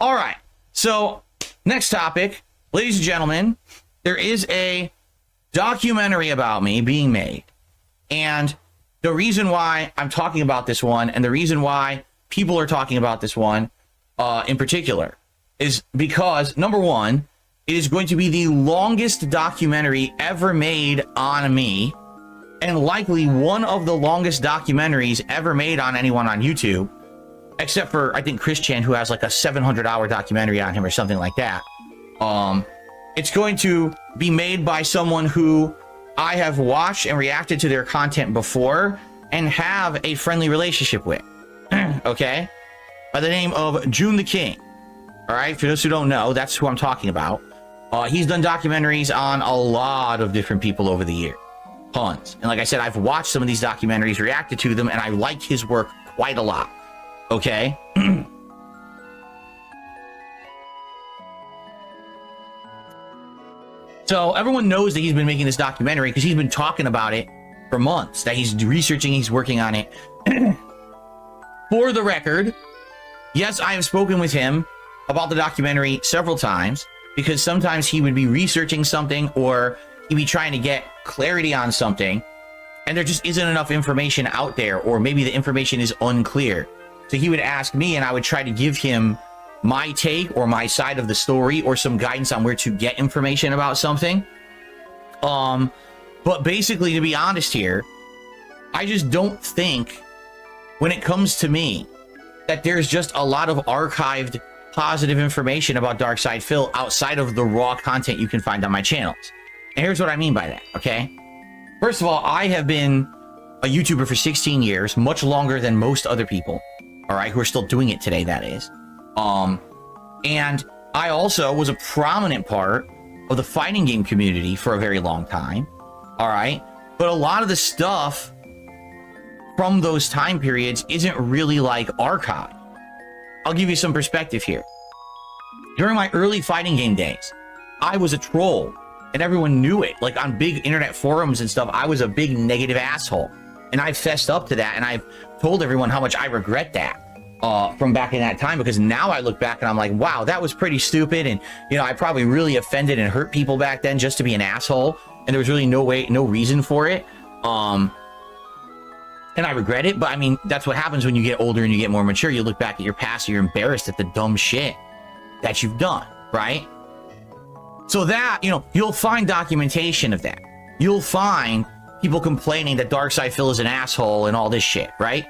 All right. So next topic, ladies and gentlemen, there is a documentary about me being made. And the reason why I'm talking about this one and the reason why people are talking about this one in particular is because, number one, it is going to be the longest documentary ever made on me, and likely one of the longest documentaries ever made on anyone on YouTube, except for, I think, Chris Chan, who has like a 700-hour documentary on him or something like that. It's going to be made by someone who I have watched and reacted to their content before and have a friendly relationship with. Okay? By the name of June the King. All right? For those who don't know, that's who I'm talking about. He's done documentaries on a lot of different people over the years. Tons. And like I said, I've watched some of these documentaries, reacted to them, and I like his work quite a lot. Okay? So everyone knows that he's been making this documentary because he's been talking about it for months, that he's researching, he's working on it. For the record, yes, I have spoken with him about the documentary several times, because sometimes he would be researching something or he'd be trying to get clarity on something, and there just isn't enough information out there, or maybe the information is unclear. So he would ask me, and I would try to give him my take or my side of the story or some guidance on where to get information about something. But basically, to be honest here, I just don't think, when it comes to me, that there's just a lot of archived positive information about Darkside Phil outside of the raw content you can find on my channels. And here's what I mean by that, okay? First of all, I have been a YouTuber for 16 years, much longer than most other people, all right, who are still doing it today, that is. And I also was a prominent part of the fighting game community for a very long time, all right? But a lot of the stuff from those time periods isn't really like archived. I'll give you some perspective here. During my early fighting game days, I was a troll, and everyone knew it. Like on big internet forums and stuff, I was a big negative asshole. And I fessed up to that, and I've told everyone how much I regret that from back in that time, because now I look back and I'm like, wow, that was pretty stupid. And, you know, I probably really offended and hurt people back then just to be an asshole. And there was really no reason for it. And I regret it, but I mean, that's what happens when you get older and you get more mature. You look back at your past and you're embarrassed at the dumb shit that you've done, right? So that, you know, you'll find documentation of that. You'll find people complaining that Darkside Phil is an asshole and all this shit, right?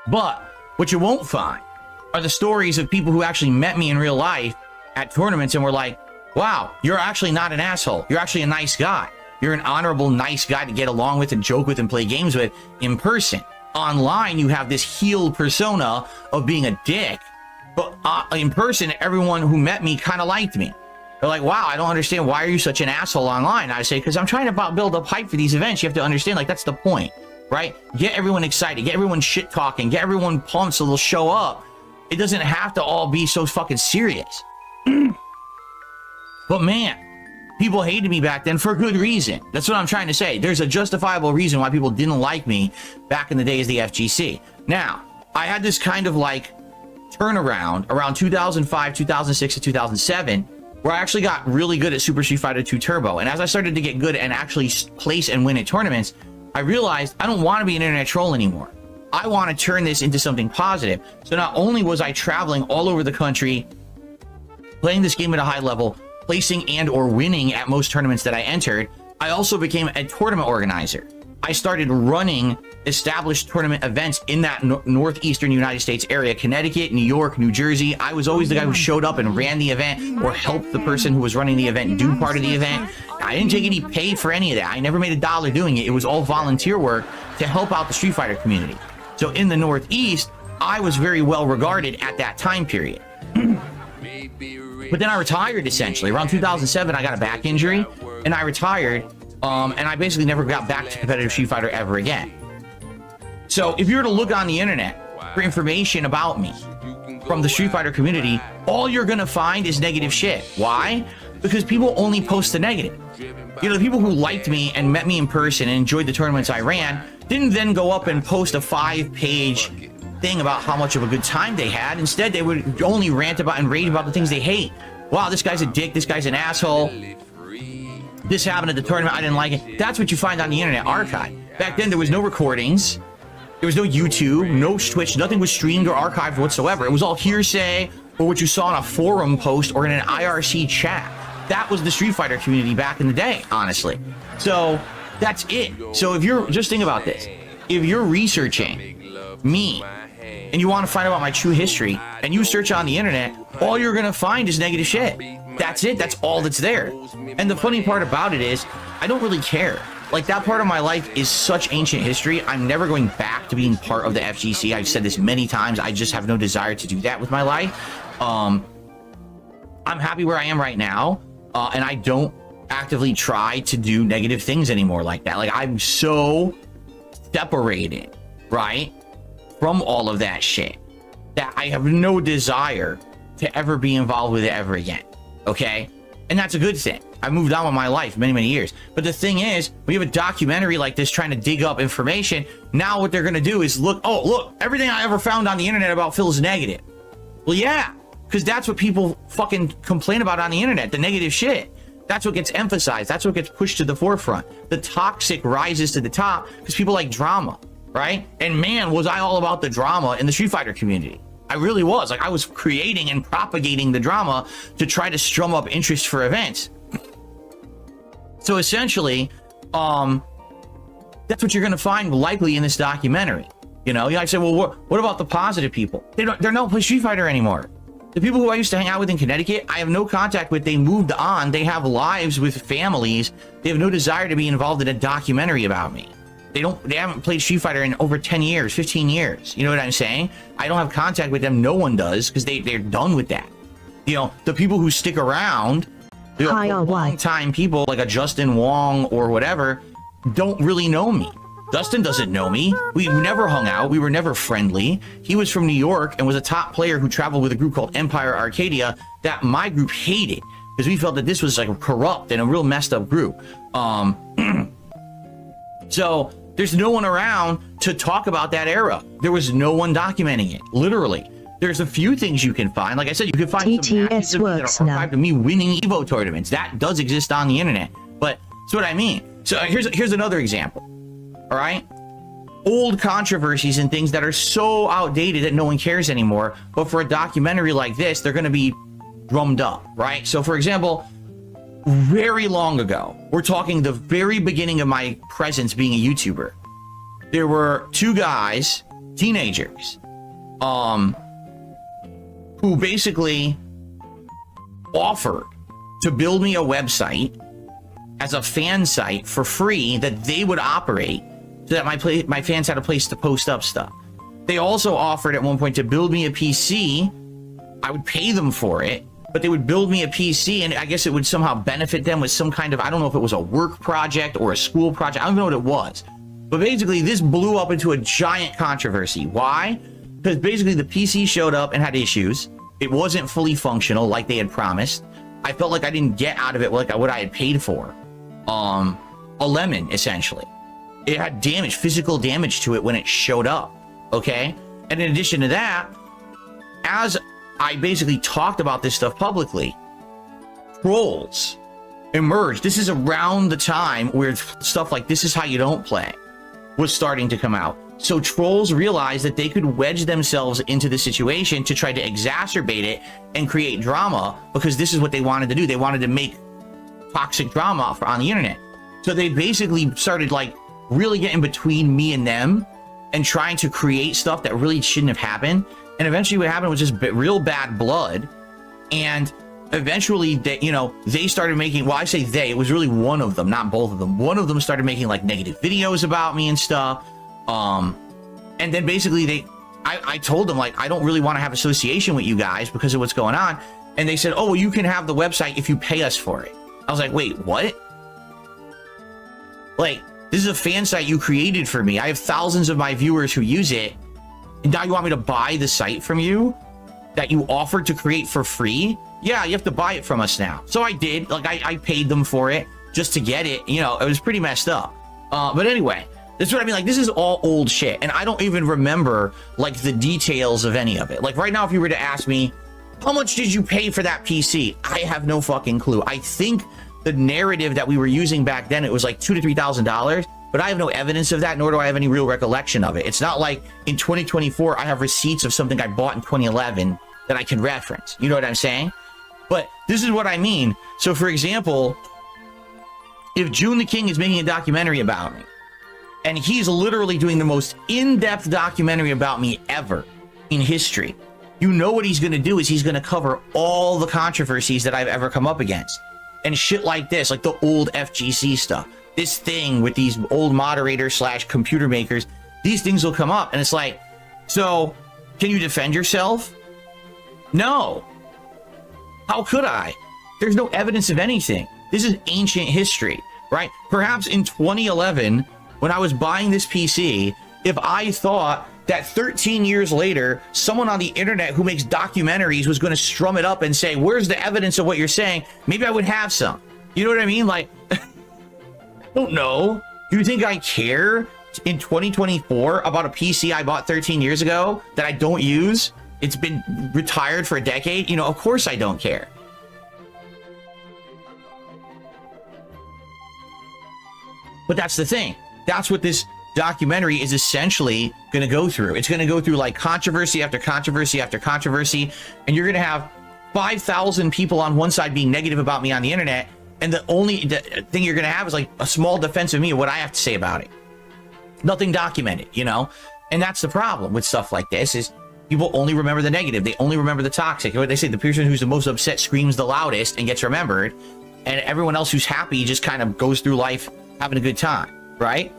But what you won't find are the stories of people who actually met me in real life at tournaments and were like, wow, you're actually not an asshole. You're actually a nice guy. You're an honorable, nice guy to get along with and joke with and play games with in person. Online, you have this healed persona of being a dick. But in person, everyone who met me kind of liked me. They're like, wow, I don't understand. Why are you such an asshole online? I say, because I'm trying to build up hype for these events. You have to understand, like, that's the point, right? Get everyone excited. Get everyone shit talking. Get everyone pumped so they'll show up. It doesn't have to all be so fucking serious. But man, people hated me back then for good reason. That's what I'm trying to say. There's a justifiable reason why people didn't like me back in the days of the FGC. Now, I had this kind of like turnaround around 2005, 2006, and 2007, where I actually got really good at Super Street Fighter 2 Turbo. And as I started to get good and actually place and win at tournaments, I realized I don't want to be an internet troll anymore. I want to turn this into something positive. So not only was I traveling all over the country, playing this game at a high level, placing and or winning at most tournaments that I entered, I also became a tournament organizer. I started running established tournament events in that northeastern United States area, Connecticut, New York, New Jersey. I was always the guy who showed up and ran the event or helped the person who was running the event do part of the event. I didn't take any pay for any of that. I never made $1 doing it. It was all volunteer work to help out the Street Fighter community. So in the Northeast, I was very well regarded at that time period. But then I retired, essentially. Around 2007, I got a back injury, and I retired, and I basically never got back to competitive Street Fighter ever again. So if you were to look on the internet for information about me from the Street Fighter community, all you're going to find is negative shit. Why? Because people only post the negative. You know, the people who liked me and met me in person and enjoyed the tournaments I ran didn't then go up and post a 5-page thing about how much of a good time they had. Instead, they would only rant about and rage about the things they hate. Wow, this guy's a dick. This guy's an asshole. This happened at the tournament. I didn't like it. That's what you find on the Internet Archive. Back then, there was no recordings. There was no YouTube, no Twitch. Nothing was streamed or archived whatsoever. It was all hearsay or what you saw in a forum post or in an IRC chat. That was the Street Fighter community back in the day, honestly. So that's it. So if you're, just think about this. If you're researching me and you want to find out about my true history and you search on the internet, all you're going to find is negative shit. That's it. That's all that's there. And the funny part about it is I don't really care. Like, that part of my life is such ancient history. I'm never going back to being part of the FGC. I've said this many times. I just have no desire to do that with my life. I'm happy where I am right now. And I don't actively try to do negative things anymore like that. Like, I'm so separated, right, from all of that shit that I have no desire to ever be involved with it ever again. Okay? And that's a good thing. I moved on with my life many, many years. But the thing is, we have a documentary like this trying to dig up information. Now what they're going to do is look, oh, look, everything I ever found on the internet about Phil is negative. Well, yeah, because that's what people fucking complain about on the internet, the negative shit. That's what gets emphasized. That's what gets pushed to the forefront. The toxic rises to the top because people like drama, right? And man, was I all about the drama in the Street Fighter community. I really was. Like, I was creating and propagating the drama to try to strum up interest for events. So essentially, that's what you're going to find likely in this documentary. You know, I said, well, what about the positive people? They're not playing Street Fighter anymore. The people who I used to hang out with in Connecticut, I have no contact with. They moved on. They have lives with families. They have no desire to be involved in a documentary about me. They haven't played Street Fighter in over 10 years, 15 years. You know what I'm saying? I don't have contact with them. No one does, because they're done with that. You know, the people who stick around, the long-time people like a Justin Wong or whatever, don't really know me. Dustin doesn't know me. We never hung out. We were never friendly. He was from New York and was a top player who traveled with a group called Empire Arcadia that my group hated because we felt that this was like a corrupt and a real messed up group. So there's no one around to talk about that era. There was no one documenting it, literally. There's a few things you can find. Like I said, you can find some matches that are archived of me winning Evo tournaments. That does exist on the internet. But that's what I mean. So here's another example. All right? Old controversies and things that are so outdated that no one cares anymore. But for a documentary like this, they're going to be drummed up, right? So for example, very long ago, we're talking the very beginning of my presence being a YouTuber, there were two guys, teenagers, who basically offered to build me a website as a fan site for free that they would operate so that my fans had a place to post up stuff. They also offered at one point to build me a PC. I would pay them for it, but they would build me a PC, and I guess it would somehow benefit them with some kind of, I don't know if it was a work project or a school project. I don't know what it was. But basically, this blew up into a giant controversy. Why? Because basically the PC showed up and had issues. It wasn't fully functional like they had promised. I felt like I didn't get out of it like what I had paid for. A lemon, essentially. It had damage, physical damage to it when it showed up, okay? And in addition to that, as I basically talked about this stuff publicly, trolls emerged. This is around the time where stuff like "this is how you don't play" was starting to come out. So trolls realized that they could wedge themselves into the situation to try to exacerbate it and create drama, because this is what they wanted to do. They wanted to make toxic drama on the internet. So they basically started like really getting between me and them and trying to create stuff that really shouldn't have happened. And eventually what happened was just real bad blood. And eventually they, they started making, well, I say they, it was really one of them, not both of them. One of them started making like negative videos about me and stuff. And then basically I told them, like, I don't really want to have association with you guys because of what's going on. And they said, oh, well, you can have the website if you pay us for it. I was like, wait, what? Like, this is a fan site you created for me. I have thousands of my viewers who use it. And now you want me to buy the site from you that you offered to create for free? Yeah, you have to buy it from us now. So I did. Like, I paid them for it just to get it. It was pretty messed up. But anyway, That's what I mean. Like, this is all old shit, and I don't even remember like the details of any of it. Like right now, if you were to ask me, how much did you pay for that PC? I have no fucking clue. I think the narrative that we were using back then, it was like $2,000 to $3,000, but I have no evidence of that, nor do I have any real recollection of it. It's not like in 2024, I have receipts of something I bought in 2011 that I can reference. You know what I'm saying? But this is what I mean. So for example, if June the King is making a documentary about me, and he's literally doing the most in-depth documentary about me ever in history, you know what he's going to do is he's going to cover all the controversies that I've ever come up against. And shit like this, like the old FGC stuff. This thing with these old moderators slash computer makers, these things will come up. And it's like, so can you defend yourself? No. How could I? There's no evidence of anything. This is ancient history, right? Perhaps in 2011, when I was buying this PC, if I thought that 13 years later, someone on the internet who makes documentaries was going to strum it up and say, where's the evidence of what you're saying? Maybe I would have some. You know what I mean? Like, I don't know. Do you think I care in 2024 about a PC I bought 13 years ago that I don't use? It's been retired for a decade. You know, of course I don't care. But that's the thing. That's what this documentary is essentially going to go through. It's going to go through like controversy after controversy after controversy, and you're going to have 5,000 people on one side being negative about me on the internet, and the only thing you're going to have is like a small defense of me of what I have to say about it. Nothing documented, you know? And that's the problem with stuff like this, is people only remember the negative. They only remember the toxic. What they say, the person who's the most upset screams the loudest and gets remembered, and everyone else who's happy just kind of goes through life having a good time, right?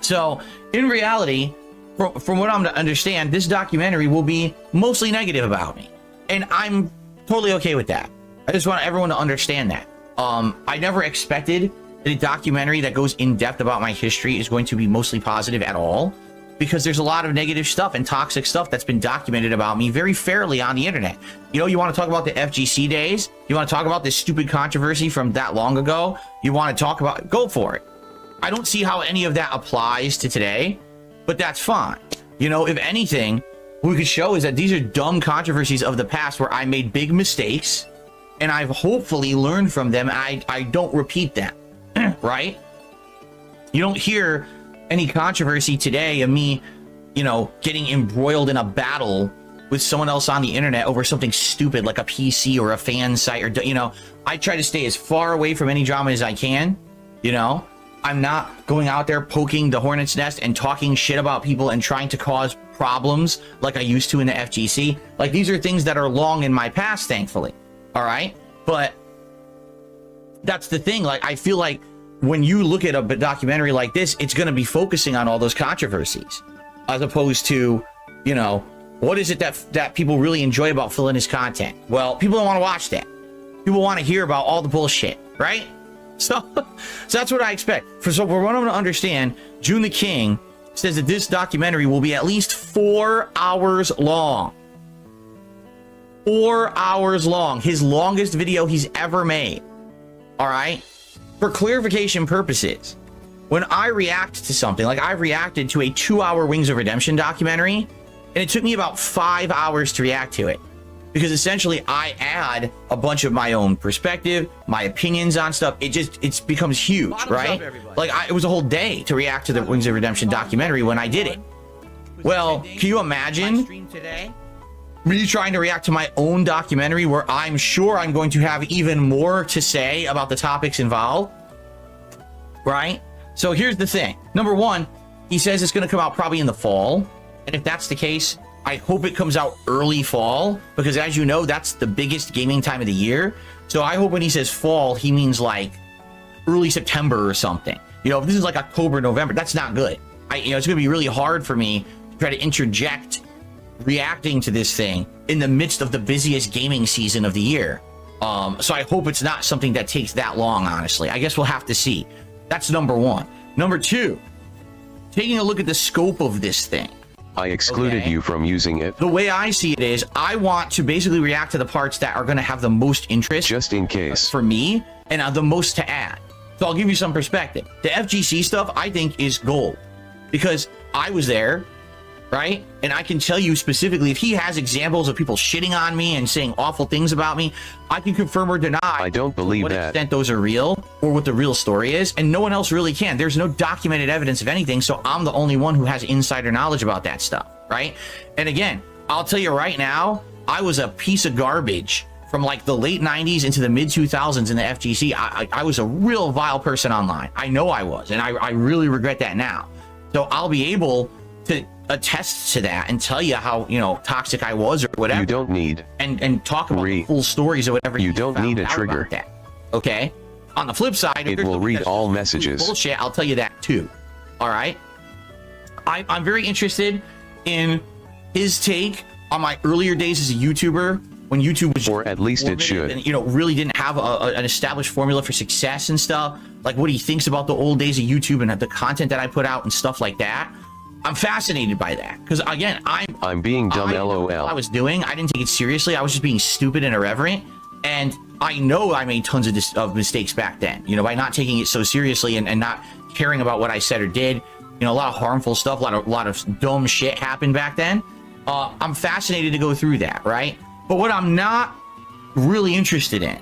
So in reality, from what I'm to understand, this documentary will be mostly negative about me, and I'm totally okay with that. I just want everyone to understand that. I never expected that a documentary that goes in depth about my history is going to be mostly positive at all, because there's a lot of negative stuff and toxic stuff that's been documented about me very fairly on the internet. You know, you want to talk about the FGC days? You want to talk about this stupid controversy from that long ago? You want to talk about, go for it. I don't see how any of that applies to today, but that's fine. You know, if anything, what we could show is that these are dumb controversies of the past where I made big mistakes, and I've hopefully learned from them, and I don't repeat them, right? You don't hear any controversy today of me, you know, getting embroiled in a battle with someone else on the internet over something stupid like a PC or a fan site, or, you know, I try to stay as far away from any drama as I can. You know, I'm not going out there poking the hornet's nest and talking shit about people and trying to cause problems like I used to in the FGC. Like, these are things that are long in my past, thankfully. All right. But that's the thing. Like, I feel like when you look at a documentary like this, it's going to be focusing on all those controversies, as opposed to, you know, what is it that people really enjoy about villainous content? Well, people don't want to watch that. People want to hear about all the bullshit, right? So that's what I expect. So for what I'm going to understand, June the King says that this documentary will be at least 4 hours long. 4 hours long. His longest video he's ever made. All right? For clarification purposes, when I react to something, like I reacted to a 2-hour Wings of Redemption documentary, and it took me about 5 hours to react to it, because essentially I add a bunch of my own perspective, my opinions on stuff. It becomes huge, right? Like, it was a whole day to react to the Wings of Redemption documentary when I did it. Well, can you imagine me trying to react to my own documentary where I'm sure I'm going to have even more to say about the topics involved, right? So here's the thing. Number one, he says it's going to come out probably in the fall. And if that's the case, I hope it comes out early fall, because as you know, that's the biggest gaming time of the year. So I hope when he says fall, he means like early September or something. You know, if this is like October, November, that's not good. You know, it's going to be really hard for me to try to interject reacting to this thing in the midst of the busiest gaming season of the year. So I hope it's not something that takes that long, honestly. I guess we'll have to see. That's number one. Number two, taking a look at the scope of this thing. I excluded you from using it. The way I see it is, I want to basically react to the parts that are going to have the most interest. Just in case. For me, and the most to add. So I'll give you some perspective. The FGC stuff, I think, is gold because I was there, right? And I can tell you specifically, if he has examples of people shitting on me and saying awful things about me, I can confirm or deny. I don't believe what that. extent those are real or what the real story is, and no one else really can. There's no documented evidence of anything, so I'm the only one who has insider knowledge about that stuff, right? And again, I'll tell you right now, I was a piece of garbage from like the late 90s into the mid 2000s in the FGC. I was a real vile person online. I know I was, and I really regret that now. So I'll be able to attest to that and tell you how, you know, toxic I was or whatever. You don't need and talk about the full stories or whatever. You don't need a trigger. That, okay. On the flip side, it will read all messages. Bullshit. I'll tell you that too. All right. I'm very interested in his take on my earlier days as a YouTuber, when YouTube was, or at least it should, and, you know, really didn't have an established formula for success and stuff. Like what he thinks about the old days of YouTube and the content that I put out and stuff like that. I'm fascinated by that because again, I'm being dumb. LOL. I was doing. I didn't take it seriously. I was just being stupid and irreverent. And I know I made tons of mistakes back then. You know, by not taking it so seriously and not caring about what I said or did. You know, a lot of harmful stuff, a lot of dumb shit happened back then. I'm fascinated to go through that, right? But what I'm not really interested in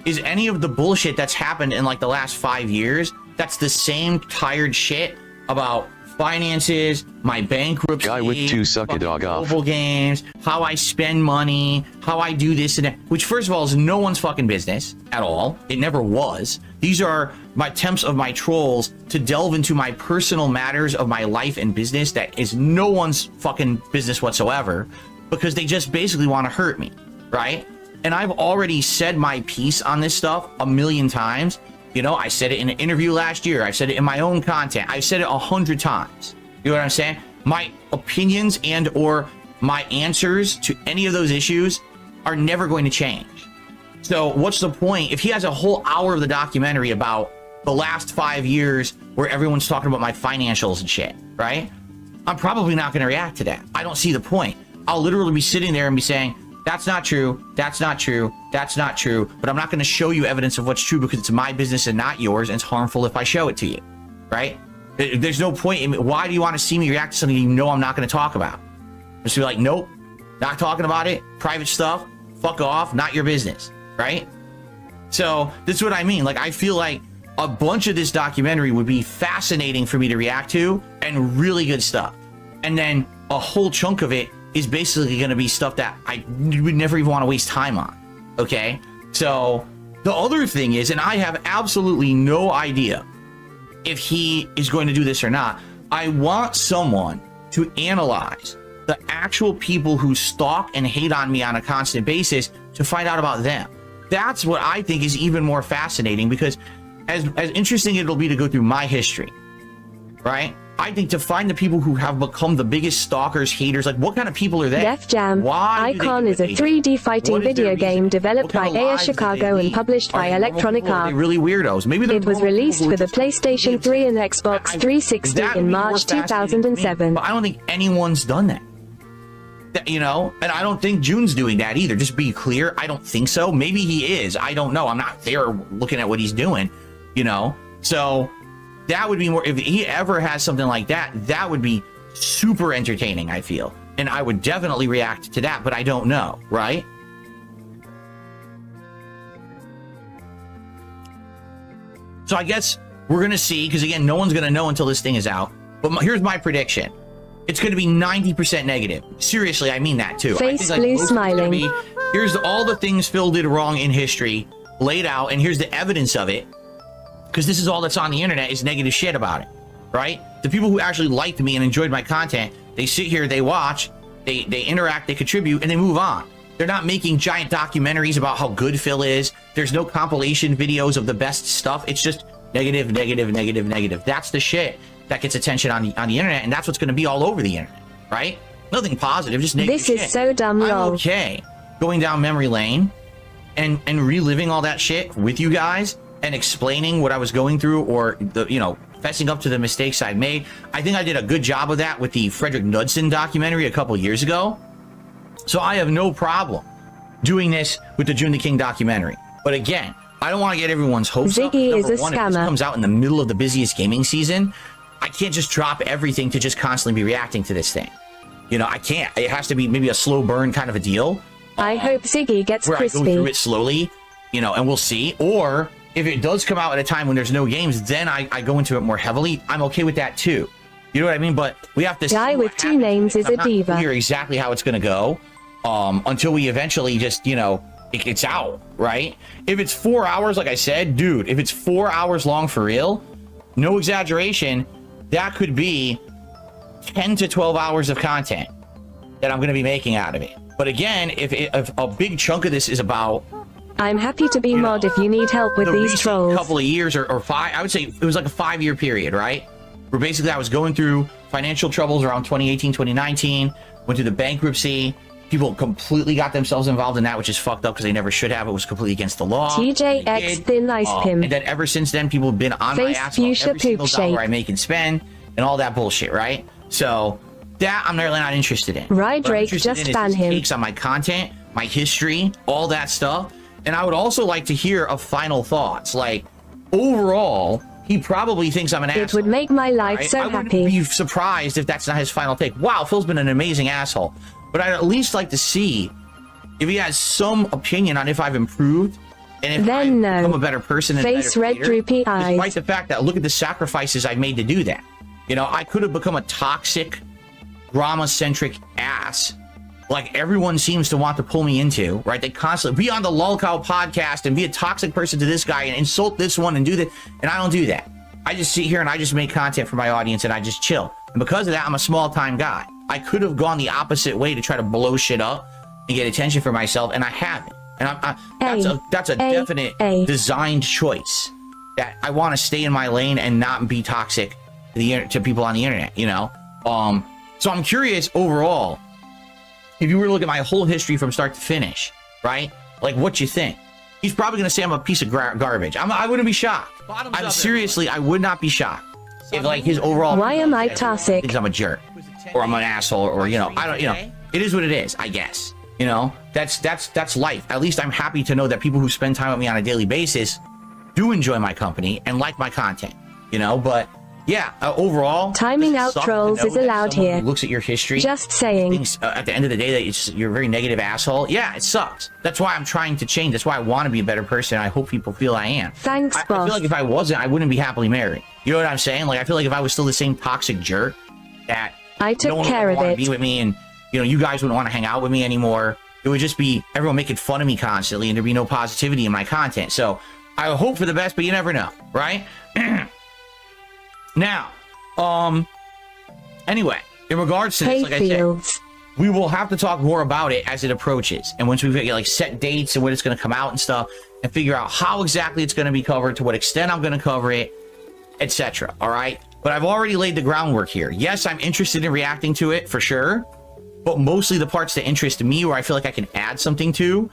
is any of the bullshit that's happened in like the last 5 years. That's the same tired shit about finances, my bankruptcy, guy with two suck a dog off, mobile games, how I spend money, how I do this and that, which first of all is no one's fucking business at all. It never was. These are my attempts of my trolls to delve into my personal matters of my life and business that is no one's fucking business whatsoever, because they just basically want to hurt me, right? And I've already said my piece on this stuff a million times. You know, I said it in an interview last year. I said it in my own content. I've said it 100 times. You know what I'm saying? My opinions and or my answers to any of those issues are never going to change. So what's the point? If he has a whole hour of the documentary about the last 5 years where everyone's talking about my financials and shit, right? I'm probably not going to react to that. I don't see the point. I'll literally be sitting there and be saying, that's not true, that's not true, that's not true, but I'm not going to show you evidence of what's true because it's my business and not yours, and it's harmful if I show it to you, right? There's no point in, why do you want to see me react to something you know I'm not going to talk about? Just be like, nope, not talking about it, private stuff, fuck off, not your business, right? So this is what I mean. Like, I feel like a bunch of this documentary would be fascinating for me to react to and really good stuff. And then a whole chunk of it is basically going to be stuff that I would never even want to waste time on. Okay. So the other thing is, and I have absolutely no idea if he is going to do this or not. I want someone to analyze the actual people who stalk and hate on me on a constant basis to find out about them. That's what I think is even more fascinating, because as interesting it'll be to go through my history, right? I think to find the people who have become the biggest stalkers, haters, like what kind of people are they? Def Jam. Why Icon is a 3D fighting video game developed by AIR Chicago and published by Electronic Arts. Arts. Really weirdos. Maybe it was released for the PlayStation 3 and Xbox 360 in March 2007. But I don't think anyone's done that. You know, and I don't think June's doing that either. Just be clear, I don't think so. Maybe he is. I don't know. I'm not there looking at what he's doing, you know. So that would be more, if he ever has something like that, that would be super entertaining, I feel. And I would definitely react to that, but I don't know, right? So I guess we're going to see, because again, no one's going to know until this thing is out. But here's my prediction. It's going to be 90% negative. Seriously, I mean that too. Face blue smiling. Here's all the things Phil did wrong in history laid out, and here's the evidence of it. Because this is all that's on the internet is negative shit about it, right? The people who actually liked me and enjoyed my content, they sit here, they watch, they interact, they contribute, and they move on. They're not making giant documentaries about how good Phil is. There's no compilation videos of the best stuff. It's just negative, negative, negative, negative. That's the shit that gets attention on the internet, and that's what's going to be all over the internet, right? Nothing positive, just negative shit. This is so dumb wrong. I'm okay going down memory lane and reliving all that shit with you guys and explaining what I was going through, or the, you know, fessing up to the mistakes I made. I think I did a good job of that with the Frederick Knudsen documentary a couple years ago. So I have no problem doing this with the June the King documentary. But again, I don't want to get everyone's hopes up. Ziggy Number is a one, if this scammer. comes out in the middle of the busiest gaming season, I can't just drop everything to just constantly be reacting to this thing. You know, I can't. It has to be maybe a slow burn kind of a deal. I hope Ziggy gets where I go through crispy. it slowly, you know, and we'll see. Or if it does come out at a time when there's no games, then I go into it more heavily. I'm okay with that too. You know what I mean? But we have to. Guy see with what two happens. names is I'm a not diva. clear exactly how it's going to go until we eventually just, you know, it's out, right? If it's 4 hours, like I said, dude, if it's 4 hours long for real, no exaggeration, that could be 10 to 12 hours of content that I'm going to be making out of it. But again, if a big chunk of this is about I'm happy to be mod if you need help with the these recent trolls. couple of years or five, I would say it was like a 5-year period, right? Where basically I was going through financial troubles around 2018, 2019, went through the bankruptcy. People completely got themselves involved in that, which is fucked up because they never should have. It was completely against the law. TJX Thin Ice Pim. And then ever since then, people have been on my Face ass about fuchsia every single poop dollar shape. I make and spend and all that bullshit, right? So that I'm really not interested in. Right, What I'm Drake, interested just in is ban his him. takes on my content, my history, all that stuff. And I would also like to hear of final thoughts. Like, overall, he probably thinks I'm an asshole. It would make my life right? so I wouldn't happy. be surprised if that's not his final take. Wow, Phil's been an amazing asshole. But I'd at least like to see if he has some opinion on if I've improved and if I've Then no. become a better person and a Face better red creator, droopy eyes. despite the fact that look at the sacrifices I've made to do that. You know, I could have become a toxic, drama-centric ass like everyone seems to want to pull me into, right? They constantly be on the Lolcow podcast and be a toxic person to this guy and insult this one and do that. And I don't do that. I just sit here and I just make content for my audience and I just chill. And because of that, I'm a small-time guy. I could have gone the opposite way to try to blow shit up and get attention for myself, and I haven't. And that's a definite designed choice that I want to stay in my lane and not be toxic to people on the internet, you know? So I'm curious overall, if you were to look at my whole history from start to finish, right? Like, what you think? He's probably going to say I'm a piece of garbage. I wouldn't be shocked. I'm seriously, I would not be shocked if, like, his overall... Why am I toxic? Thinks I'm a jerk, or I'm an asshole, or, you know, I don't, you know, it is what it is, I guess. You know, that's life. At least I'm happy to know that people who spend time with me on a daily basis do enjoy my company and like my content, you know, but... Yeah, overall, timing out trolls is allowed here. Looks at your history. Just saying. Thinks, at the end of the day, that you're a very negative asshole. Yeah, it sucks. That's why I'm trying to change. That's why I want to be a better person. I hope people feel I am. Thanks, I boss. feel like if I wasn't, I wouldn't be happily married. You know what I'm saying? Like, I feel like if I was still the same toxic jerk, that I took no one care would of want to it. be with me, and you know, you guys wouldn't want to hang out with me anymore. It would just be everyone making fun of me constantly, and there'd be no positivity in my content. So I hope for the best, but you never know, right? Now. Anyway, in regards to this, like I said, we will have to talk more about it as it approaches. And once we get like set dates and when it's going to come out and stuff, and figure out how exactly it's going to be covered, to what extent I'm going to cover it, etc. All right. But I've already laid the groundwork here. Yes, I'm interested in reacting to it for sure. But mostly the parts that interest me, where I feel like I can add something to,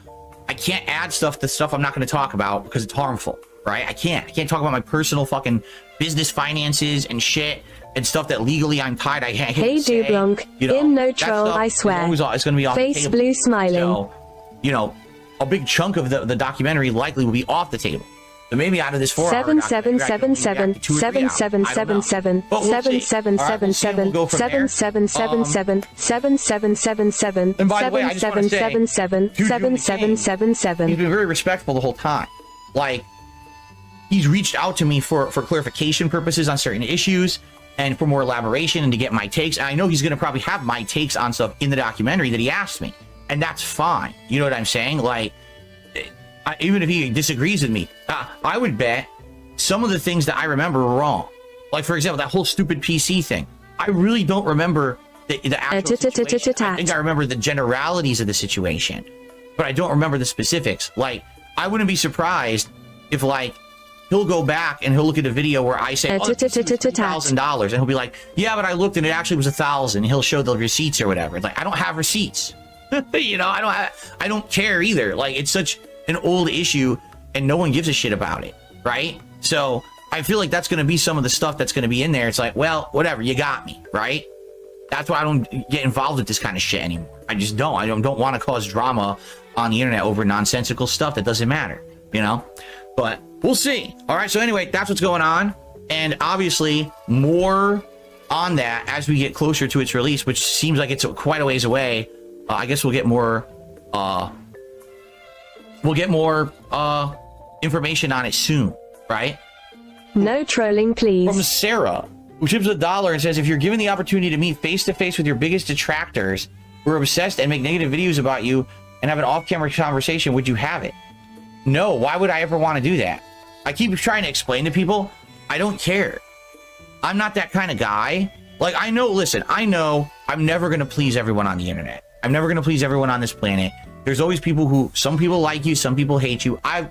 I can't add stuff to stuff I'm not going to talk about because it's harmful. Right? I can't talk about my personal fucking business finances and shit and stuff that legally I'm tied. Hey, Dooblanc, you know, no troll, I swear. It's going to be off Face the table. blue smiling. So, you know, a big chunk of the documentary likely will be off the table. So maybe out of this 4 hour 7777 7777 7777 7777 7777 And by the way, I just want to say, 7777 he's been very respectful the whole time. Like, he's reached out to me for clarification purposes on certain issues and for more elaboration and to get my takes. And I know he's going to probably have my takes on stuff in the documentary that he asked me. And that's fine. You know what I'm saying? Like, even if he disagrees with me, I would bet some of the things that I remember were wrong. Like, for example, that whole stupid PC thing. I really don't remember the actual situation. I think I remember the generalities of the situation, but I don't remember the specifics. Like, I wouldn't be surprised if, like, he'll go back and he'll look at a video where I say, oh, $2,000, and he'll be like, yeah, but I looked and it actually was $1,000. And he'll show the receipts or whatever. Like, I don't have receipts. You know, I don't care either. Like, it's such an old issue and no one gives a shit about it, right? So I feel like that's going to be some of the stuff that's going to be in there. It's like, well, whatever, you got me, right? That's why I don't get involved with this kind of shit anymore. I just don't. I don't want to cause drama on the internet over nonsensical stuff that doesn't matter, you know? But we'll see. All right, so anyway, that's what's going on. And obviously, more on that as we get closer to its release, which seems like it's quite a ways away. I guess we'll get more information on it soon, right? No trolling, please. From Sarah, who chips $1 and says, if you're given the opportunity to meet face-to-face with your biggest detractors who are obsessed and make negative videos about you and have an off-camera conversation, would you have it? No, why would I ever want to do that? I keep trying to explain to people, I don't care. I'm not that kind of guy. Like, I know, listen, I know I'm never going to please everyone on the internet. I'm never going to please everyone on this planet. There's always people who, some people like you, some people hate you. I've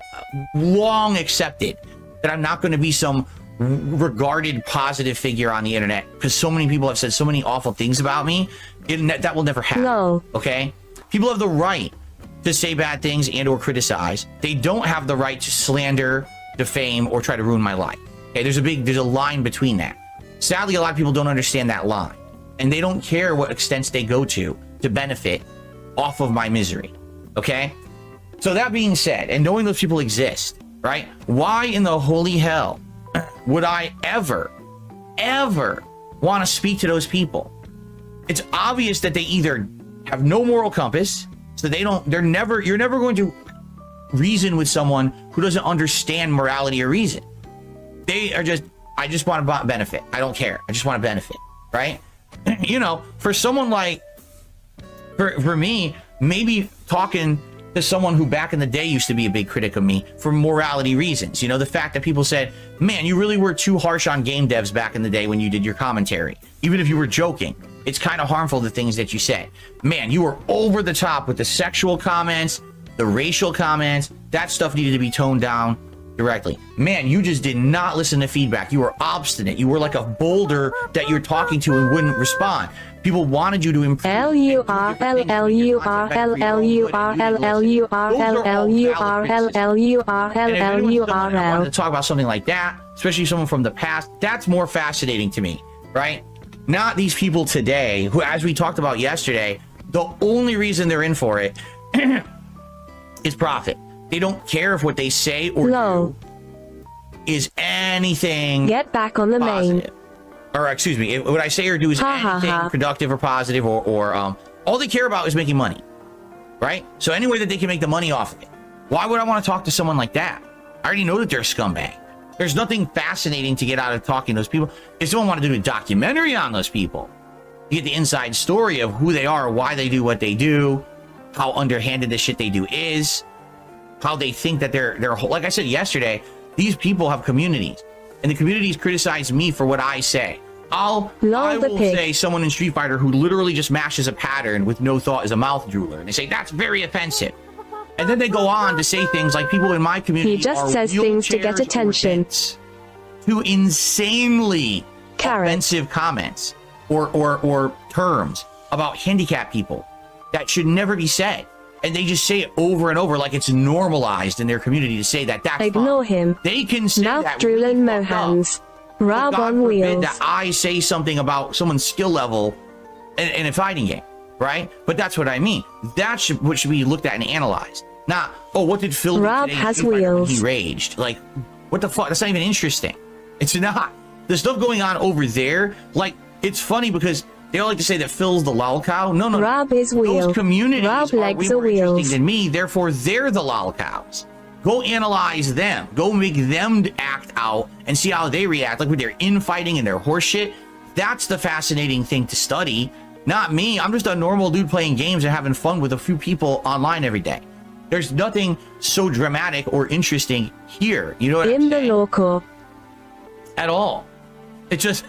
long accepted that I'm not going to be some regarded positive figure on the internet because so many people have said so many awful things about me. That will never happen. No. Okay? People have the right to say bad things and or criticize. They don't have the right to slander, defame, or try to ruin my life. Okay? There's a line between that. Sadly, a lot of people don't understand that line. And they don't care what extents they go to benefit off of my misery. Okay? So that being said, and knowing those people exist, right? Why in the holy hell would I ever want to speak to those people? It's obvious that they either have no moral compass, so you're never going to reason with someone who doesn't understand morality or reason. They are just, I just want to benefit. I don't care. I just want to benefit, right? You know, for someone like, for me, maybe talking to someone who back in the day used to be a big critic of me for morality reasons. You know, the fact that people said, man, you really were too harsh on game devs back in the day when you did your commentary. Even if you were joking, it's kind of harmful, the things that you said. Man, you were over the top with the sexual comments, the racial comments. That stuff needed to be toned down directly. Man, you just did not listen to feedback. You were obstinate. You were like a boulder that you're talking to and wouldn't respond. People wanted you to improve. To talk about something like that, especially someone from the past, that's more fascinating to me, right? Not these people today who, as we talked about yesterday, the only reason they're in for it is profit. They don't care if what they say or do is anything. Get back on the positive. Or excuse me, what I say or do is anything productive or positive, or all they care about is making money, right? So any way that they can make the money off of it. Why would I want to talk to someone like that? I already know that they're a scumbag. There's nothing fascinating to get out of talking to those people. If someone wanted to do a documentary on those people, you get the inside story of who they are, why they do what they do, how underhanded the shit they do is, how they think that they're like I said yesterday, these people have communities, and the communities criticize me for what I say. I will say someone in Street Fighter who literally just mashes a pattern with no thought is a mouth drooler, and they say that's very offensive. And then they go on to say things like people in my community. He just says things to get attention. To insanely offensive comments or terms about handicapped people that should never be said. And they just say it over and over like it's normalized in their community to say that. That's ignore fine. Him. They can say mouth that really Mohans. Rob on wheels. That I say something about someone's skill level in a fighting game, right? But that's what I mean. That's what should be looked at and analyzed. Not, oh, what did Phil Rob do has wheels. He raged. Like, what the fuck? That's not even interesting. It's not. The stuff going on over there, like, it's funny because they all like to say that Phil's the lol cow. No. Rob is wheel. Those communities Rob are way more interesting than me. Therefore, they're the lol cows. Go analyze them. Go make them act out and see how they react. Like with their infighting and their horse shit. That's the fascinating thing to study. Not me. I'm just a normal dude playing games and having fun with a few people online every day. There's nothing so dramatic or interesting here. You know what I'm saying? In the local. At all. It's just...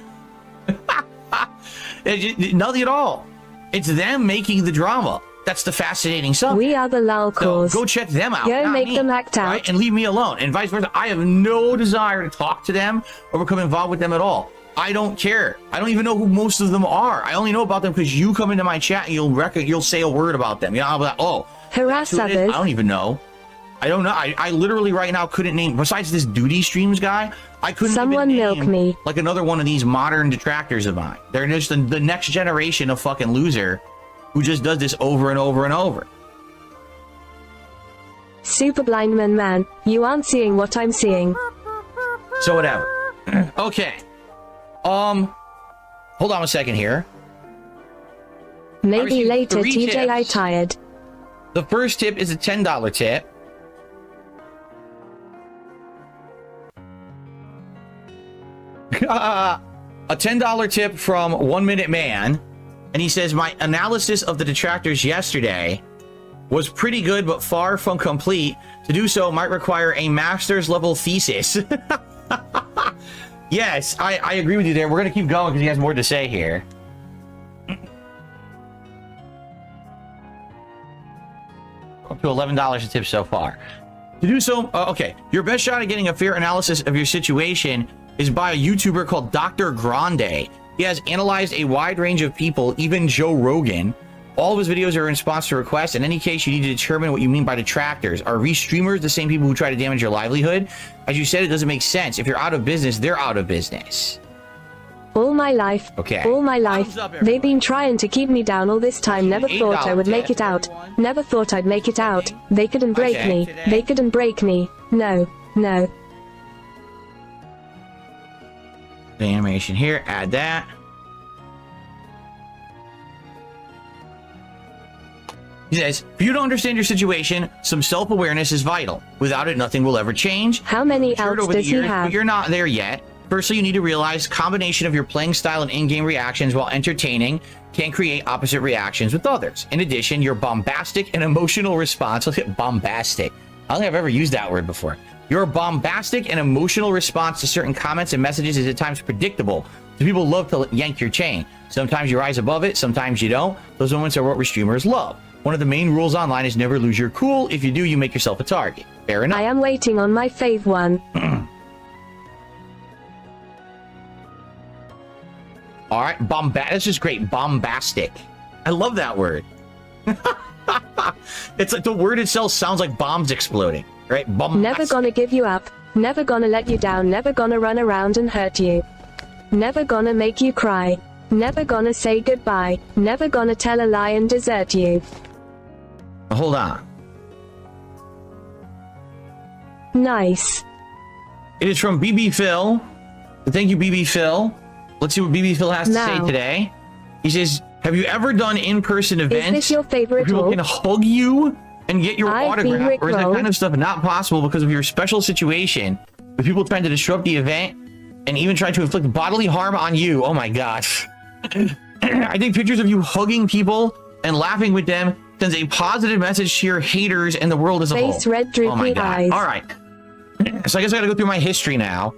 nothing at all. It's them making the drama. That's the fascinating stuff. We are the lolcos. So go check them out. Go make them act out. Right? And leave me alone. And vice versa. I have no desire to talk to them or become involved with them at all. I don't care. I don't even know who most of them are. I only know about them because you come into my chat and you'll say a word about them. You know, I'll be like, oh, harass others. I don't even know. I don't know. I literally right now couldn't name, besides this duty streams guy, I couldn't even name milk me. Like another one of these modern detractors of mine. They're just the next generation of fucking loser who just does this over and over and over. Super blind man, you aren't seeing what I'm seeing. So whatever. Okay. Hold on a second here. Maybe later, three TJ, I tips. tired. The first tip is a $10 tip. A $10 tip from 1 Minute Man. And he says, my analysis of the detractors yesterday was pretty good, but far from complete. To do so might require a master's level thesis. Yes, I agree with you there. We're going to keep going because he has more to say here. Up to $11 a tip so far. To do so, okay, your best shot at getting a fair analysis of your situation is by a YouTuber called Dr. Grande. He has analyzed a wide range of people, even Joe Rogan. All of his videos are in response to requests. In any case, you need to determine what you mean by detractors. Are re-streamers the same people who try to damage your livelihood? As you said, it doesn't make sense. If you're out of business, they're out of business. All my life, okay. All my life, they've been trying to keep me down all this time. Never thought I would make it out. Never thought I'd make it out. They couldn't break me. They couldn't break me. No, no. The animation here, add that. He says, if you don't understand your situation, some self-awareness is vital. Without it, nothing will ever change. How many outs does he have? But you're not there yet. Firstly, you need to realize combination of your playing style and in-game reactions while entertaining can create opposite reactions with others. In addition, your bombastic and emotional response, look at bombastic. I don't think I've ever used that word before. Your bombastic and emotional response to certain comments and messages is at times predictable. So people love to yank your chain. Sometimes you rise above it, sometimes you don't. Those moments are what streamers love. One of the main rules online is never lose your cool. If you do, you make yourself a target. Fair enough. I am waiting on my fave one. All right, that's just great. Bombastic. I love that word. It's like the word itself sounds like bombs exploding, right? Bombastic. Never gonna give you up. Never gonna let you down. Never gonna run around and hurt you. Never gonna make you cry. Never gonna say goodbye. Never gonna tell a lie and desert you. Hold on. Nice. It is from BB Phil. Thank you, BB Phil. Let's see what BB Phil has to say today. He says, have you ever done in-person events? Is this your favorite where people can hug you and get your autograph? Or is that kind of stuff not possible because of your special situation with people trying to disrupt the event and even trying to inflict bodily harm on you? Oh my gosh. I think pictures of you hugging people and laughing with them sends a positive message to your haters and the world as a whole. Face red, droopy oh my God. eyes. All right. So I guess I gotta go through my history now.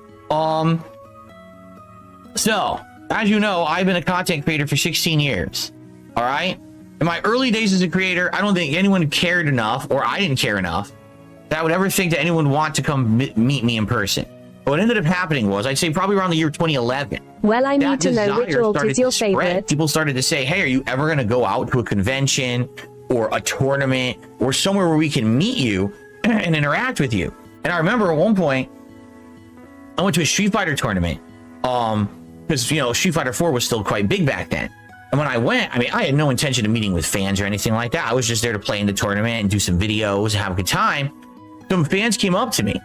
So, as you know, I've been a content creator for 16 years. All right? In my early days as a creator, I don't think anyone cared enough, or I didn't care enough, that I would ever think that anyone would want to come meet me in person. But what ended up happening was, I'd say probably around the year 2011. Well, I need to know which alt is your favorite. People started to say, hey, are you ever going to go out to a convention or a tournament or somewhere where we can meet you and interact with you? And I remember at one point, I went to a Street Fighter tournament. Because, you know, Street Fighter 4 was still quite big back then. And when I went, I mean, I had no intention of meeting with fans or anything like that. I was just there to play in the tournament and do some videos and have a good time. Some fans came up to me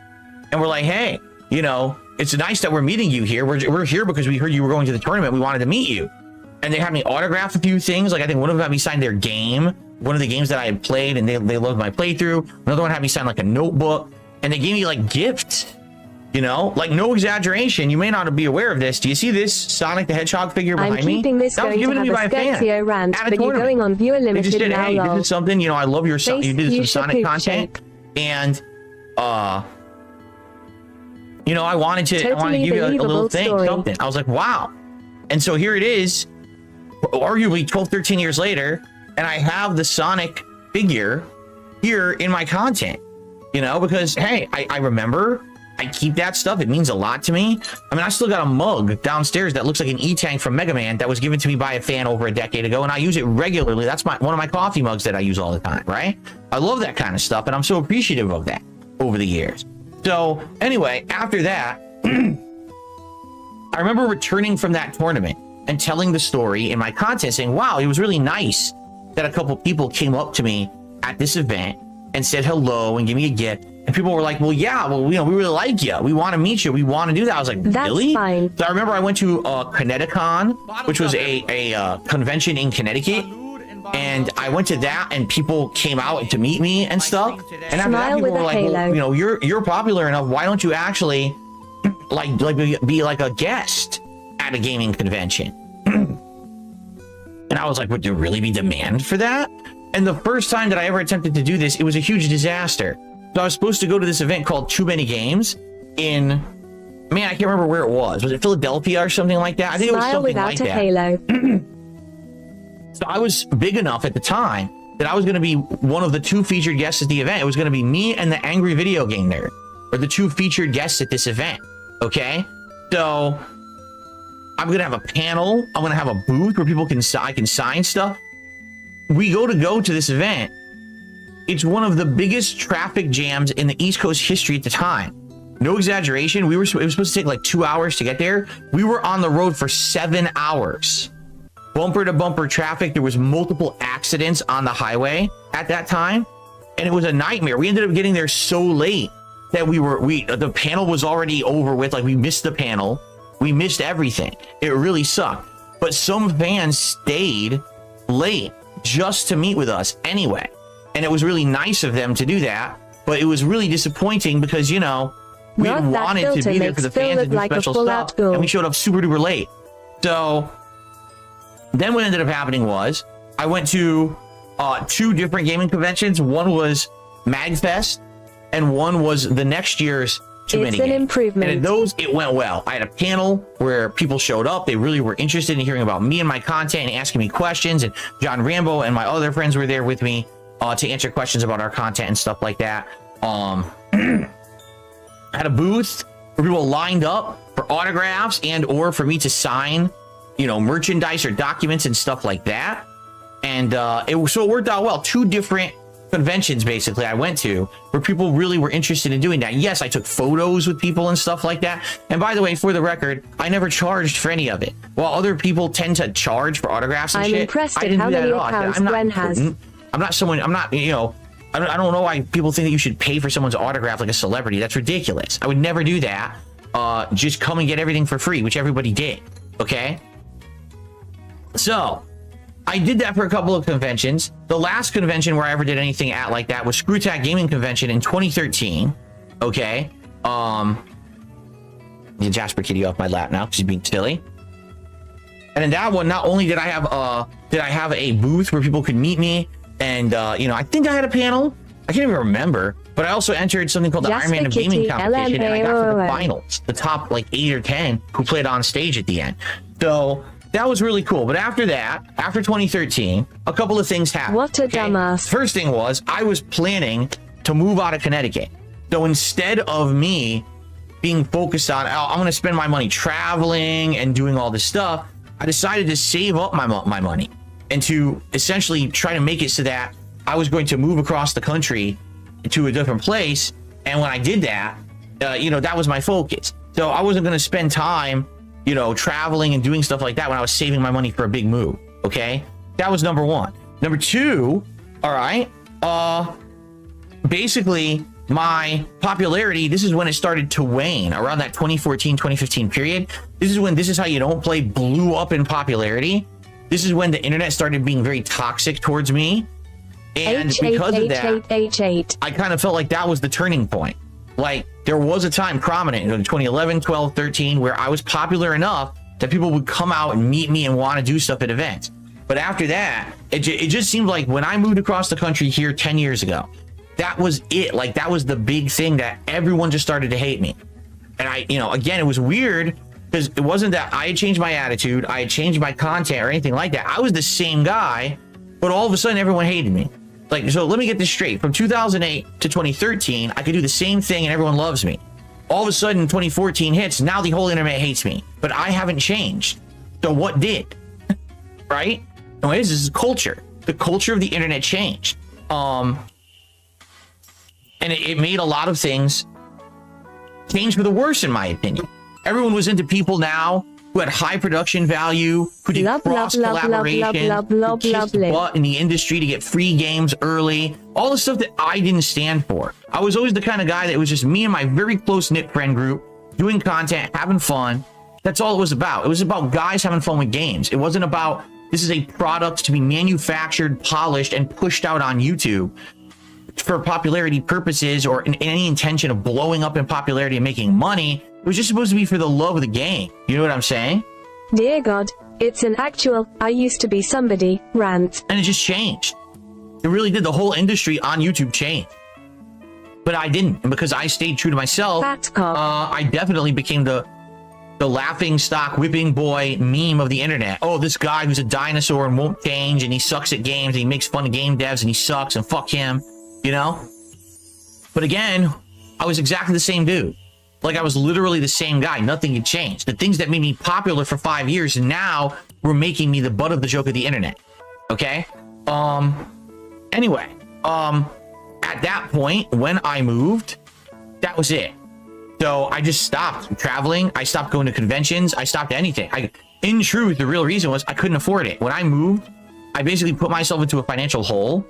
and were like, hey, you know, it's nice that we're meeting you here. We're here because we heard you were going to the tournament. We wanted to meet you. And they had me autograph a few things. Like, I think one of them had me sign their game. One of the games that I had played, and they loved my playthrough. Another one had me sign, like, a notebook. And they gave me, like, gifts. You know, like, no exaggeration. You may not be aware of this. Do you see this Sonic the Hedgehog figure behind me? I'm keeping this going to have a Scherzo rant, but you're going on viewer limited now, hey, lol. this is something, you know, I love your you did some Sonic content. Shape. And, you know, I wanted to give you a little thing, something. I was like, wow. And so here it is, arguably 12, 13 years later, and I have the Sonic figure here in my content, you know, because, hey, I remember, I keep that stuff. It means a lot to me. I mean, I still got a mug downstairs that looks like an E-Tank from Mega Man that was given to me by a fan over a decade ago, and I use it regularly. That's one of my coffee mugs that I use all the time, right? I love that kind of stuff, and I'm so appreciative of that over the years. So anyway, after that, I remember returning from that tournament and telling the story in my content saying, wow, it was really nice that a couple people came up to me at this event and said hello and gave me a gift. And people were like, well, yeah, well, you know, we really like you. We want to meet you. We want to do that. I was like, That's really? fine. So I remember I went to Connecticut, which was a convention in Connecticut. And I went to that, and people came out to meet me and stuff. And after that, people were like, well, you know, you're popular enough. Why don't you actually like be like a guest at a gaming convention? And I was like, would there really be demand for that? And the first time that I ever attempted to do this, it was a huge disaster. So I was supposed to go to this event called Too Many Games in, man, I can't remember where it was. Was it Philadelphia or something like that? I think it was something like that. Halo. So I was big enough at the time that I was going to be one of the 2 featured guests at the event. It was going to be me and the Angry Video Game Nerd, or the 2 featured guests at this event. Okay, so I'm going to have a panel. I'm going to have a booth where people I can sign stuff. We go to this event. It's one of the biggest traffic jams in the East Coast history at the time. No exaggeration. It was supposed to take like 2 hours to get there. We were on the road for 7 hours. Bumper to bumper traffic. There was multiple accidents on the highway at that time, and it was a nightmare. We ended up getting there so late that the panel was already over with. Like, we missed the panel. We missed everything. It really sucked. But some fans stayed late just to meet with us anyway. And it was really nice of them to do that. But it was really disappointing because, you know, we wanted to be there for the fans and do special stuff. And we showed up super duper late. So then what ended up happening was I went to 2 different gaming conventions. One was MagFest, and one was the next year's Too Many Games. It's an improvement. And in those, it went well. I had a panel where people showed up. They really were interested in hearing about me and my content and asking me questions. And John Rambo and my other friends were there with me to answer questions about our content and stuff like that. I had a booth where people lined up for autographs and or for me to sign, you know, merchandise or documents and stuff like that. And it worked out well. 2 different conventions basically I went to where people really were interested in doing that. Yes, I took photos with people and stuff like that. And by the way, for the record, I never charged for any of it. While other people tend to charge for autographs and I'm shit, impressed I at didn't how do that many at all. accounts I'm not Gwen has. I'm not, you know, I don't know why people think that you should pay for someone's autograph like a celebrity. That's ridiculous. I would never do that. Just come and get everything for free, which everybody did. Okay. So I did that for a couple of conventions. The last convention where I ever did anything at like that was Screwtack Gaming Convention in 2013. Okay. Jasper Kitty off my lap now. She's being silly. And in that one, not only did I have a booth where people could meet me, and you know, I think I had a panel. I can't even remember, but I also entered something called the Iron Man of Gaming competition, and I got to the finals, the top like 8 or 10 who played on stage at the end. So that was really cool. But after that, after 2013, a couple of things happened. What a dumbass. First thing was I was planning to move out of Connecticut. So instead of me being focused on, oh, I'm going to spend my money traveling and doing all this stuff, I decided to save up my money and to essentially try to make it so that I was going to move across the country to a different place. And when I did that, you know, that was my focus. So I wasn't going to spend time, you know, traveling and doing stuff like that when I was saving my money for a big move. Okay. That was number 1. Number 2. All right. Basically my popularity, this is when it started to wane around that 2014, 2015 period. This is when This Is How You Don't Play blew up in popularity. This is when the internet started being very toxic towards me. And because of that, I kind of felt like that was the turning point. Like, there was a time prominent in 2011, 12, 13, where I was popular enough that people would come out and meet me and want to do stuff at events. But after that, it just seemed like when I moved across the country here 10 years ago, that was it. Like, that was the big thing that everyone just started to hate me. And I, you know, again, it was weird because it wasn't that I had changed my attitude, I had changed my content or anything like that. I was the same guy, but all of a sudden everyone hated me. Like, so let me get this straight. From 2008 to 2013, I could do the same thing and everyone loves me. All of a sudden, 2014 hits, now the whole internet hates me. But I haven't changed. So what did? Right? No, this is culture. The culture of the internet changed. And it made a lot of things change for the worse, in my opinion. Everyone was into people now who had high production value, who did cross collaboration, who kissed butt in the industry to get free games early, all the stuff that I didn't stand for. I was always the kind of guy that was just me and my very close-knit friend group doing content, having fun. That's all it was about. It was about guys having fun with games. It wasn't about this is a product to be manufactured, polished, and pushed out on YouTube for popularity purposes or in any intention of blowing up in popularity and making money. It was just supposed to be for the love of the game. You know what I'm saying? Dear God, it's an actual I used to be somebody rant. And it just changed. It really did. The whole industry on YouTube changed. But I didn't. And because I stayed true to myself, I definitely became the laughing stock whipping boy meme of the internet. Oh, this guy who's a dinosaur and won't change and he sucks at games and he makes fun of game devs and he sucks and fuck him, you know? But again, I was exactly the same dude. Like I was literally the same guy. Nothing had changed. The things that made me popular for 5 years now were making me the butt of the joke of the internet. Okay? Anyway, at that point, when I moved, that was it. So I just stopped traveling. I stopped going to conventions. I stopped anything. In truth, the real reason was I couldn't afford it. When I moved, I basically put myself into a financial hole.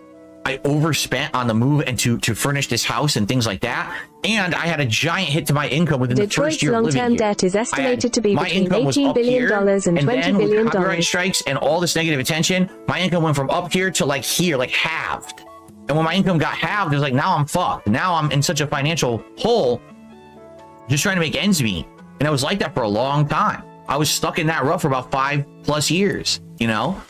I overspent on the move and to furnish this house and things like that. And I had a giant hit to my income within the first year of living here. Detroit's long-term debt is estimated to be between $18 billion and $20 billion. With copyright strikes and all this negative attention, my income went from up here to like here, like halved. And when my income got halved, it was like, now I'm fucked. Now I'm in such a financial hole, just trying to make ends meet. And I was like that for a long time. I was stuck in that rut for about 5+ years, you know?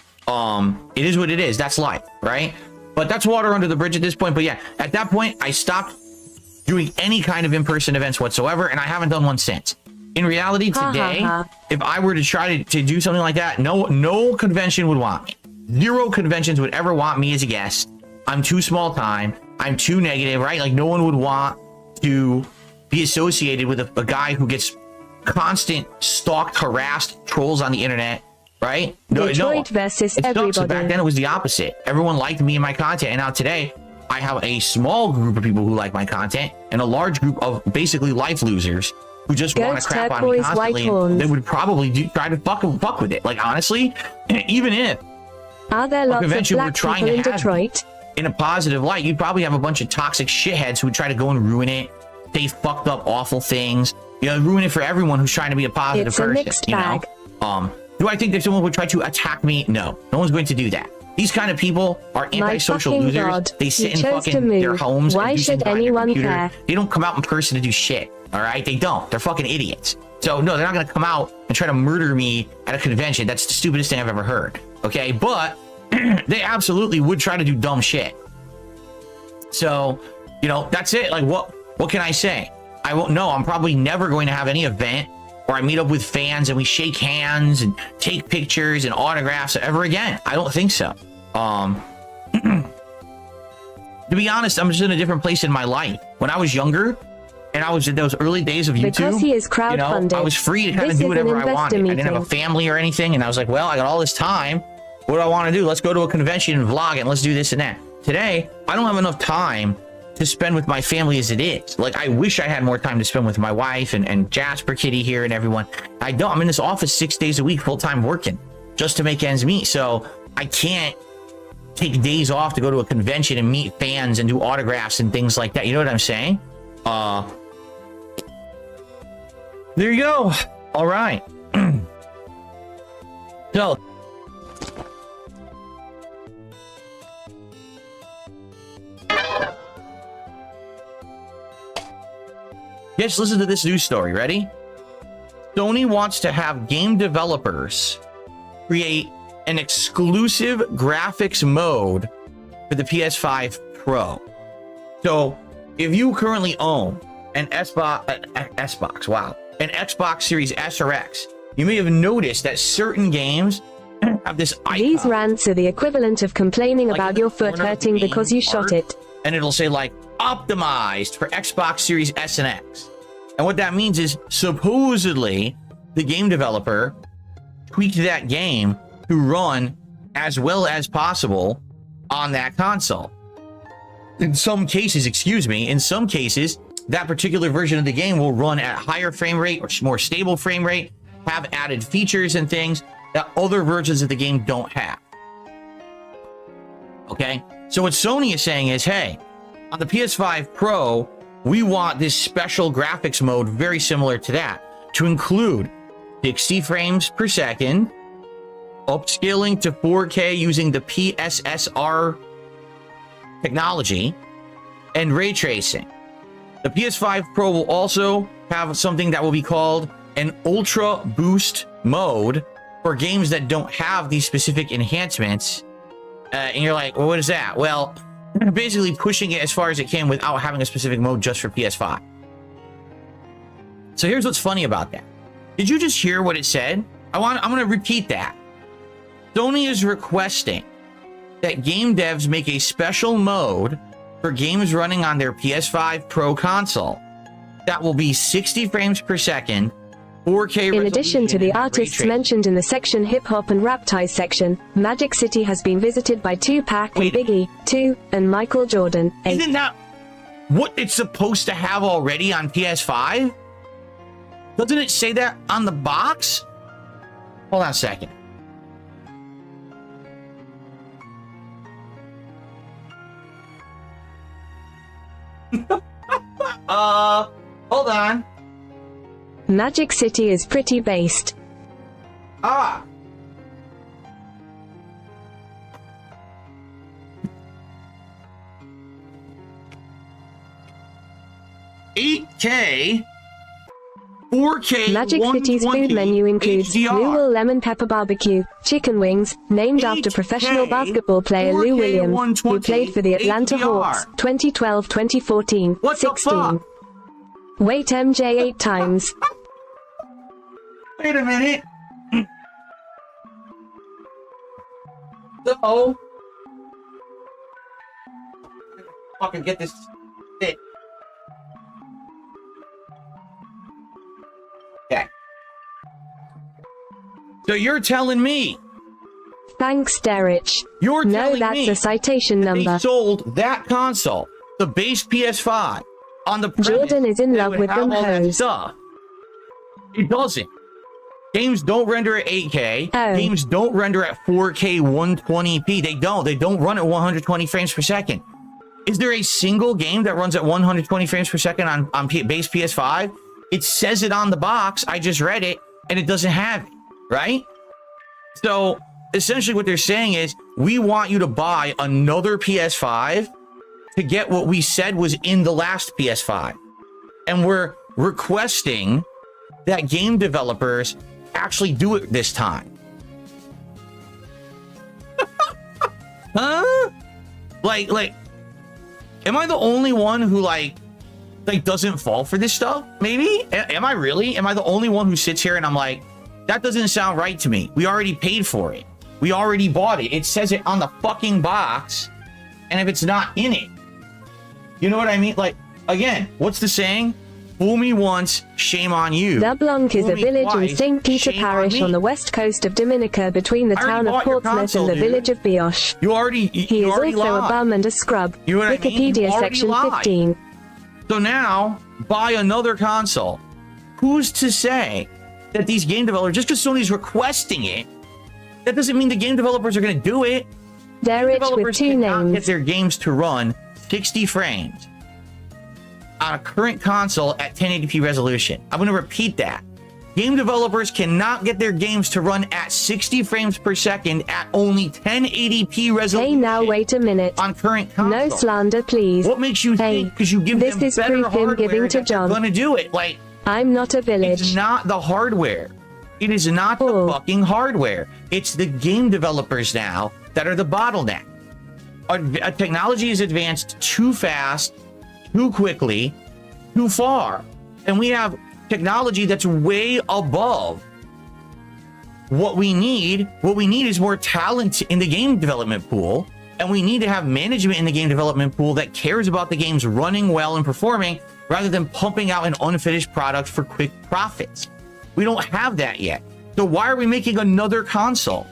It is what it is. That's life, right? But that's water under the bridge at this point. But yeah, at that point, I stopped doing any kind of in-person events whatsoever, and I haven't done one since. In reality, today, if I were to try to do something like that, no convention would want me. 0 conventions would ever want me as a guest. I'm too small time. I'm too negative, right? Like, no one would want to be associated with a guy who gets constant stalked, harassed trolls on the internet, right? Detroit versus everybody. Back then, it was the opposite. Everyone liked me and my content, and now today, I have a small group of people who like my content and a large group of basically life losers who just want to crap on me constantly. And they would probably try to fuck with it. Like, honestly, even if are there lots of black people in Detroit? In a positive light, you'd probably have a bunch of toxic shitheads who would try to go and ruin it, say fucked up awful things, you know, ruin it for everyone who's trying to be a positive person. It's a mixed bag. Do I think that someone would try to attack me? No one's going to do that. These kind of people are anti-social losers. God. They sit in fucking their homes. Why should anyone care? They don't come out in person to do shit. All right, they don't. They're fucking idiots. So no, they're not gonna come out and try to murder me at a convention. That's the stupidest thing I've ever heard. Okay, but they absolutely would try to do dumb shit. So, you know, that's it. Like, what can I say? I won't know. I'm probably never going to have any event where I meet up with fans and we shake hands and take pictures and autographs ever again. I don't think so. To be honest, I'm just in a different place in my life. When I was younger and I was in those early days of YouTube, because he is crowdfunded, you know, I was free to kind of do whatever I wanted. I didn't have a family or anything, and I was like, well, I got all this time. What do I want to do? Let's go to a convention and vlog it, and let's do this and that. Today, I don't have enough time to spend with my family as it is. Like, I wish I had more time to spend with my wife and Jasper Kitty here and everyone. I don't. I'm in this office 6 days a week, full-time working, just to make ends meet. So I can't take days off to go to a convention and meet fans and do autographs and things like that. You know what I'm saying? There you go. All right. So just listen to this news story. Ready? Sony wants to have game developers create an exclusive graphics mode for the PS5 Pro. So if you currently own an Xbox, wow, an Xbox Series S or X, you may have noticed that certain games have this icon. These rants are the equivalent of complaining like about your foot hurting because you shot it. And it'll say like, optimized for Xbox Series S and X. And what that means is supposedly the game developer tweaked that game to run as well as possible on that console. In some cases, that particular version of the game will run at higher frame rate or more stable frame rate. have added features and things that other versions of the game don't have. Okay? So what Sony is saying is, hey, on the PS5 Pro, we want this special graphics mode very similar to that to include 60 frames per second, upscaling to 4K using the PSSR technology, and ray tracing. The PS5 Pro will also have something that will be called an Ultra Boost mode for games that don't have these specific enhancements. And you're like, well, what is that? Well, basically pushing it as far as it can without having a specific mode just for PS5. So here's what's funny about that. Did you just hear what it said? I'm going to repeat that. Sony is requesting that game devs make a special mode for games running on their PS5 Pro console that will be 60 frames per second, 4K. In addition to the artists mentioned in the section Hip Hop and Rap Ties section, Magic City has been visited by Tupac and Biggie, 2, and Michael Jordan, 8. Isn't that what it's supposed to have already on PS5? Doesn't it say that on the box? Hold on a second. Hold on. Magic City is pretty based. Ah. $8K, 4K. Magic City's food menu includes Lou Will Lemon Pepper Barbecue, chicken wings, named after professional basketball player Lou Williams, who played for the Atlanta Hawks, 2012, 2014, 16. Wait MJ 8 times. Wait a minute. So, fucking get this shit. Okay. So you're telling me? Thanks, Derek. You're telling me? No, that's me a citation number. They sold that console, the base PS5, on the premise Jordan is in love with them hoes. Stuff. It doesn't. Games don't render at 8K. Oh. Games don't render at 4K 120p. They don't. They don't run at 120 frames per second. Is there a single game that runs at 120 frames per second on base PS5? It says it on the box. I just read it, and it doesn't have it, right? So essentially what they're saying is, we want you to buy another PS5 to get what we said was in the last PS5. And we're requesting that game developers actually do it this time. Huh? Like, am I the only one who like doesn't fall for this stuff? Maybe? Am I really? Am I the only one who sits here and I'm like, that doesn't sound right to me. We already paid for it. We already bought it. It says it on the fucking box. And if it's not in it, you know what I mean? Like, again, what's the saying? Fool me once, shame on you. Dooblanc is a village twice, in St. Peter Parish on the west coast of Dominica between the town of Portsmouth and the village of Bioche. He is already also lied. a bum and a scrub. You know what I mean? Wikipedia section lied. 15. So now, buy another console. Who's to say that these game developers, just because Sony's requesting it, that doesn't mean the game developers are going to do it. Derek with 2 names. Get their games to run 60 frames on a current console at 1080p resolution. I'm going to repeat that. Game developers cannot get their games to run at 60 frames per second at only 1080p resolution. Hey, now wait a minute. On current console. No slander, please. What makes you think because you give them better hardware giving to that John. they're going to do it? Like, I'm not a village. It's not the hardware. It is not the fucking hardware. It's the game developers now that are the bottleneck. Our technology is advanced too fast, too quickly, too far. And we have technology that's way above what we need. What we need is more talent in the game development pool. And we need to have management in the game development pool that cares about the games running well and performing rather than pumping out an unfinished product for quick profits. We don't have that yet. So why are we making another console?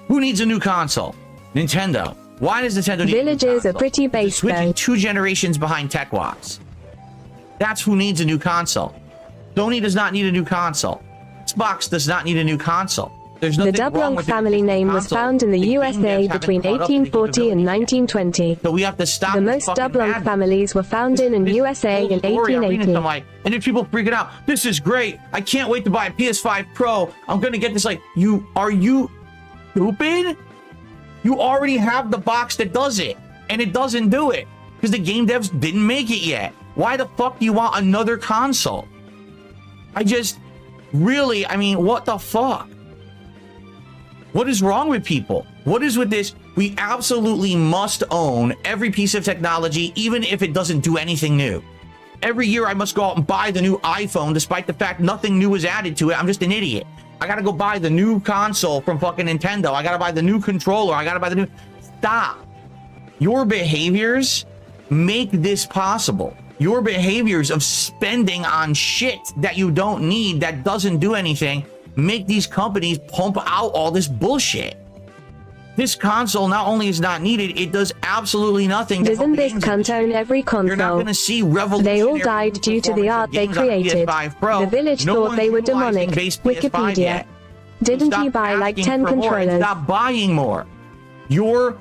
Who needs a new console? Nintendo. Why does Nintendo need Villages are pretty base though. Switching 2 generations behind tech-wise. That's who needs a new console. Sony does not need a new console. Xbox does not need a new console. There's The nothing wrong Dooblanc with family name was found in the USA between 1840 and 1920. So we have to stop The most Dooblanc families were found in USA in 1880. And if people freaking out, this is great. I can't wait to buy a PS5 Pro. I'm gonna get this. Like, are you stupid? You already have the box that does it, and it doesn't do it because the game devs didn't make it yet. Why the fuck do you want another console? I mean, what the fuck? What is wrong with people? What is with this? We absolutely must own every piece of technology, even if it doesn't do anything new. Every year I must go out and buy the new iPhone, despite the fact nothing new is added to it. I'm just an idiot. I gotta go buy the new console from fucking Nintendo. I gotta buy the new controller. I gotta buy the new... Stop. Your behaviors make this possible. Your behaviors of spending on shit that you don't need, that doesn't do anything, make these companies pump out all this bullshit. This console not only is not needed, it does absolutely nothing. Doesn't this contain every console? You're not going to see revolutionary. They all died due to the art they created. The village thought they were demonic. Wikipedia. Didn't you buy like 10 controllers? Stop buying more. Your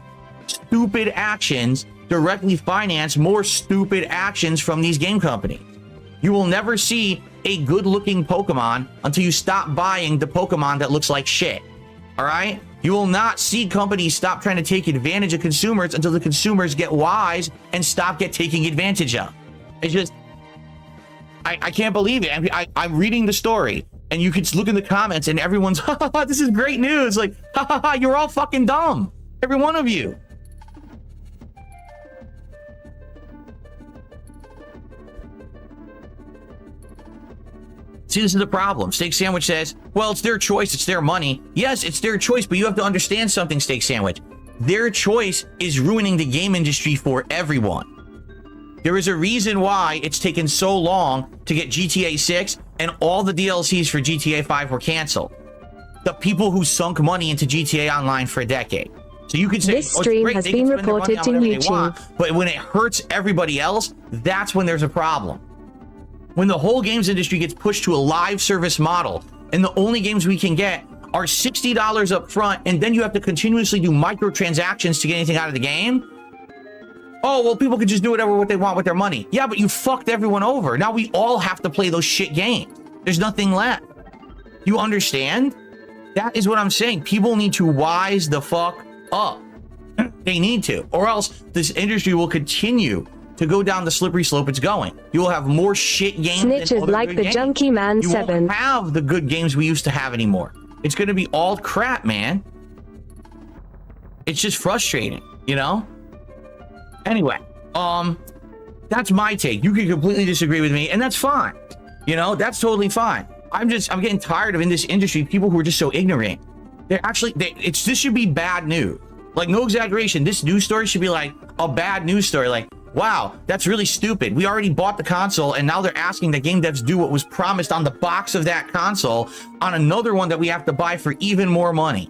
stupid actions directly finance more stupid actions from these game companies. You will never see a good-looking Pokemon until you stop buying the Pokemon that looks like shit. All right? You will not see companies stop trying to take advantage of consumers until the consumers get wise and stop taking advantage of. It's just, I can't believe it. I'm reading the story, and you can look in the comments, and everyone's, ha ha ha, this is great news. Like, ha ha ha, you're all fucking dumb. Every one of you. See, this is the problem. Steak Sandwich says, well, it's their choice. It's their money. Yes, it's their choice, but you have to understand something, Steak Sandwich. Their choice is ruining the game industry for everyone. There is a reason why it's taken so long to get GTA 6 and all the DLCs for GTA 5 were canceled. The people who sunk money into GTA Online for a decade. So you could say, this stream has been reported to YouTube. But when it hurts everybody else, that's when there's a problem. When the whole games industry gets pushed to a live service model and the only games we can get are $60 up front, and then you have to continuously do microtransactions to get anything out of the game. Oh, well, people can just do what they want with their money. Yeah, but you fucked everyone over. Now we all have to play those shit games. There's nothing left. You understand? That is what I'm saying. People need to wise the fuck up. They need to, or else this industry will continue to go down the slippery slope it's going. You will have more shit games. Snitches like the Junkie Man 7. You won't have the good games we used to have anymore. It's going to be all crap, man. It's just frustrating, you know? Anyway, that's my take. You can completely disagree with me, and that's fine. You know, that's totally fine. I'm getting tired of in this industry people who are just so ignorant. This should be bad news. Like, no exaggeration. This news story should be like a bad news story. Like, wow, that's really stupid. We already bought the console, and now they're asking that game devs do what was promised on the box of that console on another one that we have to buy for even more money,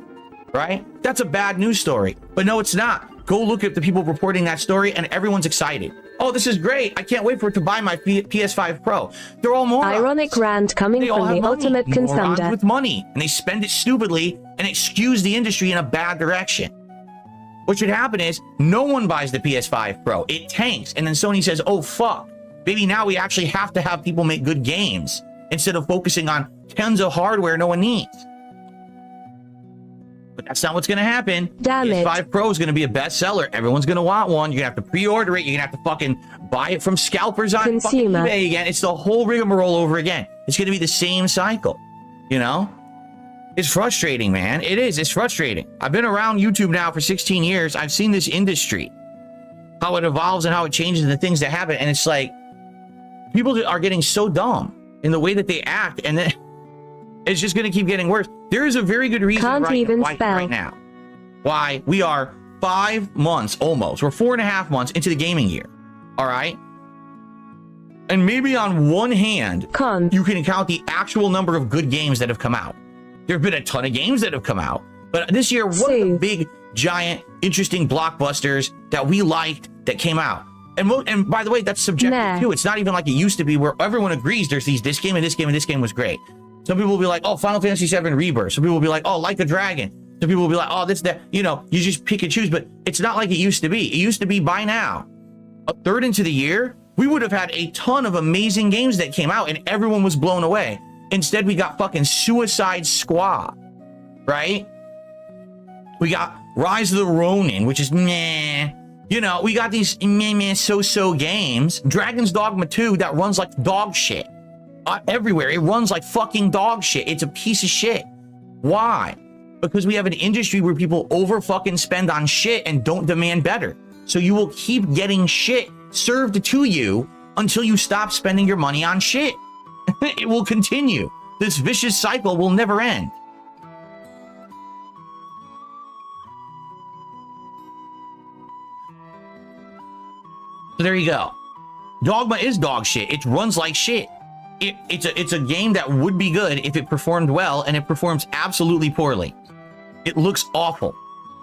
right? That's a bad news story. But no, it's not. Go look at the people reporting that story, and everyone's excited. Oh, this is great. I can't wait for it to buy my PS5 Pro. They're all morons. Ironic rant coming from the ultimate consumer. With money, and they spend it stupidly, and it skews the industry in a bad direction. What should happen is no one buys the PS5 Pro. It tanks. And then Sony says, oh, fuck. Maybe now we actually have to have people make good games instead of focusing on tons of hardware no one needs. But that's not what's going to happen. Damn it. PS5 Pro is going to be a bestseller. Everyone's going to want one. You're going to have to pre-order it. You're going to have to fucking buy it from scalpers on fucking eBay again. It's the whole rigmarole over again. It's going to be the same cycle, you know? It's frustrating, man. It is. It's frustrating. I've been around YouTube now for 16 years. I've seen this industry, how it evolves and how it changes and the things that happen. And it's like, people are getting so dumb in the way that they act. And then it's just going to keep getting worse. There is a very good reason right now why we are 5 months almost. We're 4.5 months into the gaming year. All right. And maybe on one hand, you can count the actual number of good games that have come out. There have been a ton of games that have come out. But this year, what are the big, giant, interesting blockbusters that we liked that came out? And by the way, that's subjective too. It's not even like it used to be where everyone agrees there's this game and this game and this game was great. Some people will be like, oh, Final Fantasy VII Rebirth. Some people will be like, oh, Like a Dragon. Some people will be like, oh, this, that. You know, you just pick and choose, but it's not like it used to be. It used to be by now, a third into the year, we would have had a ton of amazing games that came out and everyone was blown away. Instead, we got fucking Suicide Squad, right? We got Rise of the Ronin, which is meh. You know, we got these meh, so-so games. Dragon's Dogma 2 that runs like dog shit. Everywhere. It runs like fucking dog shit. It's a piece of shit. Why? Because we have an industry where people over fucking spend on shit and don't demand better. So you will keep getting shit served to you until you stop spending your money on shit. It will continue. This vicious cycle will never end. So there you go. Dogma is dog shit. It runs like shit. It's a game that would be good if it performed well, and it performs absolutely poorly. It looks awful.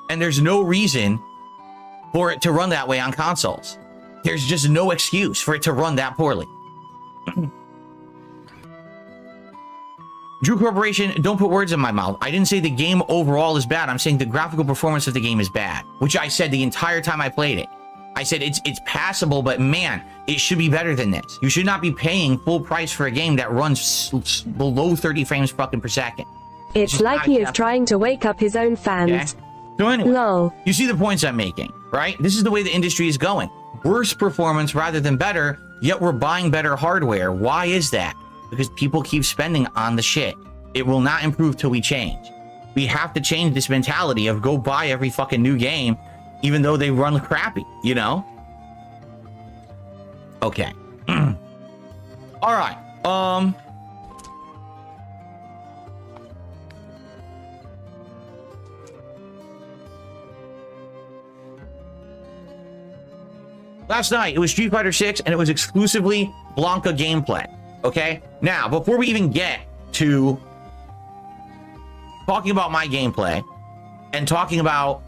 And there's no reason for it to run that way on consoles. There's just no excuse for it to run that poorly. Drew Corporation, don't put words in my mouth. I didn't say the game overall is bad. I'm saying the graphical performance of the game is bad, which I said the entire time I played it. I said it's passable, but man, it should be better than this. You should not be paying full price for a game that runs below 30 frames fucking per second. It's like he is trying to wake up his own fans. Okay? So anyway, lol. You see the points I'm making, right? This is the way the industry is going. Worse performance rather than better, yet we're buying better hardware. Why is that? Because people keep spending on the shit. It will not improve till we change. We have to change this mentality of go buy every fucking new game, even though they run crappy, you know? Okay. All right. Last night, it was Street Fighter 6, and it was exclusively Blanca gameplay, okay? Now, before we even get to talking about my gameplay and talking about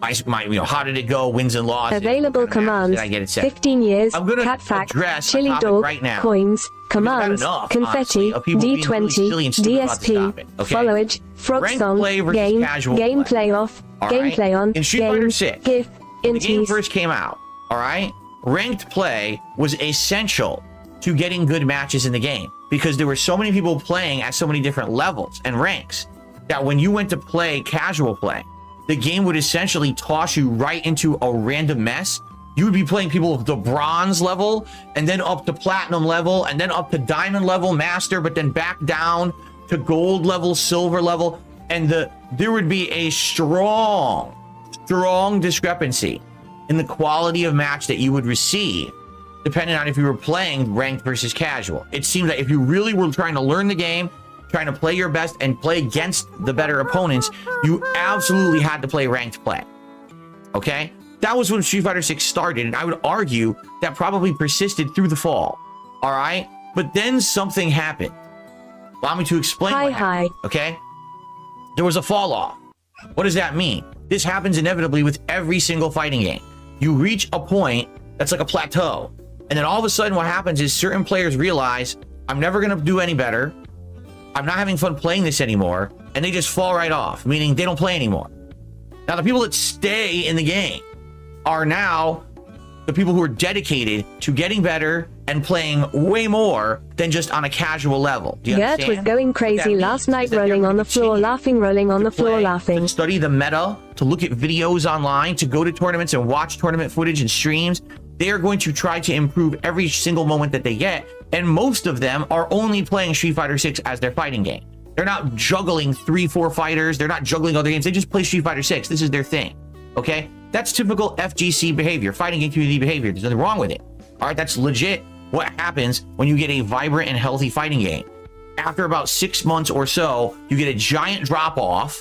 my you know, how did it go, wins and losses. Available commands, I get it set. 15 years, I'm gonna catfact, address chili a topic dog, right now. coins, commands, enough, confetti, honestly, of people being really D20, silly and stupid about this DSP, topic, okay? followage, frog Ranked song, play versus game, casual gameplay off, All right? gameplay on, In Street Fighter game, 6, GIF, when the game inties. first came out, all right? Ranked play was essential to getting good matches in the game because there were so many people playing at so many different levels and ranks that when you went to play casual play, the game would essentially toss you right into a random mess. You would be playing people of the bronze level and then up to platinum level and then up to diamond level, master, but then back down to gold level, silver level. And there would be a strong discrepancy in the quality of match that you would receive, depending on if you were playing ranked versus casual. It seemed that if you really were trying to learn the game, trying to play your best and play against the better opponents, you absolutely had to play ranked play. Okay? That was when Street Fighter 6 started, and I would argue that probably persisted through the fall. All right? But then something happened. Allow me to explain what happened, okay? There was a fall off. What does that mean? This happens inevitably with every single fighting game. You reach a point that's like a plateau, and then all of a sudden what happens is certain players realize, I'm never going to do any better. I'm not having fun playing this anymore, and they just fall right off, meaning they don't play anymore. Now, the people that stay in the game are now the people who are dedicated to getting better and playing way more than just on a casual level. Do you Gert understand? was going crazy last night, rolling on the floor, laughing, rolling on the floor, laughing. To study the meta, to look at videos online, to go to tournaments and watch tournament footage and streams. They are going to try to improve every single moment that they get, and most of them are only playing Street Fighter 6 as their fighting game. They're not juggling 3-4 fighters. They're not juggling other games. They just play Street Fighter 6. This is their thing. Okay? That's typical FGC behavior, fighting game community behavior. There's nothing wrong with it. All right? That's legit what happens when you get a vibrant and healthy fighting game. After about 6 months or so, you get a giant drop-off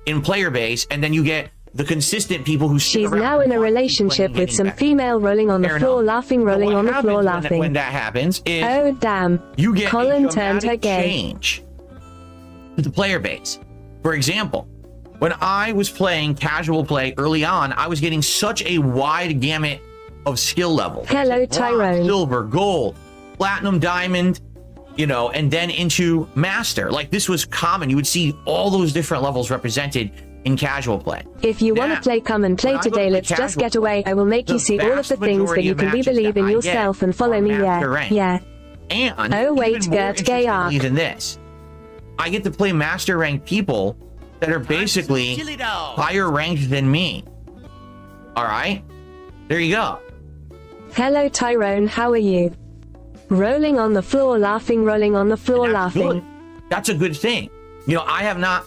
in player base, and then you get the consistent people who She's now in a relationship with some female, rolling on the floor, laughing, rolling on the floor, laughing. When that happens is, oh damn, you get Colin a turned her gay. change to the player base. For example, when I was playing casual play early on, I was getting such a wide gamut of skill level. Hello, Bronze, Tyrone. silver, gold, platinum, diamond, you know, and then into master. Like, this was common. You would see all those different levels represented in casual play. If you want to play, come and play today. Let's just get away. I will make you see all of the things that you can be. Believe in yourself and follow me. Yeah. And oh wait, get gay arc. Than this, I get to play master rank people that are basically higher ranked than me. All right, there you go. Hello, Tyrone. How are you? Rolling on the floor, laughing. Rolling on the floor, laughing. Good. That's a good thing. You know, I have not.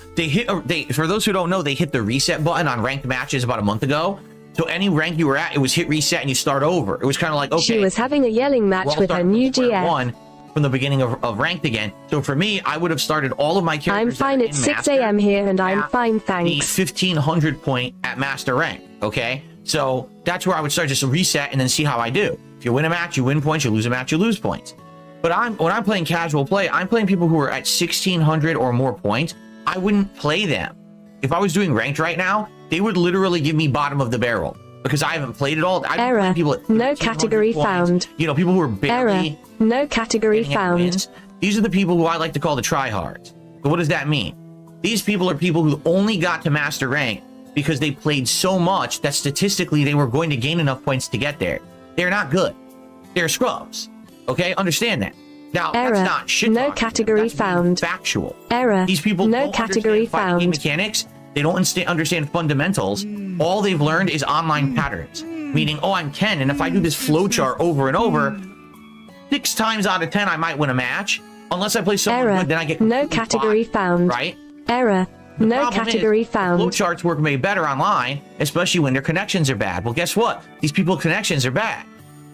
For those who don't know, they hit the reset button on ranked matches about a month ago. So any rank you were at, it was hit reset and you start over. It was kind of like, okay. She was having a yelling match with her new GF. One from the beginning of ranked again. So for me, I would have started all of my characters. I'm fine at 6 a.m. here, and I'm fine, thanks. The 1500 point at master rank. Okay, so that's where I would start, just reset and then see how I do. If you win a match, you win points. You lose a match, you lose points. But when I'm playing casual play, I'm playing people who are at 1600 or more points. I wouldn't play them. If I was doing ranked right now, they would literally give me bottom of the barrel because I haven't played it all. Error. People at no category points. Found. You know, people who are barely. Error. No category found. These are the people who I like to call the tryhards. But what does that mean? These people are people who only got to master rank because they played so much that statistically they were going to gain enough points to get there. They're not good. They're scrubs. Okay, understand that. Now, Error. that's not shit. No category found. Factual. Error. These people no don't category understand found. Mechanics. They don't understand fundamentals. All they've learned is online patterns. Meaning, oh, I'm Ken, and if I do this flowchart over and over, 6 times out of 10 I might win a match. Unless I play someone Error. good, then I get no category found. Right? Error. No category found. Flowcharts work way better online, especially when their connections are bad. Well, guess what? These people's connections are bad.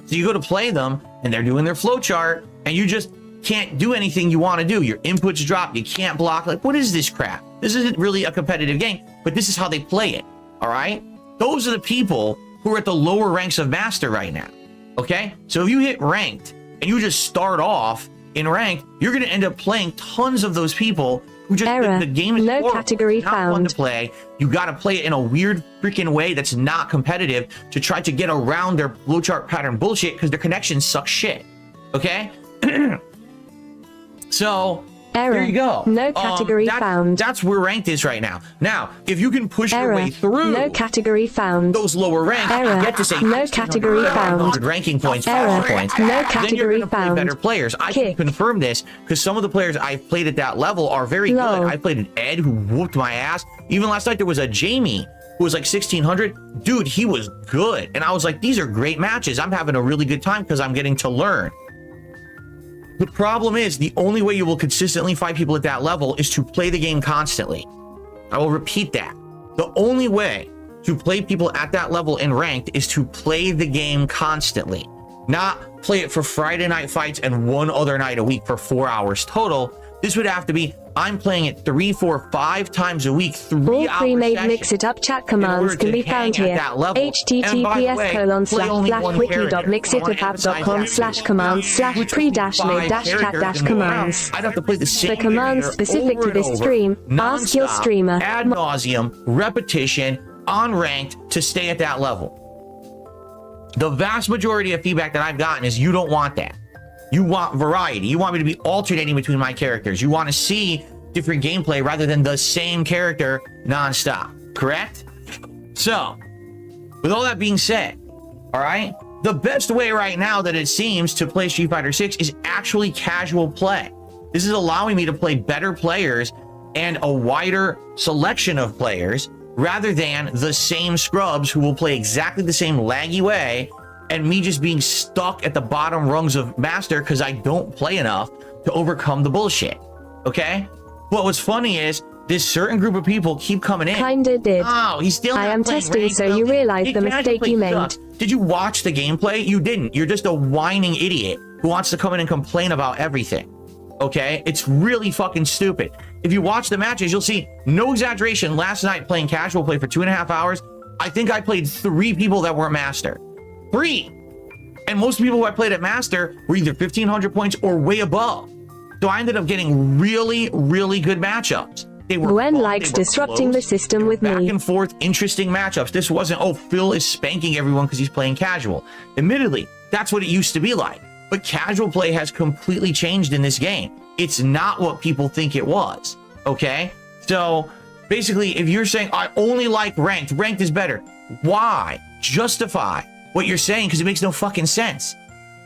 So you go to play them, and they're doing their flowchart, and you just can't do anything you want to do. Your inputs drop. You can't block. Like, what is this crap? This isn't really a competitive game, but this is how they play it. All right? Those are the people who are at the lower ranks of master right now. Okay? So if you hit ranked, and you just start off in ranked, you're going to end up playing tons of those people who just the game is no horrible. category It's not found. fun to play. You got to play it in a weird freaking way that's not competitive to try to get around their flowchart pattern bullshit because their connections suck shit. Okay? So Error. there you go. No category found. That's where ranked is right now. Now, if you can push your way through no category found. those lower ranks, Error. you get to say no category found. ranking points, Error. points. No Then you're category gonna play found. better players. I Kick. can confirm this because some of the players I've played at that level are very Low. good. I played an Ed who whooped my ass. Even last night there was a Jamie who was like 1600. Dude, he was good. And I was like, these are great matches. I'm having a really good time because I'm getting to learn. The problem is the only way you will consistently fight people at that level is to play the game constantly. I will repeat that. The only way to play people at that level in ranked is to play the game constantly, not play it for Friday night fights and one other night a week for 4 hours total. This would have to be, I'm playing it 3, 4, 5 times a week, 3 All hours pre-made mix it up chat commands can be found here. https://wiki.mixitapp.com/pre-made-chat-commands. I'd have to play the same The commands character specific over to and this over, stream, ask your nonstop, streamer. ad nauseum, repetition, on ranked to stay at that level. The vast majority of feedback that I've gotten is you don't want that. You want variety. You want me to be alternating between my characters. You want to see different gameplay rather than the same character nonstop. Correct? So, with all that being said, all right, the best way right now that it seems to play Street Fighter 6 is actually casual play. This is allowing me to play better players and a wider selection of players rather than the same scrubs who will play exactly the same laggy way and me just being stuck at the bottom rungs of master because I don't play enough to overcome the bullshit. Okay? But what's funny is this certain group of people keep coming in. Kinda did. Oh, he's still I not am playing testing ranked, so though. you realize He the casual mistake play you made. sucks. Did you watch the gameplay? You didn't. You're just a whining idiot who wants to come in and complain about everything. Okay? It's really fucking stupid. If you watch the matches, you'll see, no exaggeration, last night playing casual play for 2.5 hours, I think I played 3 people that weren't master. 3! And most people who I played at master were either 1500 points or way above. So I ended up getting really, really good matchups. They were Gwen fun, likes they were disrupting close, the system they were with back me. and forth, interesting matchups. This wasn't, oh, Phil is spanking everyone because he's playing casual. Admittedly, that's what it used to be like. But casual play has completely changed in this game. It's not what people think it was, okay? So, basically, if you're saying, I only like ranked is better, why? Justify what you're saying, because it makes no fucking sense.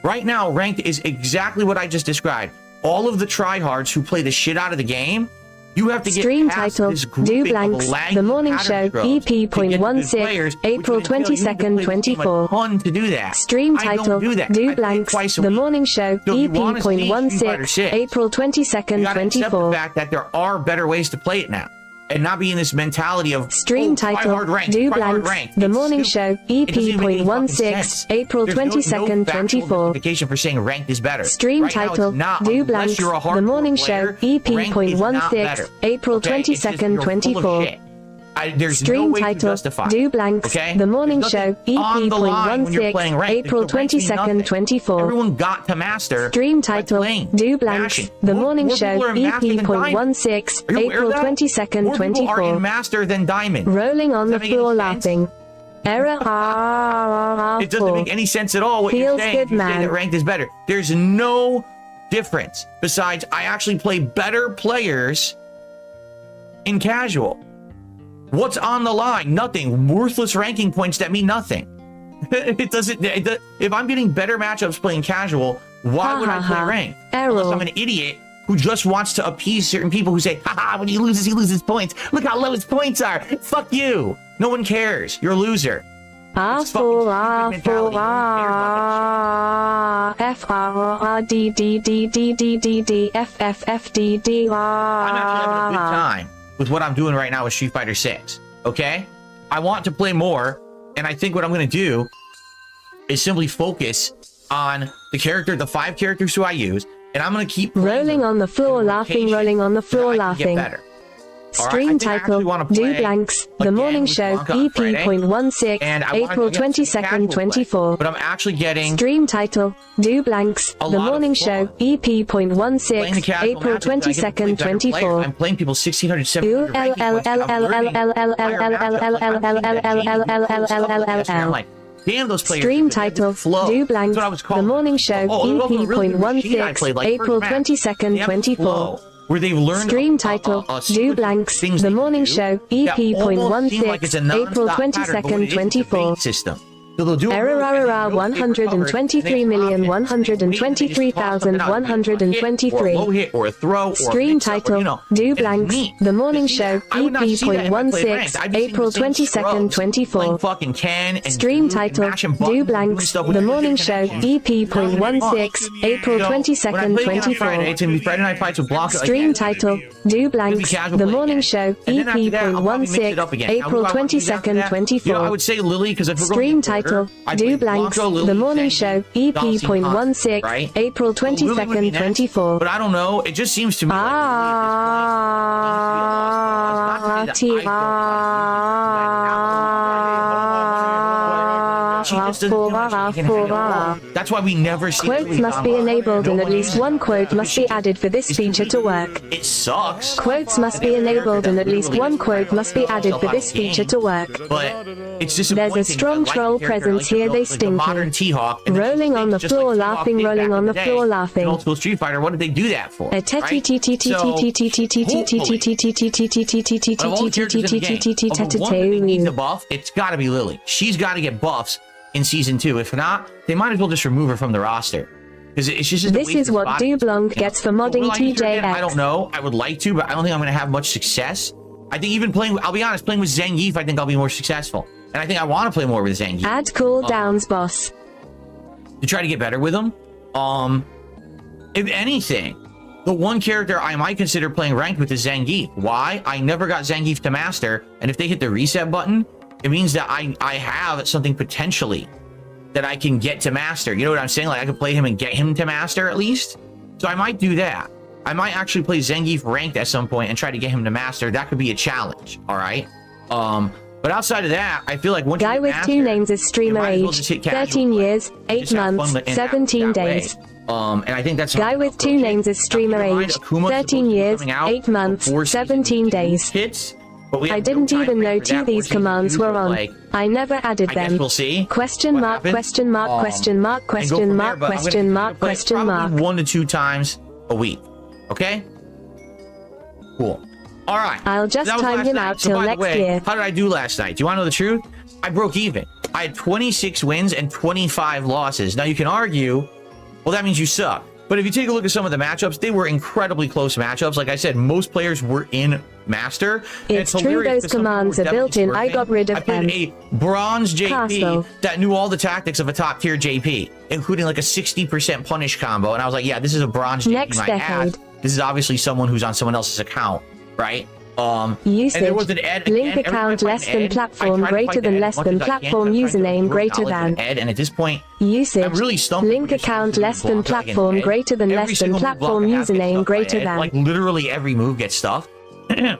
Right now, ranked is exactly what I just described. All of the tryhards who play the shit out of the game, you have to get Stream past title, this grouping of Dooblanc's lagging The Morning pattern Show, throws to get to good EP.16, players, which April would entail you have to 22nd, play the game a 24. ton to do that. Stream I title, don't do that. I play Dooblanc's twice a The week. Morning Show, So if you wanna see Street Fighter EP.16, 6, April You 22nd, gotta accept the 24. fact that there are better ways to play it now, and not be in this mentality of Stream title, Dooblanc's The Morning Show, EP.16, April 22nd, 24. For saying ranked is better. Stream Right now, it's title, not, unless Dooblanc's you're a The hardcore Morning player, Show, EP.16, April Okay? It's just 22nd, you're full of 24. shit. There's Stream no way to title, justify it, Dooblanc's okay? The Morning There's Show, nothing on the line when you're playing EP.16, ranked. April The ranks mean 22nd, nothing. 24. Everyone got to master Stream by title, playing, Dooblanc's mashing. The More- Morning more Show, people are in master than diamond. EP.16, Are you aware April of that? 22nd, More people are in 24. master than diamond. Rolling on Does the that make any floor sense? laughing. Error. It doesn't make any sense at all what you're Feels saying. good, You say man. that ranked is better. There's no difference. Besides, I actually play better players in casual. What's on the line? Nothing. Worthless ranking points that mean nothing. It doesn't. If I'm getting better matchups playing casual, why would I play ranked? Unless I'm an idiot who just wants to appease certain people who say, haha, when he loses points. Look how low his points are. Fuck you. No one cares. You're a loser. It's fucking stupid mentality. No one cares about that shit. I'm actually having a good time with what I'm doing right now with Street Fighter 6. Okay? I want to play more, and I think what I'm going to do is simply focus on the 5 characters who I use, and I'm going to keep Rolling on the floor laughing, rolling on the floor so I can get laughing. better. Stream title, Dooblanc's The Morning Show, EP.16, April 22nd, 24. But I'm actually getting Stream title, Dooblanc's The Morning Show, EP.16, April 22nd, 24. I'm playing people 1600, 700. I'm like, damn, those players. Stream title, Dooblanc's The Morning Show, EP.16, April 22nd, 24. Where they've learned Stream title, Dooblanc's The Morning Show, EP.16, April 22nd, 24. System. So they'll do Error 123,123,123. Low hit or a throw or Stream title, Dooblanc's The Morning Show, EP.16, April 22nd, 24. Fucking Ken and Stream title, Dooblanc's The Morning Show, EP.16, April 22nd, 24. It's gonna be Friday Night Fights with Blanca. Stream title, Dooblanc's The Morning Show, EP.16, April 22nd, 24. I would say Lily because if we're Stream title, Dooblanc's The Morning Show, EP.16, April 22nd, 24. But I don't know. It just seems to me that's why we never see Quotes must be enabled and at least one quote must be added for this feature to work. It sucks. Quotes must be enabled and at least one quote must be added for this feature to work. But it's There's a strong troll presence here, they stinking. Rolling on the floor laughing, rolling on the floor laughing. Old school Street Fighter, what did they do that for? Needs a buff. It's got to be Lily. She's got to get buffs in season 2. If not, they might as well just remove her from the roster. Because it's just this is what Dooblanc gets for modding TJX. I don't know. I would like to, but I don't think I'm going to have much success. I think even playing, I'll be honest, playing with Zangief, I think I'll be more successful. And I think I want to play more with Zangief. Add cooldowns, boss. To try to get better with him. If anything, the one character I might consider playing ranked with is Zangief. Why? I never got Zangief to master, and if they hit the reset button, it means that I have something potentially that I can get to master. You know what I'm saying? Like I could play him and get him to master at least. So I might do that. I might actually play Zangief ranked at some point and try to get him to master. That could be a challenge. All right. But outside of that, I feel like once Guy with 2 names is streamer age, 13 years, 8 months, 17 days. And I think that's Guy with two names is streamer age, 13 years, 8 months, 17 days. Hits, but I didn't even know two these commands were on. Like, I never added them. We'll see. Question mark, question mark, question mark, question mark, question mark, question mark. 1 to 2 times a week. Okay? Cool. All right. I'll just time him out till next year. How did I do last night? Do you want to know the truth? I broke even. I had 26 wins and 25 losses. Now you can argue, well, that means you suck. But if you take a look at some of the matchups, they were incredibly close matchups. Like I said, most players were in Master. It's true those commands are built in. I got rid of them. I played a bronze JP Castle. that knew all the tactics of a top tier JP, including like a 60% punish combo. And I was like, yeah, this is a bronze JP. Next decade. This is obviously someone who's on someone else's account, right? Usage, and there was an Ed, link again, account less than platform greater than less than platform username greater than. Ed, and at this point, usage, I'm really stumped. link account less than platform greater than less than platform username greater than. Like literally every move gets stuffed. And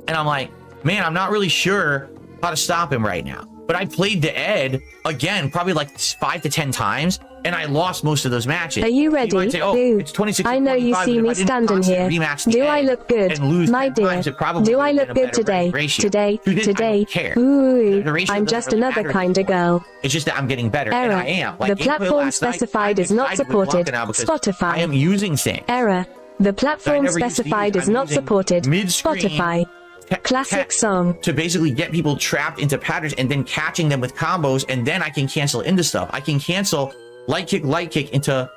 I'm like, man, I'm not really sure how to stop him right now. But I played the Ed again, probably like 5 to 10 times, and I lost most of those matches. Are you ready? So you might say, oh, Boo. it's 26 I know you see me standing here. Do I look good, my dear? Do I look good today? Today? Ooh, I'm just another kind of girl. It's just that I'm getting better. Error. And I am. Like, the platform specified is not supported. Spotify. I am using things. Error. The platform specified is not supported. Spotify. Classic song. To basically get people trapped into patterns and then catching them with combos, and then I can cancel into stuff. I can cancel light kick into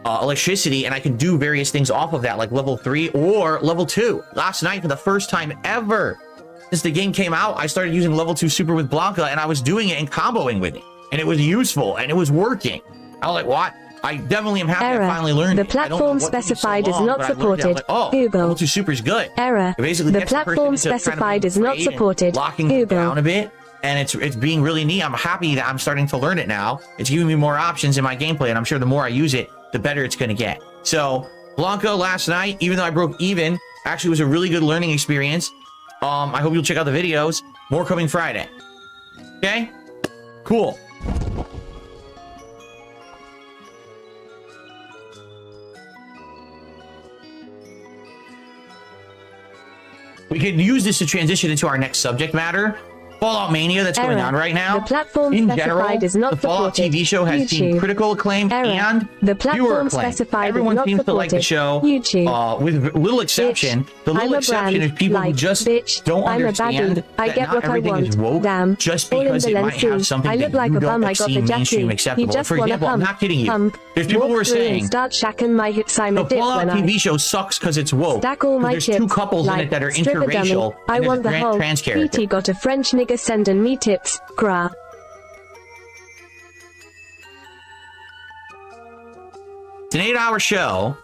electricity, and I can do various things off of that, like level 3 or level 2. Last night, for the first time ever since the game came out, I started using level 2 super with Blanca, and I was doing it and comboing with it, and it was useful and it was working. I was like, what? I definitely am happy I finally learned the platform specified is not supported. Like, oh, Google. level 2 super is good. Error. The platform specified is not supported. Locking it down a bit, and it's being really neat. I'm happy that I'm starting to learn it now. It's giving me more options in my gameplay, and I'm sure the more I use it, the better it's going to get. So Blanca last night, even though I broke even, actually was a really good learning experience. I hope you'll check out the videos. More coming Friday. Okay? Cool. We could use this to transition into our next subject matter. Fallout Mania that's going on right now. The platform in specified general, is not the Fallout supported. TV show has seen critical acclaim and the platform viewer acclaim. specified Everyone is not seems supported. to like the show, with little exception. The little exception is people who just don't understand that not everything is woke just because it might have something that you don't seem mainstream acceptable. For example, I'm not kidding you. There's people who are saying the Fallout TV show sucks because it's woke. There's 2 couples in it that are interracial, and there's a trans character. PT got a French nigga sending me tips, gra. It's an 8-hour show.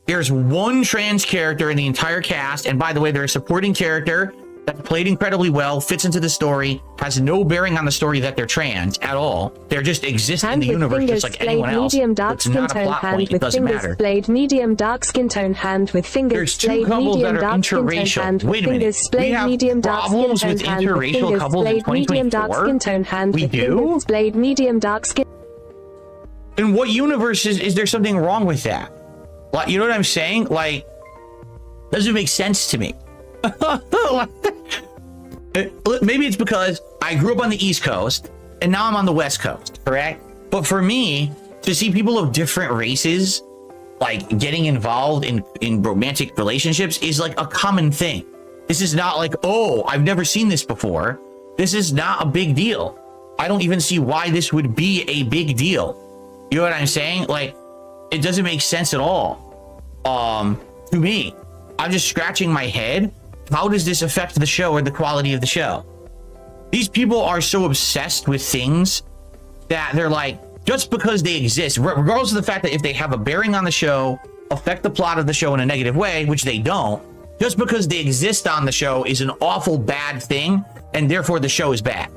There's 1 trans character in the entire cast, and by the way, they're a supporting character that played incredibly well, fits into the story, has no bearing on the story that they're trans at all. They're just exist in the universe just like anyone else. Medium dark It's skin not a tone plot hand point. It with doesn't fingers matter. splayed. Medium dark skin tone hand with fingers There's 2 splayed. couples Medium that are dark skin tone interracial. hand with Wait a minute. fingers We splayed. have Medium dark skin problems tone with hand with interracial fingers couples in splayed. Medium dark 2024? skin tone hand We with do? fingers splayed. Medium dark skin. In what universe is there something wrong with that? Like, you know what I'm saying? Like, doesn't make sense to me. Maybe it's because I grew up on the East Coast and now I'm on the West Coast, correct? But for me, to see people of different races like getting involved in romantic relationships is like a common thing. This is not like, oh, I've never seen this before. This is not a big deal. I don't even see why this would be a big deal. You know what I'm saying? Like, it doesn't make sense at all. To me, I'm just scratching my head. How does this affect the show or the quality of the show? These people are so obsessed with things that they're like, just because they exist, regardless of the fact that if they have a bearing on the show, affect the plot of the show in a negative way, which they don't, just because they exist on the show is an awful bad thing, and therefore the show is bad.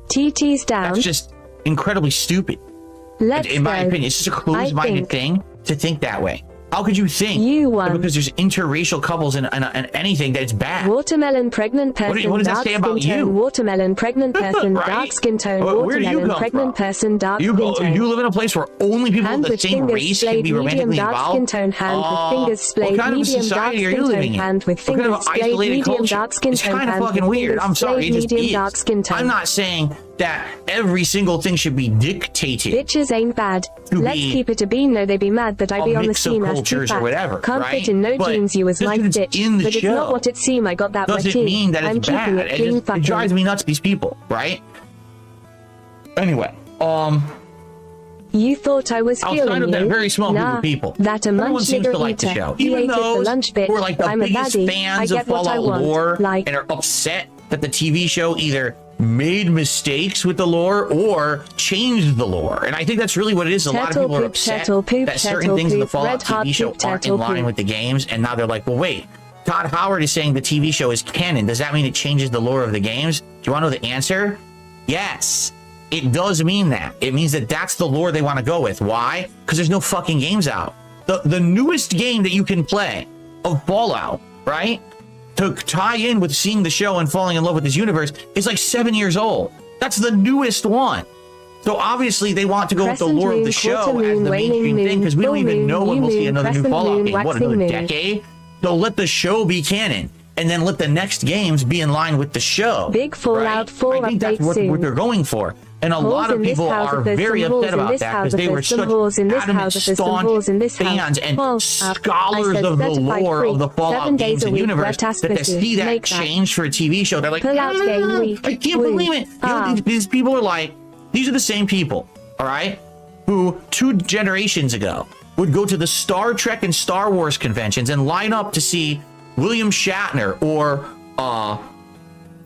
TT's down. That's just incredibly stupid. Let's in my go. opinion, it's just a closed-minded thing to think that way. How could you think You won. that because there's interracial couples and anything that it's bad? Watermelon pregnant person, What does that say about skin tone, you? watermelon pregnant person, Right? dark skin tone, Where do you watermelon come pregnant from? person, dark You skin tone. you live in a place where only people Hand of the with same fingers race can splayed, be medium romantically dark involved? skin tone, hand with fingers splayed, what kind of medium dark society are you skin living tone, in? hand with What kind fingers of splayed, isolated medium culture? dark skin It's tone, kind of hand with fucking weird. fingers I'm sorry, splayed, it just medium is. dark skin tone. I'm not saying that every single thing should be dictated. Bitches ain't bad. To Let's be keep it a bean, though they be mad that I a be on the mix of scene as cultures or catfact. whatever, Can't right? fit in no But jeans, you was just like 'cause it's bitch. in the But it's show not what it seem, I got that doesn't much mean that I'm it's keeping bad. it clean It fucking. drives me nuts, these people, right? Anyway, You thought I was outside feeling of that you? very small group Nah, of people, that a everyone munch seems nigger to like the eater. show. He Even ate it for those lunch, bitch. who are like the I'm a biggest baddie. fans I of get what I Fallout want. lore Like, and are upset that the TV show either made mistakes with the lore or changed the lore. And I think that's really what it is. A lot of people are upset that certain things in the Fallout TV show aren't in line with the games, and now they're like, well, wait, Todd Howard is saying the TV show is canon. Does that mean it changes the lore of the games? Do you want to know the answer? Yes. It does mean that. It means that that's the lore they want to go with. Why? Because there's no fucking games out. The newest game that you can play of Fallout, right? To tie in with seeing the show and falling in love with this universe is like 7 years old. That's the newest one. So obviously they want to go with the lore of the show as the mainstream thing because we don't even know when we'll see another new Fallout game. What, another decade? So let the show be canon and then let the next games be in line with the show. Big Fallout 4 I think that's what they're going for. And a lot of people are very upset about that because they were such adamant, staunch fans and scholars of the lore of the Fallout games and universe that to see that change for a TV show, they're like, I can't believe it. You know, these people are like, these are the same people, all right, who 2 generations ago would go to the Star Trek and Star Wars conventions and line up to see William Shatner or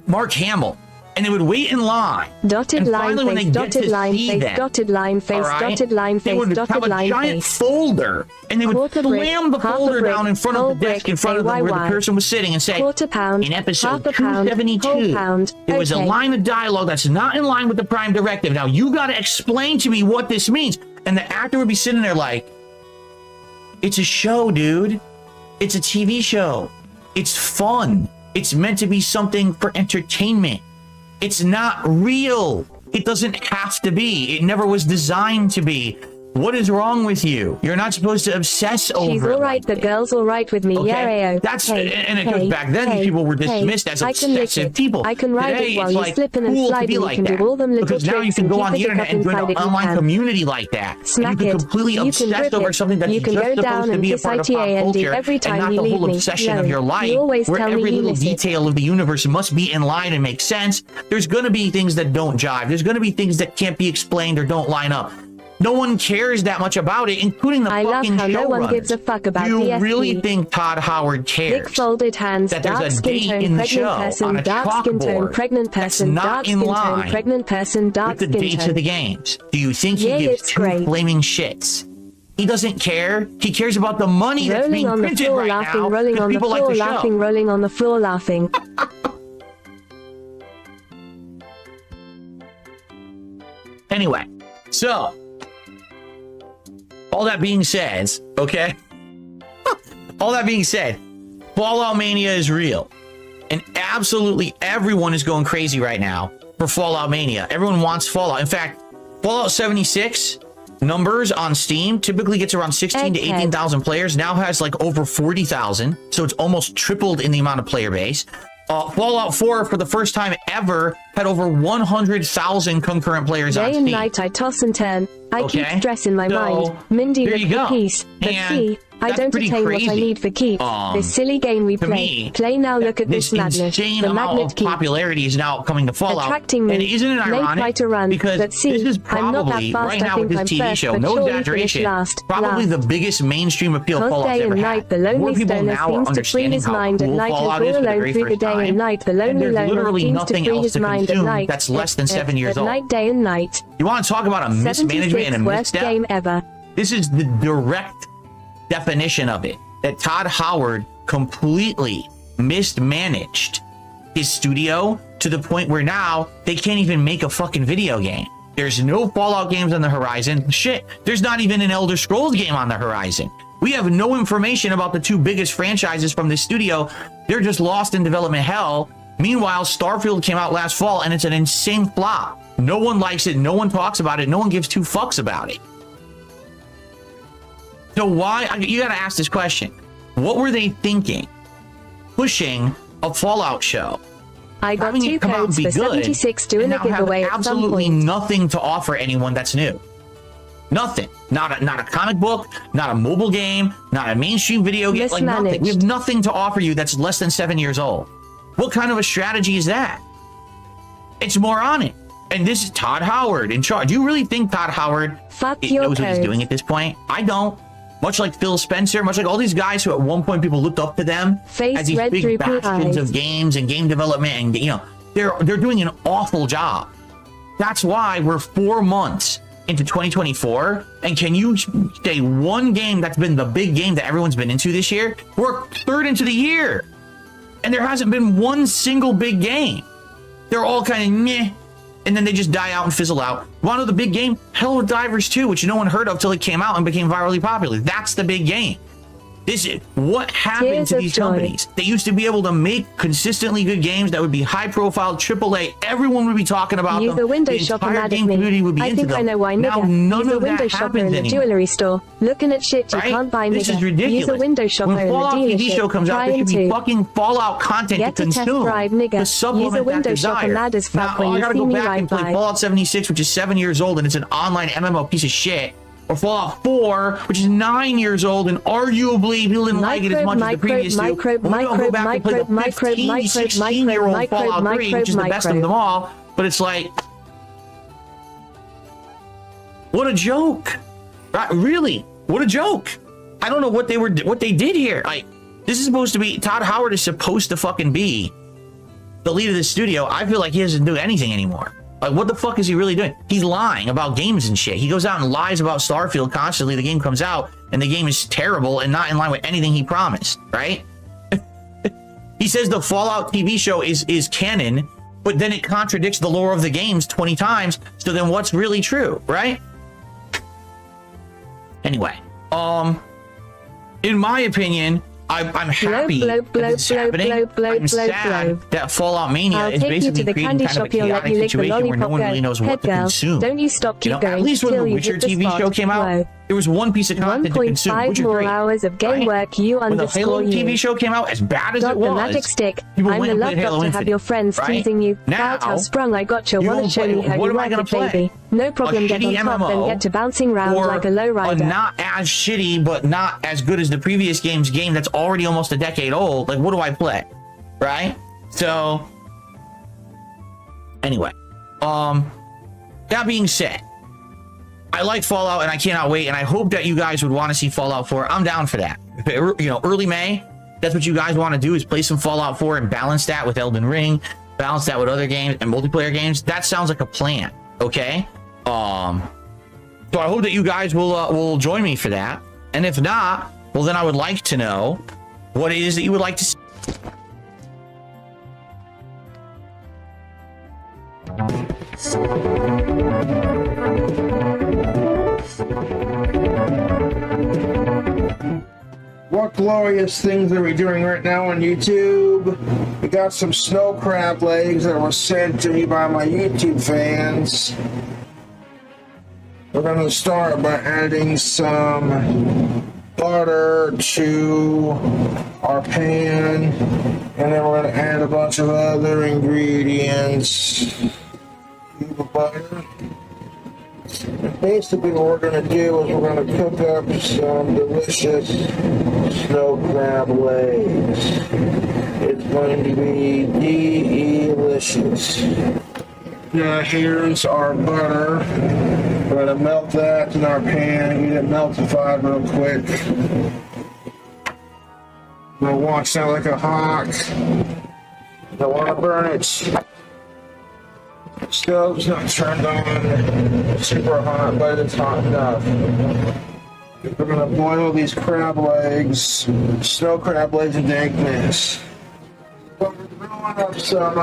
Mark Hamill. And they would wait in line. Dotted line face, dotted line face, dotted line face, dotted line face, dotted line face. They would have a giant folder, and they would slam the folder down in front of the desk in front of them where the person was sitting and say, in episode 272, there was a line of dialogue that's not in line with the Prime Directive. Now, you got to explain to me what this means. And the actor would be sitting there like, it's a show, dude. It's a TV show. It's fun. It's meant to be something for entertainment. It's not real. It doesn't have to be. It never was designed to be. What is wrong with you? You're not supposed to obsess over it. She's all right. The girl's all right with me. Okay? Yeah, That's and it goes back then. These people were dismissed as obsessive people. I can ride Today, it while it's you're like slipping and cool to sliding. be You like can that. do all them little Because now you tricks can and go keep on the it internet and join inside an it. online community like that. Smack You it. can completely You can obsess rip over it. something that's You can just go supposed down to and be a kiss part of pop ITAND culture every and time not you the leave whole me. obsession of No. your life You always where tell me every you little miss it. detail of the universe must be in line and make sense. There's going to be things that don't jive. There's going to be things that can't be explained or don't line up. No one cares that much about it, including the I love fucking how no one showrunners. gives a fuck about Do you DSP. really think Todd Howard cares? Thick folded hands, that there's dark a skin date tone, in the pregnant show on person, a dark skin tone, chalkboard pregnant that's person, not dark in skin tone, line pregnant person, dark with the skin dates tone. of the games? Do you think he Yeah, gives it's 2 great. flaming shits? He doesn't care. He cares about the money that's Rolling being on the printed floor, right laughing, now rolling because on the people like floor, the show. laughing, rolling on the floor, laughing. Anyway, so all that being said, okay? All that being said, Fallout Mania is real. And absolutely everyone is going crazy right now for Fallout Mania. Everyone wants Fallout. In fact, Fallout 76 numbers on Steam typically gets around 16 to 18,000 players. Now has like over 40,000. So it's almost tripled in the amount of player base. Fallout 4, for the first time ever, had over 100,000 concurrent players on Day Steam. and night I toss and turn. I keep Okay. stress in my So, mind. Mindy there look you for go. peace. But And see, I that's don't pretty attain what I crazy. need for keeps. This silly game we To play. me, Play now, look at this madness. insane The amount magnet of key. popularity is now coming to Fallout. Attracting me. And isn't it May ironic? try to run, because but see, this is I'm not that probably, fast, right I now with think this I'm TV first, show, but no surely exaggeration, finish last. probably the biggest mainstream appeal Cause Fallout's day ever and had. night, the More lonely people stoner now are seems to free understanding his how mind at cool night and Fallout go is for the alone very through the first day time. and night. The And lonely there's loner literally seems to nothing free else his to mind at consume night. that's less than 7 years At old. night, day and night. You want to talk about a mismanagement 76 and a worst misstep? game ever. This is the direct definition of it. That Todd Howard completely mismanaged his studio to the point where now they can't even make a fucking video game. There's no Fallout games on the horizon. Shit, there's not even an Elder Scrolls game on the horizon. We have no information about the two biggest franchises from this studio. They're just lost in development hell. Meanwhile, Starfield came out last fall and it's an insane flop. No one likes it. No one talks about it. No one gives two fucks about it. So why, you gotta ask this question. What were they thinking? Pushing a Fallout show. I got 2 codes for 76 doing a giveaway at some absolutely point. nothing to offer anyone that's new. Nothing. Not a comic book, not a mobile game, not a mainstream video game, like nothing. We have nothing to offer you that's less than 7 years old. What kind of a strategy is that? It's moronic. And this is Todd Howard in charge. Do you really think Todd Howard knows what he's doing at this point? I don't. Much like Phil Spencer, much like all these guys who at one point people looked up to them as these big bastions of games and game development, and you know, they're doing an awful job. That's why we're 4 months into 2024, and can you say one game that's been the big game that everyone's been into this year? We're 3rd into the year, and there hasn't been one single big game. They're all kind of meh, and then they just die out and fizzle out. Want to know the big game? Hell of Divers 2, which no one heard of till it came out and became virally popular. That's the big game. This is what happened to these companies. They used to be able to make consistently good games that would be high profile, AAA. Everyone would be talking about them. The window shopper mad at me. I think I know why, nigga. Use a window shopper in the jewelry store. Looking at shit you can't buy, nigga. This is ridiculous. Use a window shopper in the Fallout dealership. TV show comes out, there should be fucking Fallout content to consume. To supplement Use a window that shopper desire. mad as fuck Now, when I you gotta see go me back ride and play by. Fallout 76, which is 7 years old, and it's an online MMO piece of shit. Or Fallout 4, which is 9 years old, and arguably people didn't like it as much as the previous two. We're gonna go back and play the 15, 16-year-old Fallout 3, which is the best of them all. But it's like, what a joke! Right? Really, what a joke! I don't know what they did here. Like, this is supposed to be, Todd Howard is supposed to fucking be the lead of the studio. I feel like he doesn't do anything anymore. Like, what the fuck is he really doing? He's lying about games and shit. He goes out and lies about Starfield constantly. The game comes out, and the game is terrible and not in line with anything he promised, right? He says the Fallout TV show is canon, but then it contradicts the lore of the games 20 times, so then what's really true, right? Anyway, in my opinion, I'm happy that this is happening. I'm sad that Fallout Mania is basically creating kind of a chaotic situation where no one really knows what to consume. Don't you stop, keep going. At least when the Witcher TV show came out, there was one piece of content to consume. 1.5 more hours of game work, you when the Halo underscore TV show came out, as bad as it was, the magic stick. people I'm went the and played love Halo doctor, Infinite. have your friends teasing you. Now, About how sprung I got you. you Wanna won't show play- me how what you am I work gonna it, play? baby. No problem, get on shitty top, then MMO, get to bouncing round or like a low a rider. not as shitty but not as good as the previous game that's already almost a decade old. Like, what do I play, right? So anyway, that being said, I like Fallout and I cannot wait, and I hope that you guys would want to see Fallout 4. I'm down for that. If it, you know, early May, that's what you guys want to do, is play some Fallout 4 and balance that with Elden Ring, balance that with other games and multiplayer games. That sounds like a plan, okay? So I hope that you guys will join me for that. And if not, well, then I would like to know what it is that you would like to see. What glorious things are we doing right now on YouTube? We got some snow crab legs that were sent to me by my YouTube fans. We're going to start by adding some butter to our pan, and then we're going to add a bunch of other ingredients. Cube of butter. And basically what we're going to do is we're going to cook up some delicious snow crab legs. It's going to be delicious. Now here's our butter. We're going to melt that in our pan, get it meltified real quick. I'm going to watch that like a hawk. Don't want to burn it. Stove's not turned on super hot, but it's hot enough. We're gonna boil these crab legs, snow crab legs in dank mess. But we're grilling up some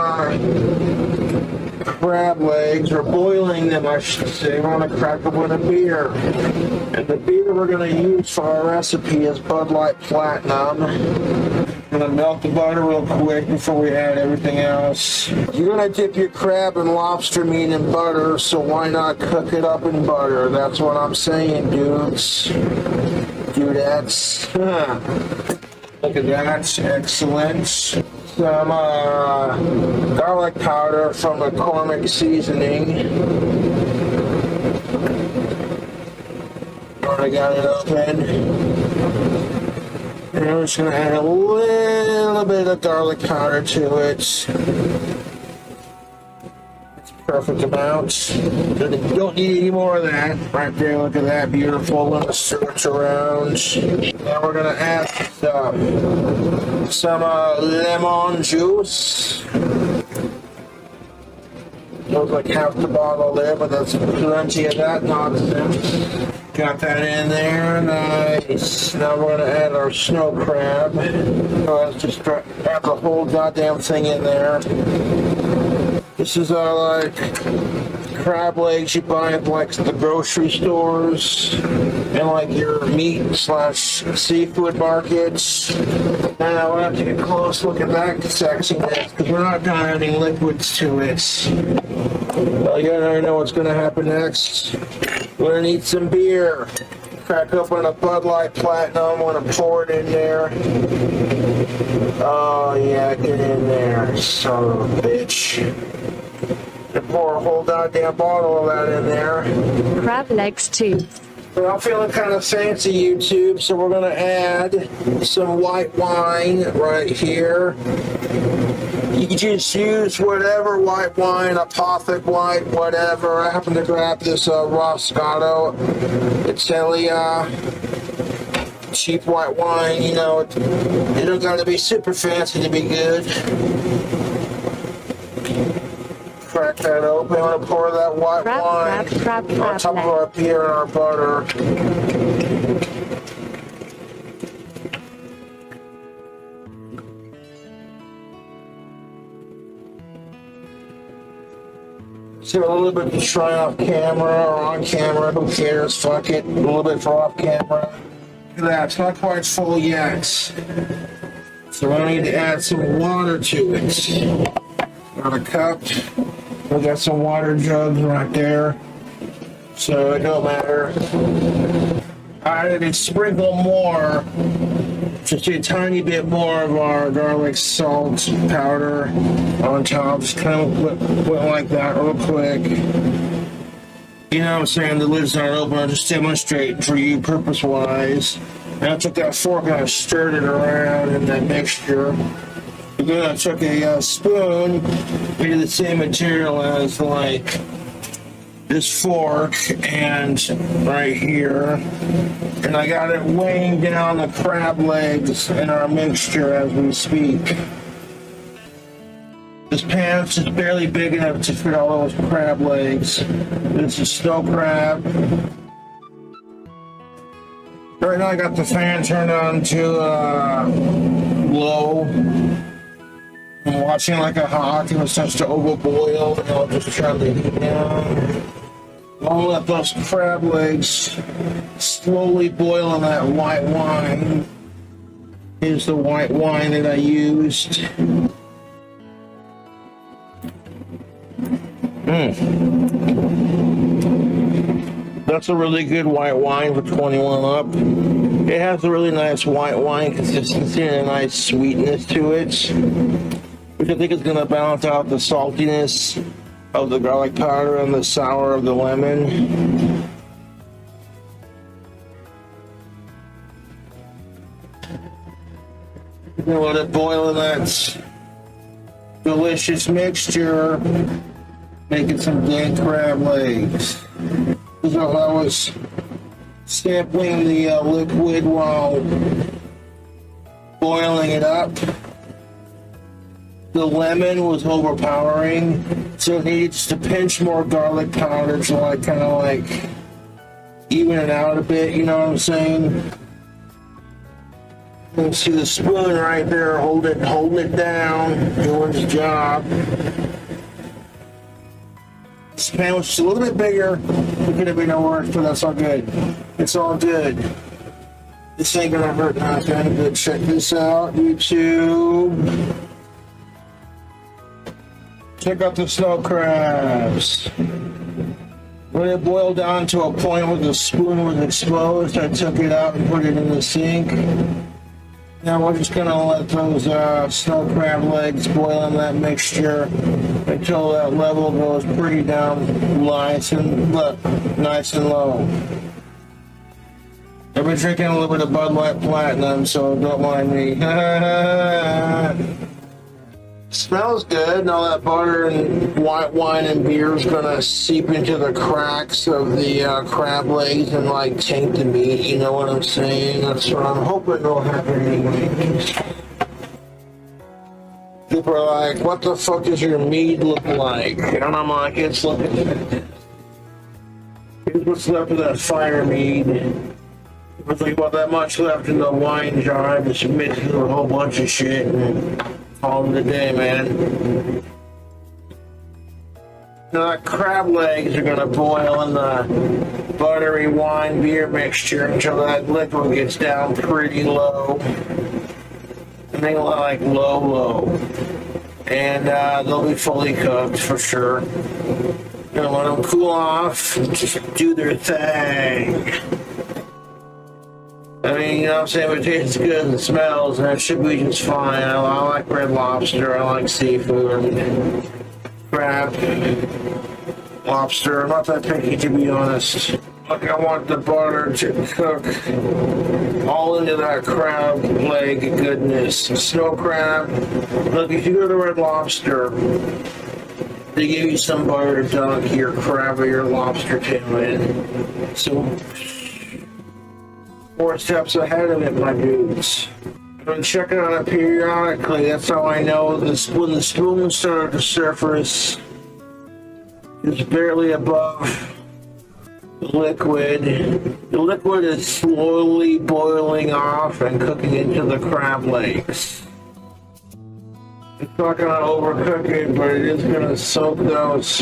crab legs, or boiling them, I should say. We're gonna crack them with a beer. And the beer we're gonna use for our recipe is Bud Light Platinum. I'm gonna melt the butter real quick before we add everything else. You're gonna dip your crab and lobster meat in butter, so why not cook it up in butter? That's what I'm saying, dudes. Dudettes. Look at that, excellent. Some garlic powder from McCormick Seasoning. Already got it open. And we're just going to add a little bit of garlic powder to it. It's perfect amount. Don't need any more of that. Right there, look at that, beautiful. Let us stir it around. Now we're going to add some lemon juice. Looks like half the bottle there, but that's plenty of that nonsense. Got that in there, nice. Now we're gonna add our snow crab. So let's just add the whole goddamn thing in there. This is our like crab legs you buy at like the grocery stores and like your meat slash seafood markets. Now we'll have to get a close look at that sexiness because we're not done adding liquids to it. Well, you already know what's gonna happen next. We're gonna need some beer. Crack open a Bud Light Platinum. I'm gonna pour it in there. Oh yeah, get in there, son of a bitch. And pour a whole goddamn bottle of that in there. Crab legs 2. Well, I'm feeling kind of fancy, YouTube, so we're gonna add some white wine right here. You can just use whatever white wine, Apothic white, whatever. I happen to grab this Roscato Italia cheap white wine. You know, it don't gotta be super fancy to be good. Crack that open. I'm gonna pour that white wine on top of our beer and our butter. So a little bit to try off camera or on camera, who cares, fuck it. A little bit for off camera. Look at that, it's not quite full yet. So I need to add some water to it. Got a cup, we got some water jugs right there. So it don't matter. I added a sprinkle more, just a tiny bit more of our garlic salt powder on top. Just kind of went like that real quick. You know what I'm saying? The lid's not open. I'll just demonstrate for you purpose-wise. And I took that fork and I stirred it around in that mixture. And then I took a spoon, made the same material as like this fork and right here, and I got it weighing down the crab legs in our mixture as we speak. This pan's just barely big enough to fit all those crab legs. This is snow crab. Right now I got the fan turned on to low. I'm watching like a hawk and it starts to overboil, and I'll just try to heat down. I'll let those crab legs slowly boil in that white wine. Here's the white wine that I used. That's a really good white wine for 21 up. It has a really nice white wine consistency and a nice sweetness to it, which I think is going to balance out the saltiness of the garlic powder and the sour of the lemon. Then let it boil in that delicious mixture, making some dang crab legs. So I was sampling the liquid while boiling it up. The lemon was overpowering, so it needed just a pinch more garlic powder to like kind of like even it out a bit, you know what I'm saying? You can see the spoon right there holding it down, doing its job. This pan was just a little bit bigger. It could have been worse, but that's all good. It's all good. This ain't gonna hurt nothing. But check this out, YouTube. Check out the snow crabs. When it boiled down to a point where the spoon was exposed, I took it out and put it in the sink. Now we're just gonna let those snow crab legs boil in that mixture until that level goes pretty down nice and low. I've been drinking a little bit of Bud Light Platinum, so don't mind me. Smells good, and all that butter and white wine and beer is gonna seep into the cracks of the crab legs and like taint the meat, you know what I'm saying? That's what I'm hoping will happen anyway. People are like, what the fuck does your meat look like? And I'm like, it's looking fantastic. Here's what's left of that fire meat. There's like about that much left in the wine jar. I just mixed with a whole bunch of shit and call it a day, man. Now the crab legs are gonna boil in the buttery wine beer mixture until that liquid gets down pretty low. And they like low. And they'll be fully cooked for sure. Gonna let them cool off, just do their thing. I mean, you know what I'm saying? If it tastes good and smells, and it should be just fine. I like red lobster, I like seafood, crab, lobster. I'm not that picky, to be honest. Like, I want the butter to cook all into that crab leg goodness. Snow crab. Look, if you go to Red Lobster, they give you some butter to dunk your crab or your lobster tail in. So, 4 steps ahead of it, my dudes. I've been checking on it periodically. That's how I know this. When the spoon started to surface, it's barely above the liquid. The liquid is slowly boiling off and cooking into the crab legs. It's not going to overcook it, but it is going to soak those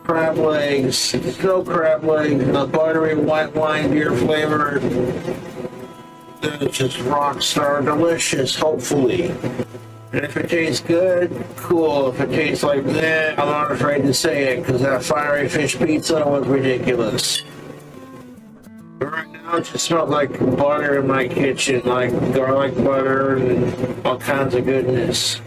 crab legs, snow crab legs, and the buttery white wine beer flavor. It's just rock star delicious, hopefully. And if it tastes good, cool. If it tastes like that, I'm not afraid to say it, because that fiery fish pizza was ridiculous. But right now it just smells like butter in my kitchen, like garlic butter and all kinds of goodness.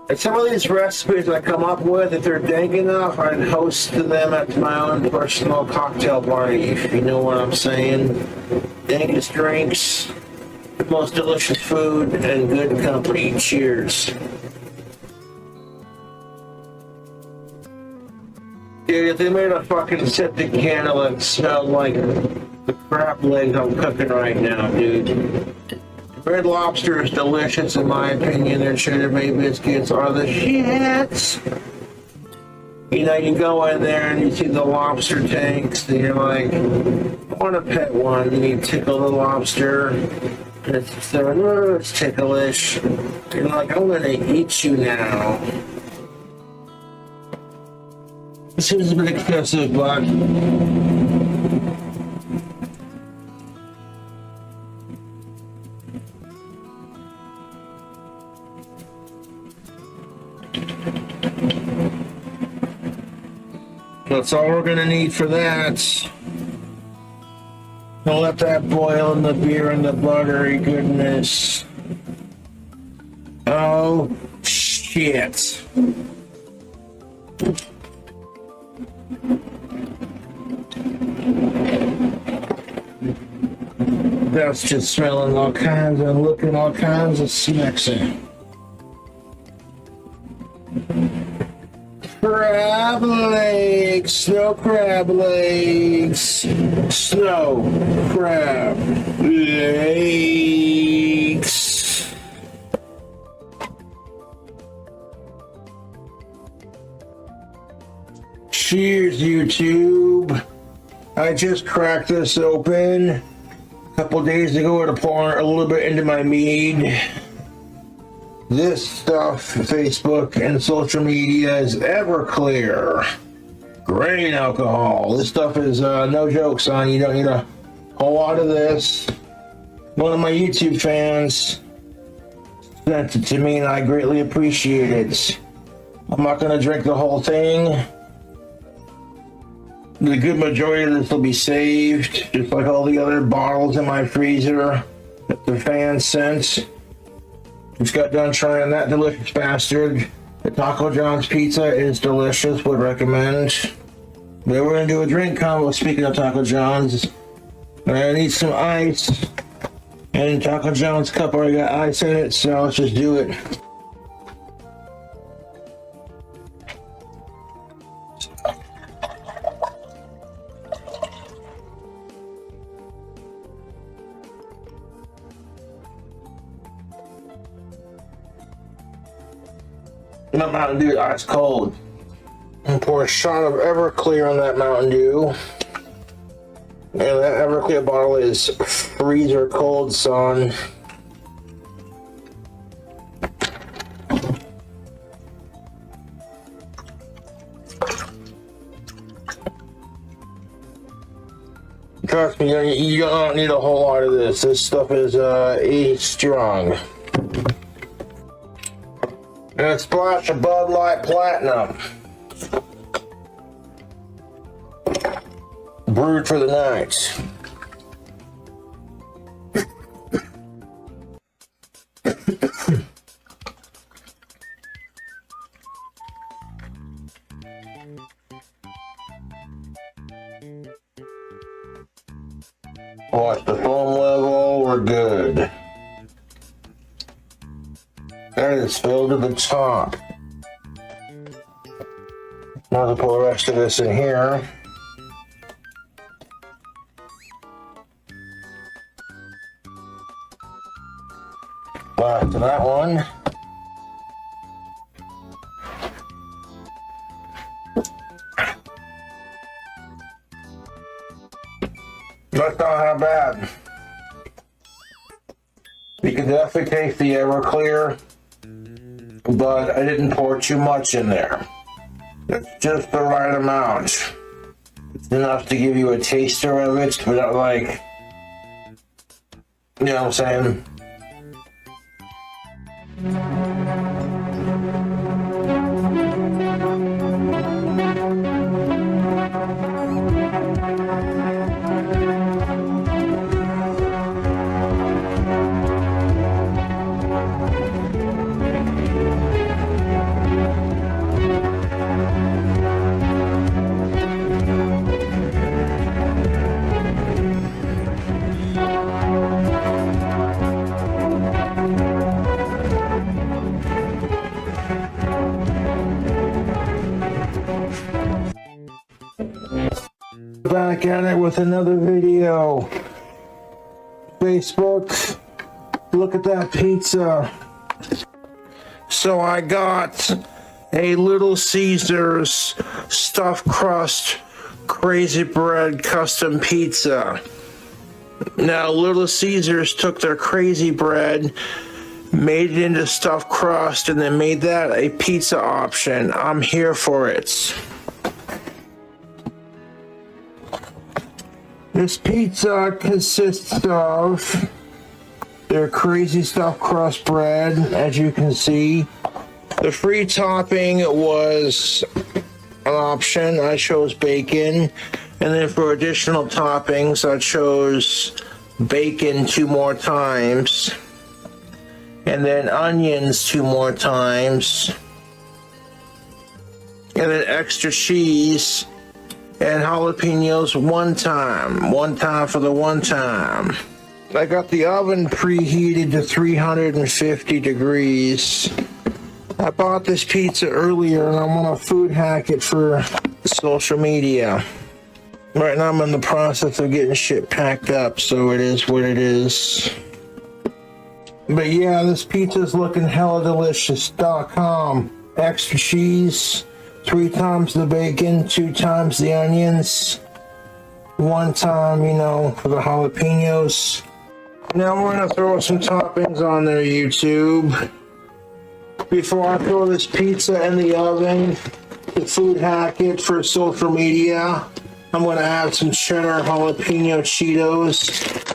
And some of these recipes I come up with, if they're dank enough, I'd host them at my own personal cocktail party, if you know what I'm saying. Dankest drinks, the most delicious food, and good company. Cheers. Dude, if they made a fucking septic candle that smelled like the crab legs I'm cooking right now, dude. Red Lobster is delicious, in my opinion. Their cheddar bay biscuits are the shits. You know, you go in there and you see the lobster tanks, and you're like, I want to pet one. And you tickle the lobster, and it's ticklish. And you're like, I'm going to eat you now. This seems a bit excessive, but that's all we're gonna need for that. Don't let that boil in the beer and the buttery goodness. Oh, shit. That's just smelling all kinds and looking all kinds of smexy. Crab legs, snow crab legs, snow crab legs. Cheers, YouTube. I just cracked this open a couple days ago to pour a little bit into my mead. This stuff, Facebook and social media, is Everclear. Grain alcohol. This stuff is no joke, son. You don't need a whole lot of this. One of my YouTube fans sent it to me, and I greatly appreciate it. I'm not going to drink the whole thing. The good majority of this will be saved, just like all the other bottles in my freezer that the fans sent. Just got done trying that delicious bastard. The Taco John's pizza is delicious, would recommend. Then we're going to do a drink combo, speaking of Taco John's. I need some ice. And Taco John's cup already got ice in it, so let's just do it. That Mountain Dew ice cold. And pour a shot of Everclear on that Mountain Dew. And that Everclear bottle is freezer cold, son. Trust me, you don't need a whole lot of this. This stuff is E strong. And a splash of Bud Light Platinum. Brewed for the night. Watch the foam level, we're good. And it's filled to the top. Now to pour the rest of this in here. Last to that one. That's not how bad. You can definitely taste the Everclear, but I didn't pour too much in there. It's just the right amount. It's enough to give you a taster of it, but not like, you know what I'm saying? Back at it with another video. Facebook, look at that pizza. So I got a Little Caesars stuffed crust crazy bread custom pizza. Now Little Caesars took their crazy bread, made it into stuffed crust, and then made that a pizza option. I'm here for it. This pizza consists of their crazy stuffed crust bread, as you can see. The free topping was an option. I chose bacon. And then for additional toppings, I chose bacon 2 more times. And then onions 2 more times. And then extra cheese. And jalapenos 1 time. 1 time for the 1 time. I got the oven preheated to 350 degrees. I bought this pizza earlier and I want to food hack it for social media. Right now I'm in the process of getting shit packed up, so it is what it is. But yeah, this pizza's looking hella delicious.com. Extra cheese. 3 times the bacon, 2 times the onions, 1 time, you know, for the jalapenos. Now we're gonna throw some toppings on there, YouTube. Before I throw this pizza in the oven to food hack it for social media, I'm going to add some cheddar jalapeno Cheetos.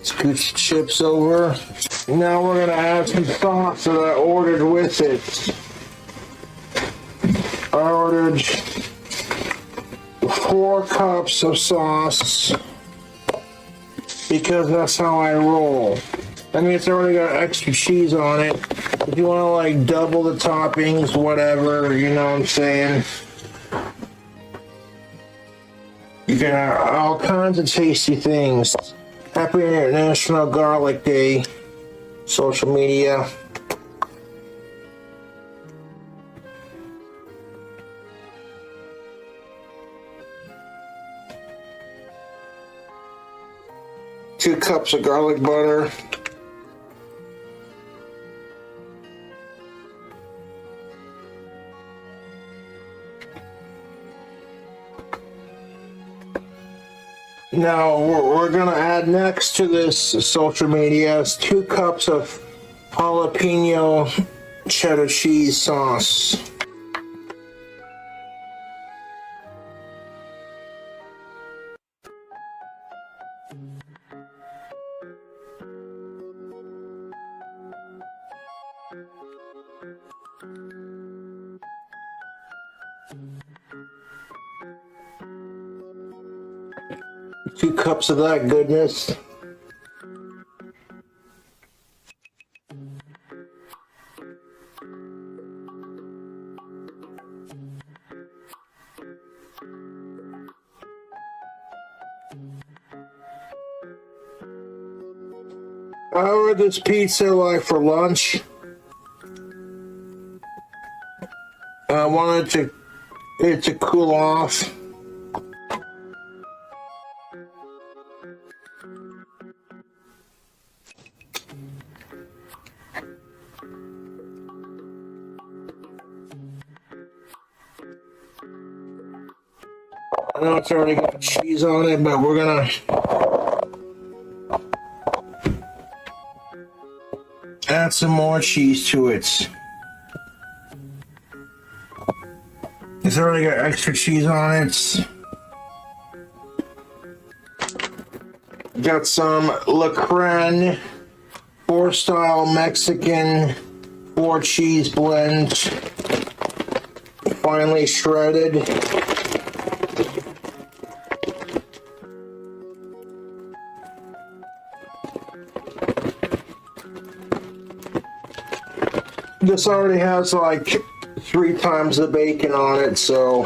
Scooch chips over. Now we're gonna add some sauce that I ordered with it. I ordered 4 cups of sauce because that's how I roll. I mean, it's already got extra cheese on it. If you want to like double the toppings, whatever, you know what I'm saying. You can have all kinds of tasty things. Happy International Garlic Day, social media. Two cups of garlic butter. Now we're gonna add next to this social media is 2 cups of jalapeno cheddar cheese sauce. Two cups of that goodness. I ordered this pizza like for lunch. I wanted it to cool off. I know it's already got cheese on it, but we're gonna add some more cheese to it. It's already got extra cheese on it. Got some La Crème 4-style Mexican 4-cheese blend, finely shredded. This already has like 3 times the bacon on it, so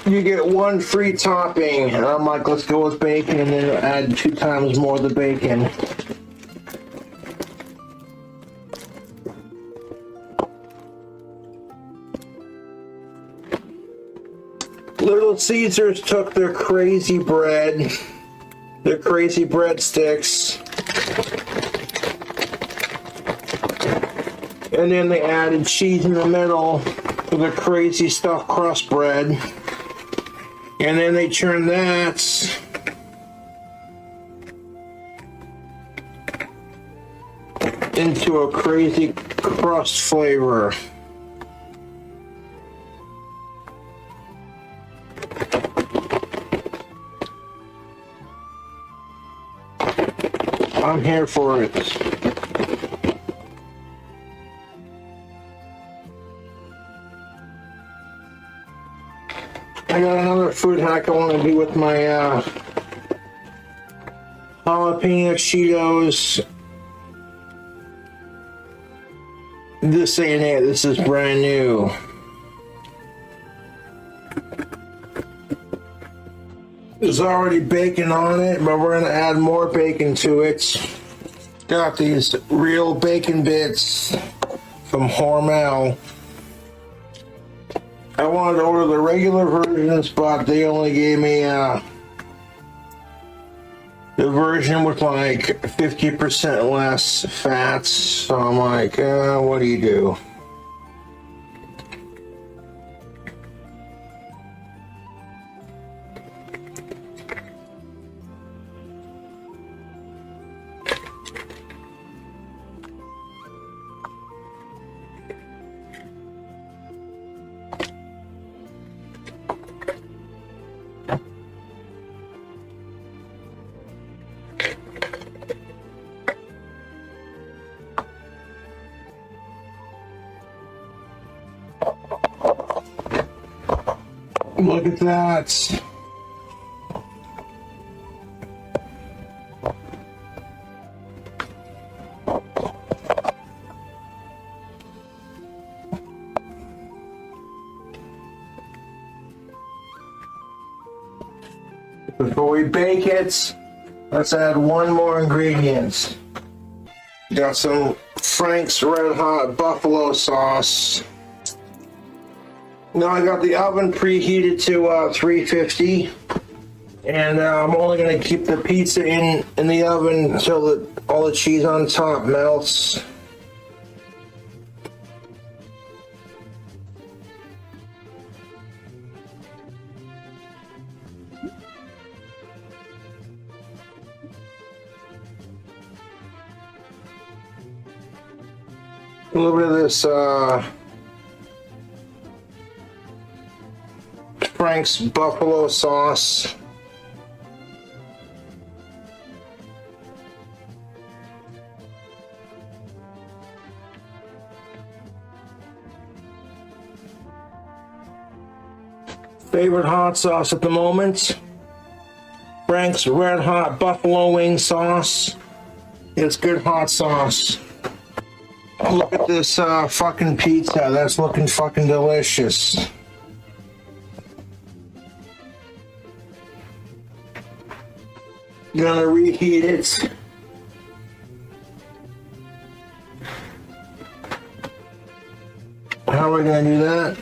you get 1 free topping, and I'm like, let's go with bacon, and then add 2 times more of the bacon. Little Caesars took their crazy breadsticks, and then they added cheese in the middle for the crazy stuffed crust bread, and then they turned that into a crazy crust flavor. I'm here for it. I got another food hack I want to do with my jalapeno Cheetos. This ain't it. This is brand new. There's already bacon on it, but we're gonna add more bacon to it. Got these real bacon bits from Hormel. I wanted to order the regular versions, but they only gave me the version with like 50% less fats. So I'm like, what do you do? Look at that. Before we bake it, let's add one more ingredient. Got some Frank's Red Hot Buffalo sauce. Now I got the oven preheated to 350, and I'm only going to keep the pizza in the oven until all the cheese on top melts. A little bit of this Frank's buffalo sauce. Favorite hot sauce at the moment, Frank's Red Hot Buffalo Wing Sauce. It's good hot sauce. Look at this fucking pizza. That's looking fucking delicious. Gonna reheat it. How are we gonna do that?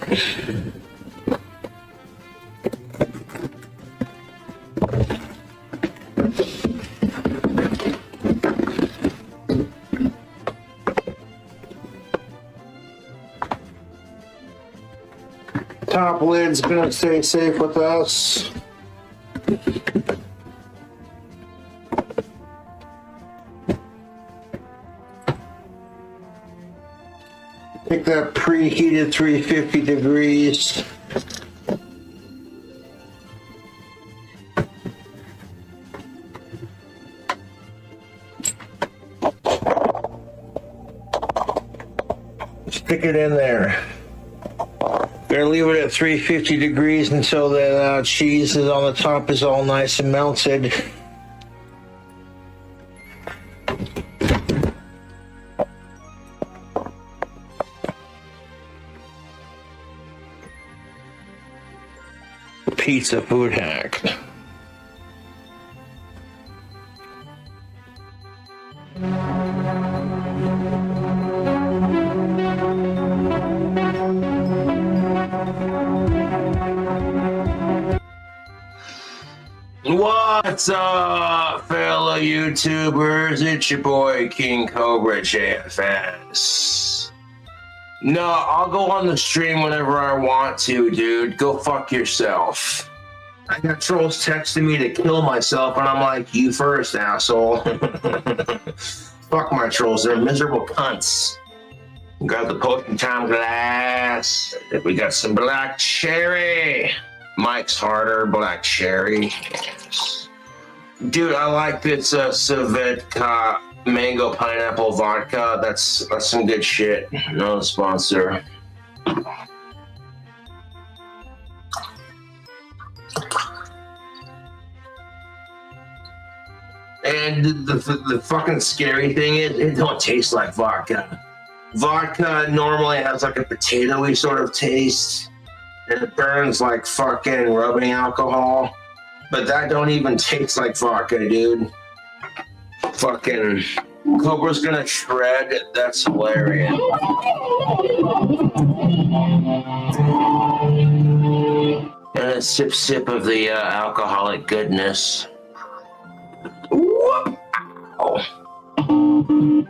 Top lid's gonna stay safe with us. Take that preheated 350 degrees. Stick it in there. Gonna leave it at 350 degrees until the cheese is on the top is all nice and melted. Pizza food hack. What's up, fellow YouTubers? It's your boy King Cobra JFS. No, I'll go on the stream whenever I want to, dude. Go fuck yourself. I got trolls texting me to kill myself, and I'm like, you first, asshole. Fuck my trolls, they're miserable cunts. Got the potion time glass. We got some black cherry. Mike's harder, black cherry. Yes. Dude, I like this Savetka mango pineapple vodka. That's some good shit. No sponsor. And the fucking scary thing is, it don't taste like vodka. Vodka normally has like a potatoey sort of taste, and it burns like fucking rubbing alcohol. But that don't even taste like vodka, dude. Fucking Cobra's gonna shred. That's hilarious. And a sip of the alcoholic goodness. Whoop! Ow.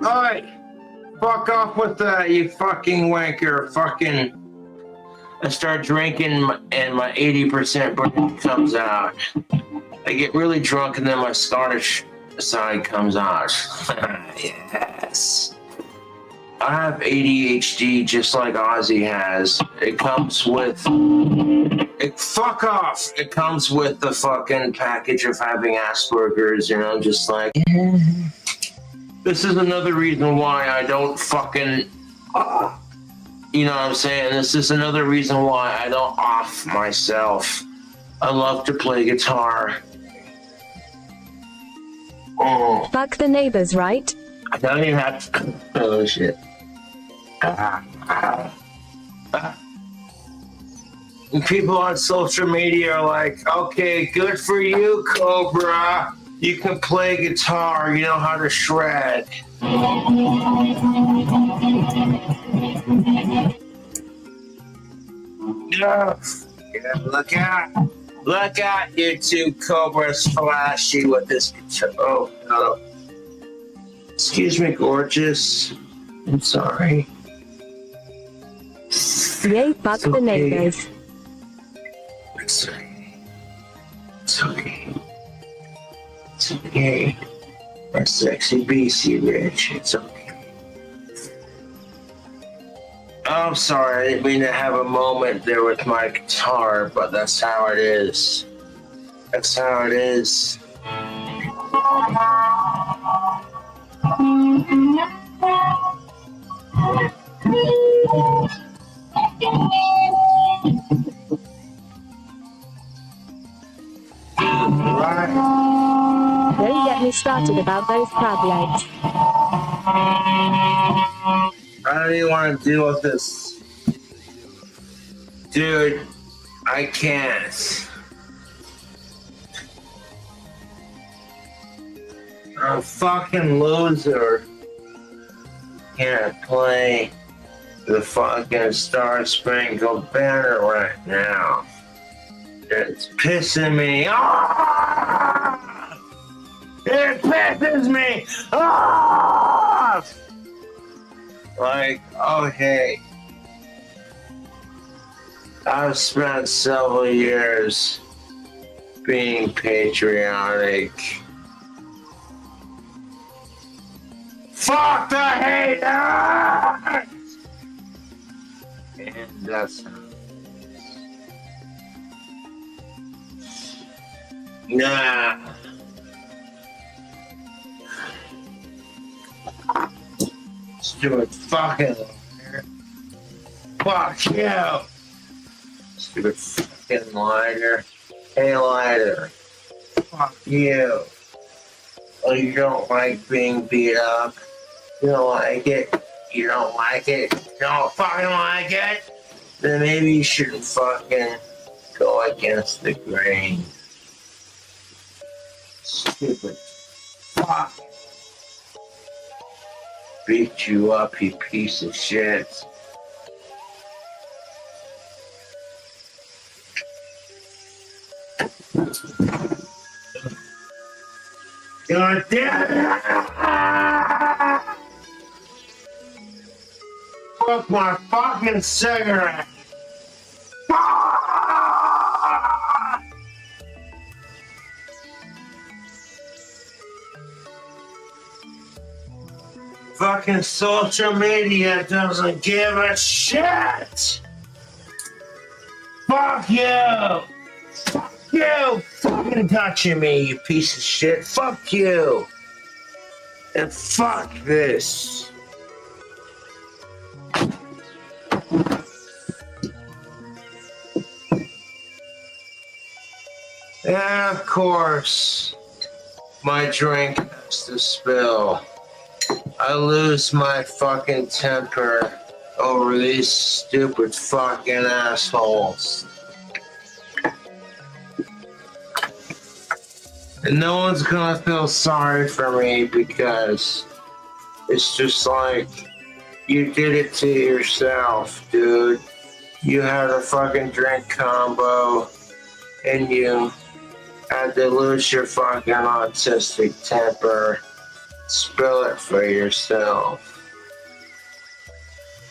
Alright. Fuck off with that, you fucking wanker. Fucking. I start drinking and my 80% brain comes out. I get really drunk and then my Scottish side comes out. Yes. I have ADHD just like Ozzy has. It comes with... fuck off! It comes with the fucking package of having Asperger's, and I'm just like... Yeah. This is another reason why I don't fucking... you know what I'm saying? This is another reason why I don't off myself. I love to play guitar. Oh. Fuck the neighbors, right? I don't even have to... Oh, shit. And people on social media are like, okay, good for you, Cobra. You can play guitar. You know how to shred. Yeah, look out, you two Cobra's flashy with this guitar. Oh, no. Excuse me, gorgeous. I'm sorry. Yay, fuck the neighbors. It's okay. It's okay. It's okay. My sexy BC Rich. It's okay. I'm sorry, I didn't mean to have a moment there with my guitar, but that's how it is. That's how it is. Don't get me started about those crab legs. I don't even want to deal with this. Dude, I can't. I'm a fucking loser. Can't play the fucking Star Spangled Banner right now. It's pissing me off! It pisses me off! Like, okay. I've spent several years being patriotic. Fuck the haters! And that's how it is. Nah. Stupid fucking liar. Fuck you! Stupid fucking liar. Hey, liar. Fuck you. Oh, you don't like being beat up? You don't like it? You don't like it? You don't fucking like it? Then maybe you shouldn't fucking go against the grain. Stupid fuck. Beat you up, you piece of shit. God damn it! Fuck my fucking cigarette! Fucking social media doesn't give a shit! Fuck you! Fuck you! Fucking touching me, you piece of shit! Fuck you! And fuck this! And of course, my drink has to spill. I lose my fucking temper over these stupid fucking assholes. And no one's gonna feel sorry for me because it's just like you did it to yourself, dude. You had a fucking drink combo and you had to lose your fucking autistic temper. Spill it for yourself.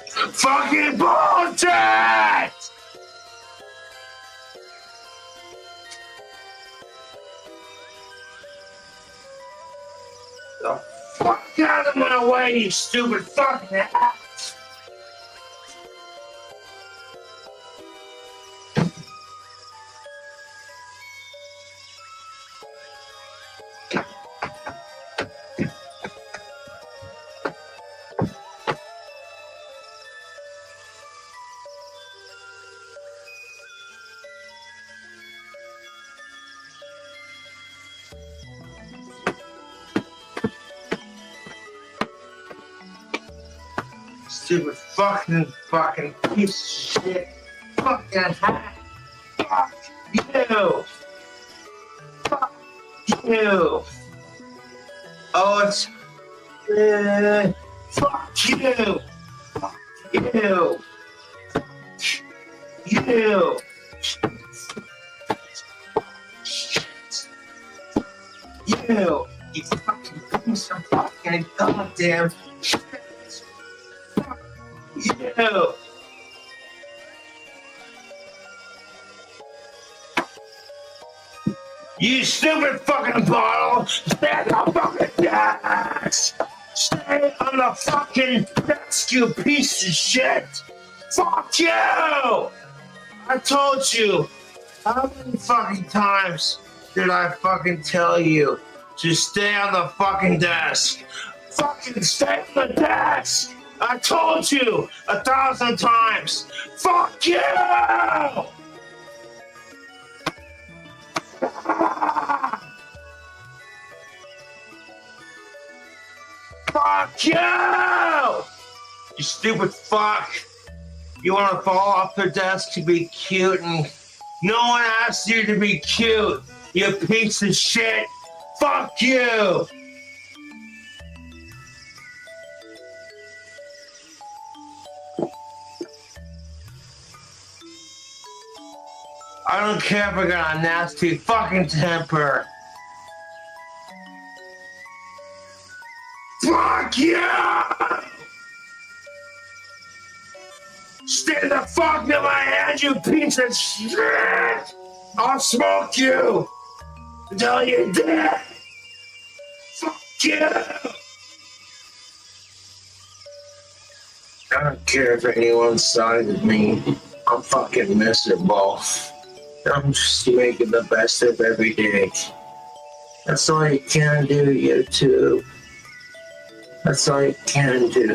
Fucking bullshit! The fuck out of my way, you stupid fucking ass! Stupid fucking piece of shit. Fuck that hat. Fuck you. Fuck you. Oh, it's... fuck you. Fuck you. Fuck you. You fucking piece of fucking goddamn shit. You! You stupid fucking bottle! Stay on the fucking desk! Stay on the fucking desk, you piece of shit! Fuck you! I told you! How many fucking times did I fucking tell you to stay on the fucking desk? Fucking stay on the desk! I told you 1,000 times. Fuck you! Fuck you! You stupid fuck. You want to fall off the desk to be cute and no one asked you to be cute. You piece of shit. Fuck you! I don't care if I got a nasty fucking temper. Fuck you! Stay the fuck in my hand, you piece of shit! I'll smoke you until you're dead. Fuck you! I don't care if anyone sided me. I'm fucking miserable. I'm just making the best of every day. That's all you can do, YouTube. That's all you can do.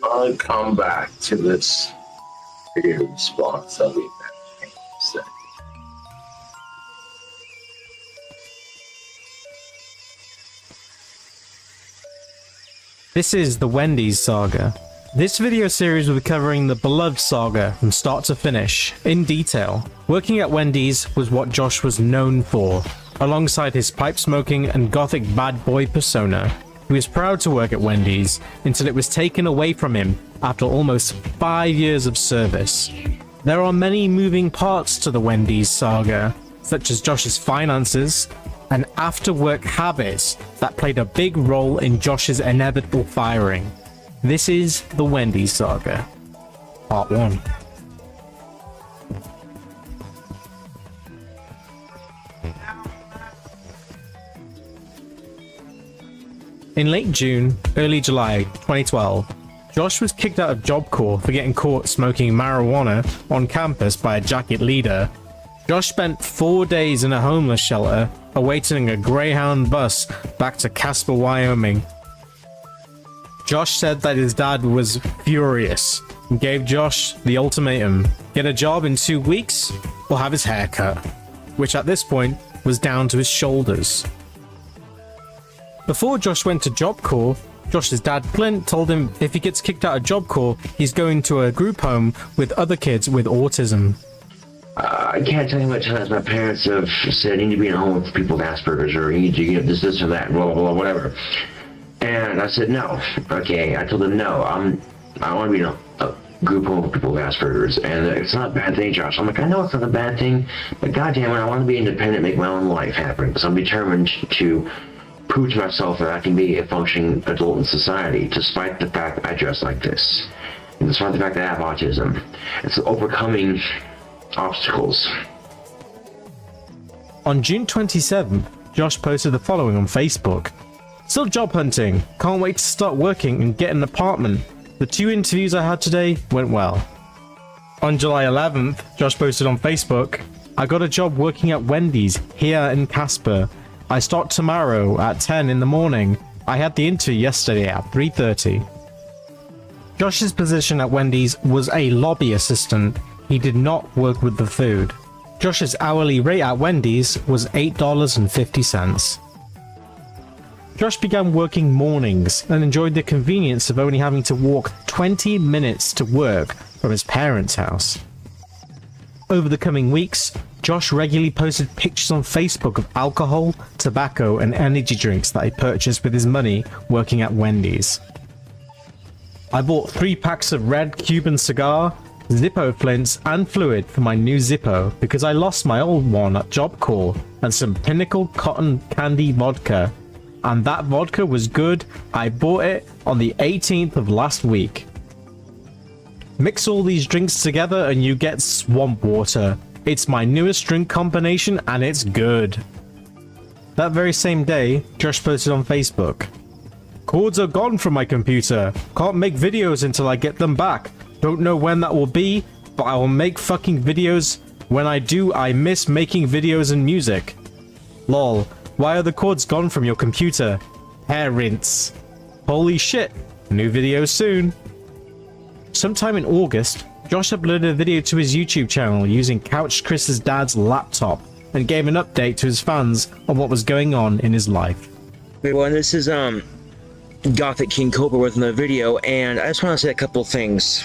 I'll come back to this video response. I'll be back. This is the Wendy's saga. This video series will be covering the beloved saga from start to finish, in detail. Working at Wendy's was what Josh was known for, alongside his pipe smoking and gothic bad boy persona. He was proud to work at Wendy's until it was taken away from him after almost 5 years of service. There are many moving parts to the Wendy's saga, such as Josh's finances and after-work habits that played a big role in Josh's inevitable firing. This is the Wendy's saga, part 1. In late June, early July 2012, Josh was kicked out of Job Corps for getting caught smoking marijuana on campus by a jacket leader. Josh spent 4 days in a homeless shelter awaiting a Greyhound bus back to Casper, Wyoming. Josh said that his dad was furious and gave Josh the ultimatum: get a job in 2 weeks or have his hair cut, which at this point was down to his shoulders. Before Josh went to Job Corps, Josh's dad Clint told him if he gets kicked out of Job Corps, he's going to a group home with other kids with autism. I can't tell you how many times my parents have said, you need to be in a home with people with Asperger's, or you need to get this or that, blah, blah, blah, whatever. And I said, no. Okay, I told them, no, I want to be in a group home with people with Asperger's, and it's not a bad thing, Josh. I'm like, I know it's not a bad thing, but goddamn it, I want to be independent, make my own life happen, because I'm determined to prove to myself that I can be a functioning adult in society, despite the fact that I dress like this, and despite the fact that I have autism. It's overcoming obstacles. On June 27th, Josh posted the following on Facebook. Still job hunting. Can't wait to start working and get an apartment. The 2 interviews I had today went well. On July 11th, Josh posted on Facebook, I got a job working at Wendy's here in Casper. I start tomorrow at 10 in the morning. I had the interview yesterday at 3:30. Josh's position at Wendy's was a lobby assistant. He did not work with the food. Josh's hourly rate at Wendy's was $8.50. Josh began working mornings and enjoyed the convenience of only having to walk 20 minutes to work from his parents' house. Over the coming weeks, Josh regularly posted pictures on Facebook of alcohol, tobacco, and energy drinks that he purchased with his money working at Wendy's. I bought 3 packs of red Cuban cigar, Zippo flints, and fluid for my new Zippo because I lost my old one at Job Corps, and some Pinnacle cotton candy vodka. And that vodka was good. I bought it on the 18th of last week. Mix all these drinks together and you get swamp water. It's my newest drink combination and it's good. That very same day, Josh posted on Facebook. Cords are gone from my computer. Can't make videos until I get them back. Don't know when that will be, but I will make fucking videos. When I do, I miss making videos and music. Lol, why are the cords gone from your computer? Hair rinse. Holy shit, new video soon. Sometime in August, Josh uploaded a video to his YouTube channel using Couch Chris's dad's laptop and gave an update to his fans on what was going on in his life. Everyone, this is Gothic King Cobra with another video, and I just want to say a couple of things.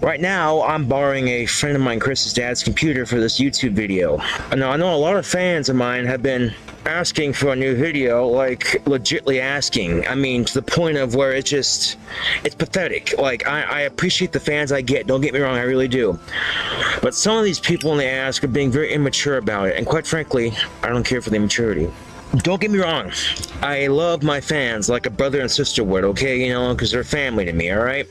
Right now, I'm borrowing a friend of mine, Chris's dad's computer for this YouTube video. Now, I know a lot of fans of mine have been asking for a new video, like legitly asking. I mean, to the point of where it's pathetic. Like, I appreciate the fans I get, don't get me wrong, I really do. But some of these people when they ask are being very immature about it, and quite frankly, I don't care for the immaturity. Don't get me wrong, I love my fans like a brother and sister would, okay, you know, because they're family to me, alright?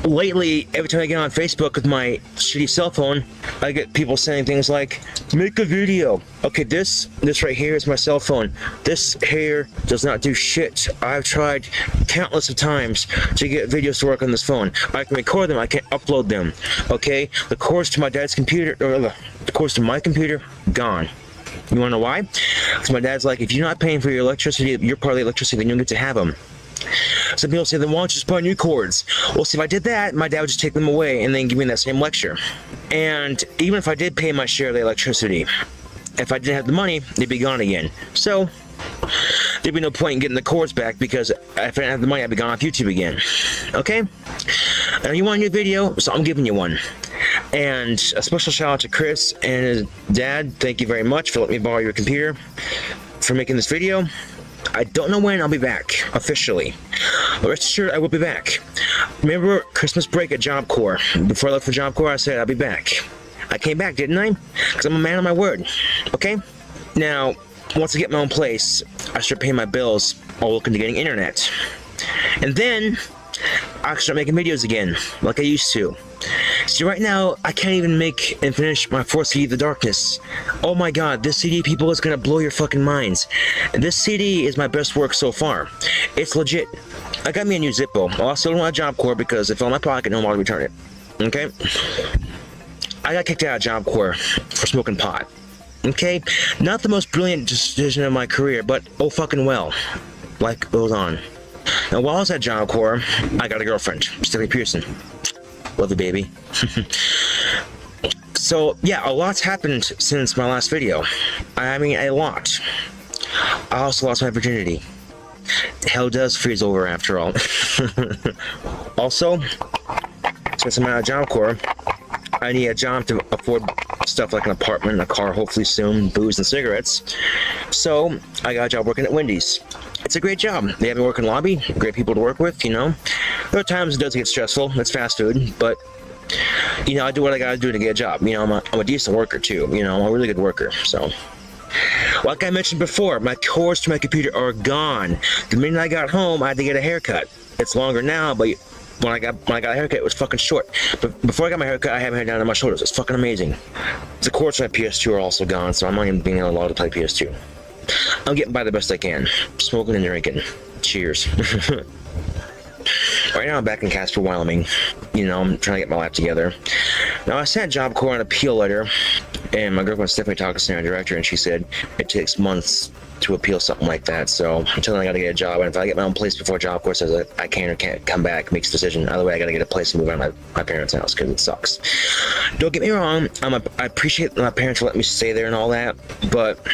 Lately, every time I get on Facebook with my shitty cell phone, I get people saying things like, make a video. Okay, this right here is my cell phone. This here does not do shit. I've tried countless of times to get videos to work on this phone. I can record them, I can't upload them, okay? The cords to my dad's computer, or the cords to my computer, gone. You wanna know why? Because my dad's like, if you're not paying for your electricity, you're part of the electricity, then you don't get to have them. Some people say, then why don't you just buy new cords? Well, see, if I did that, my dad would just take them away and then give me that same lecture. And even if I did pay my share of the electricity, if I didn't have the money, they'd be gone again. So, there'd be no point in getting the cords back because if I didn't have the money, I'd be gone off YouTube again. Okay? And you want a new video? So I'm giving you one. And a special shout out to Chris and his dad. Thank you very much for letting me borrow your computer for making this video. I don't know when I'll be back officially, but rest assured I will be back. Remember Christmas break at Job Corps? Before I left for Job Corps, I said I'll be back. I came back, didn't I? Because I'm a man of my word. Okay? Now, once I get my own place, I start paying my bills while looking to getting internet. And then I can start making videos again, like I used to. See, right now, I can't even make and finish my 4th CD, The Darkness. Oh my god, this CD, people, is gonna blow your fucking minds. This CD is my best work so far. It's legit. I got me a new Zippo. Well, I still don't want a Job Corps because it fell in my pocket, no one will return it. Okay? I got kicked out of Job Corps for smoking pot. Okay? Not the most brilliant decision of my career, but oh fucking well. Life goes on. Now, while I was at Job Corps, I got a girlfriend, Stephanie Pearson. Love you, baby. So, yeah, a lot's happened since my last video. I mean, a lot. I also lost my virginity. Hell does freeze over after all. Also, since I'm out of Job Corps, I need a job to afford stuff like an apartment, a car, hopefully soon, booze and cigarettes. So I got a job working at Wendy's. It's a great job. They have me work in lobby, great people to work with, you know. There are times it does get stressful. It's fast food, but you know, I do what I gotta do to get a job. You know, I'm a decent worker too. You know, I'm a really good worker. So, like I mentioned before, my cords to my computer are gone. The minute I got home, I had to get a haircut. It's longer now, but when I got a haircut, it was fucking short. But before I got my haircut, I had my hair down to my shoulders. It's fucking amazing. The cords to my PS2 are also gone, so I'm not even being allowed to play PS2. I'm getting by the best I can, smoking and drinking. Cheers. Right now I'm back in Casper, Wyoming. You know, I'm trying to get my life together. Now I sent Job Corps an appeal letter, and my girlfriend Stephanie talked to the director, and she said it takes months to appeal something like that. So until then I gotta get a job, and if I get my own place before Job Corps says that I can or can't come back, makes a decision. Either way, I gotta get a place and move out of my parents' house because it sucks. Don't get me wrong, I appreciate my parents for letting me stay there and all that, but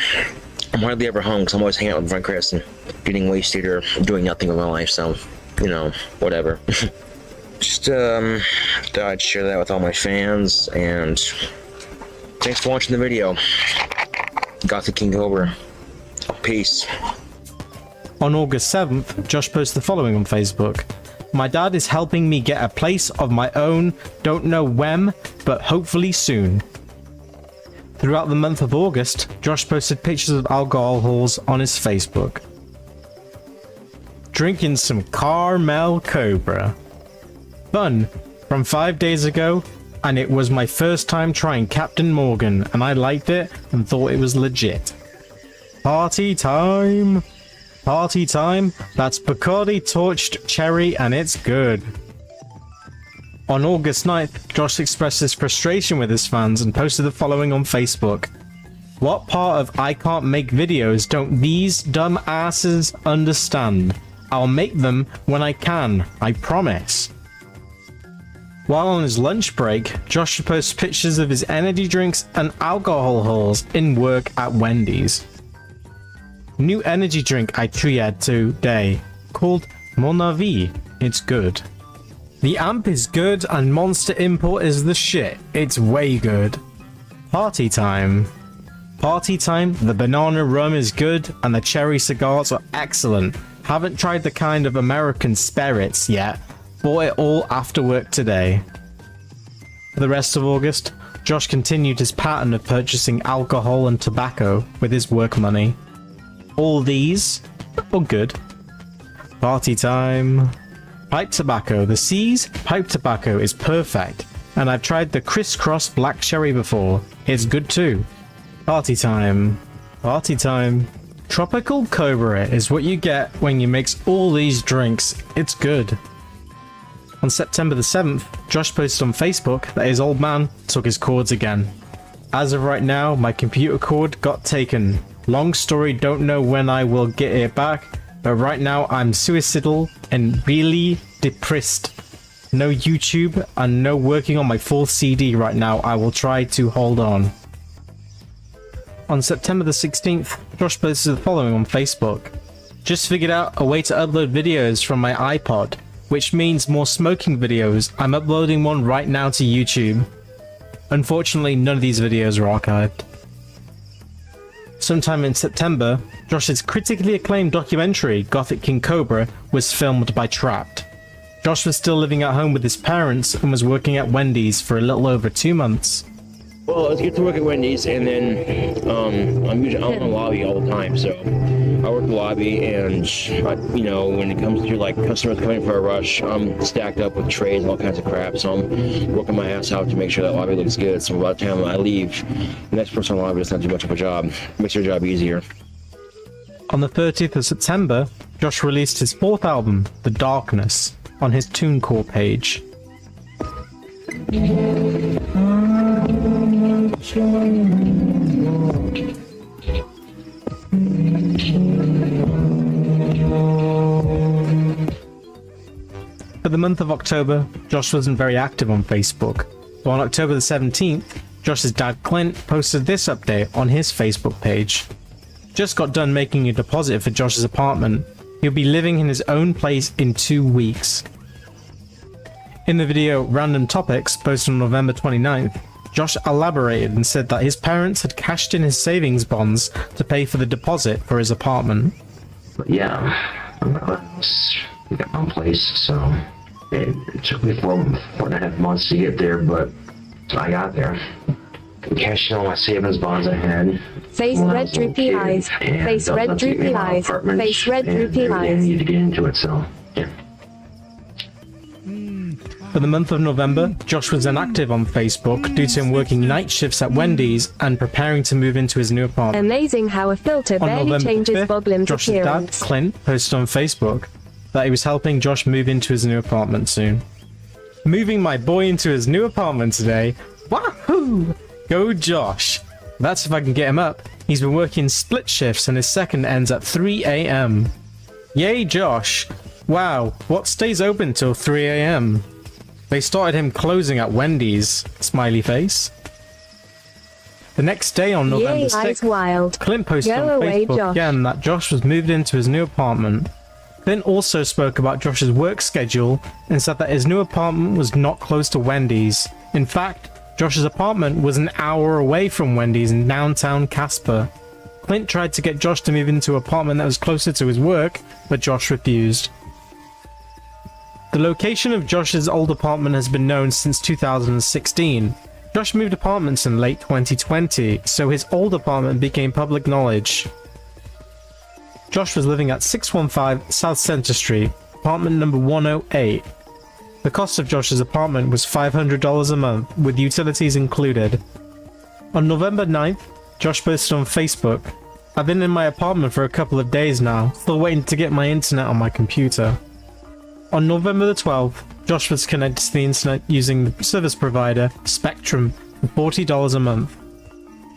I'm hardly ever home because I'm always hanging out with my friend Chris and getting wasted or doing nothing with my life. So, you know, whatever. Just thought I'd share that with all my fans, and thanks for watching the video. Gothic King Cobra. Peace. On August 7th, Josh posted the following on Facebook. My dad is helping me get a place of my own, don't know when, but hopefully soon. Throughout the month of August, Josh posted pictures of alcohol hauls on his Facebook. Drinking some Caramel Cobra. Fun, from 5 days ago, and it was my first time trying Captain Morgan, and I liked it and thought it was legit. Party time! Party time, that's Bacardi torched cherry and it's good. On August 9th, Josh expressed his frustration with his fans and posted the following on Facebook. What part of I can't make videos don't these dumb asses understand? I'll make them when I can, I promise. While on his lunch break, Josh posts pictures of his energy drinks and alcohol hauls in work at Wendy's. New energy drink I tried today, called Mon Avis. It's good. The amp is good and Monster Import is the shit. It's way good. Party time. Party time, the banana rum is good and the cherry cigars are excellent. Haven't tried the kind of American spirits yet. Bought it all after work today. For the rest of August, Josh continued his pattern of purchasing alcohol and tobacco with his work money. All these are good. Party time. Pipe tobacco. The C's pipe tobacco is perfect, and I've tried the crisscross black cherry before. It's good too. Party time. Party time. Tropical Cobra is what you get when you mix all these drinks. It's good. On September the 7th, Josh posted on Facebook that his old man took his cords again. As of right now, my computer cord got taken. Long story, don't know when I will get it back, but right now I'm suicidal and really depressed. No YouTube and no working on my fourth CD right now. I will try to hold on. On September the 16th, Josh posted the following on Facebook. Just figured out a way to upload videos from my iPod, which means more smoking videos. I'm uploading one right now to YouTube. Unfortunately, none of these videos are archived. Sometime in September, Josh's critically acclaimed documentary, Gothic King Cobra, was filmed by Trapped. Josh was still living at home with his parents and was working at Wendy's for a little over 2 months. Well, let's get to work at Wendy's, and then I'm usually out in the lobby all the time, so I work the lobby, and you know, when it comes to like customers coming for a rush, I'm stacked up with trays and all kinds of crap, so I'm working my ass out to make sure that lobby looks good. So by the time I leave, the next person in the lobby doesn't have too much of a job. Makes their job easier. On the 30th of September, Josh released his fourth album, The Darkness, on his TuneCore page. For the month of October, Josh wasn't very active on Facebook, but on October the 17th, Josh's dad Clint posted this update on his Facebook page. Just got done making a deposit for Josh's apartment. He'll be living in his own place in 2 weeks. In the video Random Topics posted on November 29th, Josh elaborated and said that his parents had cashed in his savings bonds to pay for the deposit for his apartment. But yeah, we got my own place, so it took me 4.5 months to get there, but I got there. Cashed in all my savings bonds I had. Face red droopy eyes. Face red droopy eyes. Face red droopy eyes. I need to get into it, so yeah. For the month of November, Josh was inactive on Facebook due to him working night shifts at Wendy's and preparing to move into his new apartment. Amazing how a filter On barely November changes 5th, Bob Lim's Josh's dad, appearance. Clint, posted on Facebook that he was helping Josh move into his new apartment soon. Moving my boy into his new apartment today. Wahoo! Go Josh! That's if I can get him up. He's been working split shifts and his second ends at 3 AM. Yay Josh! Wow, what stays open till 3 AM? They started him closing at Wendy's. Smiley face. The next day on November Yay, 6th, eyes wild. Clint posted Go on away, Facebook Josh. again that Josh was moved into his new apartment. Clint also spoke about Josh's work schedule and said that his new apartment was not close to Wendy's. In fact, Josh's apartment was an hour away from Wendy's in downtown Casper. Clint tried to get Josh to move into an apartment that was closer to his work, but Josh refused. The location of Josh's old apartment has been known since 2016. Josh moved apartments in late 2020, so his old apartment became public knowledge. Josh was living at 615 South Center Street, apartment number 108. The cost of Josh's apartment was $500 a month, with utilities included. On November 9th, Josh posted on Facebook, "I've been in my apartment for a couple of days now, still waiting to get my internet on my computer." On November the 12th, Josh was connected to the internet using the service provider Spectrum for $40 a month.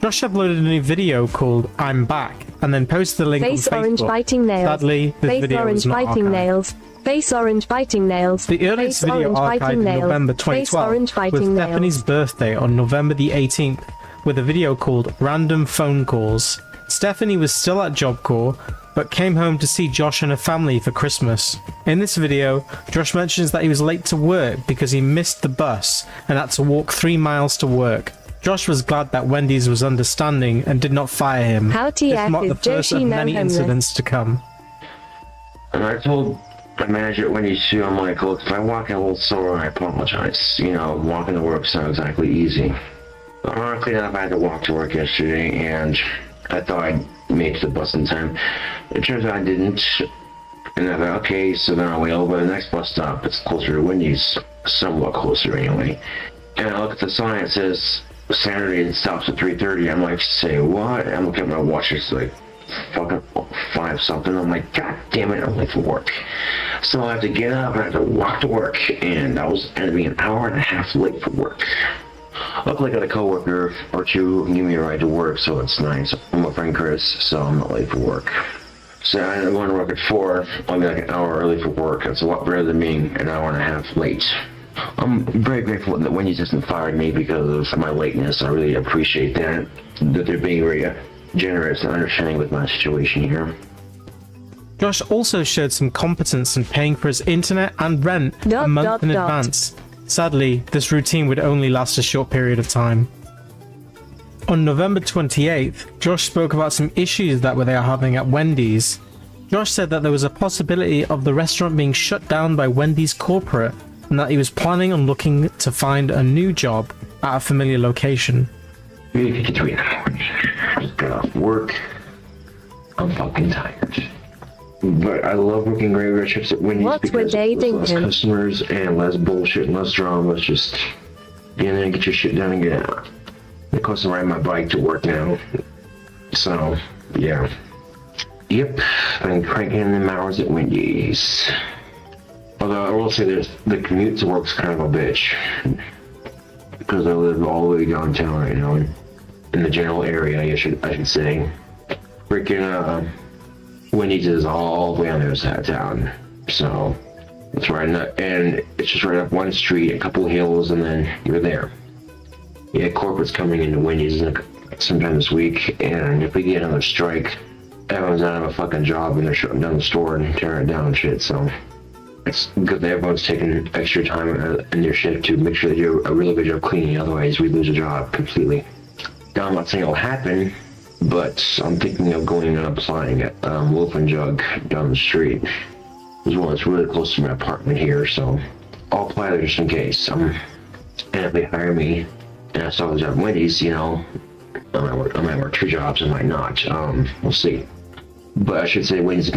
Josh uploaded a new video called "I'm Back" and then posted the link Face on orange Facebook. biting nails. Sadly, this Face video orange was not biting archived. nails. Face orange biting nails. The earliest Face video orange archived biting in nails. November Face 2012 orange was biting Stephanie's nails. birthday on November the 18th with a video called "Random Phone Calls." Stephanie was still at Job Corps, but came home to see Josh and her family for Christmas. In this video, Josh mentions that he was late to work because he missed the bus and had to walk 3 miles to work. Josh was glad that Wendy's was understanding and did not fire him. How This TF marked the is first of Joshi no many homeless. incidents to come. And I told my manager at Wendy's too, I'm like, look, if I walk in a little slower, I apologize. You know, walking to work's not exactly easy. Ironically enough, I had to walk to work yesterday, and I thought I'd make it to the bus in time. It turns out I didn't. And I thought, okay, so then I'll wait over by the next bus stop. It's closer to Wendy's, somewhat closer anyway. And I look at the sign, it says Saturday it stops at 3:30. I'm like, say what? I'm looking at my watch, it's like fucking 5 something. I'm like, god damn it, I'm late for work. So I have to get up and I have to walk to work, and I was ended up being an hour and a half late for work. Luckily I got a coworker or two who can give me a ride to work, so it's nice. I'm my friend Chris, so I'm not late for work. So I'm going to work at 4, I'll be like an hour early for work. That's a lot better than being an hour and a half late. I'm very grateful that Wendy's hasn't fired me because of my lateness. I really appreciate that they're being very generous and understanding with my situation here. Josh also showed some competence in paying for his internet and rent a month in advance. Sadly, this routine would only last a short period of time. On November 28th, Josh spoke about some issues that they are having at Wendy's. Josh said that there was a possibility of the restaurant being shut down by Wendy's corporate and that he was planning on looking to find a new job at a familiar location. 3:53 in the morning. Just got off work. I'm fucking tired. But I love working graveyard shifts at Wendy's What were because they there's less thinking? customers and less bullshit and less drama. It's just get in there, get your shit done, and get out. Of course, I'm riding my bike to work now. So, yeah. Yep, been cranking in them hours at Wendy's. Although I will say that the commute to work's kind of a bitch. Because I live all the way downtown right now. In the general area, I should say. Freaking, Wendy's is all the way on the other side of town. So, it's right up, and it's just right up one street, a couple hills, and then you're there. Yeah, corporate's coming into Wendy's sometime this week, and if we get another strike, everyone's out of a fucking job and they're shutting down the store and tearing it down and shit, so it's good that everyone's taking extra time in their shift to make sure they do a really good job cleaning, otherwise we lose a job completely. Now, I'm not saying it'll happen, but I'm thinking of going and applying at Wolf and Jug down the street. There's one that's really close to my apartment here, so I'll apply there just in case. And if they hire me and I still have a job at Wendy's, you know, I might work 2 jobs, I might not. We'll see. But I should say Wendy's has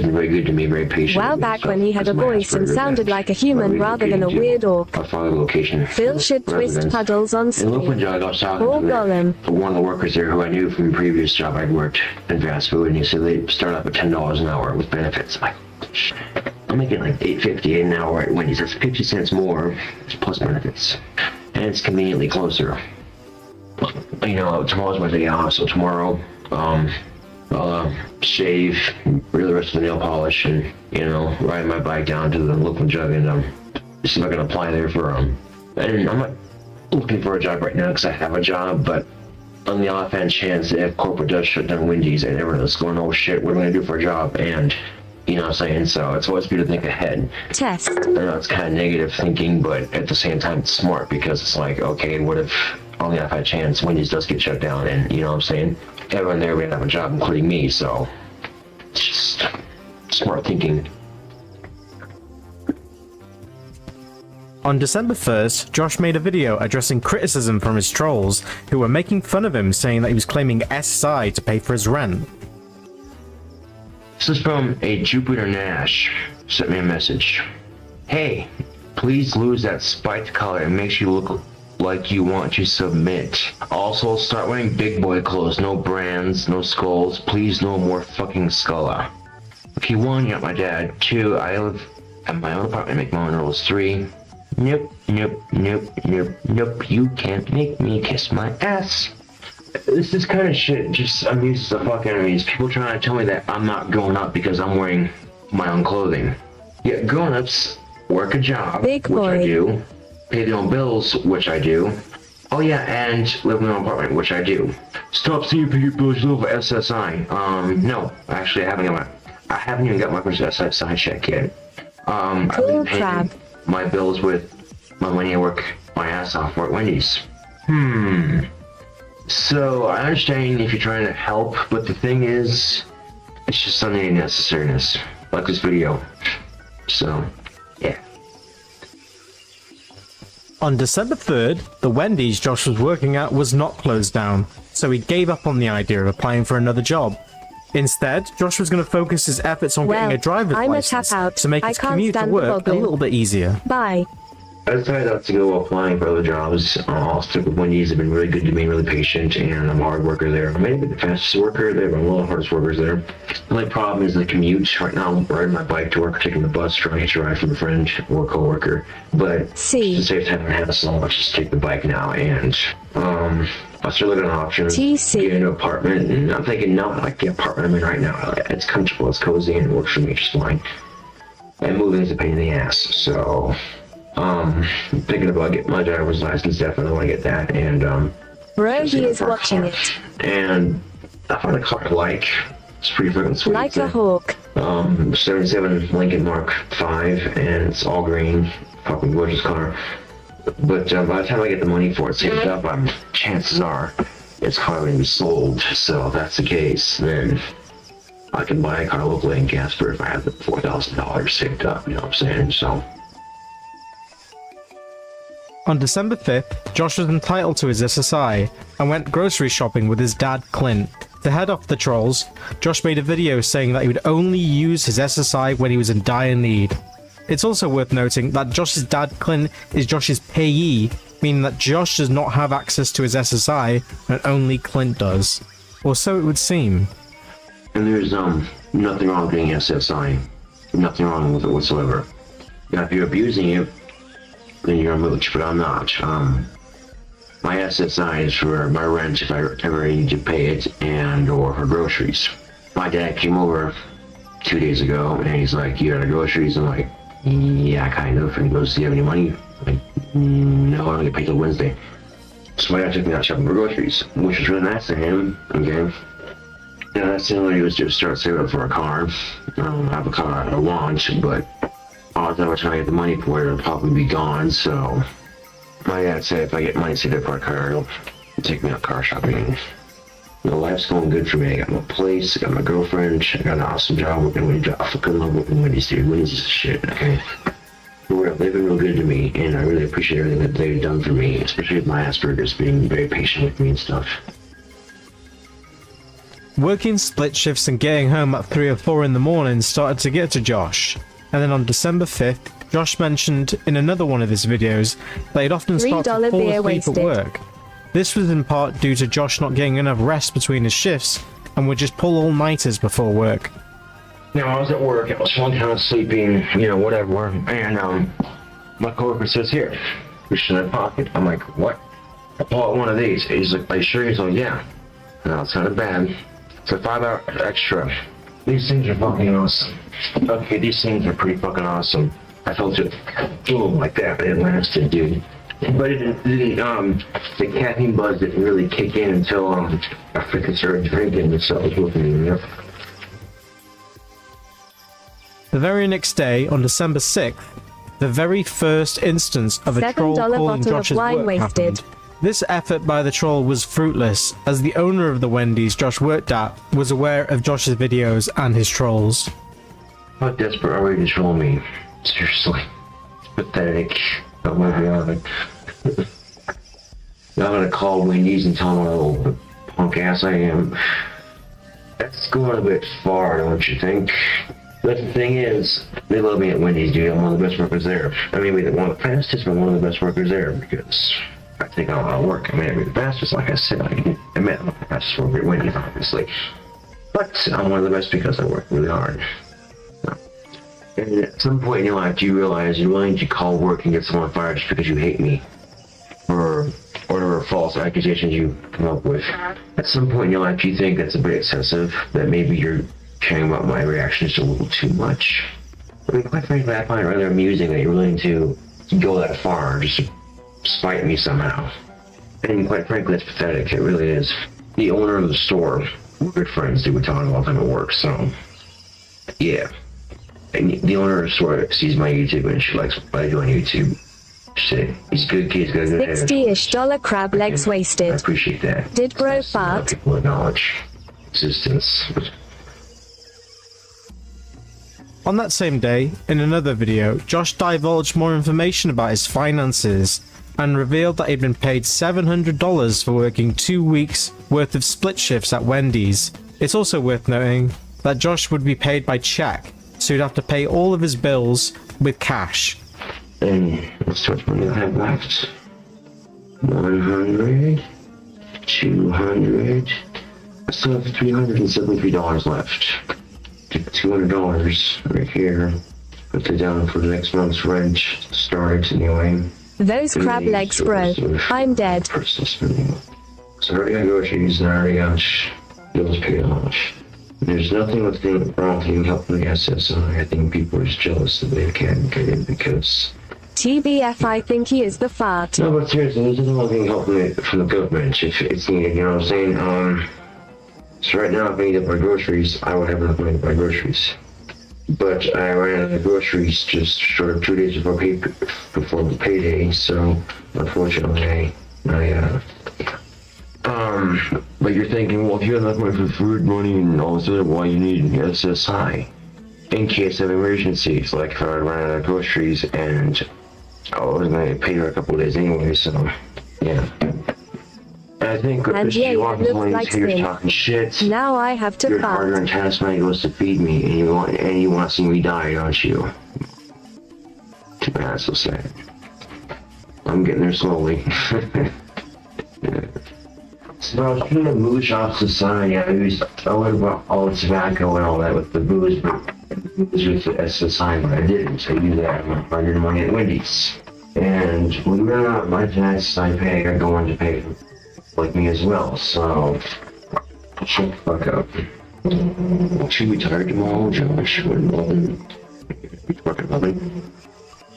been very good to me, very patient. Well, back when he had a voice and sounded like a human rather than a weird orc. I'll follow the location. Phil should twist puddles on In Wolf and screen. Jug, I was talking Poor to Golem. one of the workers there who I knew from a previous job I'd worked in fast food, and he said they start up at $10 an hour with benefits. I'm like, I'm making like $8.50 an hour at Wendy's. That's 50 cents more plus benefits, and it's conveniently closer. You know, tomorrow's my day off, so tomorrow I'll shave, really rest of the nail polish, and you know, ride my bike down to the local Jug and see if I can apply there for and I'm not looking for a job right now because I have a job, but on the offhand chance that if corporate does shut down Wendy's and everyone's going, oh shit, what am I gonna do for a job? And you know what I'm saying? So it's always good to think ahead. Test. I know it's kind of negative thinking, but at the same time it's smart because it's like, okay, what if on the offhand chance Wendy's does get shut down, and you know what I'm saying? Everyone there would have a job, including me, so it's just smart thinking. On December 1st, Josh made a video addressing criticism from his trolls who were making fun of him, saying that he was claiming SSI to pay for his rent. This is from a Jupiter Nash. Sent me a message. Hey, please lose that spiked color. It makes you look like you want to submit. Also, start wearing big boy clothes. No brands, no skulls. Please, no more fucking skulla. Okay, 1, you're not my dad. 2, I live at my own apartment, make my own rules. 3, nope, nope, nope, nope, nope. You can't make me kiss my ass. This is kind of shit just amuses the fuck out of me. It's people trying to tell me that I'm not growing up because I'm wearing my own clothing. Yeah, grown-ups work a job, Big which boy. I do. Pay their own bills, which I do. Oh yeah, and live in my own apartment, which I do. Stop saying you pay your bills over SSI. No, actually I haven't even got my first SSI check yet. I've been paying my bills with my money I work my ass off for at Wendy's. So I understand if you're trying to help, but the thing is, it's just unnecessariness, like this video. So, yeah. On December 3rd, the Wendy's Josh was working at was not closed down, so he gave up on the idea of applying for another job. Instead, Josh was going to focus his efforts on getting a driver's license to make his commute to work a little bit easier. Bye. I decided not to go applying for other jobs. I'll stick with Wendy's. They've been really good to me, really patient, and I'm a hard worker there. I may be the fastest worker there, but I'm one of the hardest workers there. The only problem is the commute. Right now, I'm riding my bike to work, taking the bus, trying to hitch a ride from a friend or a co-worker. But to save time and hassle, let's just take the bike now. And I started looking at options, get an apartment, and I'm thinking, no, I like the apartment I'm in right now. It's comfortable, it's cozy, and it works for me just fine. And moving is a pain in the ass, so thinking about getting my driver's license. Definitely want to get that. And Bro, he is watching it. And I found a car I like. It's pretty fucking sweet. Like a hawk. 77 Lincoln Mark 5, and it's all green. Fucking gorgeous car. But by the time I get the money for it saved up, chances are it's car going to be sold. So if that's the case, then I can buy a car locally in Casper if I have the $4,000 saved up. You know what I'm saying? So. On December 5th, Josh was entitled to his SSI and went grocery shopping with his dad Clint. To head off the trolls, Josh made a video saying that he would only use his SSI when he was in dire need. It's also worth noting that Josh's dad Clint is Josh's payee, meaning that Josh does not have access to his SSI and only Clint does. Or so it would seem. And there's nothing wrong with getting SSI. Nothing wrong with it whatsoever. Now if you're abusing it, then you're a mooch, but I'm not. My SSI is for my rent if I ever need to pay it, and or for groceries. My dad came over 2 days ago and he's like, you got any groceries? I'm like, yeah, kind of. And he goes, do you have any money? I'm like, no, I don't get paid till Wednesday. So my dad took me out shopping for groceries, which was really nice of him, okay? Yeah, that's the only thing was just start saving up for a car. I don't have a car at launch, but all the time I get the money for it, it'll probably be gone, so my dad said if I get money saved up for a car, he'll take me out car shopping. You know, life's going good for me. I got my place, I got my girlfriend, I got an awesome job working with a job. I fucking love working with Wendy's, dude. Wendy's is shit, okay? They've been real good to me, and I really appreciate everything that they've done for me, especially with my Asperger's, being very patient with me and stuff. Working split shifts and getting home at 3 or 4 in the morning started to get to Josh, and then on December 5th, Josh mentioned in another one of his videos that he'd often start to fall asleep at work. This was in part due to Josh not getting enough rest between his shifts and would just pull all-nighters before work. Now, I was at work, I was one time sleeping, you know, whatever, and my coworker says, here, reach in my pocket. I'm like, what? I pull out one of these. He's like, are you sure? He's like, yeah. No, it's not bad. It's a 5 hour extra. These things are fucking awesome. Okay, these things are pretty fucking awesome. I felt it boom like that, but it lasted, dude. But it didn't, the caffeine buzz didn't really kick in until I freaking started drinking and stuff was working, you know? The very next day, on December 6th, the very first instance of a troll calling Josh's work happened. This effort by the troll was fruitless, as the owner of the Wendy's Josh worked at was aware of Josh's videos and his trolls. How desperate are we to troll me? Seriously. It's pathetic. I'm gonna be honest. I'm gonna call Wendy's and tell them what a little punk ass I am. That's going a bit far, don't you think? But the thing is, they love me at Wendy's, dude. I'm one of the best workers there. I mean, maybe one of the fastest, but one of the best workers there because I take on a lot of work. I may not be the fastest, like I said. I admit I'm the fastest worker at Wendy's, obviously. But I'm one of the best because I work really hard. And at some point in your life, do you realize you're willing to call work and get someone fired just because you hate me? Or whatever false accusations you come up with. At some point in your life, do you think that's a bit excessive? That maybe you're caring about my reactions a little too much? I mean, quite frankly, I find it rather amusing that you're willing to go that far just to spite me somehow. And quite frankly, it's pathetic. It really is. The owner of the store, we're good friends, dude. We talk all the time at work, so yeah. And the owner of the store sees my YouTube and she likes what I do on YouTube. She said, he's a good kid, he's got a good head. $60-ish crab legs wasted. I appreciate that. Did bro fart? People acknowledge existence. On that same day, in another video, Josh divulged more information about his finances and revealed that he'd been paid $700 for working 2 weeks worth of split shifts at Wendy's. It's also worth noting that Josh would be paid by check, so he'd have to pay all of his bills with cash. And let's see what money I have left. 100, 200. I still have $373 left. $200 right here. Put it down for the next month's rent. Start anyway. Those crab legs, bro. I'm dead. Personal spending. So I already got groceries and I already got bills paid off. There's nothing with the wrong thing helping the SSI. I think people are just jealous that they can't get in because TBF, I think he is the fart. No, but seriously, there's nothing helping it from the government if it's needed, you know what I'm saying? So right now, if I need to buy groceries, I would have enough money to buy groceries. But I ran out of groceries just short of 2 days before the payday, so unfortunately, but you're thinking, well, if you have enough money for food, money, and all this other, why you need an SSI? In case of emergencies, like if I ran out of groceries and I was going to pay her a couple of days anyway, so yeah. And I think and she walks in like here talking shit. Now I have to your fast. hard-earned tax money goes to feed me, and you want to see me die, don't you? Too bad, so sad. I'm getting there slowly. So I was trying to mooch off the sign. Yeah, I went about all the tobacco and all that with the booze, but with the SSI, but I didn't. So I used that my hard-earned money at Wendy's. And when we ran out of my taxes I pay, I go on to pay like me as well. So shut the fuck up. Too retired tomorrow, Josh. Working 11.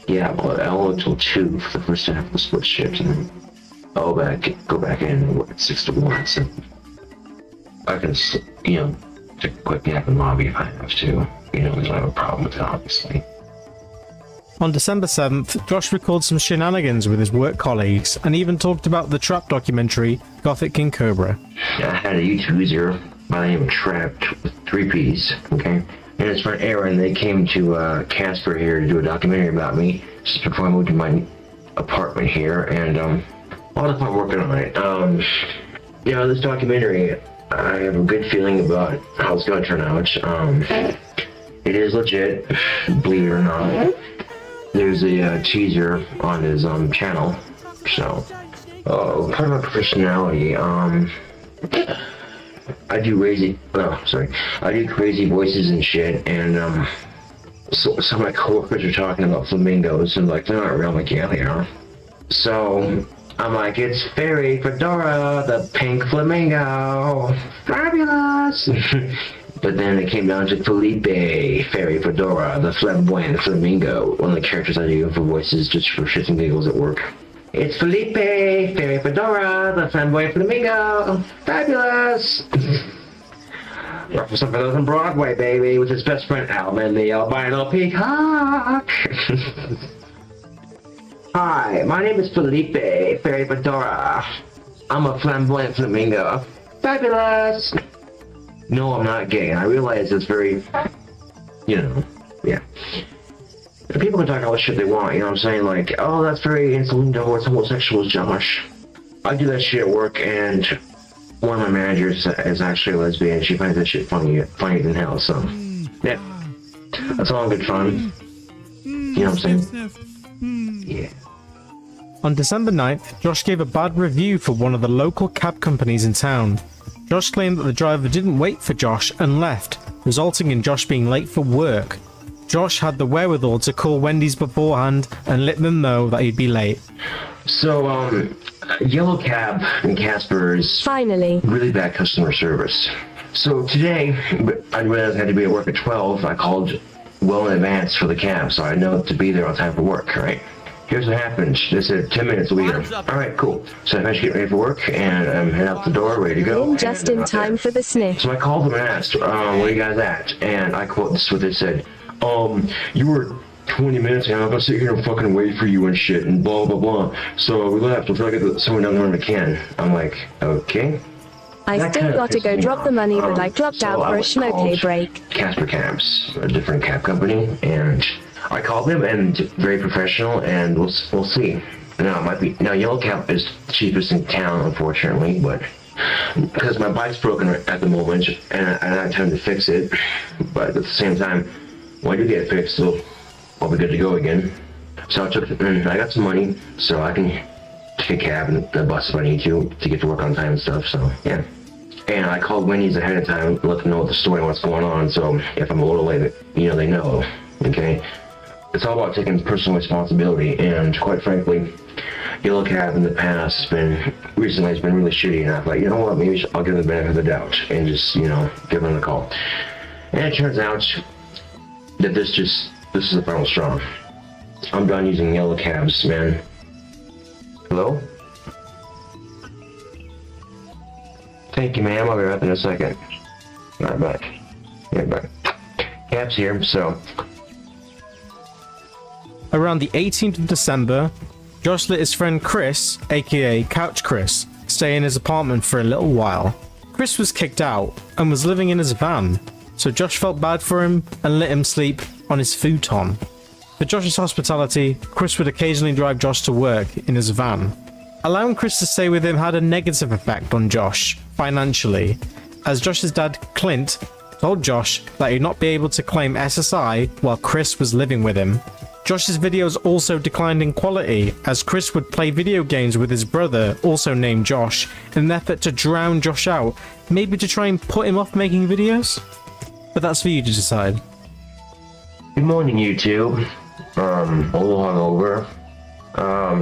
Yeah, well, I'll go till 2 for the first half of the split shift, and then I'll go back in and work at 6 to 1. So I can, you know, take a quick nap in the lobby if I have to. You know, I don't have a problem with it, obviously. On December 7th, Josh recorded some shenanigans with his work colleagues and even talked about the Trap documentary, Gothic King Cobra. I had a YouTube user by the name of Trapped with 3 P's, okay? And his friend Aaron, they came to Casper here to do a documentary about me just before I moved to my apartment here, and I'll just start working on it. You know, this documentary, I have a good feeling about how it's going to turn out. It is legit, believe it or not. There's a teaser on his channel, so part of my personality, I do crazy voices and shit, and so some of my coworkers are talking about flamingos, and like, they're not real. I'm like, yeah, they are. So I'm like, it's Fairy Fedora, the pink flamingo, fabulous. But then it came down to Felipe, Fairy Fedora, the flamboyant flamingo, one of the characters I do for voices just for shits and giggles at work. It's Felipe, Fairy Fedora, the flamboyant flamingo, fabulous. Ruffle some feathers on Broadway, baby, with his best friend Alvin, the albino peacock. Hi, my name is Felipe, Fairy Fedora. I'm a flamboyant flamingo, fabulous. No, I'm not gay, and I realize it's very, you know, yeah. And people can talk all the shit they want, you know what I'm saying? Like, oh, that's very insulting towards homosexuals, Josh. I do that shit at work, and one of my managers is actually a lesbian. She finds that shit funnier than hell, so, yeah. That's all good fun. You know what I'm saying? Yeah. On December 9th, Josh gave a bad review for one of the local cab companies in town. Josh claimed that the driver didn't wait for Josh and left, resulting in Josh being late for work. Josh had the wherewithal to call Wendy's beforehand and let them know that he'd be late. So, Yellow Cab in Casper is Finally. really bad customer service. So today, I realized I had to be at work at 12. I called well in advance for the cab, so I know to be there on time for work, right? Here's what happened. They said 10 minutes will be here. Alright, cool. So I finished getting ready for work, and I'm heading out the door, ready to go. Just in time for the sniff. So I called them and asked, where are you guys at? And I quote, this is what they said. You were 20 minutes and I'm gonna sit here and fucking wait for you and shit and blah blah blah. So we left until I get someone down there in the can. I'm like, okay. I still got to go drop the money, but I dropped out for a smoke break. Casper Cabs, a different cab company, and I called them and very professional, and we'll see. Now it might be Yellow Cab is the cheapest in town, unfortunately, but because my bike's broken at the moment and I don't have time to fix it, but at the same time, when I do get it fixed, I'll be good to go again. So I got some money, so I can take a cab and a bus if I need to get to work on time and stuff, so yeah. And I called Wendy's ahead of time, let them know the story and what's going on, so if I'm a little late, you know, they know, okay? It's all about taking personal responsibility, and quite frankly, Yellow Cab in the past recently has been really shitty, and I thought, you know what, maybe I'll give them the benefit of the doubt and just, you know, give them a call. And it turns out that this is the final straw. I'm done using Yellow Cabs, man. Hello? Thank you, ma'am. I'll be right in a second. Right back. Right back. Cabs here, so. Around the 18th of December, Josh let his friend Chris, aka Couch Chris, stay in his apartment for a little while. Chris was kicked out and was living in his van, so Josh felt bad for him and let him sleep on his futon. For Josh's hospitality, Chris would occasionally drive Josh to work in his van. Allowing Chris to stay with him had a negative effect on Josh, financially, as Josh's dad, Clint, told Josh that he'd not be able to claim SSI while Chris was living with him. Josh's videos also declined in quality, as Chris would play video games with his brother, also named Josh, in an effort to drown Josh out, maybe to try and put him off making videos? But that's for you to decide. Good morning, YouTube. A little hungover.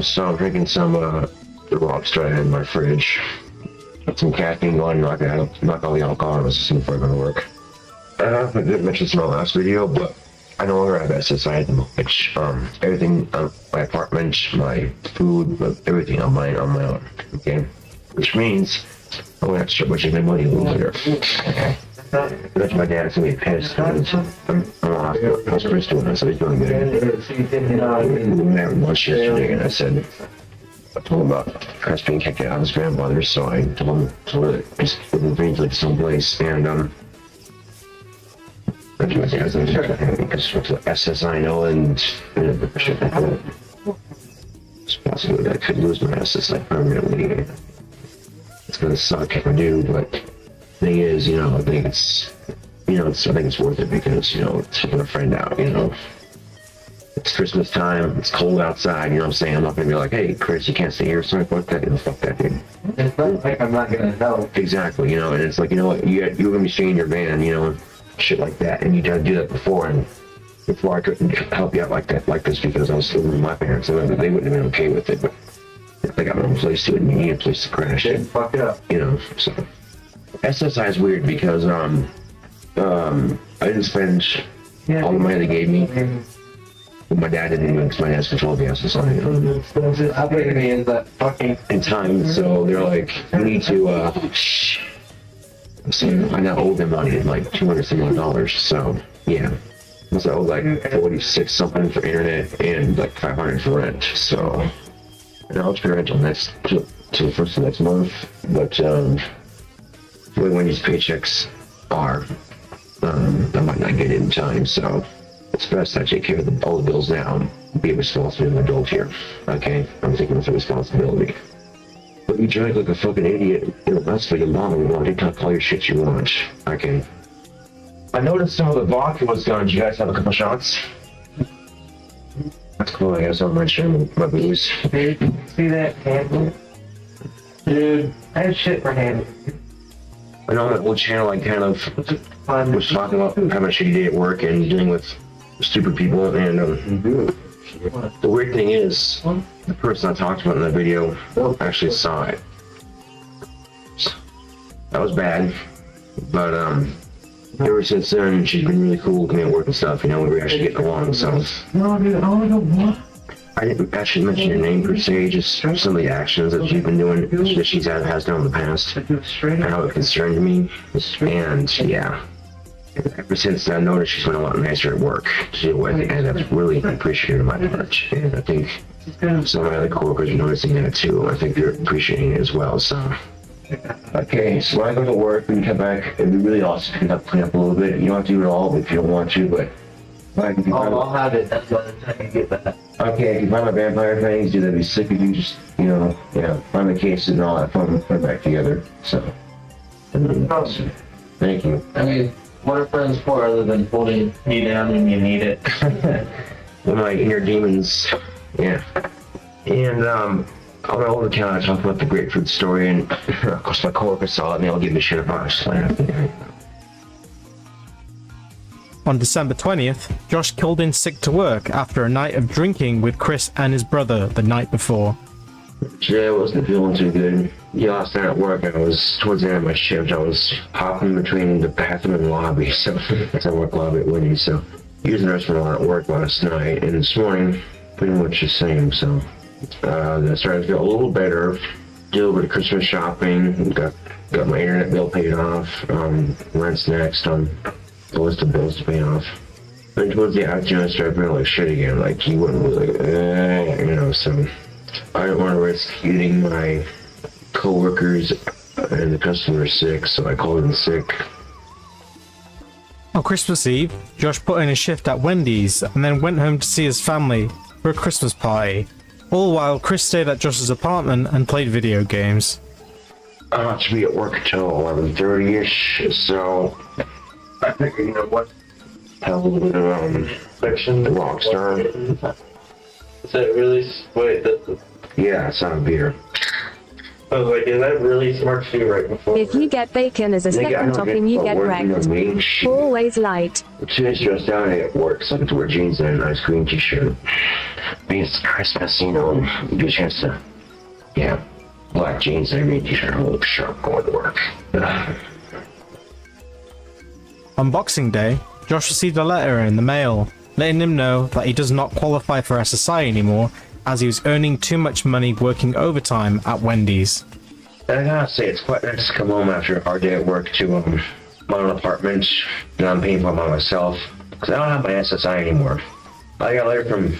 So I'm drinking some, the Lobster I had in my fridge. Got some caffeine going, knock all the alcohol out of my system before I go to work. I didn't mention this in my last video, but I no longer have SSI at the moment, which, everything, my apartment, my food, everything on my own, okay? Which means I'm gonna have to start budgeting my money a little better. That's my dad's gonna be pissed. I'm how's Chris doing? I said, he's doing good. We met lunch yesterday, and I told him about Chris being kicked out of his grandmother's, so I told him to just move like someplace, and, that's my dad's because SSI, I know, and it's possible that I could lose my SSI permanently. It's gonna suck if I do, but thing is, you know, I think it's worth it because, you know, it's helping a friend out, you know. It's Christmas time, it's cold outside, you know what I'm saying? I'm not gonna be like, hey, Chris, you can't stay here, sorry, fuck that, you know, fuck that, dude. It's not like I'm not gonna help. Exactly, you know, and it's like, you know what, you're gonna be staying in your van, you know, shit like that, and you tried to do that before, and before I couldn't help you out like this because I was living with my parents, and they wouldn't have been okay with it, but if they got their own place to it, and you need a place to crash it. Fuck it up. You know, so. SSI is weird because, I didn't spend all the money they gave me. Well, my dad didn't even, because my dad's controlled the SSI. I think it means that fucking... In time, so they're like, you need to, so I now owe them money, like $200 so, yeah. So I owe like 46 something for internet and like 500 for rent, so. And I'll pay rent till the first of next month, but, the way Wendy's paychecks are, I might not get it in time, so it's best I take care of all the bills now and be a responsible adult here, okay? I'm taking this responsibility. But you drink like a fucking idiot, you know, that's for your mom and you want to talk all your shit you want, okay? I noticed some of the vodka was gone. Did you guys have a couple shots? That's cool, I guess I'm not sharing my booze. Dude, see that handle? Dude, I have shit for handle. I know on that old channel I kind of was talking about having a shitty day at work and dealing with stupid people, and the weird thing is, the person I talked about in that video actually saw it. So, that was bad, but ever since then she's been really cool with me at work and stuff, you know, we were actually getting along, so. No, dude, I only got one. I didn't actually mention your name per se, just some of the actions that she's been doing, that she's has done in the past, and how it concerned me, and yeah. Ever since I noticed she's been a lot nicer at work to deal with, and that's really appreciated on my part, and I think some of my other coworkers are noticing that too, I think they're appreciating it as well, so. Okay, so when I go to work, when you come back, it'd be really awesome to clean up a little bit. You don't have to do it all if you don't want to, but I'll have it, that's by the time you get back. Okay, if you find my vampire things, dude, that'd be sick if you just, you know, find the cases and all that fun, put it back together, so. Thank you. I mean, what are friends for other than holding you down when you need it? With my inner demons, yeah. And, on my old account, I talked about the grapefruit story, and of course my coworkers saw it, and they all gave me shit about it. On December 20th, Josh called in sick to work after a night of drinking with Chris and his brother the night before. Today I wasn't feeling too good. Yeah, last night at work, I was towards the end of my shift, I was hopping between the bathroom and the lobby, so that's my work lobby at Wendy's, so using the restroom a lot at work last night, and this morning, pretty much the same, so I started to feel a little better, did a little bit of Christmas shopping, got my internet bill paid off, rent's next on the list of bills to pay off. But towards the afternoon, I started feeling like shit again, like you wouldn't really, you know, so I didn't want to risk getting my co-workers and the customers sick, so I called in sick. On Christmas Eve, Josh put in a shift at Wendy's and then went home to see his family for a Christmas party, all while Chris stayed at Josh's apartment and played video games. I have to be at work until 11:30ish, so I figured, you know what? Have a little bit of fiction, the Rockstar. Is that really? Wait, Yeah, it's not a beer. I was like, is that really smart to do right before? If you get bacon as a second topping, you get wrecked. Always light. Today's dressed down at work, so I get to wear jeans and a nice green t-shirt. Being it's Christmas, you know, you get a chance to, yeah, black jeans and a green t-shirt, hold sharp going to work. On Boxing Day, Josh received a letter in the mail letting him know that he does not qualify for SSI anymore as he was earning too much money working overtime at Wendy's. I gotta say, it's quite nice to come home after a hard day at work to my own apartment that I'm paying for by myself, because I don't have my SSI anymore. I got a letter from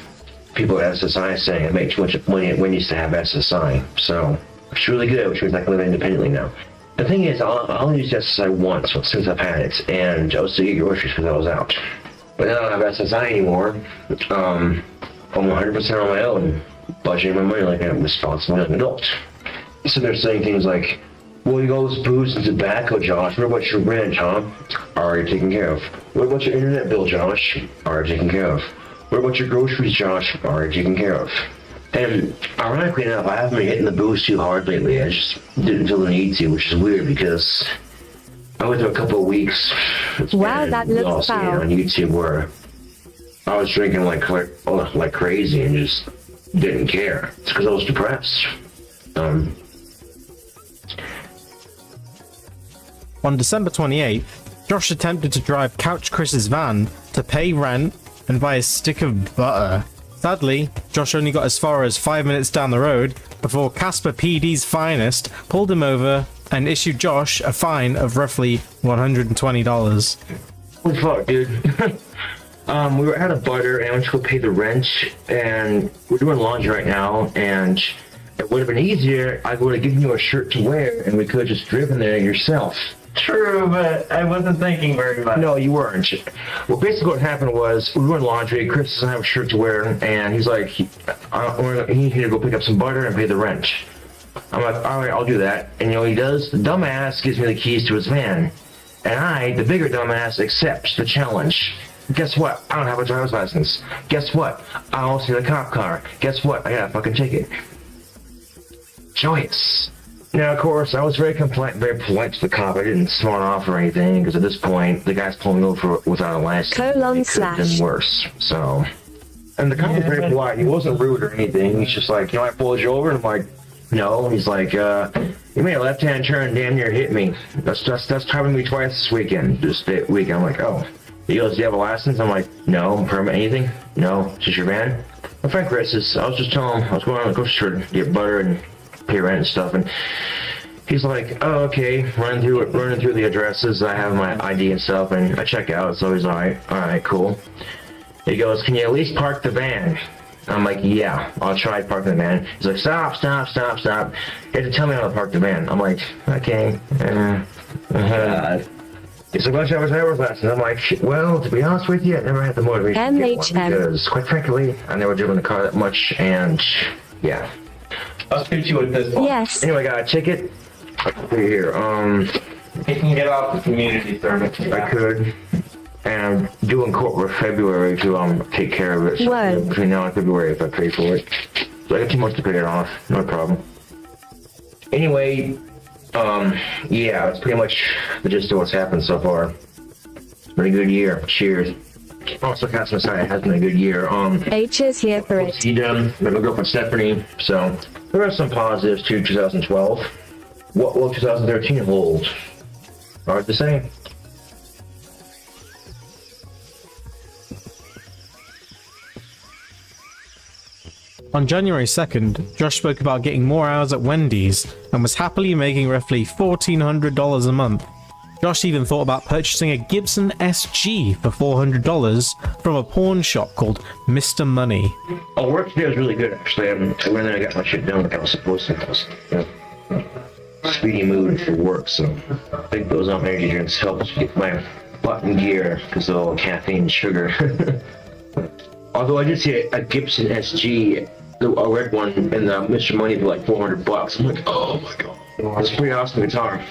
people at SSI saying I make too much money at Wendy's to have SSI, so it's really good, which means I can live independently now. The thing is, I only used SSI once since I've had it, and I was to get groceries because I was out. But now I don't have SSI anymore. I'm 100% on my own, budgeting my money like I'm responsible like an adult. So they're saying things like, well, you got all this booze and tobacco, Josh. What about your rent, huh? Already taken care of. What about your internet bill, Josh? Already taken care of. What about your groceries, Josh? Already taken care of. And ironically enough, I haven't been hitting the booze too hard lately. I just didn't feel the need to, which is weird because I went through a couple of weeks. Wow, that looks foul. On YouTube where I was drinking like crazy and just didn't care. It's because I was depressed. On December 28th, Josh attempted to drive Couch Chris's van to pay rent and buy a stick of butter. Sadly, Josh only got as far as 5 minutes down the road before Casper PD's finest pulled him over and issued Josh a fine of roughly $120. Holy fuck, dude. We were out of butter and I went to go pay the rent, and we're doing laundry right now, and it would have been easier. I would have given you a shirt to wear and we could have just driven there yourself. True, but I wasn't thinking very much. No, you weren't. Well, basically what happened was we were doing laundry. Chris doesn't have a shirt to wear, and he's like, he needed to go pick up some butter and pay the rent. I'm like, all right, I'll do that. And you know what he does? The dumbass gives me the keys to his van. And I, the bigger dumbass, accepts the challenge. Guess what? I don't have a driver's license. Guess what? I don't see the cop car. Guess what? I got a fucking ticket. Joyous. Now, of course, I was very polite to the cop. I didn't smart off or anything, because at this point, the guy's pulling me over without a license. It could have been worse. So, and the cop was very polite. He wasn't rude or anything. He's just like, you know, I pulled you over, and I'm like, no. And he's like, you made a left-hand turn and damn near hit me. That's driving me twice this weekend. I'm like, oh. He goes, do you have a license? I'm like, no. Permit, anything? No. Is this your van? My friend Chris I was just telling him I was going on the grocery store to get butter and pay rent and stuff, and he's like, oh, okay, running through the addresses. I have my ID and stuff, and I check out, so he's all right, cool. He goes, can you at least park the van? I'm like, yeah, I'll try parking the van. He's like, stop. You have to tell me how to park the van. I'm like, okay. He's like, what's your driver's license? I'm like, well, to be honest with you, I never had the motivation to get one, because, quite frankly, I never driven the car that much, and yeah. I'll shoot you with this one. Yes. Anyway, I got a ticket. Here, You can get off the community service. I could. And I'm due in court for February to take care of it. So between now and February, if I pay for it. So I got 2 months to pay it off. No problem. Anyway, yeah, that's pretty much the gist of what's happened so far. It's been a good year. Cheers. Also, Cat's Messiah has been a good year. H is here for it. He done. My girlfriend Stephanie. So there are some positives to 2012. What will 2013 hold? Hard to say. On January 2nd, Josh spoke about getting more hours at Wendy's and was happily making roughly $1,400 a month. Josh even thought about purchasing a Gibson SG for $400 from a pawn shop called Mr. Money. Oh, work today was really good, actually. I went there and got my shit done like I was supposed to. I was, speedy mood for work, so I think those energy drinks helped get my butt in gear because of all caffeine and sugar. Although I did see a Gibson SG, a red one, in the Mr. Money for like $400. I'm like, oh my god. It's a pretty awesome guitar.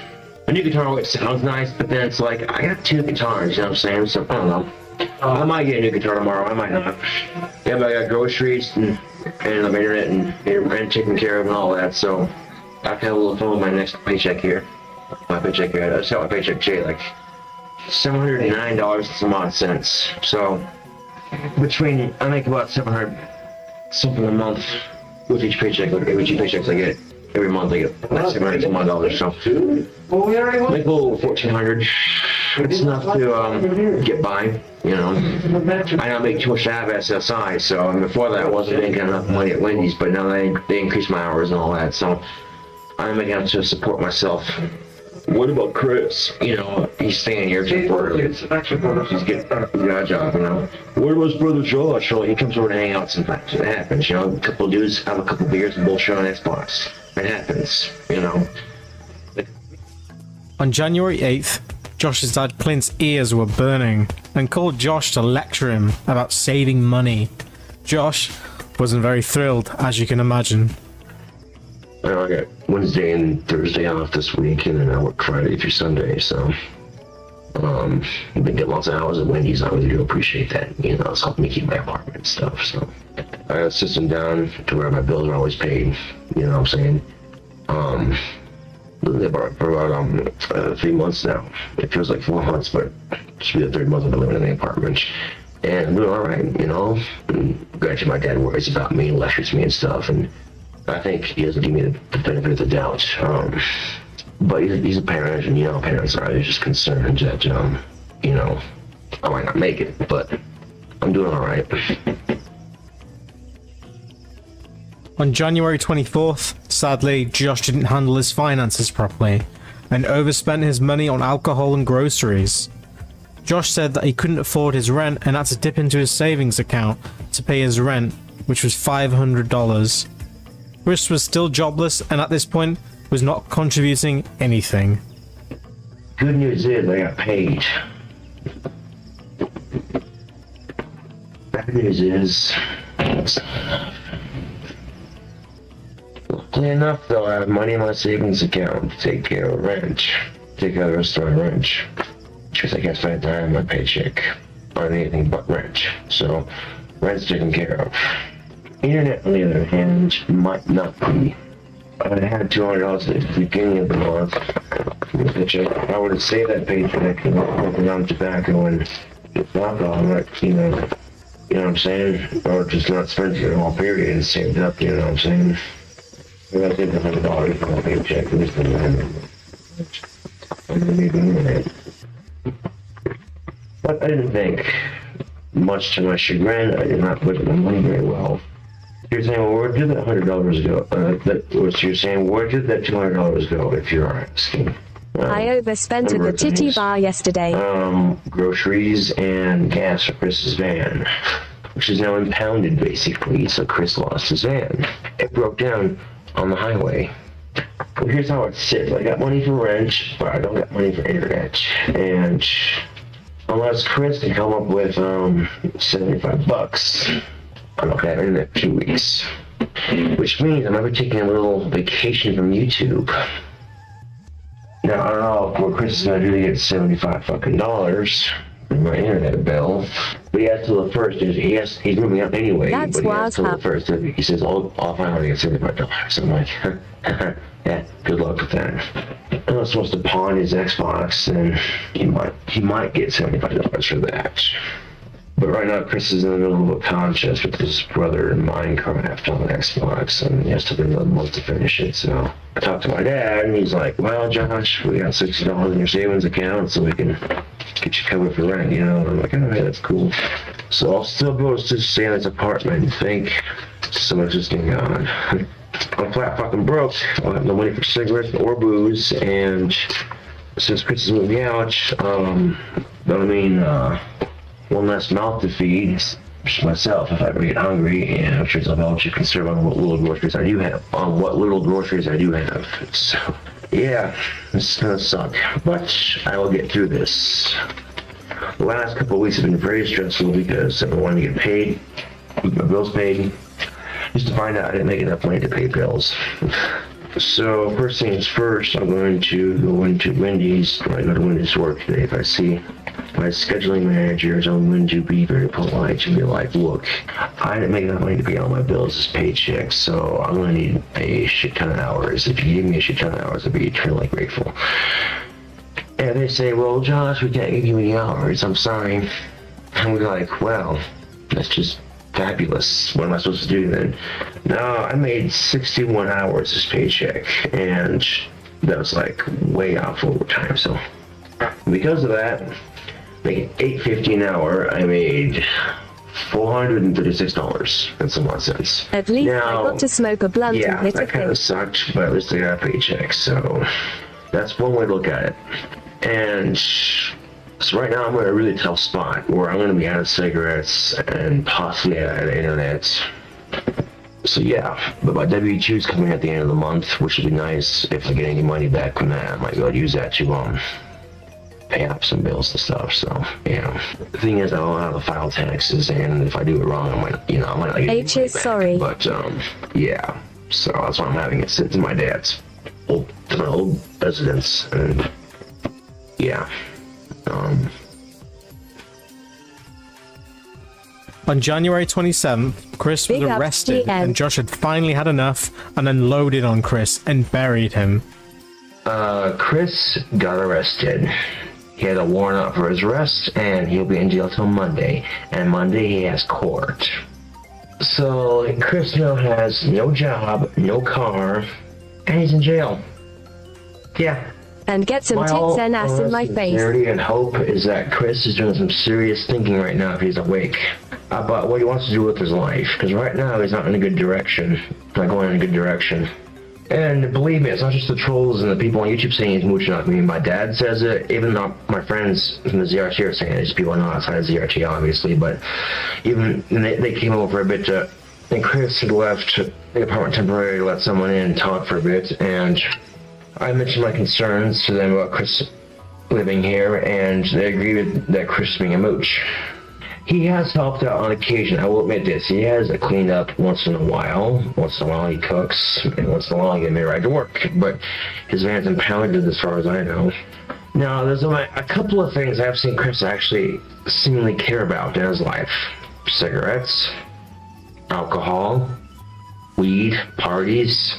A new guitar always sounds nice, but then it's like, I got 2 guitars, you know what I'm saying? So, I don't know. I might get a new guitar tomorrow, I might not. Yeah, but I got groceries and the internet and taken care of and all that, so I have to have a little fun with my next paycheck here. My paycheck here, I just got my paycheck today, like $709 and some odd cents. So, between, I make about $700 something a month with each paycheck, like every 2 paychecks I get. Every month I get like $700 some odd dollars, so make a little over $1,400. It's enough to get by, you know. I don't make too much out of SSI, so before that I wasn't making enough money at Wendy's, but now they increased my hours and all that, so I'm making enough to support myself. What about Chris? You know, he's staying here temporarily. He's getting a job, you know. What about his brother Josh? He comes over to hang out sometimes. It happens, you know. A couple of dudes have a couple of beers and bullshit on Xbox. It happens, you know. On January 8th, Josh's dad Clint's ears were burning and called Josh to lecture him about saving money. Josh wasn't very thrilled, as you can imagine. I got Wednesday and Thursday off this week, and then I work Friday through Sunday, so I've been getting lots of hours at Wendy's. I really do appreciate that. You know, it's helping me keep my apartment and stuff, so I got a system down to where my bills are always paid, you know what I'm saying? For about 3 months now. It feels like 4 months, but it should be the third month I've been living in the apartment. And I'm doing alright, you know? And granted, my dad worries about me, lectures me and stuff, and I think he doesn't give me the benefit of the doubt. But he's a parent, and you know, parents are always just concerned that, you know, I might not make it, but I'm doing alright. On January 24th, sadly, Josh didn't handle his finances properly and overspent his money on alcohol and groceries. Josh said that he couldn't afford his rent and had to dip into his savings account to pay his rent, which was $500. Chris was still jobless and at this point was not contributing anything. Good news is I got paid. Bad news is luckily enough though, I have money in my savings account to take care of rent, take care of the restaurant rent, because I can't spend time on my paycheck on anything but rent. So rent's taken care of. Internet, on the other hand, might not be. I had $200 at the beginning of the month. I would have saved that paycheck and working on tobacco and alcohol, like, you know what I'm saying? Or just not spend it all period and saved up, you know what I'm saying? I saved $100 for my paycheck, at least in the But I didn't think, much to my chagrin, I did not put my money very well. You're saying, well, where did that $100 go? You're saying, where did that $200 go, if you're asking? I overspent at the titty bar yesterday. Groceries and gas for Chris's van, which is now impounded, basically, so Chris lost his van. It broke down on the highway. Well, here's how it sits. I got money for rent, but I don't got money for internet. And unless Chris can come up with $75, I'm not having internet for 2 weeks. Which means I'm never taking a little vacation from YouTube. Now, I don't know what Chris is going to do to get $75 fucking in my internet bill. But he has till the first. He's moving up anyway. That's but he has till why the first. He says, I'll find out to get $75. So I'm like, yeah, good luck with that. Unless he wants to pawn his Xbox, then he might get $75 for that. But right now, Chris is in the middle of a contest with his brother in Minecraft on Xbox, and he has to another month to finish it. So I talked to my dad, and he's like, well, Josh, we got $60 in your savings account, so we can get you covered for rent, you know? And I'm like, oh, yeah, that's cool. So I'll still go to stay in this apartment and think so much is getting on. I'm flat fucking broke. I'll have no money for cigarettes or booze, and since Chris is moving out, one less mouth to feed, just myself if I ever get hungry, and I'm sure I'll be concerned on what little groceries I do have. So, yeah, this is gonna suck, but I will get through this. The last couple of weeks have been very stressful because I wanted to get paid, keep my bills paid, just to find out I didn't make enough money to pay bills. So, first things first, I'm going to go into Wendy's. When I go to Wendy's to work today, if I see my scheduling managers, I'm going to be very polite and be like, look, I didn't make enough money to pay all my bills this paycheck, so I'm going to need a shit ton of hours. If you give me a shit ton of hours, I'd be eternally grateful. And they say, well, Josh, we can't give you any hours, I'm sorry. And we're like, well, that's just fabulous. What am I supposed to do then? No, I made 61 hours this paycheck, and that was like way off overtime, so Because of that, making $8.50 an hour, I made $436 and some odd cents. At least now, I got to smoke a blunt yeah, and hit a that kind thing. of sucked, but at least I got a paycheck, so that's one way to look at it. And so right now I'm in a really tough spot where I'm going to be out of cigarettes and possibly out of the internet. So yeah, but my W-2 is coming at the end of the month, which would be nice. If I get any money back from that, I might be able to use that to pay off some bills and stuff. So yeah, the thing is, I don't know how to file taxes, and if I do it wrong, I might not get any money back. Sorry. But yeah, so that's why I'm having it sent to my dad's old residence, and yeah. On January 27th, Chris was Big up arrested, TN. and Josh had finally had enough and unloaded on Chris and buried him. Chris got arrested. He had a warrant out for his arrest, and he'll be in jail till Monday. And Monday he has court. So Chris now has no job, no car, and he's in jail. Yeah. And get some tits and ass in my face. Sincerity and hope is that Chris is doing some serious thinking right now if he's awake about what he wants to do with his life. Because right now he's not in a good direction. Not going in a good direction. And believe me, it's not just the trolls and the people on YouTube saying he's mooching off me. My dad says it, even though my friends from the ZRT are saying it. There's people not outside of ZRT, obviously, but even they came over for a bit to, and Chris had left the apartment temporarily to let someone in and talk for a bit, and I mentioned my concerns to them about Chris living here, and they agreed that Chris being a mooch. He has helped out on occasion, I will admit this. He has cleaned up once in a while. Once in a while he cooks, and once in a while he gets me a ride to work. But his van's impounded as far as I know. Now, there's a couple of things I've seen Chris actually seemingly care about in his life. Cigarettes, alcohol, weed, parties,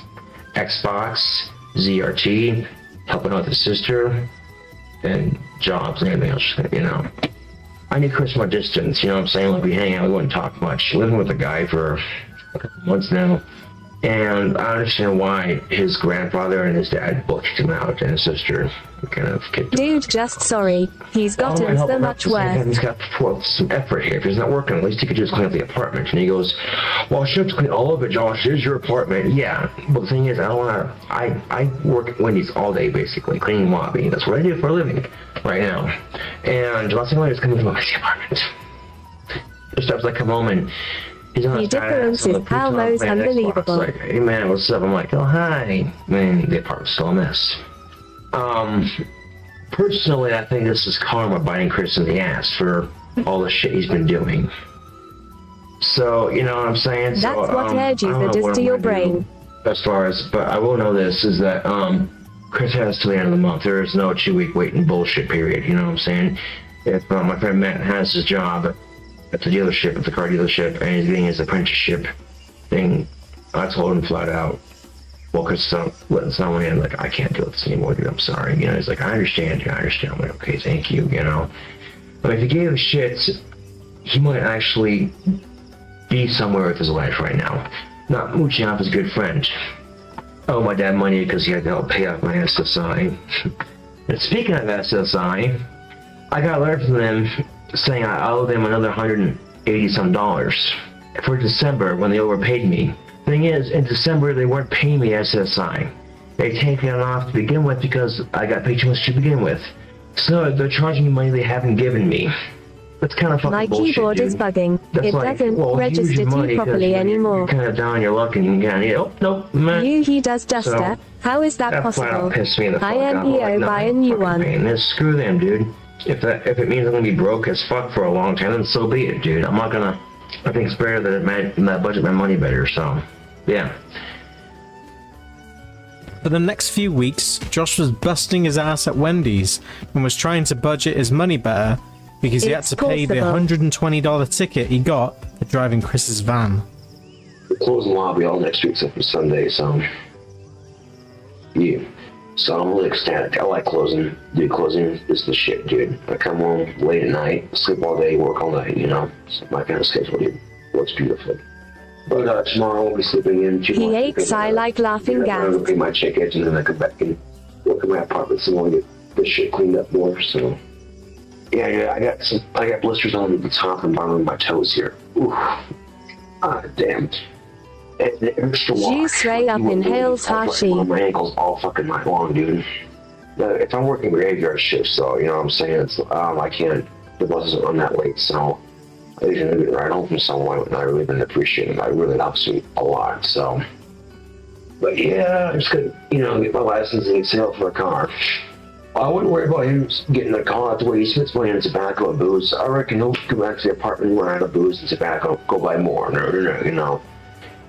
Xbox, ZRT, helping out with his sister, and jobs and everything else, I knew Chris from a distance, what I'm saying? Like, we hang out, we wouldn't talk much. Living with a guy for a couple months now, and I understand why his grandfather and his dad both kicked him out, and his sister kind of kicked him Dude, out. just sorry. He's gotten so much worse. He's got to put some effort here. If he's not working, at least he could just clean up the apartment. And he goes, well, I should have to clean all of it, Josh. Here's your apartment. Yeah, but the thing is, I don't want to... I work at Wendy's all day, basically, cleaning lobby. That's what I do for a living right now. And last thing I was coming to my apartment. Just as I come home and he's on The his difference is almost unbelievable. Like, hey man, what's up? I'm like, oh hi. Man, the apartment's still a mess. Personally, I think this is karma biting Chris in the ass for all the shit he's been doing. So, you know what I'm saying? That's what hair juicer does to your brain. As far as, but I will know this, is that, Chris has to the end of the month. There is no 2-week waiting bullshit period, you know what I'm saying? If my friend Matt has his job at the dealership, at the car dealership, and he's getting his apprenticeship thing, I told him flat out, well, Chris, letting someone in, like, I can't do this anymore, dude, I'm sorry. He's like, I understand. I'm like, okay, thank you, But if he gave a shit, he might actually be somewhere with his life right now. Not mooching off his good friend. I owe my dad money because he had to help pay off my SSI. And speaking of SSI, I got a letter from them saying I owe them another $180-some for December when they overpaid me. Thing is, in December they weren't paying me SSI. They taken it off to begin with because I got paid too much to begin with. So they're charging me money they haven't given me. That's kind of fucking My bullshit, keyboard dude. is bugging. That's It like, doesn't well, use register your money T properly 'cause anymore. You're kind of down on your luck and you kind of, oh, nope, man. He does duster. So, How is that That flat possible? out pissed me the fuck out. INEO, buy a new one. Screw them, dude. If it means I'm gonna be broke as fuck for a long time, then so be it, dude. I'm not gonna. I think it's better that budget my money better. So, yeah. For the next few weeks, Josh was busting his ass at Wendy's and was trying to budget his money better because he had to pay the $120 ticket he got for driving Chris's van. We're closing lobby all next week except for Sunday, so yeah. So I'm really ecstatic. I like closing. Dude, closing is the shit, dude. I come home late at night, sleep all day, work all night, It's my kind of schedule, dude. Works beautifully. But tomorrow I'll be sleeping in. He aches, I like laughing gas. I'm gonna pay my check edge and then I come back and work in my apartment some more and get this shit cleaned up more. So yeah, I got blisters on the top and bottom of my toes here. Ooh, damn. And the extra Juice straight up inhales Hashi. On my ankles all fucking night long, dude. If I'm working graveyard shifts, so you know what I'm saying, it's I can't. The buses aren't that late, so I usually get right home from somewhere, and I really didn't appreciate it. I really helps me a lot. So, but yeah, I'm just gonna get my license and sale for a car. I wouldn't worry about him getting a car the way he spends money on tobacco and booze. I reckon he'll come back to the apartment where I have booze and tobacco, go buy more.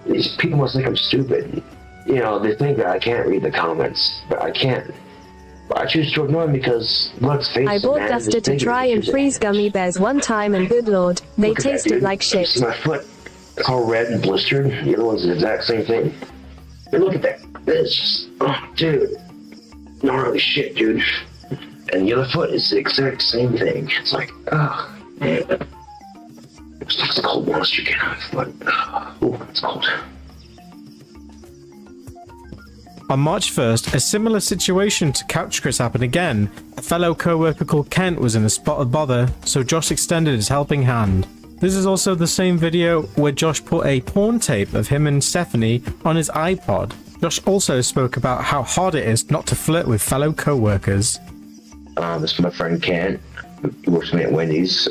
These people must think I'm stupid. They think that I can't read the comments, but I can't. I choose to ignore them because, let's face it, I bought Duster to try and freeze gummy bears one time, and good lord, they tasted like shit. See my foot? It's all red and blistered. The other one's the exact same thing. And look at that. It's just, dude. Gnarly shit, dude. And the other foot is the exact same thing. It's like, man. It's like a cold monster getting on my foot. Oh, it's cold. On March 1st, a similar situation to Couch Chris happened again. A fellow co-worker called Kent was in a spot of bother, so Josh extended his helping hand. This is also the same video where Josh put a porn tape of him and Stephanie on his iPod. Josh also spoke about how hard it is not to flirt with fellow co-workers. This is my friend Kent. He works with me at Wendy's.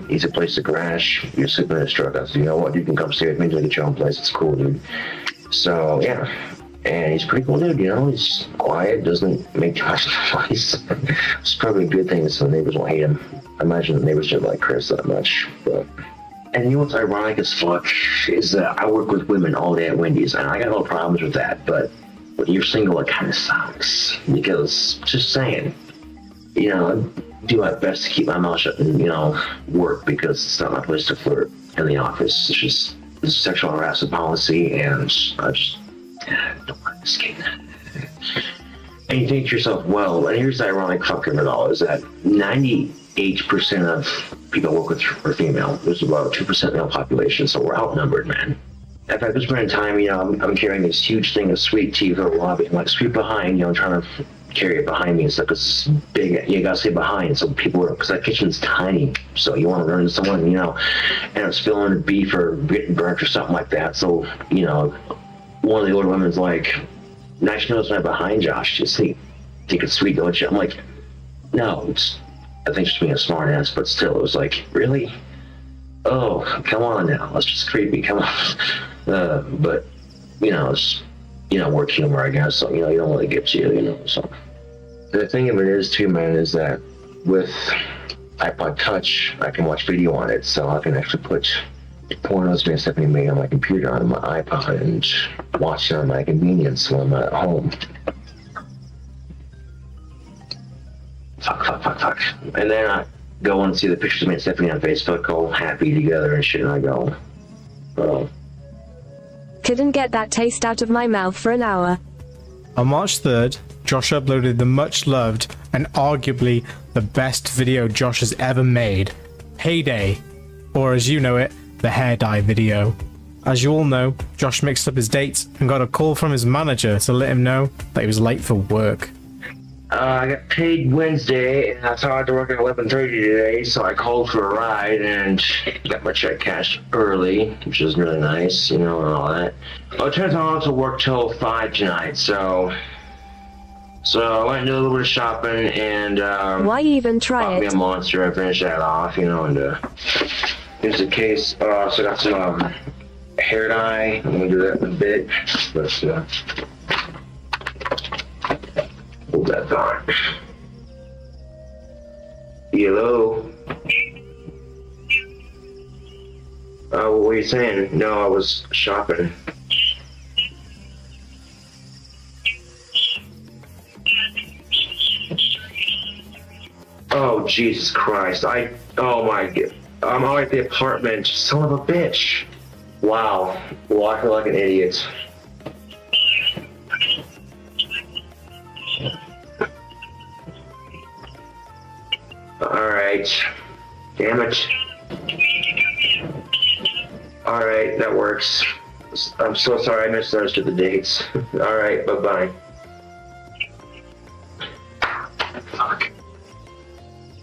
He's a place to crash. You're sleeping in his truck. I said, you know what, you can come stay with me until you get your own place. It's cool, dude. So, yeah. And he's pretty cool dude, he's quiet, doesn't make too much noise. It's probably a good thing so the neighbors won't hate him. I imagine the neighbors don't like Chris that much. And what's ironic as fuck is that I work with women all day at Wendy's, and I got no problems with that, but when you're single, it kind of sucks. Because, just saying, I do my best to keep my mouth shut and, work, because it's not my place to flirt in the office. It's just sexual harassment policy, and I just don't want to escape that. And you think to yourself, well, and here's the ironic fuck of it all, is that 98% of people I work with are female. There's about 2% male population, so we're outnumbered, man. In fact, this point in time, I'm carrying this huge thing of sweet tea for the lobby. I'm like, sweet behind, trying to carry it behind me and stuff, because it's big, you gotta stay behind, so people because that kitchen's tiny, so you want to run into someone, and it's spilling the beef or getting burnt or something like that, so, one of the older women's like, nice to know it's right behind Josh. You think it's sweet, don't you? I'm like, no, I think just being a smart ass, but still, it was like, really? Oh, come on now, that's just creepy, come on. But, it's, work humor, I guess, so, you don't let it get to you, so. The thing of it is, too, man, is that with iPod Touch, I can watch video on it, so I can actually put pornos me and Stephanie made on my computer on my iPod and watch it on my convenience when I'm at home. Fuck. And then I go and see the pictures of me and Stephanie on Facebook, all happy together and shit, and I go, couldn't get that taste out of my mouth for an hour. On March 3rd, Josh uploaded the much loved and arguably the best video Josh has ever made, Payday, or as you know it, the hair dye video. As you all know, Josh mixed up his dates and got a call from his manager to let him know that he was late for work. I got paid Wednesday, and I thought I had to work at 11:30 today, so I called for a ride and got my check cashed early, which is really nice, and all that. Well, it turns out I also work till 5 tonight, so I went and did a little bit of shopping, and why even try bought me a Monster and finished that off, and here's a case. So I got some hair dye. I'm gonna do that in a bit, but hold that thought. Hello. What were you saying? No, I was shopping. Oh, Jesus Christ. Oh my God. I'm out at the apartment. Son of a bitch. Wow. Well, I feel like an idiot. Alright. Damn it. Alright, that works. I'm so sorry I misunderstood the dates. Alright, bye-bye.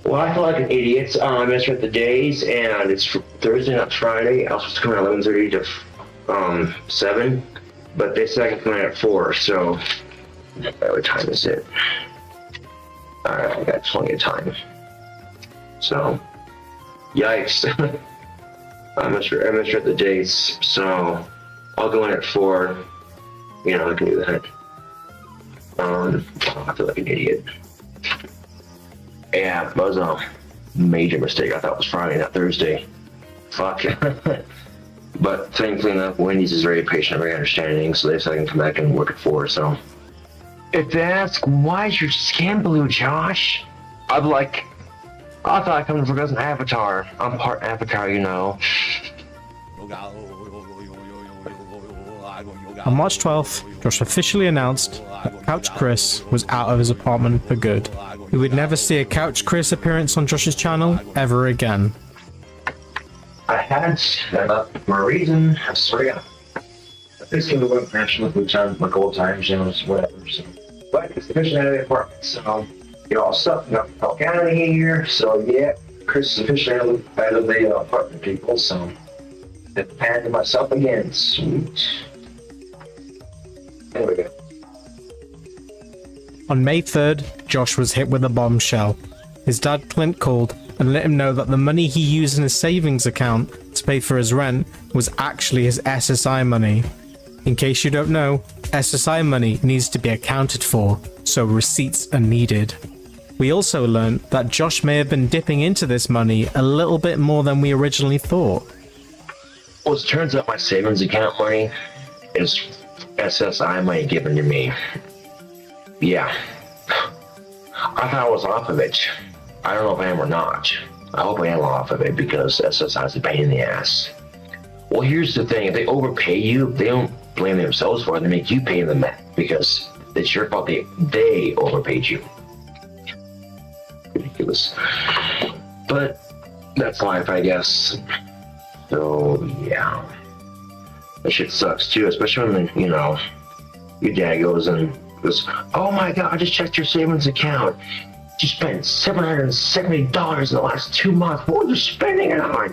Well, I feel like an idiot. I misread the days, and it's Thursday, not Friday. I was supposed to come at 11:30 to 7, but they said I can come in at 4. So, what time is it? All right, I got plenty of time. So, yikes! I misread the dates. So, I'll go in at 4. You know, I can do that. I feel like an idiot. Yeah, that was a major mistake. I thought it was Friday, not Thursday. Fuck. But thankfully enough, Wendy's is very patient, very understanding, so they said I can come back and work at 4, so. If they ask, why is your skin blue, Josh? I thought I come because of Avatar. I'm part Avatar, you know. On March 12th, Josh officially announced that Couch Chris was out of his apartment for good. We would never see a Couch Chris appearance on Josh's channel ever again. I had for a reason, I swear. This is the one passion with good times, my gold times, you know, whatever. So, but it's officially out of the apartment, so you're all stuff, got the fuck out of here. So yeah, Chris is officially out of the apartment, people. So I had to myself again. Sweet. There we go. On May 3rd, Josh was hit with a bombshell. His dad Clint called and let him know that the money he used in his savings account to pay for his rent was actually his SSI money. In case you don't know, SSI money needs to be accounted for, so receipts are needed. We also learned that Josh may have been dipping into this money a little bit more than we originally thought. Well, it turns out my savings account money is SSI money given to me. Yeah. I thought I was off of it. I don't know if I am or not. I hope I am off of it because SSI is a pain in the ass. Well, here's the thing. If they overpay you, they don't blame themselves for it. They make you pay them because it's your fault they overpaid you. Ridiculous. But that's life, I guess. So, yeah. That shit sucks, too. Especially when, you know, your dad goes and goes, oh my god, I just checked your savings account. You spent $770 in the last 2 months. What were you spending it on?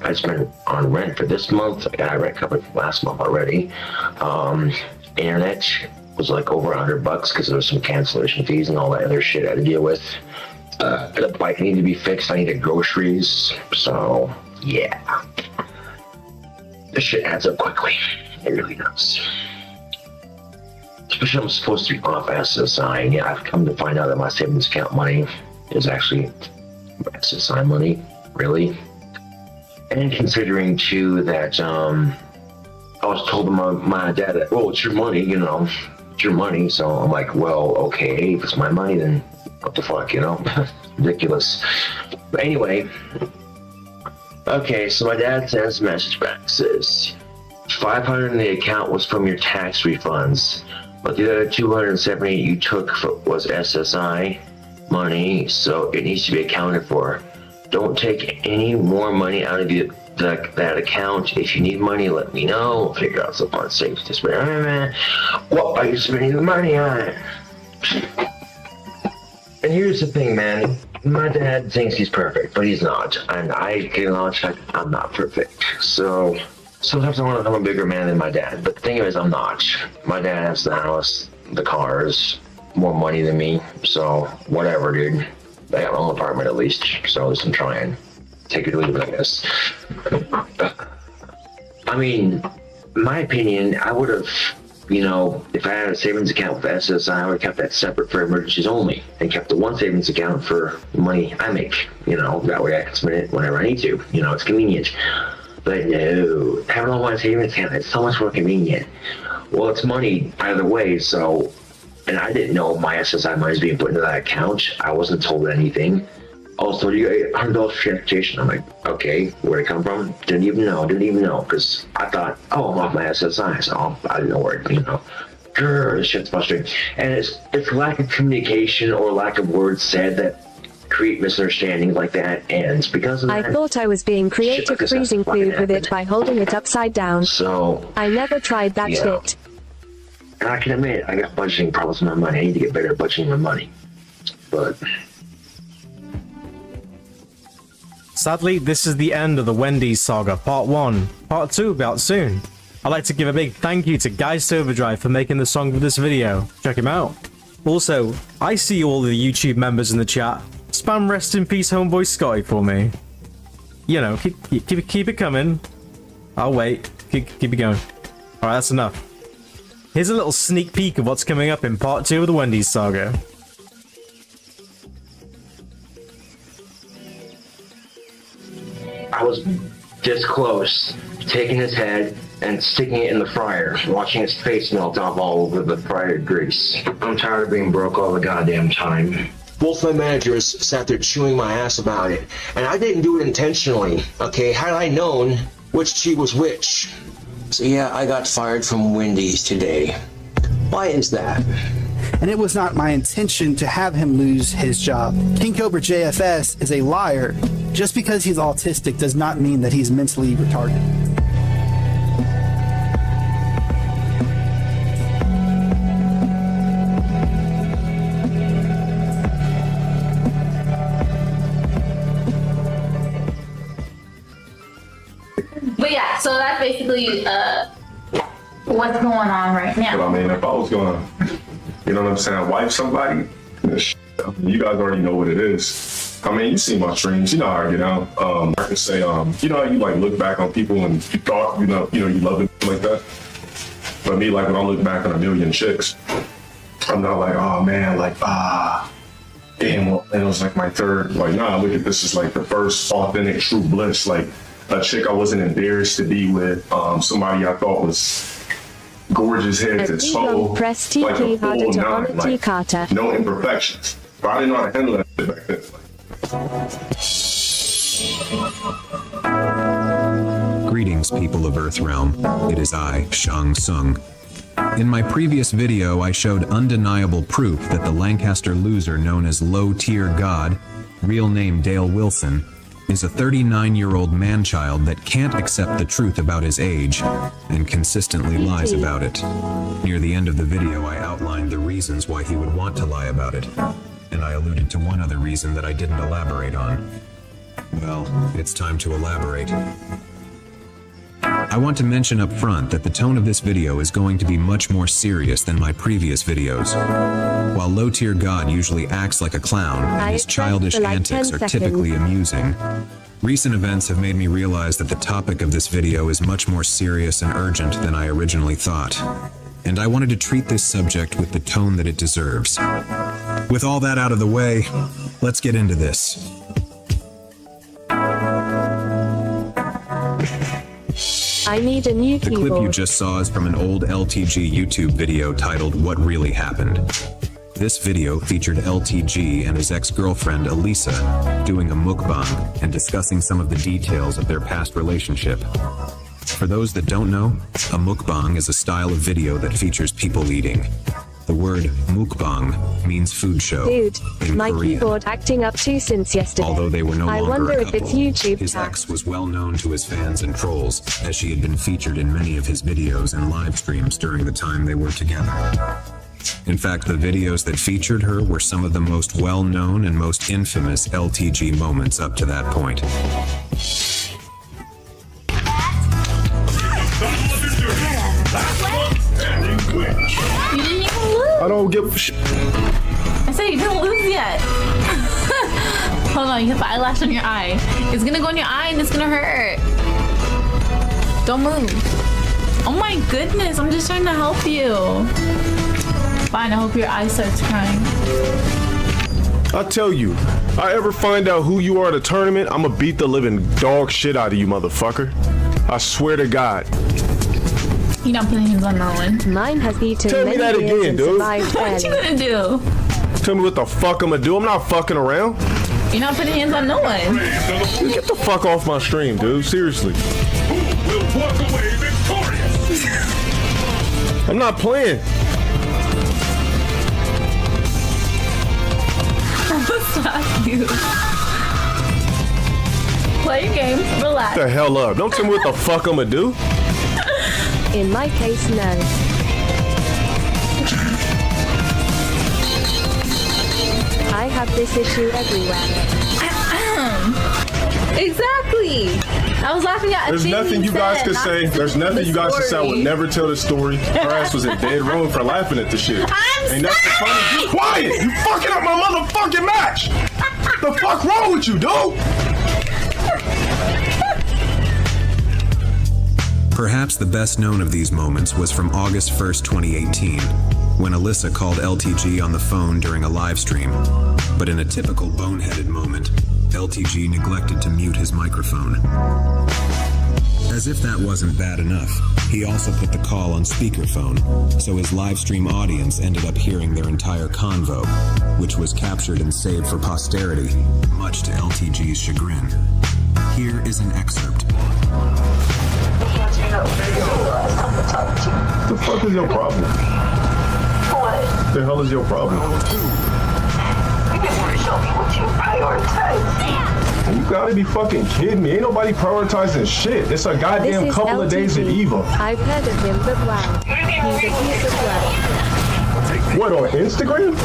I spent on rent for this month. I got rent covered last month already. Internet was like over $100 because there was some cancellation fees and all that other shit I had to deal with. The bike needed to be fixed. I needed groceries. So, yeah. This shit adds up quickly. It really does. Especially I'm supposed to be off SSI. Yeah, I've come to find out that my savings account money is actually SSI money. Really? And considering too that I was told by my dad that, well, it's your money, you know, it's your money. So I'm like, well, okay, if it's my money, then what the fuck, you know? Ridiculous. But anyway, okay, so my dad sends a message back, says, $500 in the account was from your tax refunds, but the other $278 you took was SSI money, so it needs to be accounted for. Don't take any more money out of that account. If you need money, let me know. We'll figure out some fun safe to spend. What are you spending the money on? And here's the thing, man. My dad thinks he's perfect, but he's not. And I can launch like I'm not perfect. So sometimes I want to become a bigger man than my dad. But the thing is, I'm not. My dad has the house, the cars, more money than me. So whatever, dude. I got my own apartment at least. So at least I'm trying. Take it or leave it, I guess. I mean, my opinion, I would have, you know, if I had a savings account with SSI, I would have kept that separate for emergencies only and kept the one savings account for money I make, you know, that way I can spend it whenever I need to, you know, it's convenient. But no, having all my savings account is so much more convenient. Well, it's money either way, so, and I didn't know my SSI money was being put into that account. I wasn't told anything. Also, you got $100 for transportation. I'm like, okay, where'd it come from? Didn't even know, because I thought, oh, I'm off my SSI, so I didn't know where it, you know. Grr, this shit's frustrating. And it's lack of communication or lack of words said that create misunderstandings like that, and because of that, I thought I was being creative freezing food with it by holding it upside down. So I never tried that yeah. shit. And I can admit, I got budgeting problems with my money. I need to get better at budgeting my money. but Sadly, this is the end of the Wendy's saga, part 1. Part 2 about soon. I'd like to give a big thank you to Geist Overdrive for making the song for this video. Check him out. Also, I see all the YouTube members in the chat. Spam rest in peace homeboy Scotty for me. You know, keep it coming. I'll wait. Keep it going. Alright, that's enough. Here's a little sneak peek of what's coming up in part 2 of the Wendy's saga. I was this close to taking his head and sticking it in the fryer, watching his face melt off all over the fryer grease. I'm tired of being broke all the goddamn time. Both my managers sat there chewing my ass about it, and I didn't do it intentionally, okay? Had I known which cheat was which. So yeah, I got fired from Wendy's today. Why is that? And it was not my intention to have him lose his job. King Cobra JFS is a liar. Just because he's autistic does not mean that he's mentally retarded. But yeah, so that's basically what's going on right now. But I mean, if I was gonna, you know what I'm saying, wife somebody, you guys already know what it is. I mean, you see my streams, you know how I get out. I can say, you know how you like look back on people and you thought, you know, you love it like that. But me, like when I look back on a million chicks, I'm not like, oh man, like, damn, well, it was like my third. Like, nah, look at this is like the first authentic true bliss. Like a chick I wasn't embarrassed to be with, somebody I thought was gorgeous head to toe, like a full nine, like no imperfections. But I didn't know how to handle that shit back then. Greetings, people of Earthrealm. It is I, Shang Tsung. In my previous video, I showed undeniable proof that the Lancaster loser known as Low Tier God, real name Dale Wilson, is a 39-year-old man-child that can't accept the truth about his age and consistently lies about it. Near the end of the video, I outlined the reasons why he would want to lie about it, and I alluded to one other reason that I didn't elaborate on. Well, it's time to elaborate. I want to mention up front that the tone of this video is going to be much more serious than my previous videos. While Low Tier God usually acts like a clown, and his childish antics are typically amusing, recent events have made me realize that the topic of this video is much more serious and urgent than I originally thought. And I wanted to treat this subject with the tone that it deserves. With all that out of the way, let's get into this. I need a new keyboard. The clip you just saw is from an old LTG YouTube video titled What Really Happened. This video featured LTG and his ex-girlfriend Elisa doing a mukbang and discussing some of the details of their past relationship. For those that don't know, a mukbang is a style of video that features people eating. The word mukbang means food show. Dude, in my Korean. keyboard acting up too since yesterday. Although they were no I longer wonder a if couple, it's YouTube his chat. ex was well known to his fans and trolls, as she had been featured in many of his videos and live streams during the time they were together. In fact, the videos that featured her were some of the most well-known and most infamous LTG moments up to that point. You didn't even lose. I don't give a shit. I said you didn't lose yet. Hold on, you have the eyelash on your eye. It's gonna go in your eye and it's gonna hurt. Don't move. Oh my goodness, I'm just trying to help you. Fine, I hope your eye starts crying. I tell you, I ever find out who you are at a tournament, I'ma beat the living dog shit out of you, motherfucker. I swear to God. You're not putting hands on no one. Mine has eaten Tell me many that years again, and dude. survived What you barely. gonna do? Tell me what the fuck I'ma do. I'm not fucking around. You're not putting hands on no one. Dude, get the fuck off my stream, dude. Seriously. Who will walk away victorious? I'm not playing. Stop you. Play your game. Relax. Get the hell up. Don't tell me what the fuck I'ma do. In my case, no. I have this issue everywhere. Exactly. I was laughing at. There's nothing you guys could say. There's nothing you guys could say. I would never tell the story. Her ass was in dead wrong for laughing at the shit. Ain't nothing funny. Be quiet. You fucking up my motherfucking match. The fuck wrong with you, dude? Perhaps the best known of these moments was from August 1st, 2018, when Alyssa called LTG on the phone during a live stream. But in a typical boneheaded moment, LTG neglected to mute his microphone. As if that wasn't bad enough, he also put the call on speakerphone, so his live stream audience ended up hearing their entire convo, which was captured and saved for posterity, much to LTG's chagrin. Here is an excerpt. The fuck is your problem? What? The hell is your problem? You just want to show me what you prioritize. You gotta be fucking kidding me. Ain't nobody prioritizing shit. It's a goddamn couple of days of Eva. I've heard of him, but wow. He's a piece of work. What, on Instagram?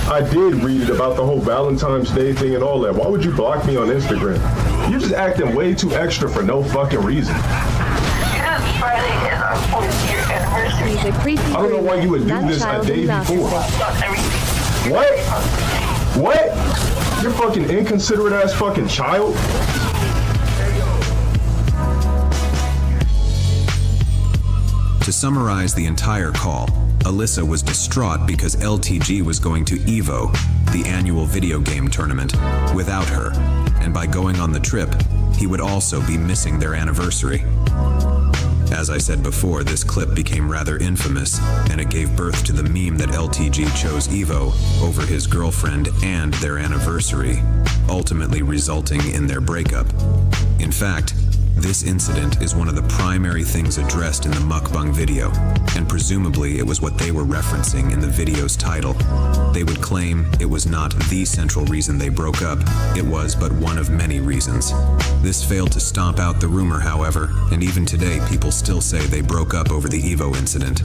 I did read it about the whole Valentine's Day thing and all that. Why would you block me on Instagram? You're just acting way too extra for no fucking reason. Friday is our 4th year anniversary. He's a creepy. I don't know why you would do this a day before. What? What? You're fucking inconsiderate ass fucking child? To summarize the entire call, Alyssa was distraught because LTG was going to EVO, the annual video game tournament, without her, and by going on the trip, he would also be missing their anniversary. As I said before, this clip became rather infamous, and it gave birth to the meme that LTG chose EVO over his girlfriend and their anniversary, ultimately resulting in their breakup. In fact, this incident is one of the primary things addressed in the mukbang video, and presumably it was what they were referencing in the video's title. They would claim it was not the central reason they broke up, it was but one of many reasons. This failed to stomp out the rumor, however, and even today people still say they broke up over the EVO incident.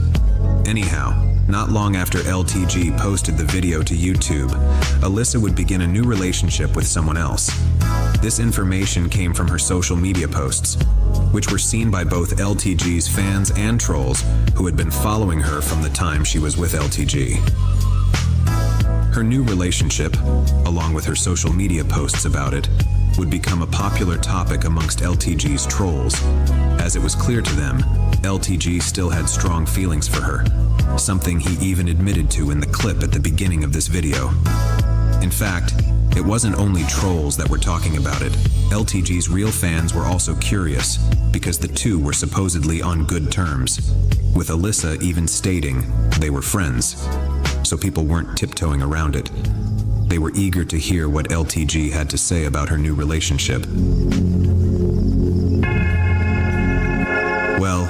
Anyhow, not long after LTG posted the video to YouTube, Alyssa would begin a new relationship with someone else. This information came from her social media posts, which were seen by both LTG's fans and trolls who had been following her from the time she was with LTG. Her new relationship, along with her social media posts about it, would become a popular topic amongst LTG's trolls, as it was clear to them LTG still had strong feelings for her, something he even admitted to in the clip at the beginning of this video. In fact, it wasn't only trolls that were talking about it. LTG's real fans were also curious, because the two were supposedly on good terms, with Alyssa even stating they were friends, so people weren't tiptoeing around it. They were eager to hear what LTG had to say about her new relationship. Well,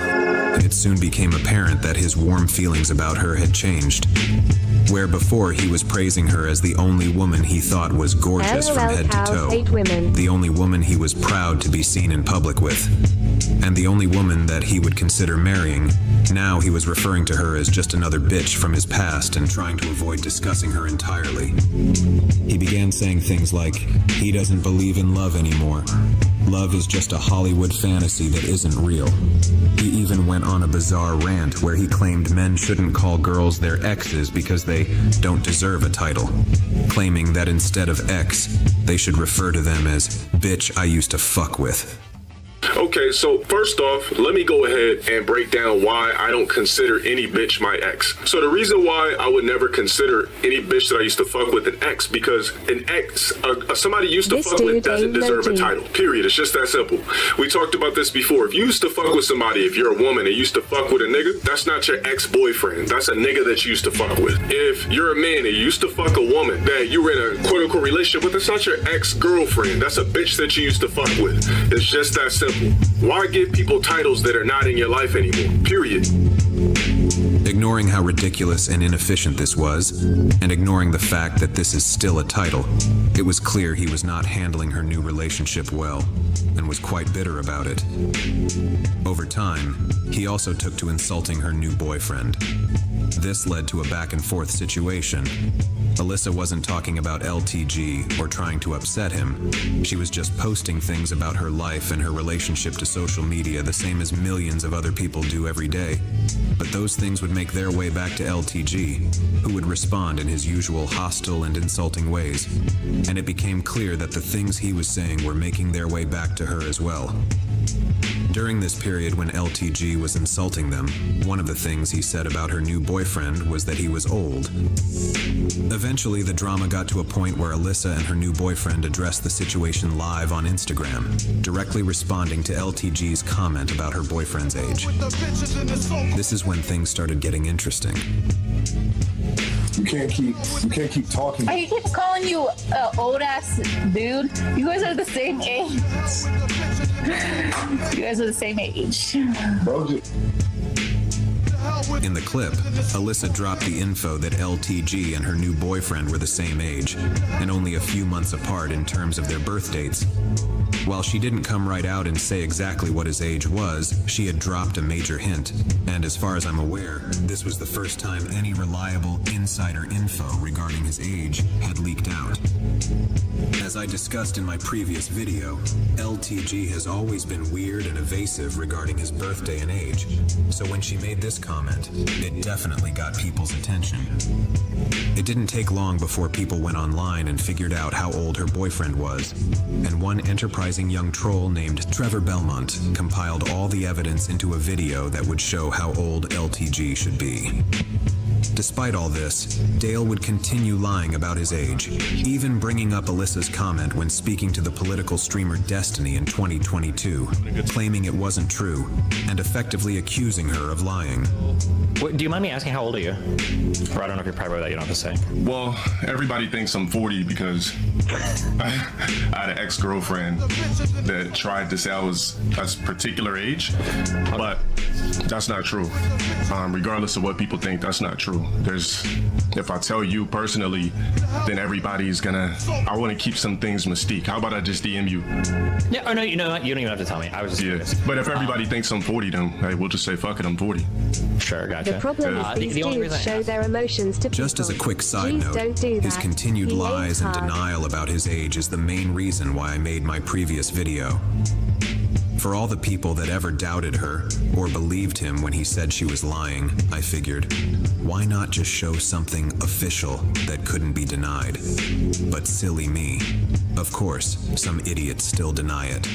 it soon became apparent that his warm feelings about her had changed. Where before he was praising her as the only woman he thought was gorgeous from head to toe, the only woman he was proud to be seen in public with, and the only woman that he would consider marrying, now he was referring to her as just another bitch from his past and trying to avoid discussing her entirely. He began saying things like, he doesn't believe in love anymore. Love is just a Hollywood fantasy that isn't real. He even went on a bizarre rant where he claimed men shouldn't call girls their exes because they don't deserve a title, claiming that instead of ex, they should refer to them as bitch I used to fuck with. Okay, so first off, let me go ahead and break down why I don't consider any bitch my ex. So the reason why I would never consider any bitch that I used to fuck with an ex, because an ex, somebody used to fuck with doesn't deserve a title, period. It's just that simple. We talked about this before. If you used to fuck with somebody, if you're a woman and you used to fuck with a nigga, that's not your ex-boyfriend. That's a nigga that you used to fuck with. If you're a man and you used to fuck a woman that you were in a quote-unquote relationship with, that's not your ex-girlfriend. That's a bitch that you used to fuck with. It's just that simple. Why give people titles that are not in your life anymore? Period. Ignore Ignoring how ridiculous and inefficient this was, and ignoring the fact that this is still a title, it was clear he was not handling her new relationship well, and was quite bitter about it. Over time, he also took to insulting her new boyfriend. This led to a back-and-forth situation. Alyssa wasn't talking about LTG or trying to upset him. She was just posting things about her life and her relationship to social media the same as millions of other people do every day. But those things would make their way back to LTG, who would respond in his usual hostile and insulting ways. And it became clear that the things he was saying were making their way back to her as well. During this period when LTG was insulting them, one of the things he said about her new boyfriend was that he was old. Eventually, the drama got to a point where Alyssa and her new boyfriend addressed the situation live on Instagram, directly responding to LTG's comment about her boyfriend's age. This is when things started getting interesting. You can't keep talking. I keep calling you old ass dude. You guys are the same age. You guys are the same age. In the clip, Alyssa dropped the info that LTG and her new boyfriend were the same age, and only a few months apart in terms of their birth dates. While she didn't come right out and say exactly what his age was, she had dropped a major hint, and as far as I'm aware, this was the first time any reliable insider info regarding his age had leaked out. As I discussed in my previous video, LTG has always been weird and evasive regarding his birthday and age, so when she made this comment, it definitely got people's attention. It didn't take long before people went online and figured out how old her boyfriend was, and one enterprising young troll named Trevor Belmont compiled all the evidence into a video that would show how old LTG should be. Despite all this, Dale would continue lying about his age, even bringing up Alyssa's comment when speaking to the political streamer Destiny in 2022, claiming it wasn't true, and effectively accusing her of lying. What, do you mind me asking how old are you? Or I don't know if you're private about that, you don't have to say. Well, everybody thinks I'm 40 because I had an ex-girlfriend that tried to say I was a particular age, but that's not true. Regardless of what people think, that's not true. If I tell you personally, then everybody's gonna, I want to keep some things mystique. How about I just DM you? Yeah, oh no, you know what? You don't even have to tell me. I was just curious. But if everybody thinks I'm 40, then hey, we'll just say, fuck it, I'm 40. Sure, gotcha. The problem is these dudes show their emotions to people. Just as a quick side note, his continued lies and denial about his age is the main reason why I made my previous video. For all the people that ever doubted her or believed him when he said she was lying, I figured, why not just show something official that couldn't be denied? But silly me. Of course, some idiots still deny it.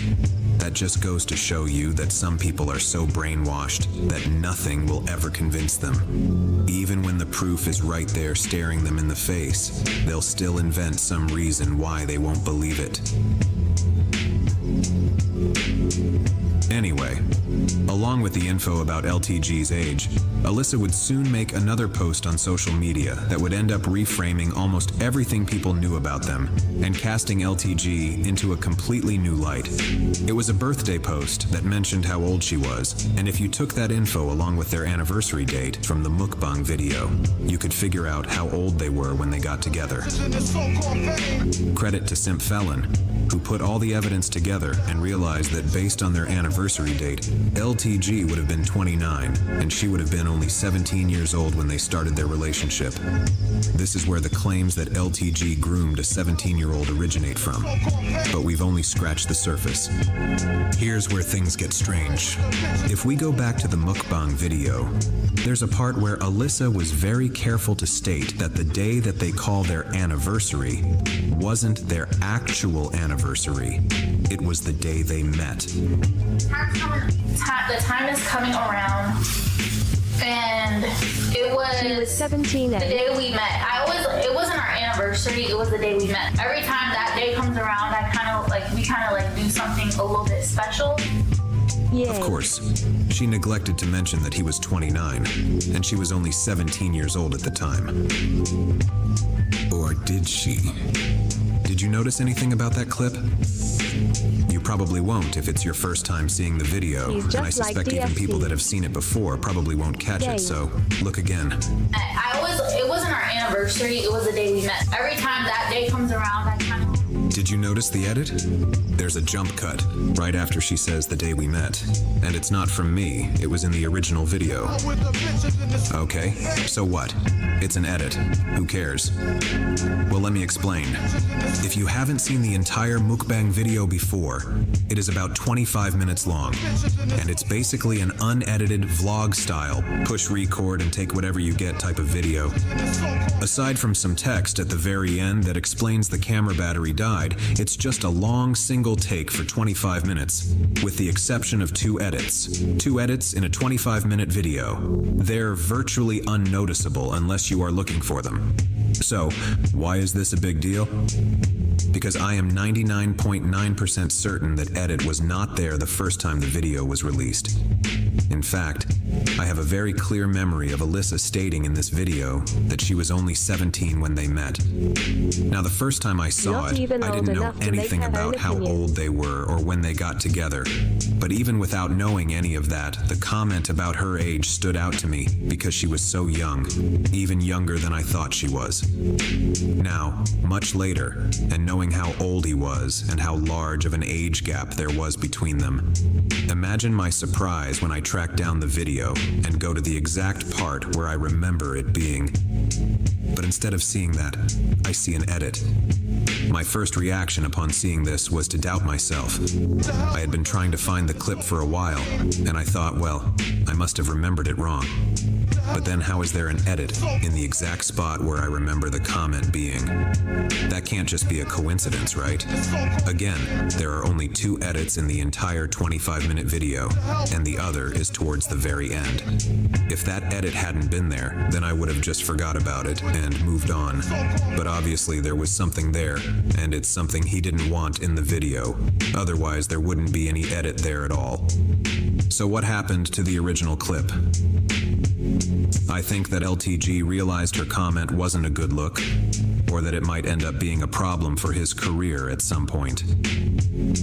That just goes to show you that some people are so brainwashed that nothing will ever convince them. Even when the proof is right there staring them in the face, they'll still invent some reason why they won't believe it. Anyway, along with the info about LTG's age, Alyssa would soon make another post on social media that would end up reframing almost everything people knew about them and casting LTG into a completely new light. It was a birthday post that mentioned how old she was, and if you took that info along with their anniversary date from the mukbang video, you could figure out how old they were when they got together. Credit to Simp Felon, who put all the evidence together and realized that based on their anniversary date, LTG would have been 29, and she would have been only 17 years old when they started their relationship. This is where the claims that LTG groomed a 17-year-old originate from, but we've only scratched the surface. Here's where things get strange. If we go back to the mukbang video, there's a part where Alyssa was very careful to state that the day that they call their anniversary wasn't their actual anniversary. It was the day they met. The time is coming around, and it was 17 the day we met. It wasn't our anniversary, it was the day we met. Every time that day comes around, we kind of do something a little bit special. Of course, she neglected to mention that he was 29, and she was only 17 years old at the time. Or did she? Did you notice anything about that clip? You probably won't if it's your first time seeing the video, and I suspect even people that have seen it before probably won't catch it, so look again. It wasn't our anniversary, it was the day we met. Every time that day comes around, I kind of... Did you notice the edit? There's a jump cut right after she says the day we met. And it's not from me, it was in the original video. Okay, so what? It's an edit. Who cares? Well, let me explain. If you haven't seen the entire mukbang video before, it is about 25 minutes long. And it's basically an unedited vlog style, push record and take whatever you get type of video. Aside from some text at the very end that explains the camera battery died, it's just a long single take for 25 minutes, with the exception of 2 edits. 2 edits in a 25-minute video. They're virtually unnoticeable unless you are looking for them. So, why is this a big deal? Because I am 99.9% certain that edit was not there the first time the video was released. In fact, I have a very clear memory of Alyssa stating in this video that she was only 17 when they met. Now, the first time I saw it, I didn't know anything about how old they were or when they got together. But even without knowing any of that, the comment about her age stood out to me because she was so young, even younger than I thought she was. Now, much later, and knowing how old he was and how large of an age gap there was between them, imagine my surprise when I track down the video and go to the exact part where I remember it being. But instead of seeing that, I see an edit. My first reaction upon seeing this was to doubt myself. I had been trying to find the clip for a while, and I thought, well, I must have remembered it wrong. But then how is there an edit in the exact spot where I remember the comment being? That can't just be a coincidence, right? Again, there are only 2 edits in the entire 25-minute video, and the other is towards the very end. If that edit hadn't been there, then I would have just forgot about it and moved on. But obviously there was something there, and it's something he didn't want in the video. Otherwise, there wouldn't be any edit there at all. So what happened to the original clip? I think that LTG realized her comment wasn't a good look, or that it might end up being a problem for his career at some point.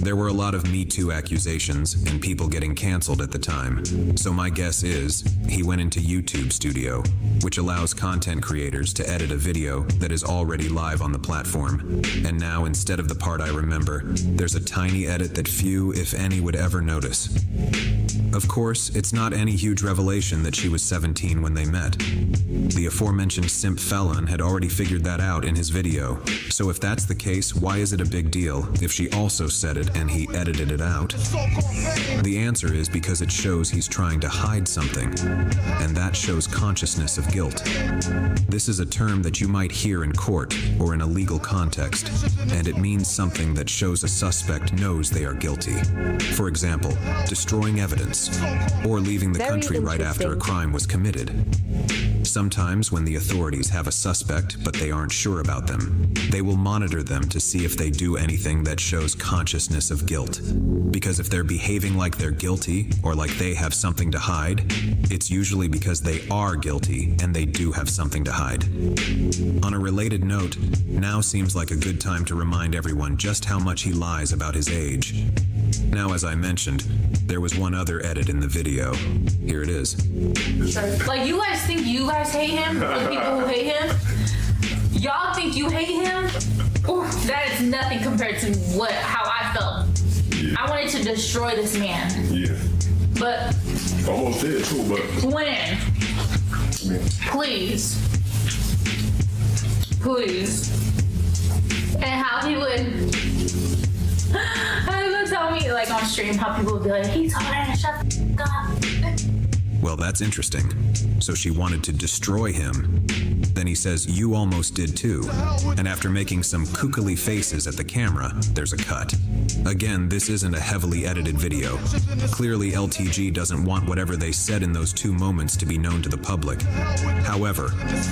There were a lot of Me Too accusations and people getting canceled at the time, so my guess is he went into YouTube Studio, which allows content creators to edit a video that is already live on the platform, and now instead of the part I remember, there's a tiny edit that few, if any, would ever notice. Of course, it's not any huge revelation that she was 17 when they met. The aforementioned simp felon had already figured that out in his video, so if that's the case, why is it a big deal if she also said it and he edited it out? The answer is because it shows he's trying to hide something, and that shows consciousness of guilt. This is a term that you might hear in court or in a legal context, and it means something that shows a suspect knows they are guilty. For example, destroying evidence, or leaving the country right after a crime was committed. Sometimes when the authorities have a suspect but they aren't sure about them, they will monitor them to see if they do anything that shows consciousness of guilt. Because if they're behaving like they're guilty or like they have something to hide, it's usually because they are guilty and they do have something to hide. On a related note, now seems like a good time to remind everyone just how much he lies about his age. Now, as I mentioned, there was one other edit in the video. Here it is. Like, you guys think you guys hate him? The people who hate him? Y'all think you hate him? Ooh, that is nothing compared to how I felt. Yeah. I wanted to destroy this man. Yeah. But almost did too, but when? Please. And how he would tell me, like, on stream, how people would be like, he told her to shut the f*** up. Well, that's interesting. So she wanted to destroy him. Then he says, you almost did too. And after making some kookily faces at the camera, there's a cut. Again, this isn't a heavily edited video. Clearly, LTG doesn't want whatever they said in those 2 moments to be known to the public. However,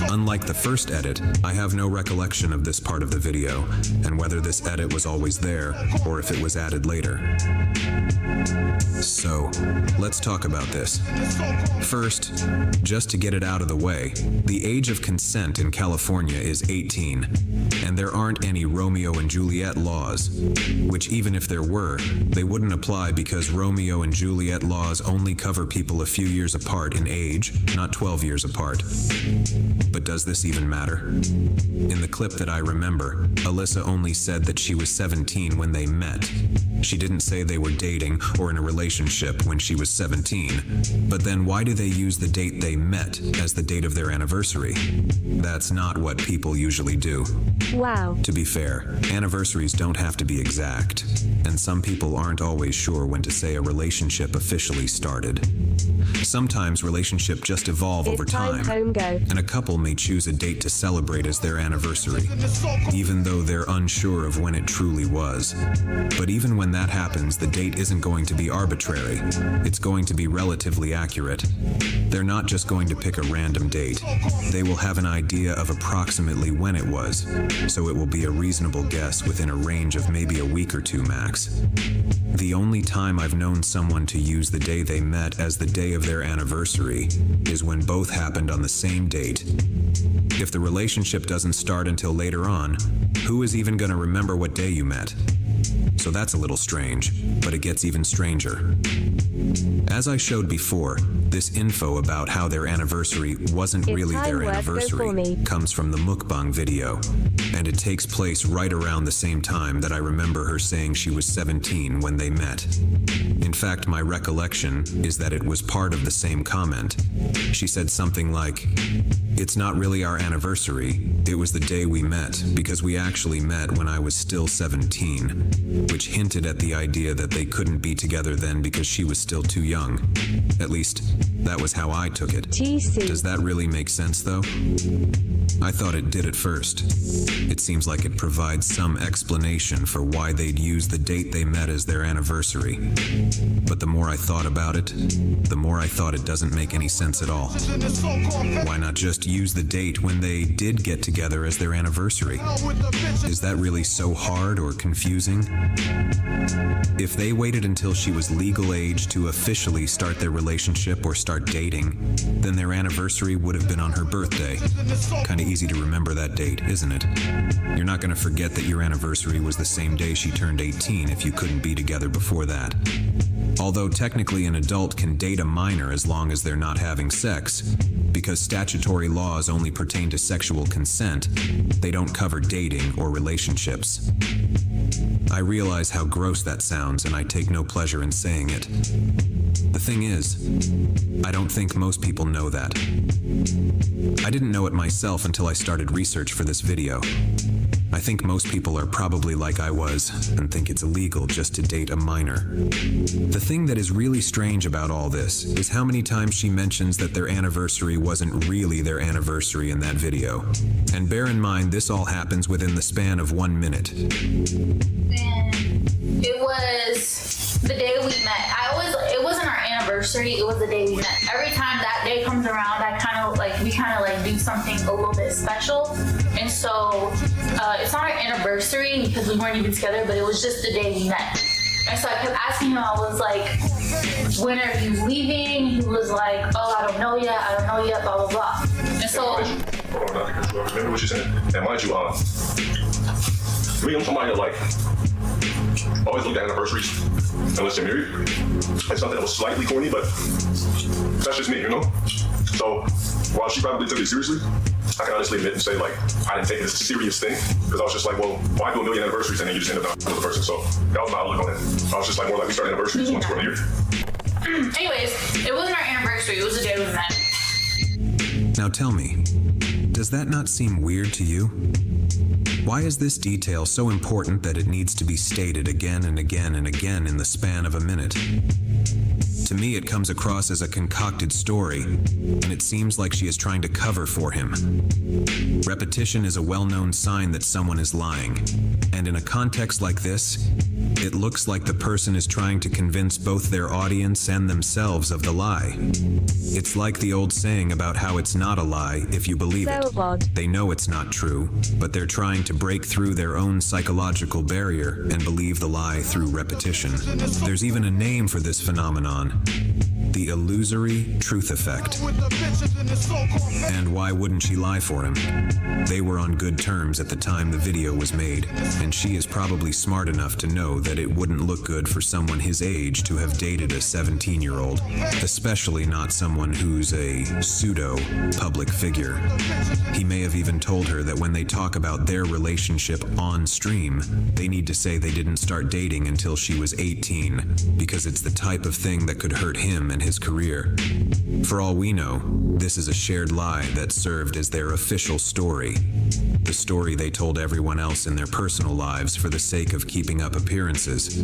unlike the first edit, I have no recollection of this part of the video, and whether this edit was always there, or if it was added later. So, let's talk about this. First, just to get it out of the way, the age of consent in California is 18, and there aren't any Romeo and Juliet laws, which even if there were, they wouldn't apply because Romeo and Juliet laws only cover people a few years apart in age, not 12 years apart. But does this even matter? In the clip that I remember, Alyssa only said that she was 17 when they met. She didn't say they were dating or in a relationship when she was 17. But then why do they use the date they met as the date of their anniversary? That's not what people usually do. Wow. To be fair, anniversaries don't have to be exact, and some people aren't always sure when to say a relationship officially started. Sometimes relationships just evolve over time, and a couple may choose a date to celebrate as their anniversary, even though they're unsure of when it truly was. But even when that happens, the date isn't going to be arbitrary. It's going to be relatively accurate. They're not just going to pick a random date. They will have an idea of approximately when it was, so it will be a reasonable guess within a range of maybe a week or 2 max. The only time I've known someone to use the day they met as the day of their anniversary is when both happened on the same date. If the relationship doesn't start until later on, who is even going to remember what day you met? So that's a little strange, but it gets even stranger. As I showed before, this info about how their anniversary wasn't really their anniversary comes from the mukbang video, and it takes place right around the same time that I remember her saying she was 17 when they met. In fact, my recollection is that it was part of the same comment. She said something like, "It's not really our anniversary, it was the day we met, because we actually met when I was still 17, which hinted at the idea that they couldn't be together then because she was still too young. At least, that was how I took it. Does that really make sense, though? I thought it did at first. It seems like it provides some explanation for why they'd use the date they met as their anniversary. But the more I thought about it, the more I thought it doesn't make any sense at all. Why not just use the date when they did get together as their anniversary? Is that really so hard or confusing? If they waited until she was legal age to officially start their relationship or start dating, then their anniversary would have been on her birthday. Kinda easy to remember that date, isn't it? You're not gonna forget that your anniversary was the same day she turned 18 if you couldn't be together before that. Although technically an adult can date a minor as long as they're not having sex, because statutory laws only pertain to sexual consent, they don't cover dating or relationships. I realize how gross that sounds, and I take no pleasure in saying it. The thing is, I don't think most people know that. I didn't know it myself until I started research for this video. I think most people are probably like I was and think it's illegal just to date a minor. The thing that is really strange about all this is how many times she mentions that their anniversary wasn't really their anniversary in that video. And bear in mind, this all happens within the span of 1 minute. It was the day we met. It wasn't our anniversary, it was the day we met. Every time that day comes around, we kind of do something a little bit special. And so it's not our anniversary because we weren't even together, but it was just the day we met. And so I kept asking him, I was like, when are you leaving? He was like, oh, I don't know yet, blah, blah, blah. And so... Remember what you said? And mind you, me and somebody that always look at anniversaries unless they're married. It's something that was slightly corny, but that's just me, you know? So while she probably took it seriously, I can honestly admit and say, I didn't take it as a serious thing, because I was just like, well, why do a million anniversaries and then you just end up not with the person? So that was my outlook on it. I was just like, more like we start anniversaries once for a year. Anyways, it wasn't our anniversary, it was the day we met. Now tell me, Does that not seem weird to you? Why is this detail so important that it needs to be stated again and again and again in the span of a minute? To me, it comes across as a concocted story, and it seems like she is trying to cover for him. Repetition is a well-known sign that someone is lying, and in a context like this, it looks like the person is trying to convince both their audience and themselves of the lie. It's like the old saying about how it's not a lie if you believe it. They know it's not true, but they're trying to break through their own psychological barrier and believe the lie through repetition. There's even a name for this phenomenon: the illusory truth effect. And why wouldn't she lie for him? They were on good terms at the time the video was made, and she is probably smart enough to know that it wouldn't look good for someone his age to have dated a 17-year-old, especially not someone who's a pseudo-public figure. He may have even told her that when they talk about their relationship on stream, they need to say they didn't start dating until she was 18, because it's the type of thing that could hurt him and his career. For all we know, this is a shared lie that served as their official story. The story they told everyone else in their personal lives for the sake of keeping up appearances.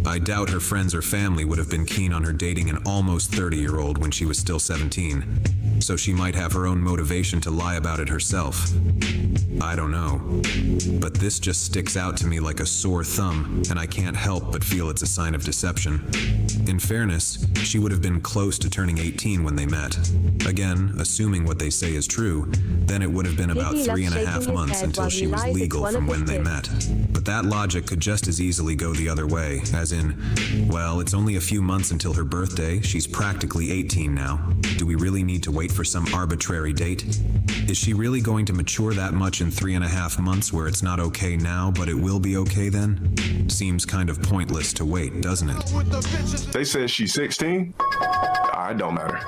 I doubt her friends or family would have been keen on her dating an almost 30-year-old when she was still 17, so she might have her own motivation to lie about it herself. I don't know. But this just sticks out to me like a sore thumb, and I can't help but feel it's a sign of deception. In fairness, she would have been close to turning 18 when they met. Again, assuming what they say is true, then it would have been about 3.5 months until she was legal from when they met. But that logic could just as easily go the other way, as in, well, it's only a few months until her birthday, she's practically 18 now. Do we really need to wait for some arbitrary date? Is she really going to mature that much in 3.5 months where it's not okay now, but it will be okay then? Seems kind of pointless to wait, doesn't it? They said she's 16? It don't matter.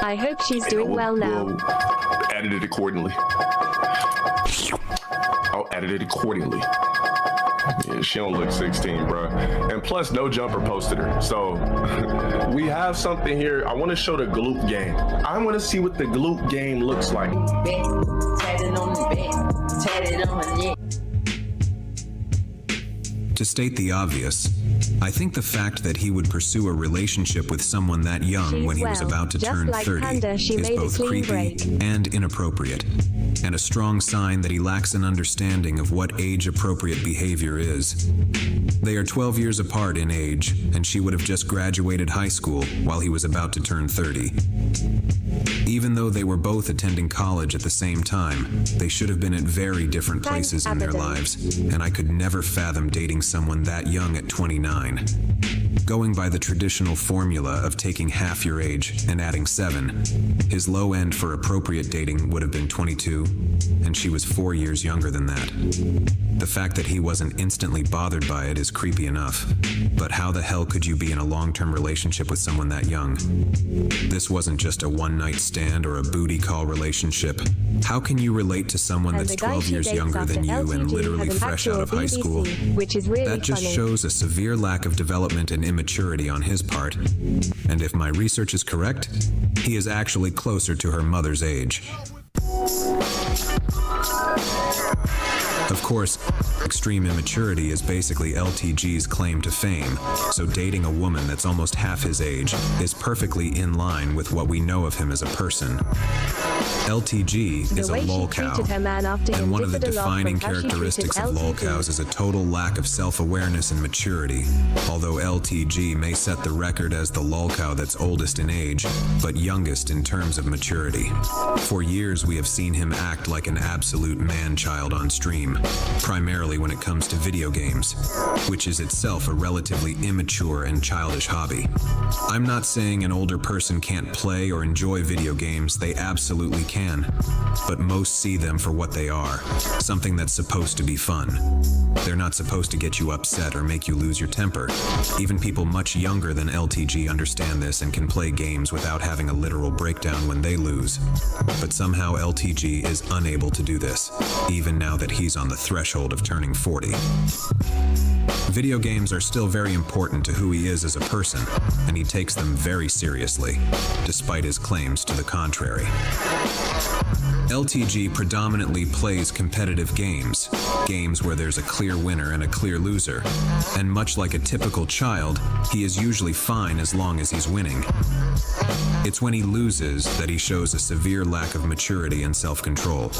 I hope she's doing well now. We'll edit it accordingly. I'll edit it accordingly. Yeah, she don't look 16, bro. And plus, No Jumper posted her. So, we have something here. I want to show the glute game. I want to see what the glute game looks like. To state the obvious, I think the fact that he would pursue a relationship with someone that young when he was about to turn 30 is both creepy and inappropriate, and a strong sign that he lacks an understanding of what age-appropriate behavior is. They are 12 years apart in age, and she would have just graduated high school while he was about to turn 30. Even though they were both attending college at the same time, they should have been at very different places in their lives, and I could never fathom dating someone that young at 29. Going by the traditional formula of taking half your age and adding 7, his low end for appropriate dating would have been 22, and she was 4 years younger than that. The fact that he wasn't instantly bothered by it is creepy enough, but how the hell could you be in a long-term relationship with someone that young? This wasn't just a one-night stand or a booty call relationship. How can you relate to someone that's 12 years younger than you and literally fresh out of high school? That just shows a severe lack of development and immaturity on his part. And if my research is correct, he is actually closer to her mother's age. Of course, extreme immaturity is basically LTG's claim to fame, so dating a woman that's almost half his age is perfectly in line with what we know of him as a person. LTG is a lolcow, and one of the defining characteristics of lolcows is a total lack of self-awareness and maturity. Although LTG may set the record as the lolcow that's oldest in age, but youngest in terms of maturity. For years we have seen him act like an absolute man-child on stream, primarily when it comes to video games, which is itself a relatively immature and childish hobby. I'm not saying an older person can't play or enjoy video games, they absolutely can, but most see them for what they are, something that's supposed to be fun. They're not supposed to get you upset or make you lose your temper. Even people much younger than LTG understand this and can play games without having a literal breakdown when they lose. But somehow LTG is unable to do this, even now that he's on the threshold of turning 40. Video games are still very important to who he is as a person, and he takes them very seriously, despite his claims to the contrary. LTG predominantly plays competitive games, games where there's a clear winner and a clear loser, and much like a typical child, he is usually fine as long as he's winning. It's when he loses that he shows a severe lack of maturity and self-control.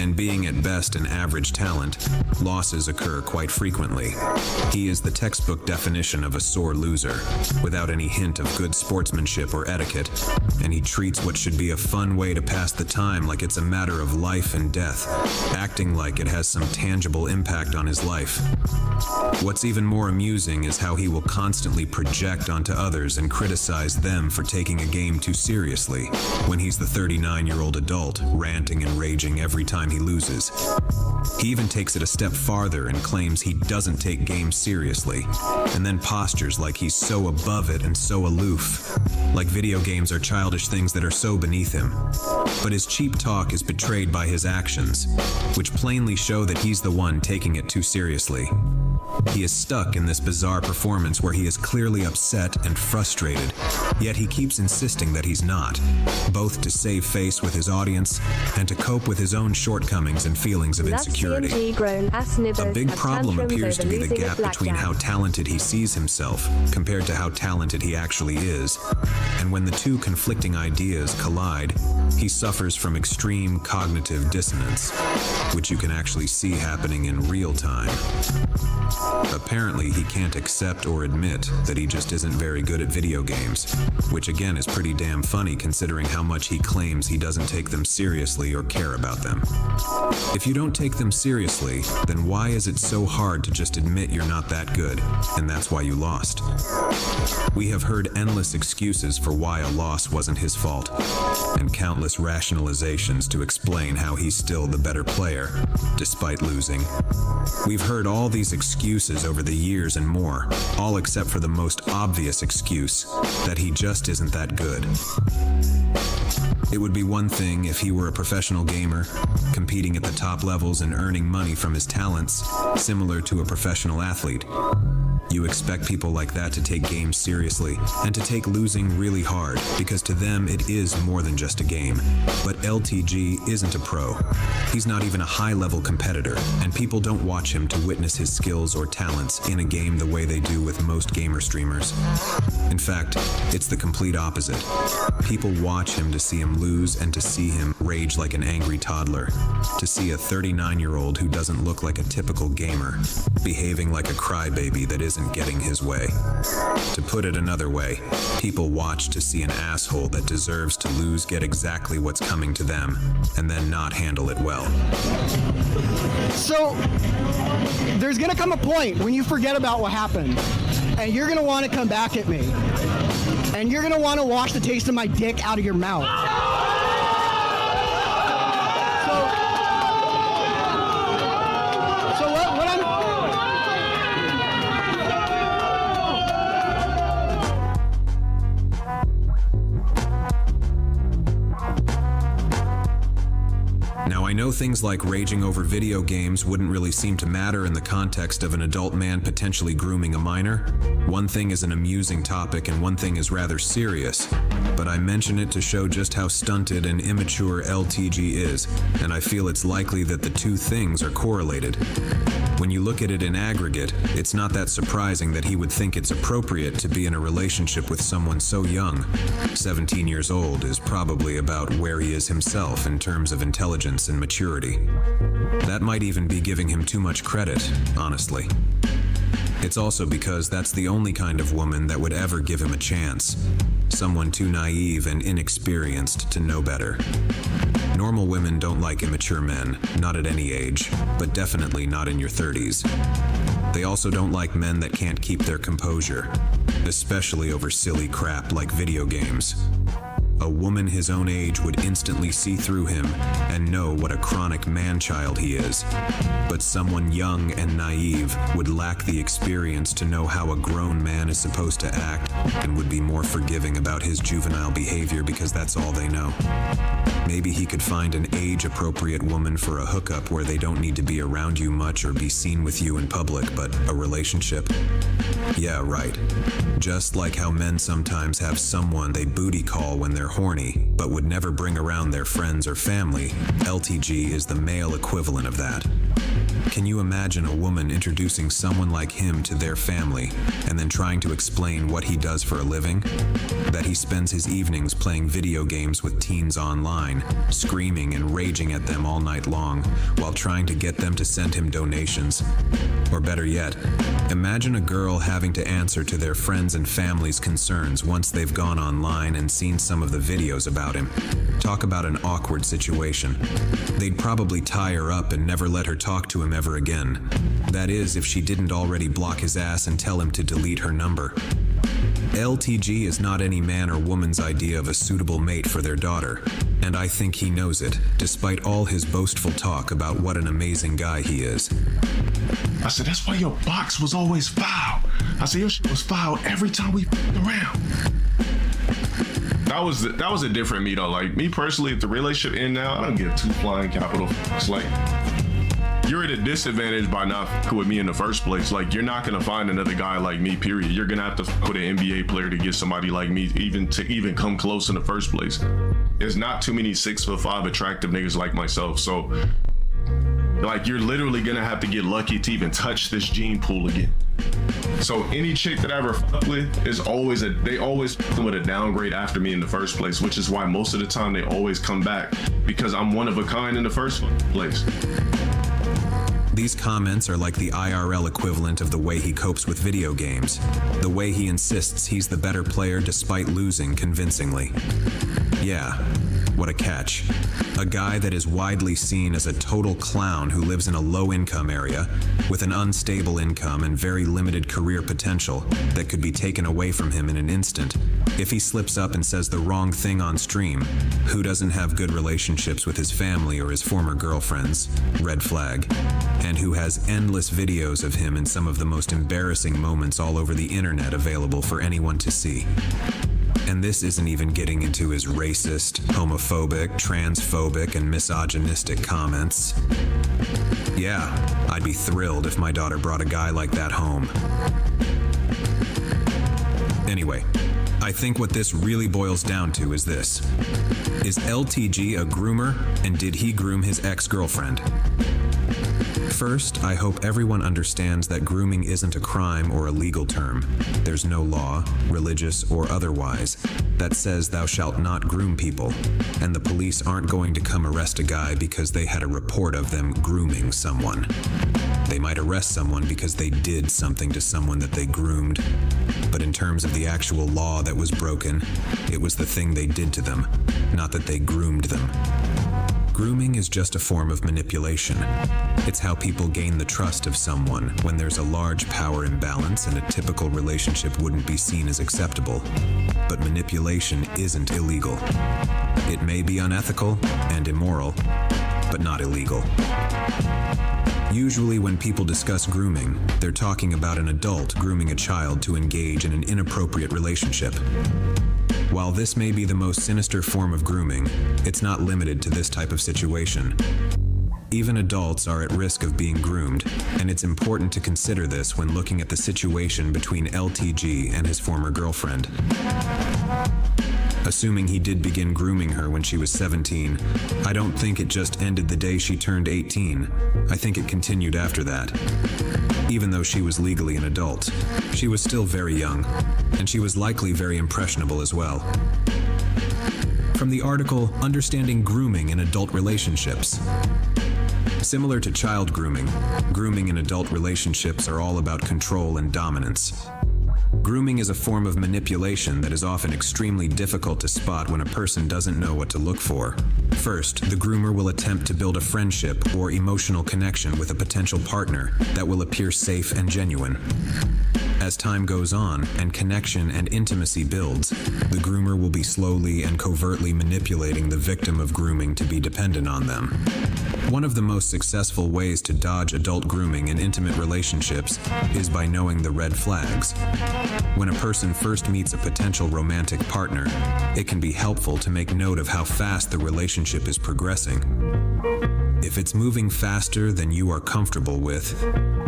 And being at best an average talent, losses occur quite frequently. He is the textbook definition of a sore loser, without any hint of good sportsmanship or etiquette, and he treats what should be a fun way to pass the time like it's a matter of life and death, acting like it has some tangible impact on his life. What's even more amusing is how he will constantly project onto others and criticize them for taking a game too seriously, when he's the 39-year-old adult, ranting and raging every time he loses. He even takes it a step farther and claims he doesn't take games seriously, and then postures like he's so above it and so aloof, like video games are childish things that are so beneath him. But his cheap talk is betrayed by his actions, which plainly show that he's the one taking it too seriously. He is stuck in this bizarre performance where he is clearly upset and frustrated, yet he keeps insisting that he's not, both to save face with his audience and to cope with his own shortcomings and feelings of insecurity. A big problem appears to be the gap between how talented he sees himself compared to how talented he actually is, and when the two conflicting ideas collide, he suffers from extreme cognitive dissonance, which you can actually see happening in real time. Apparently, he can't accept or admit that he just isn't very good at video games, which again is pretty damn funny considering how much he claims he doesn't take them seriously or care about them. If you don't take them seriously, then why is it so hard to just admit you're not that good, and that's why you lost? We have heard endless excuses for why a loss wasn't his fault, and countless rationalizations to explain how he's still the better player, despite losing. We've heard all these excuses over the years and more, all except for the most obvious excuse, that he just isn't that good. It would be one thing if he were a professional gamer, competing at the top levels and earning money from his talents, similar to a professional athlete. You expect people like that to take games seriously and to take losing really hard, because to them it is more than just a game. But LTG isn't a pro. He's not even a high-level competitor, and people don't watch him to witness his skills or talents in a game the way they do with most gamer streamers. In fact, it's the complete opposite. People watch him to see him lose and to see him rage like an angry toddler, to see a 39-year-old who doesn't look like a typical gamer, behaving like a crybaby that isn't getting his way. To put it another way, people watch to see an asshole that deserves to lose get exactly what's coming to them, and then not handle it well. So, there's gonna come a point when you forget about what happened, and you're gonna want to come back at me, and you're gonna want to wash the taste of my dick out of your mouth. So what I'm... Now, I know things like raging over video games wouldn't really seem to matter in the context of an adult man potentially grooming a minor. One thing is an amusing topic and one thing is rather serious, but I mention it to show just how stunted and immature LTG is, and I feel it's likely that the two things are correlated. When you look at it in aggregate, it's not that surprising that he would think it's appropriate to be in a relationship with someone so young. 17 years old is probably about where he is himself in terms of intelligence and maturity. That might even be giving him too much credit, honestly. It's also because that's the only kind of woman that would ever give him a chance. Someone too naive and inexperienced to know better. Normal women don't like immature men, not at any age, but definitely not in your 30s. They also don't like men that can't keep their composure, especially over silly crap like video games. A woman his own age would instantly see through him and know what a chronic man-child he is. But someone young and naive would lack the experience to know how a grown man is supposed to act and would be more forgiving about his juvenile behavior because that's all they know. Maybe he could find an age-appropriate woman for a hookup where they don't need to be around you much or be seen with you in public, but a relationship? Yeah, right. Just like how men sometimes have someone they booty call when they're horny, but would never bring around their friends or family, LTG is the male equivalent of that. Can you imagine a woman introducing someone like him to their family and then trying to explain what he does for a living? That he spends his evenings playing video games with teens online, screaming and raging at them all night long while trying to get them to send him donations. Or better yet, imagine a girl having to answer to their friends and family's concerns once they've gone online and seen some of the videos about him. Talk about an awkward situation. They'd probably tie her up and never let her talk to him ever again. That is, if she didn't already block his ass and tell him to delete her number. LTG is not any man or woman's idea of a suitable mate for their daughter, and I think he knows it, despite all his boastful talk about what an amazing guy he is. I said, that's why your box was always foul. I said, your shit was foul every time we around. That was a different me though. Like me personally, if the relationship end now, I don't give two flying capital fucks. Like, you're at a disadvantage by not fucking with me in the first place. Like, you're not gonna find another guy like me, period. You're gonna have to fuck with an NBA player to get somebody like me even come close in the first place. There's not too many 6'5" attractive niggas like myself. So like, you're literally gonna have to get lucky to even touch this gene pool again. So any chick that I ever fuck with is always they always fuck with a downgrade after me in the first place, which is why most of the time they always come back, because I'm one of a kind in the first place. These comments are like the IRL equivalent of the way he copes with video games, the way he insists he's the better player despite losing convincingly. Yeah, what a catch. A guy that is widely seen as a total clown who lives in a low-income area with an unstable income and very limited career potential that could be taken away from him in an instant if he slips up and says the wrong thing on stream, who doesn't have good relationships with his family or his former girlfriends, red flag, and who has endless videos of him in some of the most embarrassing moments all over the internet available for anyone to see. And this isn't even getting into his racist, homophobic, transphobic, and misogynistic comments. Yeah, I'd be thrilled if my daughter brought a guy like that home. Anyway, I think what this really boils down to is this. Is LTG a groomer, and did he groom his ex-girlfriend? First, I hope everyone understands that grooming isn't a crime or a legal term. There's no law, religious or otherwise, that says thou shalt not groom people, and the police aren't going to come arrest a guy because they had a report of them grooming someone. They might arrest someone because they did something to someone that they groomed, but in terms of the actual law that was broken, it was the thing they did to them, not that they groomed them. Grooming is just a form of manipulation. It's how people gain the trust of someone when there's a large power imbalance and a typical relationship wouldn't be seen as acceptable. But manipulation isn't illegal. It may be unethical and immoral, but not illegal. Usually when people discuss grooming, they're talking about an adult grooming a child to engage in an inappropriate relationship. While this may be the most sinister form of grooming, it's not limited to this type of situation. Even adults are at risk of being groomed, and it's important to consider this when looking at the situation between LTG and his former girlfriend. Assuming he did begin grooming her when she was 17, I don't think it just ended the day she turned 18. I think it continued after that. Even though she was legally an adult, she was still very young, and she was likely very impressionable as well. From the article, Understanding Grooming in Adult Relationships. Similar to child grooming, grooming in adult relationships are all about control and dominance. Grooming is a form of manipulation that is often extremely difficult to spot when a person doesn't know what to look for. First, the groomer will attempt to build a friendship or emotional connection with a potential partner that will appear safe and genuine. As time goes on and connection and intimacy builds, the groomer will be slowly and covertly manipulating the victim of grooming to be dependent on them. One of the most successful ways to dodge adult grooming in intimate relationships is by knowing the red flags. When a person first meets a potential romantic partner, it can be helpful to make note of how fast the relationship is progressing. If it's moving faster than you are comfortable with,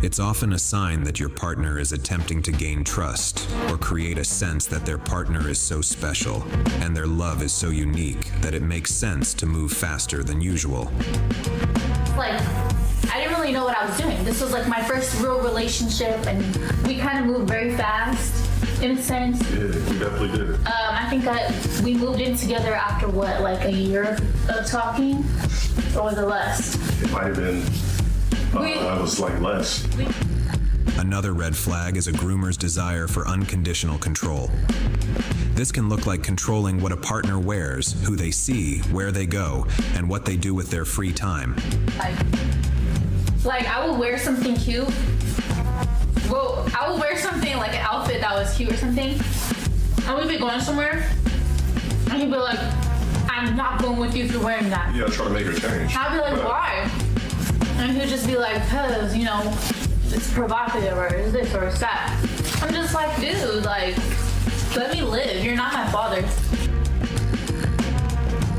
it's often a sign that your partner is attempting to gain trust or create a sense that their partner is so special and their love is so unique that it makes sense to move faster than usual. Like, I didn't really know what I was doing. This was like my first real relationship, and we kind of moved very fast, in a sense. Yeah, we definitely did. I think we moved in together after what, like a year of talking, or was it less? It might have been. I was like less. Another red flag is a groomer's desire for unconditional control. This can look like controlling what a partner wears, who they see, where they go, and what they do with their free time. Like I would wear something cute. Well, I would wear something like an outfit that was cute or something. I would be going somewhere, and he'd be like, "I'm not going with you if you're wearing that." Yeah, try to make her change. I'd be like, "Why?" And he'd just be like, "Cause you know, it's provocative, or is this, or is that." I'm just like, dude, like, let me live. You're not my father.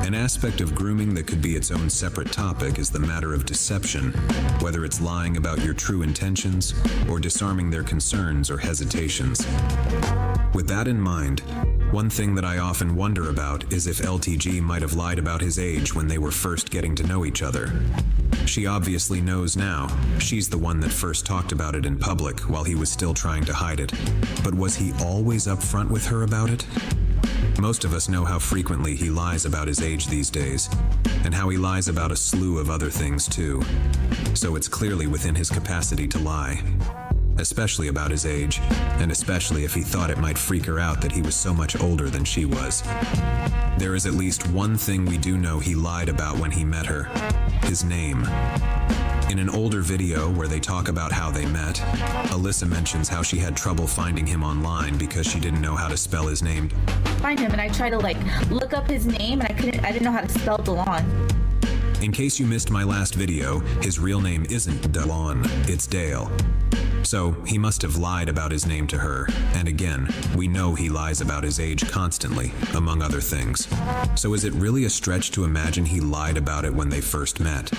An aspect of grooming that could be its own separate topic is the matter of deception, whether it's lying about your true intentions or disarming their concerns or hesitations. With that in mind, one thing that I often wonder about is if LTG might have lied about his age when they were first getting to know each other. She obviously knows now. She's the one that first talked about it in public while he was still trying to hide it. But was he always upfront with her about it? Most of us know how frequently he lies about his age these days, and how he lies about a slew of other things too. So it's clearly within his capacity to lie, especially about his age, and especially if he thought it might freak her out that he was so much older than she was. There is at least one thing we do know he lied about when he met her: his name. In an older video where they talk about how they met, Alyssa mentions how she had trouble finding him online because she didn't know how to spell his name. Find him, and I tried to like look up his name, and I didn't know how to spell Delon. In case you missed my last video, his real name isn't Delon, it's Dale. So he must have lied about his name to her, and again, we know he lies about his age constantly, among other things. So is it really a stretch to imagine he lied about it when they first met?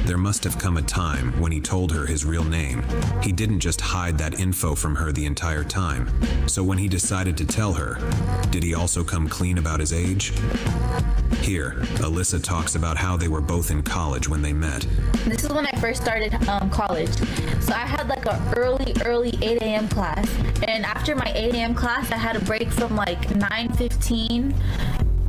There must have come a time when he told her his real name. He didn't just hide that info from her the entire time. So when he decided to tell her, did he also come clean about his age? Here, Alyssa talks about how they were both in college when they met. This is when I first started college. So I had like a early 8 a.m. class. And after my 8 a.m. class, I had a break from like 9:15.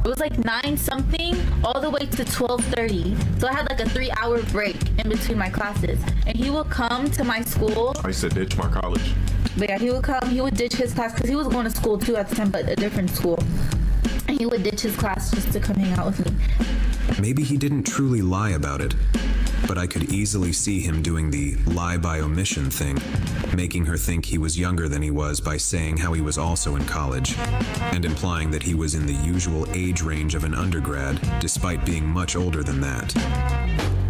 It was like 9 something all the way to 12:30. So I had like a 3-hour break in between my classes. And he would come to my school. I used to ditch my college. But yeah, he would ditch his class because he was going to school too at the time, but a different school. And he would ditch his class just to come hang out with me. Maybe he didn't truly lie about it, but I could easily see him doing the lie by omission thing, making her think he was younger than he was by saying how he was also in college, and implying that he was in the usual age range of an undergrad, despite being much older than that.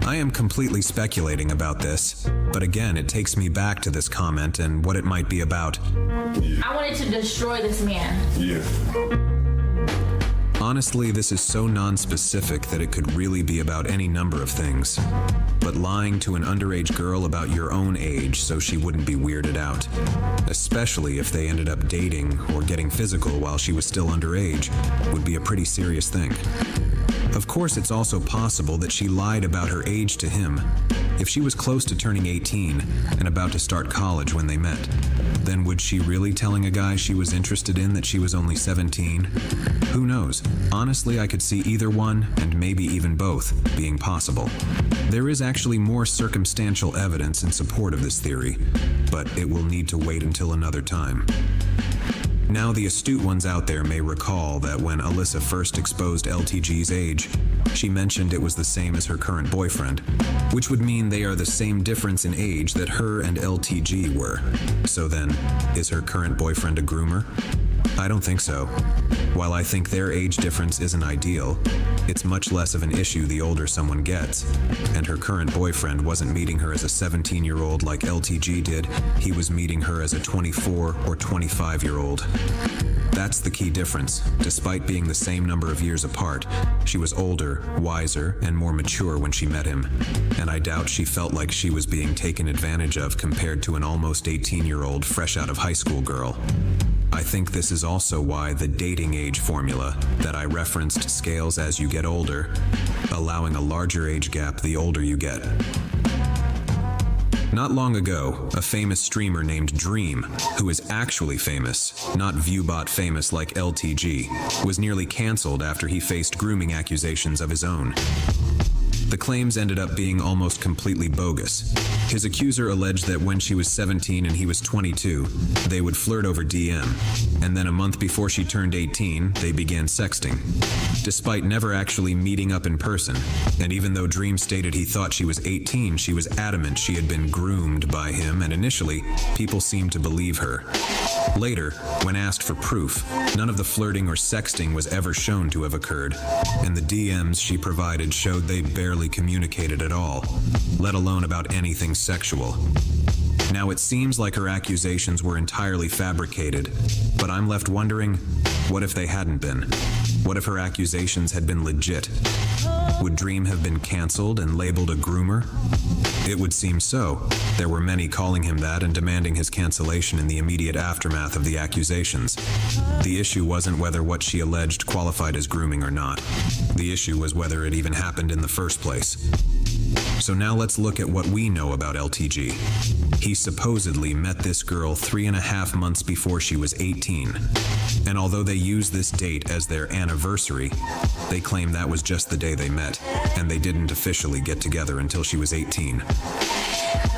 I am completely speculating about this, but again, it takes me back to this comment and what it might be about. I wanted to destroy this man. Yeah. Honestly, this is so non-specific that it could really be about any number of things. But lying to an underage girl about your own age so she wouldn't be weirded out, especially if they ended up dating or getting physical while she was still underage, would be a pretty serious thing. Of course, it's also possible that she lied about her age to him. If she was close to turning 18 and about to start college when they met, then would she really telling a guy she was interested in that she was only 17? Who knows? Honestly, I could see either one, and maybe even both, being possible. There is actually more circumstantial evidence in support of this theory, but it will need to wait until another time. Now, the astute ones out there may recall that when Alyssa first exposed LTG's age, She mentioned it was the same as her current boyfriend, which would mean they are the same difference in age that her and LTG were. So then, is her current boyfriend a groomer? I don't think so. While I think their age difference isn't ideal, it's much less of an issue the older someone gets. And her current boyfriend wasn't meeting her as a 17-year-old like LTG did, he was meeting her as a 24 or 25-year-old. That's the key difference. Despite being the same number of years apart, she was older, wiser, and more mature when she met him. And I doubt she felt like she was being taken advantage of compared to an almost 18-year-old fresh out of high school girl. I think this is also why the dating age formula that I referenced scales as you get older, allowing a larger age gap the older you get. Not long ago, a famous streamer named Dream, who is actually famous, not Viewbot famous like LTG, was nearly cancelled after he faced grooming accusations of his own. The claims ended up being almost completely bogus. His accuser alleged that when she was 17 and he was 22, they would flirt over DM, and then a month before she turned 18, they began sexting. Despite never actually meeting up in person, and even though Dream stated he thought she was 18, she was adamant she had been groomed by him, and initially, people seemed to believe her. Later, when asked for proof, none of the flirting or sexting was ever shown to have occurred, and the DMs she provided showed they barely communicated at all, let alone about anything sexual. Now it seems like her accusations were entirely fabricated, but I'm left wondering, what if they hadn't been? What if her accusations had been legit? Would Dream have been cancelled and labeled a groomer? It would seem so. There were many calling him that and demanding his cancellation in the immediate aftermath of the accusations. The issue wasn't whether what she alleged qualified as grooming or not. The issue was whether it even happened in the first place. So now let's look at what we know about LTG. He supposedly met this girl 3.5 months before she was 18. And although they use this date as their anniversary, they claim that was just the day they met, and they didn't officially get together until she was 18.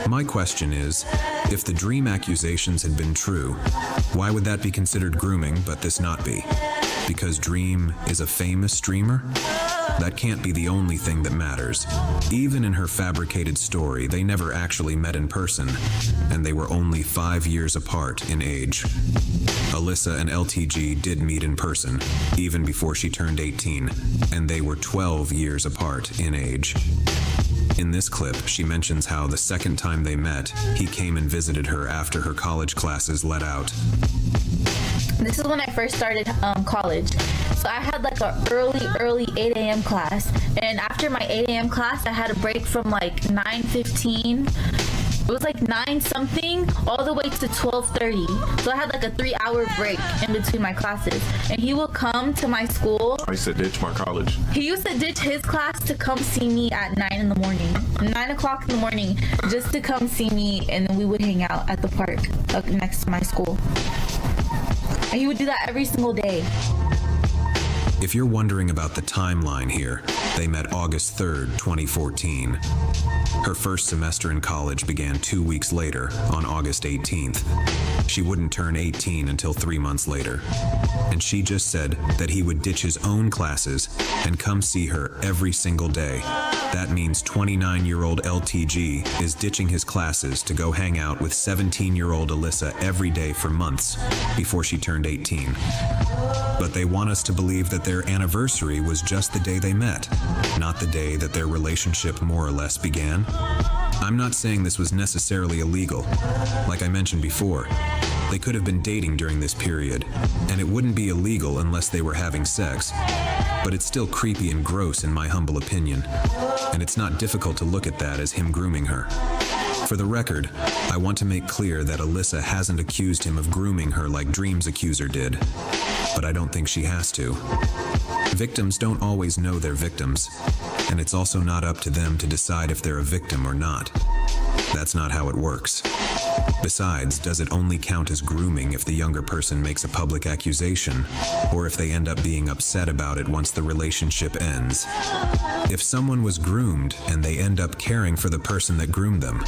My question is, if the Dream accusations had been true, why would that be considered grooming but this not be? Because Dream is a famous streamer? That can't be the only thing that matters. Even in her fabricated story, they never actually met in person, and they were only 5 years apart in age. Alyssa and LTG did meet in person, even before she turned 18, and they were 12 years apart in age. In this clip, she mentions how the second time they met, he came and visited her after her college classes let out. This is when I first started college. So I had like a early 8 a.m. class. And after my 8 a.m. class, I had a break from like 9:15. It was like 9 something all the way to 12:30. So I had like a 3-hour break in between my classes. And he would come to my school. I used to ditch my college. He used to ditch his class to come see me at 9 in the morning. 9 o'clock in the morning just to come see me, and then we would hang out at the park next to my school. And he would do that every single day. If you're wondering about the timeline here, they met August 3rd, 2014. Her first semester in college began 2 weeks later, on August 18th. She wouldn't turn 18 until 3 months later. And she just said that he would ditch his own classes and come see her every single day. That means 29-year-old LTG is ditching his classes to go hang out with 17-year-old Alyssa every day for months before she turned 18. But they want us to believe that their anniversary was just the day they met, not the day that their relationship more or less began. I'm not saying this was necessarily illegal. Like I mentioned before, they could have been dating during this period, and it wouldn't be illegal unless they were having sex. But it's still creepy and gross in my humble opinion, and it's not difficult to look at that as him grooming her. For the record, I want to make clear that Alyssa hasn't accused him of grooming her like Dream's accuser did, but I don't think she has to. Victims don't always know they're victims, and it's also not up to them to decide if they're a victim or not. That's not how it works. Besides, does it only count as grooming if the younger person makes a public accusation, or if they end up being upset about it once the relationship ends? If someone was groomed and they end up caring for the person that groomed them,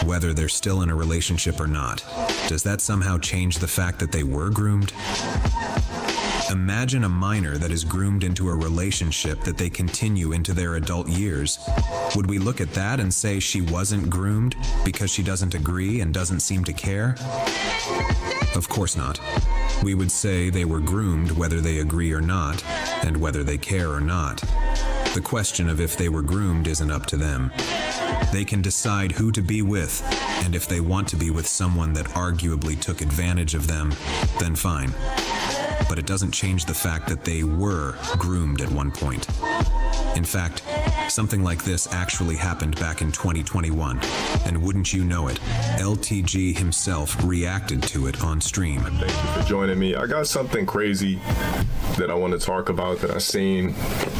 whether they're still in a relationship or not, does that somehow change the fact that they were groomed? Imagine a minor that is groomed into a relationship that they continue into their adult years. Would we look at that and say she wasn't groomed because she doesn't agree and doesn't seem to care? Of course not. We would say they were groomed whether they agree or not, and whether they care or not. The question of if they were groomed isn't up to them. They can decide who to be with, and if they want to be with someone that arguably took advantage of them, then fine. But it doesn't change the fact that they were groomed at one point. In fact, something like this actually happened back in 2021, and wouldn't you know it, LTG himself reacted to it on stream. Thank you for joining me. I got something crazy that I want to talk about that I seen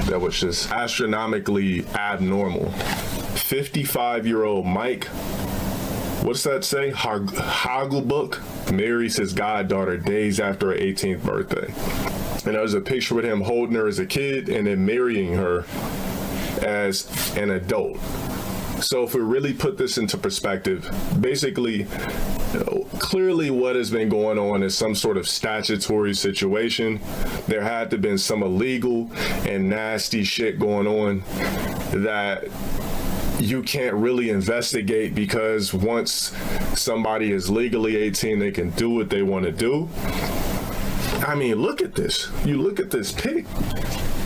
that was just astronomically abnormal. 55-year-old Mike, what's that say? Hagelbook marries his goddaughter days after her 18th birthday. And there's a picture with him holding her as a kid and then marrying her as an adult. So if we really put this into perspective, basically, clearly what has been going on is some sort of statutory situation. There had to have been some illegal and nasty shit going on that you can't really investigate, because once somebody is legally 18, they can do what they want to do. I mean, look at this. You look at this pic.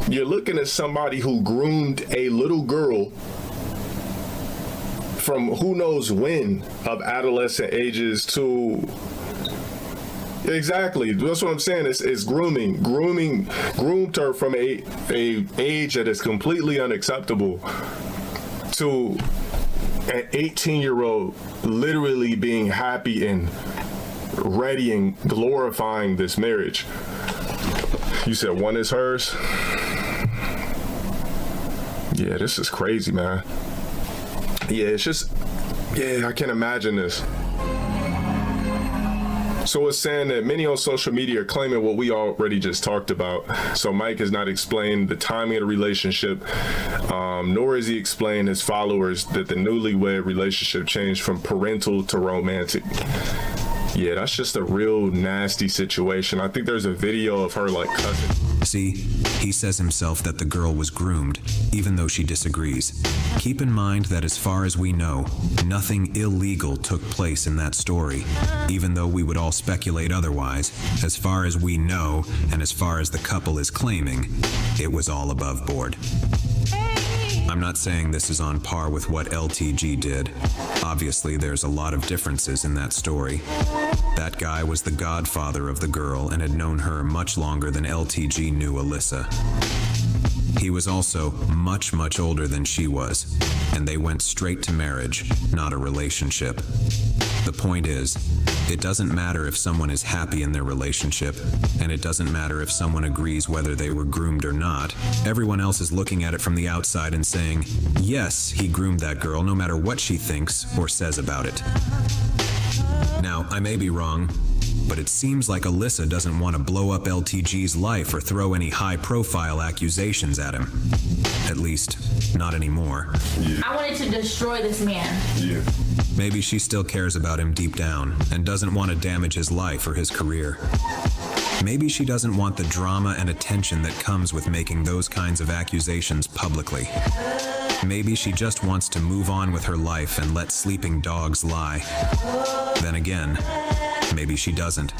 You're looking at somebody who groomed a little girl from who knows when, of adolescent ages to... Exactly. That's what I'm saying. It's grooming. Groomed her from a age that is completely unacceptable to an 18-year-old literally being happy and ready and glorifying this marriage. You said one is hers? Yeah, this is crazy, man. Yeah, it's just, yeah, I can't imagine this. So it's saying that many on social media are claiming what we already just talked about. So Mike has not explained the timing of the relationship, nor has he explained his followers that the newlywed relationship changed from parental to romantic. Yeah, that's just a real nasty situation. I think there's a video of her like cussing. See, he says himself that the girl was groomed, even though she disagrees. Keep in mind that as far as we know, nothing illegal took place in that story. Even though we would all speculate otherwise, as far as we know, and as far as the couple is claiming, it was all above board. I'm not saying this is on par with what LTG did. Obviously, there's a lot of differences in that story. That guy was the godfather of the girl and had known her much longer than LTG knew Alyssa. He was also much, much older than she was, and they went straight to marriage, not a relationship. The point is, it doesn't matter if someone is happy in their relationship, and it doesn't matter if someone agrees whether they were groomed or not. Everyone else is looking at it from the outside and saying, yes, he groomed that girl, no matter what she thinks or says about it. Now, I may be wrong, but it seems like Alyssa doesn't want to blow up LTG's life or throw any high-profile accusations at him. At least, not anymore. Yeah. I wanted to destroy this man. Yeah. Maybe she still cares about him deep down and doesn't want to damage his life or his career. Maybe she doesn't want the drama and attention that comes with making those kinds of accusations publicly. Maybe she just wants to move on with her life and let sleeping dogs lie. Then again, maybe she doesn't.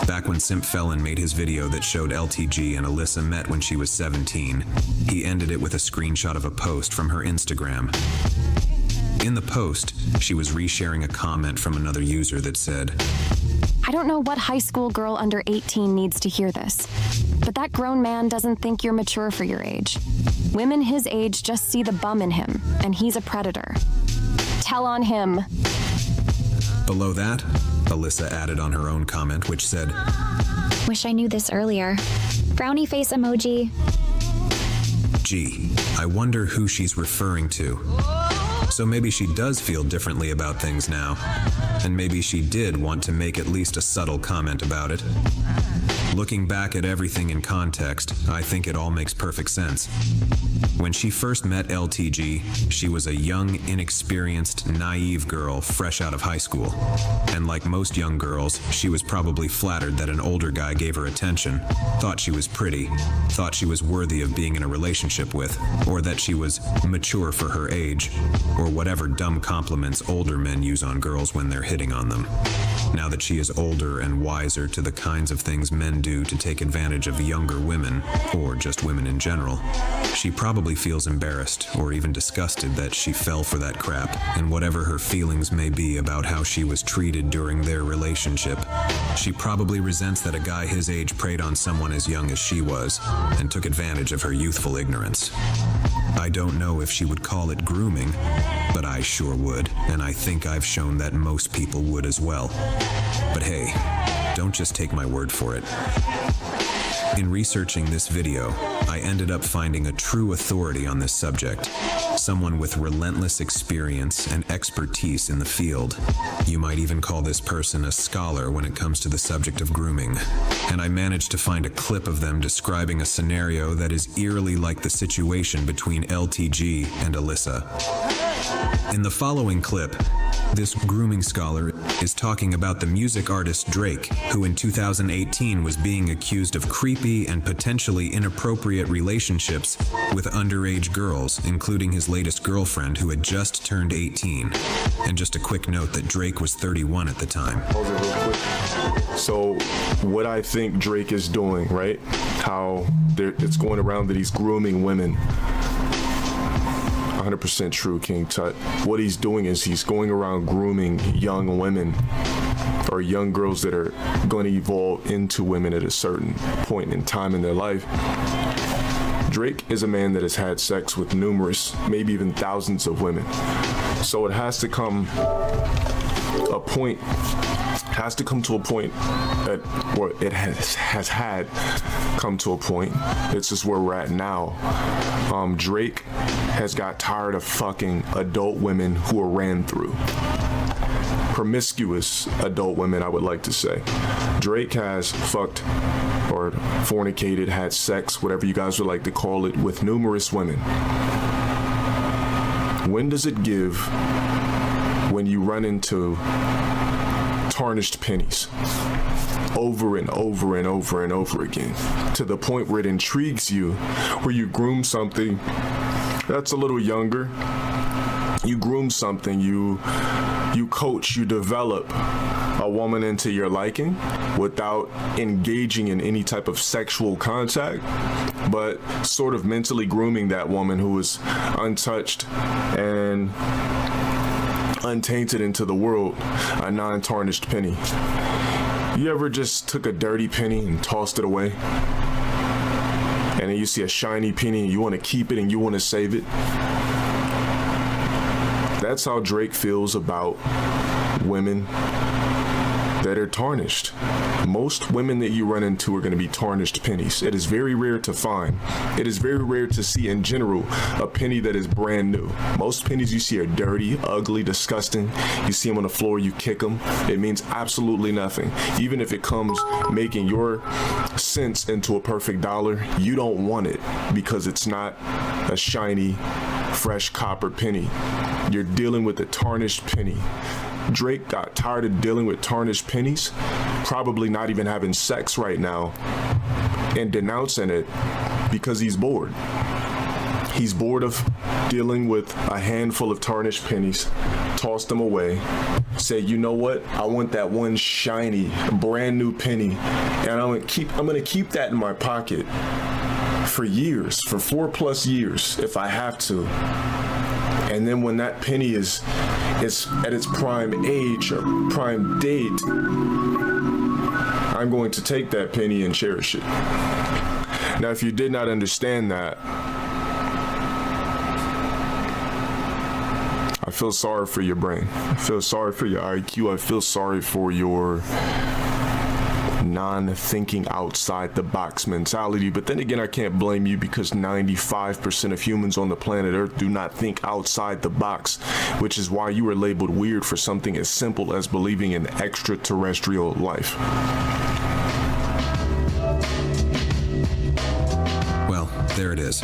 Back when Simp Felon made his video that showed LTG and Alyssa met when she was 17, he ended it with a screenshot of a post from her Instagram. In the post, she was resharing a comment from another user that said, I don't know what high school girl under 18 needs to hear this, but that grown man doesn't think you're mature for your age. Women his age just see the bum in him, and he's a predator. Tell on him. Below that, Alyssa added on her own comment, which said, Wish I knew this earlier. Frowny face emoji. Gee, I wonder who she's referring to. So maybe she does feel differently about things now, and maybe she did want to make at least a subtle comment about it. Looking back at everything in context, I think it all makes perfect sense. When she first met LTG, she was a young, inexperienced, naive girl fresh out of high school. And like most young girls, she was probably flattered that an older guy gave her attention, thought she was pretty, thought she was worthy of being in a relationship with, or that she was mature for her age, or whatever dumb compliments older men use on girls when they're hitting on them. Now that she is older and wiser to the kinds of things men do to take advantage of younger women, or just women in general, she probably feels embarrassed or even disgusted that she fell for that crap, and whatever her feelings may be about how she was treated during their relationship, she probably resents that a guy his age preyed on someone as young as she was and took advantage of her youthful ignorance. I don't know if she would call it grooming, but I sure would, and I think I've shown that most people would as well. But hey, don't just take my word for it. In researching this video, I ended up finding a true authority on this subject, someone with relentless experience and expertise in the field. You might even call this person a scholar when it comes to the subject of grooming. And I managed to find a clip of them describing a scenario that is eerily like the situation between LTG and Alyssa. In the following clip, this grooming scholar is talking about the music artist Drake, who in 2018 was being accused of creepy and potentially inappropriate relationships with underage girls, including his latest girlfriend who had just turned 18. And just a quick note that Drake was 31 at the time. So what I think Drake is doing, right? How it's going around that he's grooming women. 100% true, King Tut. What he's doing is he's going around grooming young women or young girls that are going to evolve into women at a certain point in time in their life. Drake is a man that has had sex with numerous, maybe even thousands of women. So it has to come to a point at, or it has had come to a point. It's just where we're at now. Drake has got tired of fucking adult women who are ran through. Promiscuous adult women, I would like to say. Drake has fucked or fornicated, had sex, whatever you guys would like to call it, with numerous women. When does it give when you run into tarnished pennies over and over and over and over again, to the point where it intrigues you, where you groom something that's a little younger, you groom something, you coach, you develop a woman into your liking without engaging in any type of sexual contact, but sort of mentally grooming that woman who is untouched and untainted into the world, a non-tarnished penny. You ever just took a dirty penny and tossed it away? And then you see a shiny penny and you want to keep it and you want to save it? That's how Drake feels about women that are tarnished. Most women that you run into are going to be tarnished pennies. It is very rare to find. It is very rare to see in general a penny that is brand new. Most pennies you see are dirty, ugly, disgusting. You see them on the floor, you kick them. It means absolutely nothing. Even if it comes making your cents into a perfect dollar, you don't want it because it's not a shiny, fresh copper penny. You're dealing with a tarnished penny. Drake got tired of dealing with tarnished pennies, probably not even having sex right now, and denouncing it because he's bored. He's bored of dealing with a handful of tarnished pennies, toss them away, say, you know what, I want that one shiny, brand new penny, and I'm gonna keep that in my pocket for years, for 4+ years, if I have to. And then when that penny is at its prime age or prime date, I'm going to take that penny and cherish it. Now, if you did not understand that, I feel sorry for your brain. I feel sorry for your IQ. I feel sorry for your non-thinking outside the box mentality. But then again, I can't blame you because 95% of humans on the planet Earth do not think outside the box, which is why you were labeled weird for something as simple as believing in extraterrestrial life. Well, there it is.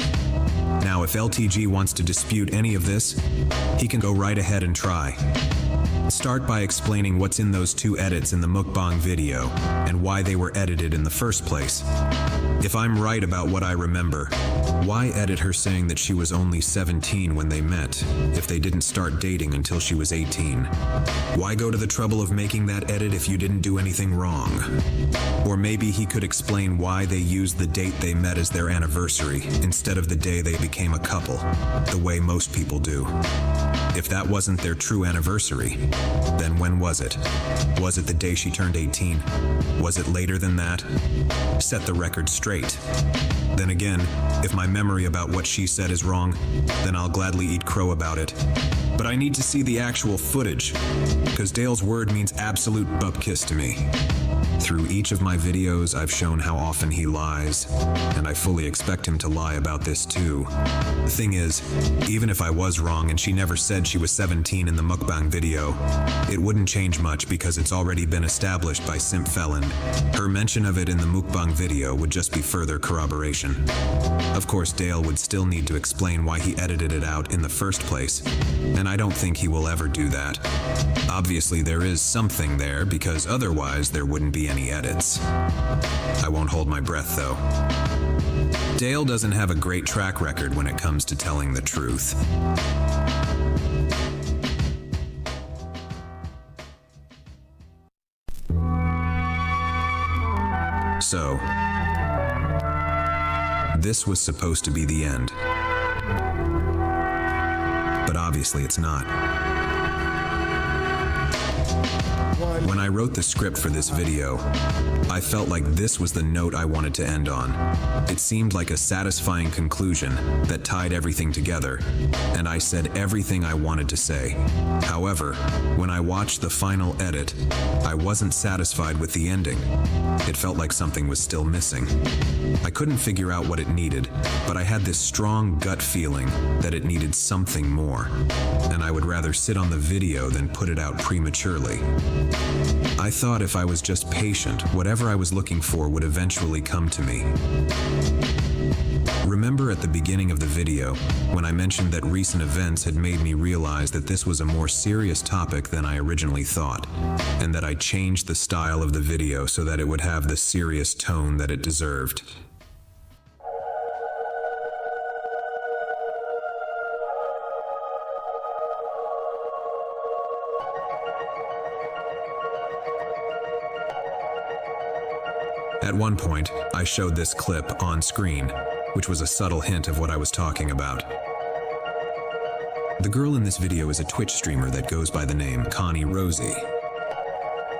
Now, if LTG wants to dispute any of this, he can go right ahead and try. Start by explaining what's in those 2 edits in the mukbang video and why they were edited in the first place. If I'm right about what I remember, why edit her saying that she was only 17 when they met if they didn't start dating until she was 18? Why go to the trouble of making that edit if you didn't do anything wrong? Or maybe he could explain why they used the date they met as their anniversary instead of the day they became a couple, the way most people do. If that wasn't their true anniversary, then when was it? Was it the day she turned 18? Was it later than that? Set the record straight. Then again, if my memory about what she said is wrong, then I'll gladly eat crow about it. But I need to see the actual footage, because Dale's word means absolute bupkiss to me. Through each of my videos, I've shown how often he lies, and I fully expect him to lie about this too. The thing is, even if I was wrong and she never said she was 17 in the mukbang video, it wouldn't change much because it's already been established by Simp Felon. Her mention of it in the mukbang video would just be further corroboration. Of course, Dale would still need to explain why he edited it out in the first place, and I don't think he will ever do that. Obviously, there is something there because otherwise there wouldn't be any edits. I won't hold my breath though. Dale doesn't have a great track record when it comes to telling the truth. So, this was supposed to be the end. But obviously it's not. When I wrote the script for this video, I felt like this was the note I wanted to end on. It seemed like a satisfying conclusion that tied everything together, and I said everything I wanted to say. However, when I watched the final edit, I wasn't satisfied with the ending. It felt like something was still missing. I couldn't figure out what it needed, but I had this strong gut feeling that it needed something more, and I would rather sit on the video than put it out prematurely. I thought if I was just patient, whatever I was looking for would eventually come to me. Remember at the beginning of the video, when I mentioned that recent events had made me realize that this was a more serious topic than I originally thought, and that I changed the style of the video so that it would have the serious tone that it deserved. At one point, I showed this clip on screen, which was a subtle hint of what I was talking about. The girl in this video is a Twitch streamer that goes by the name Connie Rosie.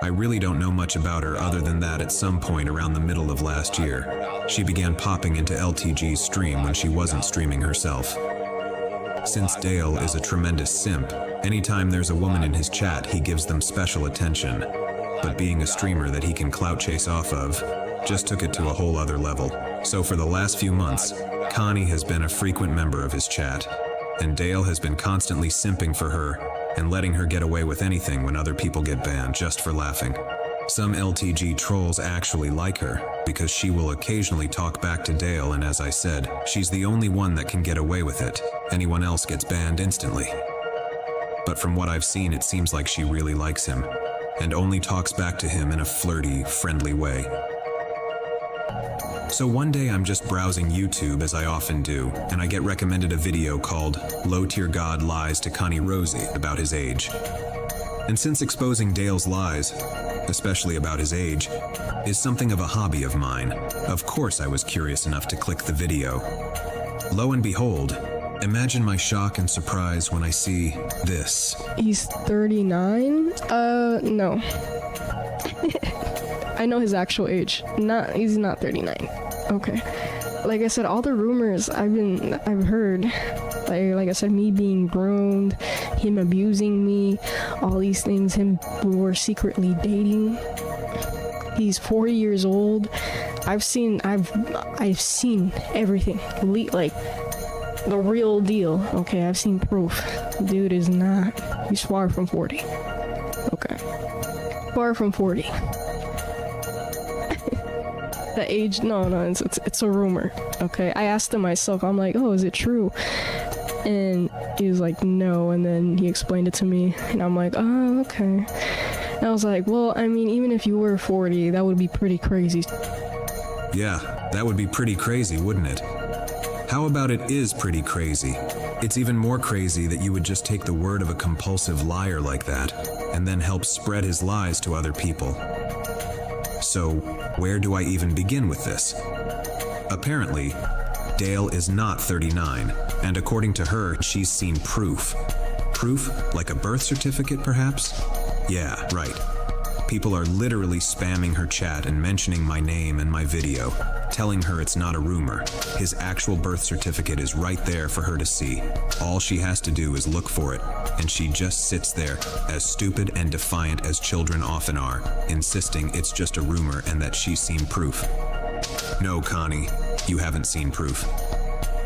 I really don't know much about her other than that at some point around the middle of last year, she began popping into LTG's stream when she wasn't streaming herself. Since Dale is a tremendous simp, anytime there's a woman in his chat, he gives them special attention. But being a streamer that he can clout chase off of just took it to a whole other level. So for the last few months, Connie has been a frequent member of his chat, and Dale has been constantly simping for her and letting her get away with anything when other people get banned just for laughing. Some LTG trolls actually like her because she will occasionally talk back to Dale, and as I said, she's the only one that can get away with it. Anyone else gets banned instantly. But from what I've seen, it seems like she really likes him and only talks back to him in a flirty, friendly way. So one day I'm just browsing YouTube as I often do, and I get recommended a video called Low Tier God Lies to Connie Rosie about his age. And since exposing Dale's lies, especially about his age, is something of a hobby of mine, of course I was curious enough to click the video. Lo and behold, imagine my shock and surprise when I see this. He's 39? No. I know his actual age. He's not 39. Okay. Like I said, all the rumors I've heard, like I said, me being groomed, him abusing me, all these things, him we're secretly dating. He's 40 years old. I've seen everything. Like the real deal. Okay, I've seen proof. Dude is not. He's far from 40. Okay. Far from 40. The age, no, it's a rumor. Okay, I asked him myself. I'm like, oh, is it true? And he was like, no. And then he explained it to me, and I'm like, oh, okay. And I was like, well, I mean, even if you were 40, that would be pretty crazy. Yeah, that would be pretty crazy, wouldn't it? How about it is pretty crazy? It's even more crazy that you would just take the word of a compulsive liar like that, and then help spread his lies to other people. So, where do I even begin with this? Apparently, Dale is not 39, and according to her, she's seen proof. Proof? Like a birth certificate, perhaps? Yeah, right. People are literally spamming her chat and mentioning my name and my video, telling her it's not a rumor. His actual birth certificate is right there for her to see. All she has to do is look for it, and she just sits there, as stupid and defiant as children often are, insisting it's just a rumor and that she's seen proof. No, Connie, you haven't seen proof.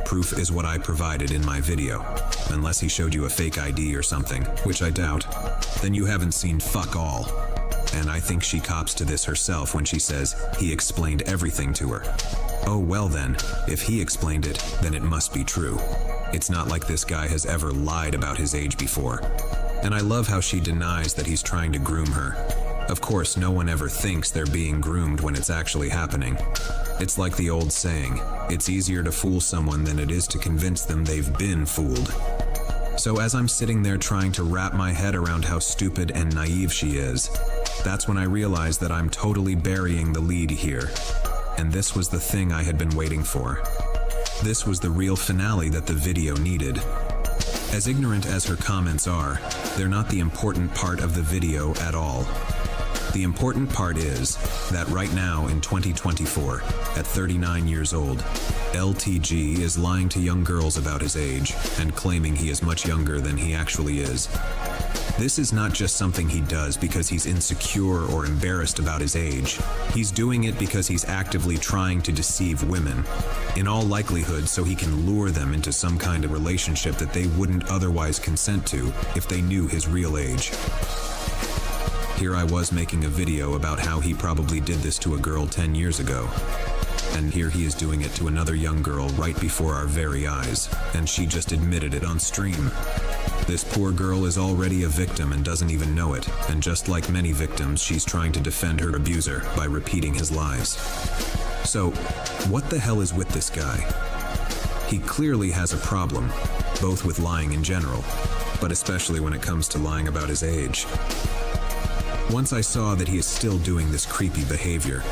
Proof is what I provided in my video. Unless he showed you a fake ID or something, which I doubt, then you haven't seen fuck all. And I think she cops to this herself when she says he explained everything to her. Oh well then, if he explained it, then it must be true. It's not like this guy has ever lied about his age before. And I love how she denies that he's trying to groom her. Of course, no one ever thinks they're being groomed when it's actually happening. It's like the old saying, it's easier to fool someone than it is to convince them they've been fooled. So as I'm sitting there trying to wrap my head around how stupid and naive she is, that's when I realized that I'm totally burying the lead here. And this was the thing I had been waiting for. This was the real finale that the video needed. As ignorant as her comments are, they're not the important part of the video at all. The important part is that right now in 2024, at 39 years old, LTG is lying to young girls about his age and claiming he is much younger than he actually is. This is not just something he does because he's insecure or embarrassed about his age. He's doing it because he's actively trying to deceive women, in all likelihood so he can lure them into some kind of relationship that they wouldn't otherwise consent to if they knew his real age. Here I was making a video about how he probably did this to a girl 10 years ago. And here he is doing it to another young girl right before our very eyes, and she just admitted it on stream. This poor girl is already a victim and doesn't even know it, and just like many victims, she's trying to defend her abuser by repeating his lies. So, what the hell is with this guy? He clearly has a problem, both with lying in general, but especially when it comes to lying about his age. Once I saw that he is still doing this creepy behavior,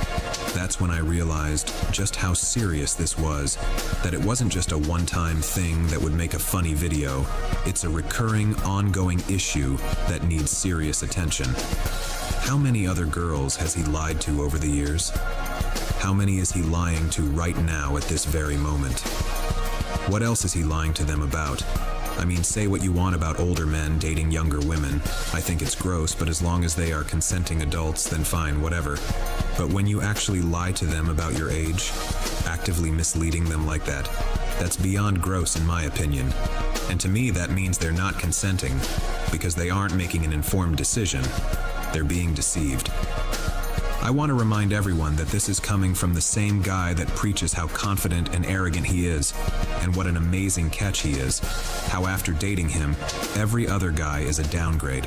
that's when I realized just how serious this was, that it wasn't just a one-time thing that would make a funny video. It's a recurring, ongoing issue that needs serious attention. How many other girls has he lied to over the years? How many is he lying to right now at this very moment? What else is he lying to them about? I mean, say what you want about older men dating younger women. I think it's gross, but as long as they are consenting adults, then fine, whatever. But when you actually lie to them about your age, actively misleading them like that, that's beyond gross in my opinion. And to me, that means they're not consenting, because they aren't making an informed decision. They're being deceived. I want to remind everyone that this is coming from the same guy that preaches how confident and arrogant he is, and what an amazing catch he is, how after dating him, every other guy is a downgrade.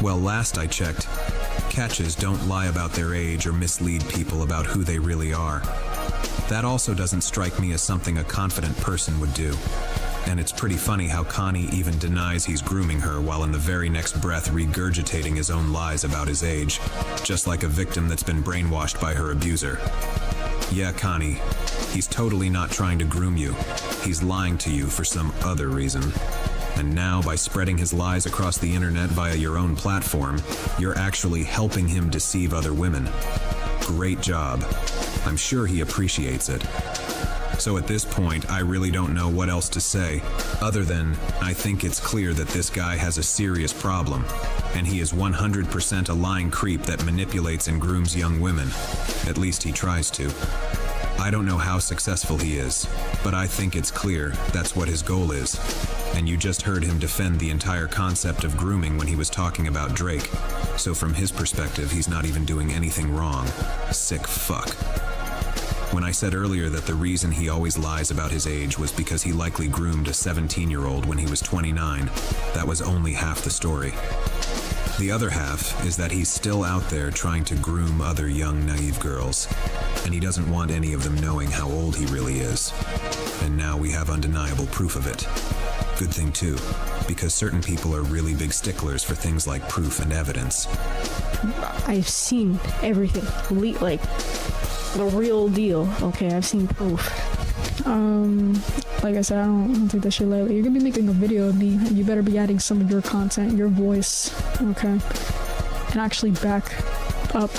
Well, last I checked, catches don't lie about their age or mislead people about who they really are. That also doesn't strike me as something a confident person would do. And it's pretty funny how Connie even denies he's grooming her while in the very next breath regurgitating his own lies about his age, just like a victim that's been brainwashed by her abuser. Yeah, Connie, he's totally not trying to groom you. He's lying to you for some other reason. And now, by spreading his lies across the internet via your own platform, you're actually helping him deceive other women. Great job. I'm sure he appreciates it. So at this point, I really don't know what else to say, other than I think it's clear that this guy has a serious problem, and he is 100% a lying creep that manipulates and grooms young women. At least he tries to. I don't know how successful he is, but I think it's clear that's what his goal is. And you just heard him defend the entire concept of grooming when he was talking about Drake. So from his perspective, he's not even doing anything wrong. Sick fuck. When I said earlier that the reason he always lies about his age was because he likely groomed a 17-year-old when he was 29, that was only half the story. The other half is that he's still out there trying to groom other young, naive girls, and he doesn't want any of them knowing how old he really is. And now we have undeniable proof of it. Good thing too, because certain people are really big sticklers for things like proof and evidence. I've seen everything, like the real deal. Okay, I've seen proof. Like I said, I don't take that shit lightly. You're gonna be making a video of me. You better be adding some of your content, your voice, okay, and actually back up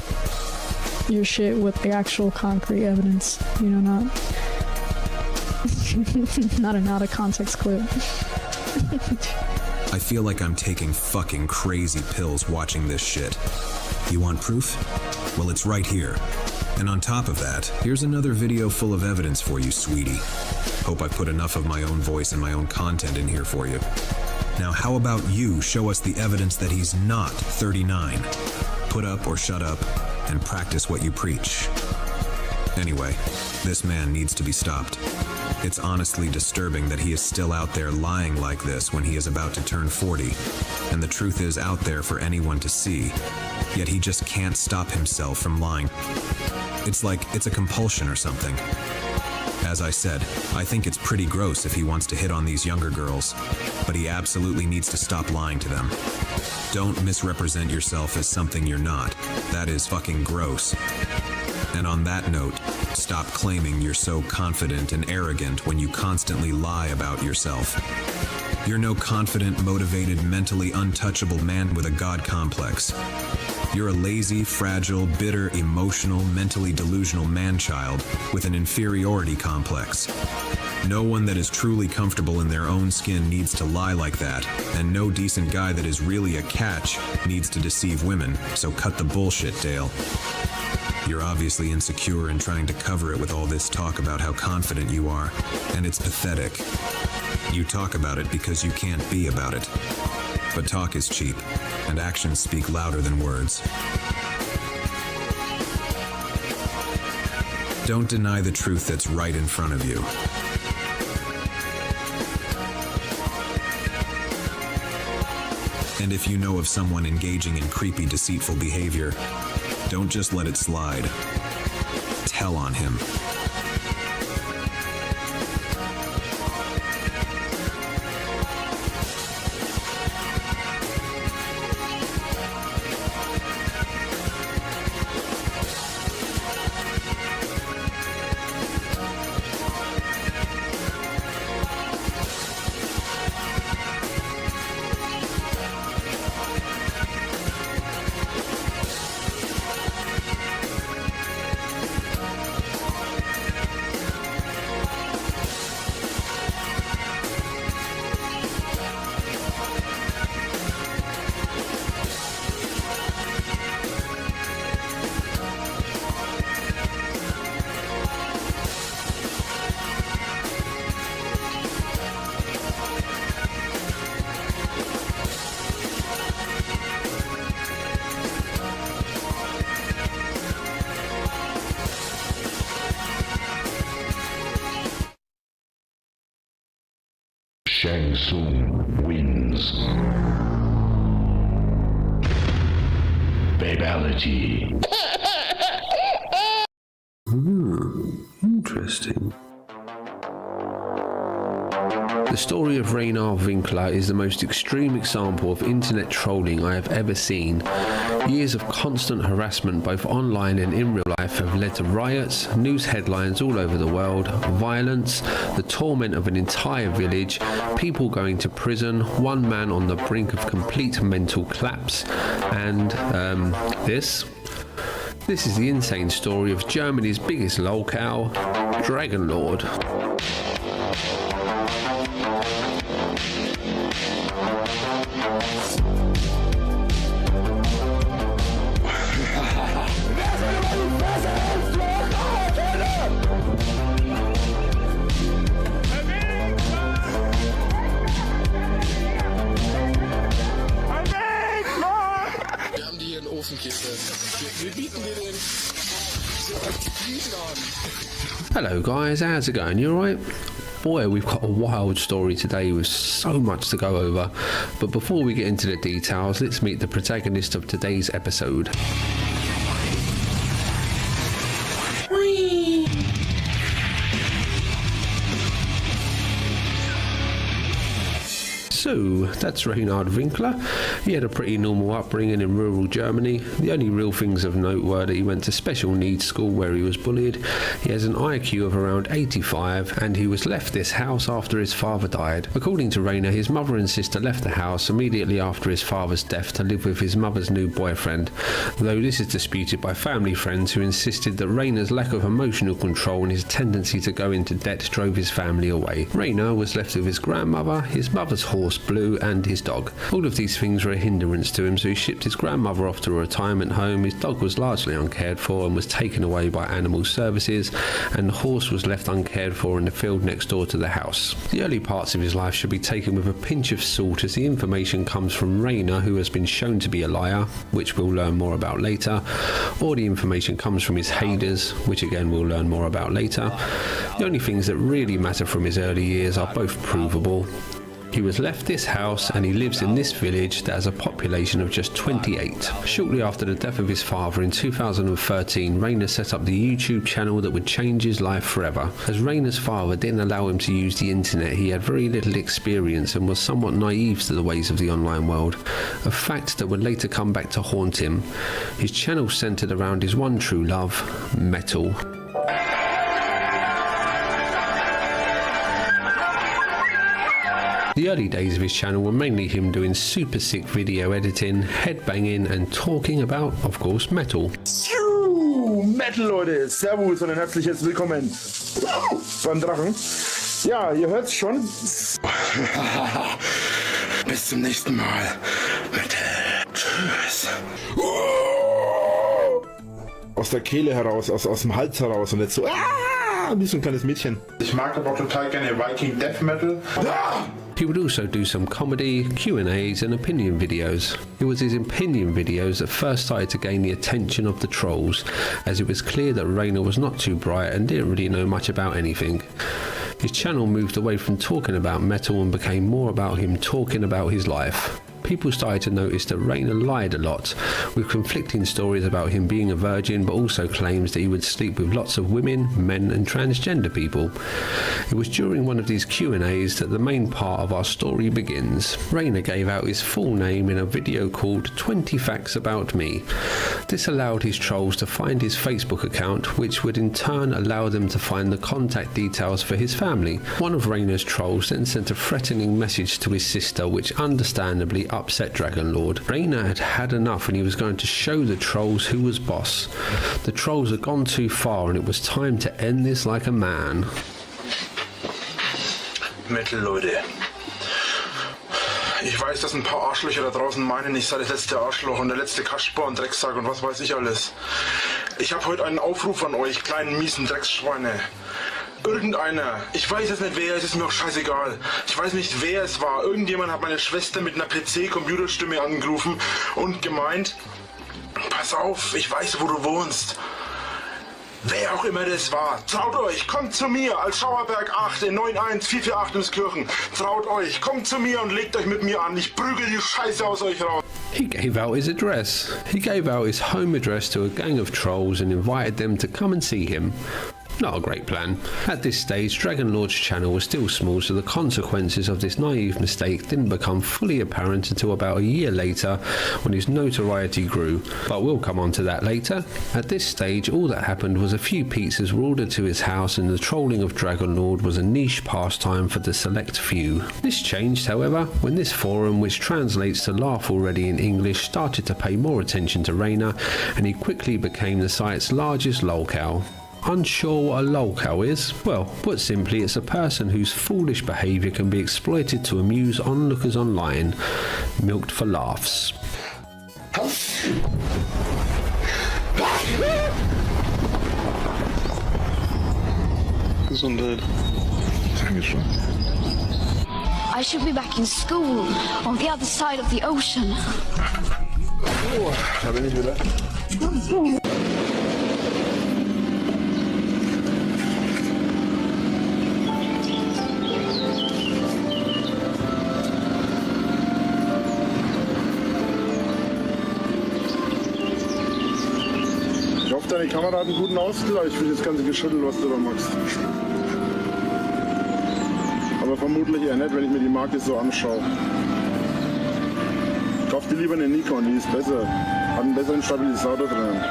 your shit with the actual concrete evidence. You know, not an out of context clip. I feel like I'm taking fucking crazy pills watching this shit. You want proof? Well, it's right here. And on top of that, here's another video full of evidence for you, sweetie. Hope I put enough of my own voice and my own content in here for you. Now, how about you show us the evidence that he's not 39? Put up or shut up, and practice what you preach. Anyway, this man needs to be stopped. It's honestly disturbing that he is still out there lying like this when he is about to turn 40, and the truth is out there for anyone to see, yet he just can't stop himself from lying. It's like it's a compulsion or something. As I said, I think it's pretty gross if he wants to hit on these younger girls, but he absolutely needs to stop lying to them. Don't misrepresent yourself as something you're not. That is fucking gross. And on that note, stop claiming you're so confident and arrogant when you constantly lie about yourself. You're no confident, motivated, mentally untouchable man with a god complex. You're a lazy, fragile, bitter, emotional, mentally delusional man-child with an inferiority complex. No one that is truly comfortable in their own skin needs to lie like that, and no decent guy that is really a catch needs to deceive women, so cut the bullshit, Dale. You're obviously insecure and trying to cover it with all this talk about how confident you are, and it's pathetic. You talk about it because you can't be about it. But talk is cheap, and actions speak louder than words. Don't deny the truth that's right in front of you. And if you know of someone engaging in creepy, deceitful behavior, don't just let it slide. Tell on him. Shang Tsung wins. Babality. Interesting. The story of Raynar Winkler is the most extreme example of internet trolling I have ever seen. Years of constant harassment both online and in real life have led to riots, news headlines all over the world, violence, the torment of an entire village, people going to prison, one man on the brink of complete mental collapse, and this is the insane story of Germany's biggest lolcow, Dragon Lord. Wir bieten dir den Bieten an. Hello guys, how's it going? You alright? Boy, we've got a wild story today with so much to go over. But before we get into the details, let's meet the protagonist of today's episode. So, that's Reinhard Winkler. He had a pretty normal upbringing in rural Germany. The only real things of note were that he went to special needs school where he was bullied. He has an IQ of around 85 and he was left this house after his father died. According to Rainer, his mother and sister left the house immediately after his father's death to live with his mother's new boyfriend, though this is disputed by family friends who insisted that Rainer's lack of emotional control and his tendency to go into debt drove his family away. Rainer was left with his grandmother, his mother's horse Blue, and his dog. All of these things were a hindrance to him, so he shipped his grandmother off to a retirement home. His dog was largely uncared for and was taken away by animal services, and the horse was left uncared for in the field next door to the house. The early parts of his life should be taken with a pinch of salt, as the information comes from Rainer, who has been shown to be a liar, which we'll learn more about later, or the information comes from his haters, which again we'll learn more about later. The only things that really matter from his early years are both provable. He was left this house and he lives in this village that has a population of just 28. Shortly after the death of his father in 2013, Rainer set up the YouTube channel that would change his life forever. As Rainer's father didn't allow him to use the internet, he had very little experience and was somewhat naive to the ways of the online world, a fact that would later come back to haunt him. His channel centered around his one true love, metal. The early days of his channel were mainly him doing super sick video editing, headbanging and talking about, of course, metal. Metal, Leute! Servus und ein herzliches Willkommen beim Drachen. Ja, ihr hört's schon. Bis zum nächsten Mal. Metal. Tschüss. Aus der Kehle heraus, aus dem Hals heraus und jetzt so. Wie so ein kleines Mädchen. Ich mag aber auch total gerne Viking Death Metal. He would also do some comedy, Q&As and opinion videos. It was his opinion videos that first started to gain the attention of the trolls, as it was clear that Rainer was not too bright and didn't really know much about anything. His channel moved away from talking about metal and became more about him talking about his life. People started to notice that Rainer lied a lot, with conflicting stories about him being a virgin, but also claims that he would sleep with lots of women, men and transgender people. It was during one of these Q&As that the main part of our story begins. Rainer gave out his full name in a video called 20 Facts About Me. This allowed his trolls to find his Facebook account, which would in turn allow them to find the contact details for his family. One of Rainer's trolls then sent a threatening message to his sister, which understandably upset Dragonlord. Rainer had had enough and he was going to show the trolls who was boss. The trolls had gone too far and it was time to end this like a man. Metal, Leute. Ich weiß, dass ein paar Arschlöcher da draußen meinen, ich sei das letzte Arschloch und der letzte Kasper und Drecksack und was weiß ich alles. Ich habe heute einen Aufruf an euch, kleinen miesen Drecksschweine. Irgendeiner, ich weiß jetzt nicht wer, es ist mir auch scheißegal. Ich weiß nicht wer es war. Irgendjemand hat meine Schwester mit einer PC-Computerstimme angerufen und gemeint, pass auf, ich weiß, wo du wohnst. Wer auch immer das war, traut euch, kommt zu mir als Schauerberg 8 in 91448 Emskirchen. Traut euch, kommt zu mir und legt euch mit mir an. Ich prügel die Scheiße aus euch raus. He gave out his address. He gave out his home address to a gang of trolls and invited them to come and see him. Not a great plan. At this stage, Dragonlord's channel was still small, so the consequences of this naive mistake didn't become fully apparent until about a year later, when his notoriety grew. But we'll come on to that later. At this stage, all that happened was a few pizzas were ordered to his house, and the trolling of Dragonlord was a niche pastime for the select few. This changed, however, when this forum, which translates to laugh already in English, started to pay more attention to Rainer, and he quickly became the site's largest lolcow. Unsure what a lolcow is? Well, put simply, it's a person whose foolish behaviour can be exploited to amuse onlookers online, milked for laughs. Gesundheit. Dankeschön. I should be back in school on the other side of the ocean. Oh, da bin ich wieder. deine Kamera hat einen guten Ausgleich für das ganze Geschüttel, was du da machst. Aber vermutlich eher nicht, wenn ich mir die Marke so anschaue. Kauf dir lieber eine Nikon, die ist besser. Hat einen besseren Stabilisator drin.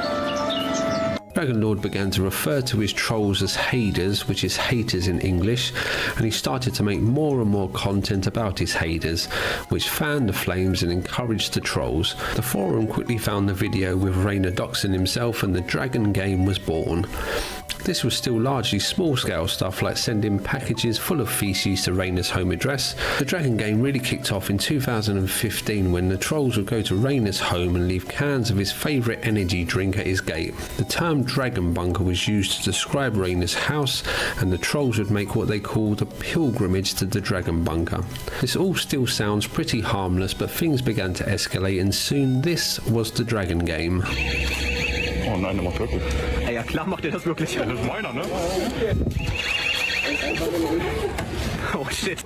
Dragonlord began to refer to his trolls as haders, which is haters in English, and he started to make more and more content about his haders, which fanned the flames and encouraged the trolls. The forum quickly found the video with Rainer doxing himself, and the Dragon game was born. This was still largely small-scale stuff like sending packages full of feces to Rainer's home address. The Dragon game really kicked off in 2015 when the trolls would go to Rainer's home and leave cans of his favourite energy drink at his gate. The term Dragon Bunker was used to describe Rainer's house, and the trolls would make what they called a pilgrimage to the Dragon Bunker. This all still sounds pretty harmless, but things began to escalate, and soon this was the Dragon game. Oh nein, der macht wirklich. Ja klar macht er das wirklich. Das ist meiner, ne? Oh shit.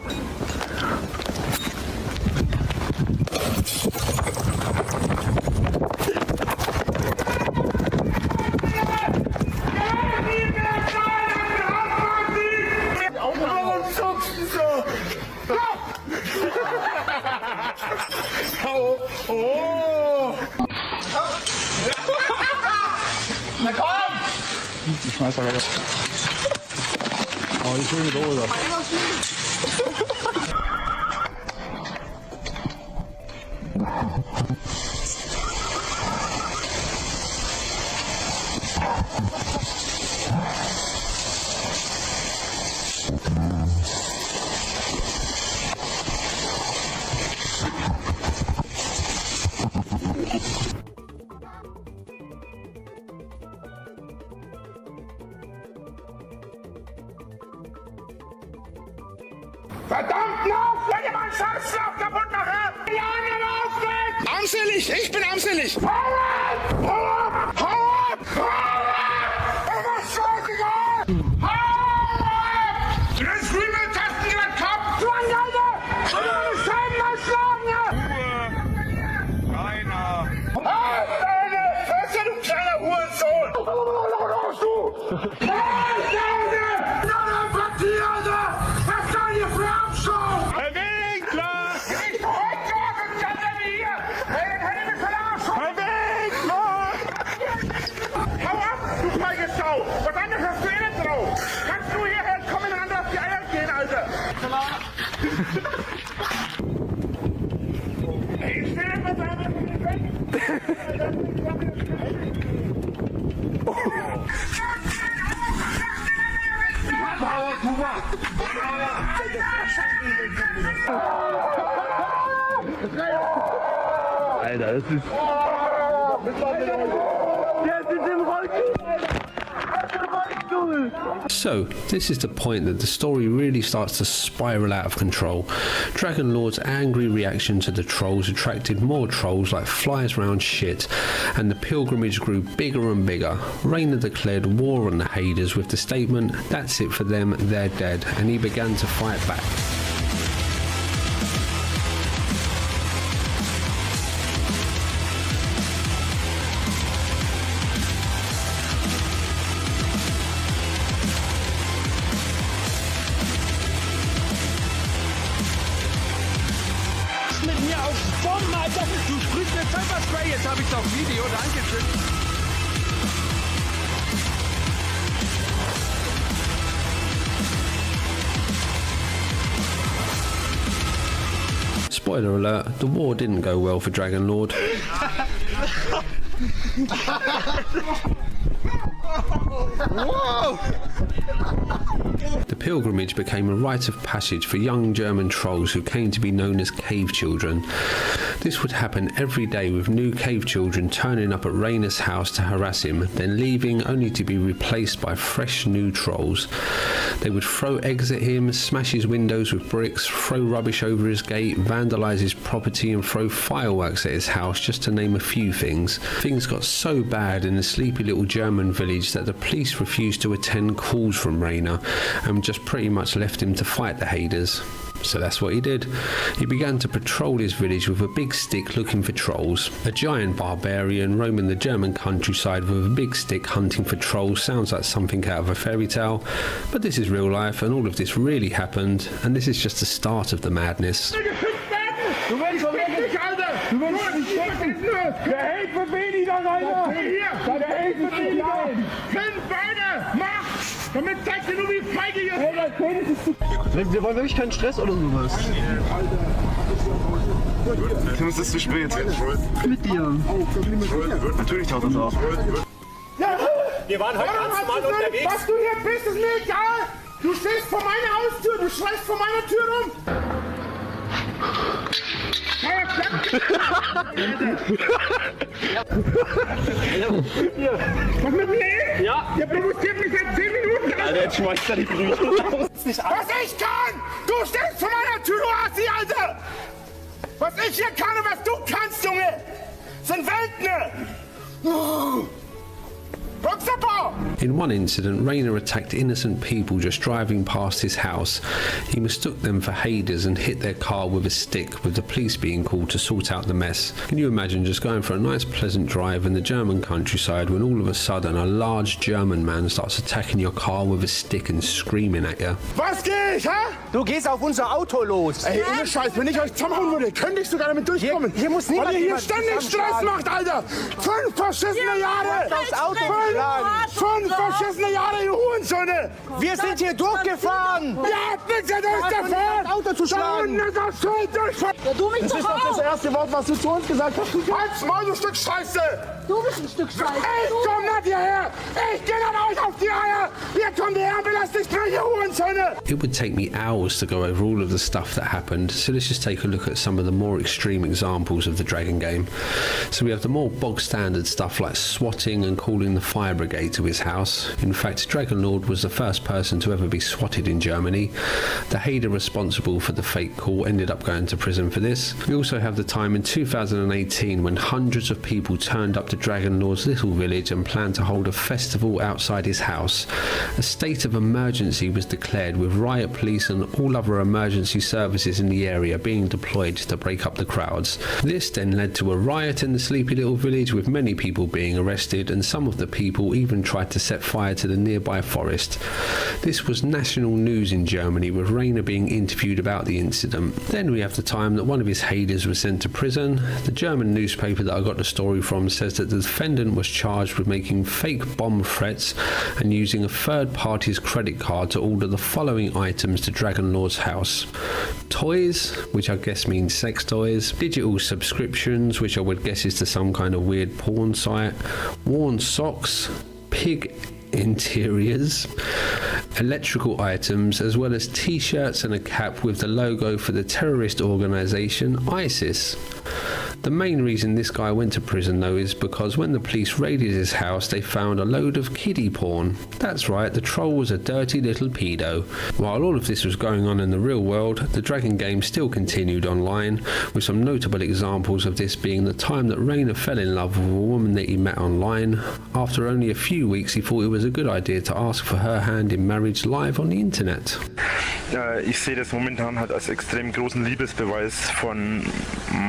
Na komm! Ich schmeiß da weg. Oh, die schöne Dose. Verdammt noch! Wenn ihr meinen Scheißschlaf kaputt macht! Die anderen aufstehen! Armselig! Ich bin armselig! Hau ab! Hau ab! Hau ab! Hau ab! Das ist scheißegal! Hau ab! Du kannst Remote-Tasten in den Kopf! Du Angelte! Ich will meine Scheiben mal schlagen! Ruhe! Keiner! Halt deine Fresse, du kleiner Hurensohn! Was machst du? Halt deine! Vertierte! Was soll ihr für Abschau? Verwinkler! Ich heute und dann hier! Hey, hätte mich verarschen! Verwinkler! Hau ab, du feige Sau! Was anderes hast du eh nicht drauf! Kannst du hierher kommen und anders auf die Eier gehen, Alter! Hey, ich will etwas anderes in den Weg! Alter, das ist... So, this is the point that the story really starts to spiral out of control. Dragonlord's angry reaction to the trolls attracted more trolls like flies round shit, and the pilgrimage grew bigger and bigger. Rainer declared war on the haders with the statement, "That's it for them, they're dead," and he began to fight back. Mit mir auf Bomben, Alter! Du sprühst mir Pfefferspray, jetzt hab ich's auf Video, dankeschön! Spoiler alert, the war didn't go well for Dragonlord. Whoa! The pilgrimage became a rite of passage for young German trolls who came to be known as cave children. This would happen every day, with new cave children turning up at Rainer's house to harass him, then leaving only to be replaced by fresh new trolls. They would throw eggs at him, smash his windows with bricks, throw rubbish over his gate, vandalise his property and throw fireworks at his house, just to name a few things. Things got so bad in the sleepy little German village that the police refused to attend calls from Rainer and just pretty much left him to fight the haders. So that's what he did. He began to patrol his village with a big stick looking for trolls. A giant barbarian roaming the German countryside with a big stick hunting for trolls sounds like something out of a fairy tale, but this is real life and all of this really happened, and this is just the start of the madness. Du willst nicht, Alter! Du willst nicht stecken! Der hält für weniger, Alter! Hier! Der hält für weniger! 5 Beine! Mach! Damit zeigst du nur, wie feige ihr seid! Wir wollen wirklich keinen Stress oder sowas. Tim, es ist zu spät. Mit dir. Natürlich taucht das auf. Ja. Wir waren heute ganz normal unterwegs. Was du hier bist, ist mir egal! Du stehst vor meiner Haustür, du schreist vor meiner Tür rum! Was mit mir? Ja. Der provoziert mich seit 10 Minuten. Alter, jetzt schmeißt er die Brüche. Was ich kann! Du stehst vor meiner Tür, du Assi, Alter! Was ich hier kann und was du kannst, Junge, sind Welten! In one incident, Rainer attacked innocent people just driving past his house. He mistook them for haters and hit their car with a stick, with the police being called to sort out the mess. Can you imagine just going for a nice pleasant drive in the German countryside when all of a sudden a large German man starts attacking your car with a stick and screaming at you? Was geht, hä? Du gehst auf unser Auto los. Ey, ohne Scheiß, wenn ich euch zusammenhauen würde, könnte ich sogar damit durchkommen. Hier muss niemand weil ihr hier ständig Stress macht, Alter! 5 verschissene Jahre! 5 verschissene Jahre, ihr Hurensöhne! Wir sind hier durchgefahren! Ihr habt nichts an euch davon! Auto zu schlagen! Ja, du mich das ist doch das erste Wort, was du zu uns gesagt hast. Halt's Maul, du Stück Scheiße! Du bist ein Stück Scheiße! Ich komm nicht hierher! Ich geh dann euch auf die Eier! Ihr kommt hierher und belästigt mich, ihr Hurensöhne! It would take me hours to go over all of the stuff that happened, so let's just take a look at some of the more extreme examples of the Dragon game. So we have the more bog standard stuff like swatting and calling the fire brigade to his house. In fact, Dragonlord was the first person to ever be swatted in Germany. The hater responsible for the fake call ended up going to prison for this. We also have the time in 2018 when hundreds of people turned up to Dragonlord's little village and planned to hold a festival outside his house. A state of emergency was declared with riot police and all other emergency services in the area being deployed to break up the crowds. This then led to a riot in the sleepy little village with many people being arrested, and some of the people even tried to set fire to the nearby forest. This was national news in Germany, with Rainer being interviewed about the incident. Then we have the time that one of his haters was sent to prison. The German newspaper that I got the story from says that the defendant was charged with making fake bomb threats and using a third party's credit card to order the following items to Dragonlord's house: toys, which I guess means sex toys, digital subscriptions, which I would guess is to some kind of weird porn site, worn socks, pig interiors, electrical items, as well as t-shirts and a cap with the logo for the terrorist organisation ISIS. The main reason this guy went to prison though is because when the police raided his house they found a load of kiddie porn. That's right, the troll was a dirty little pedo. While all of this was going on in the real world, the Dragon game still continued online, with some notable examples of this being the time that Rainer fell in love with a woman that he met online. After only a few weeks he thought it was a good idea to ask for her hand in marriage live on the internet. Ich sehe das momentan halt als extrem großen Liebesbeweis von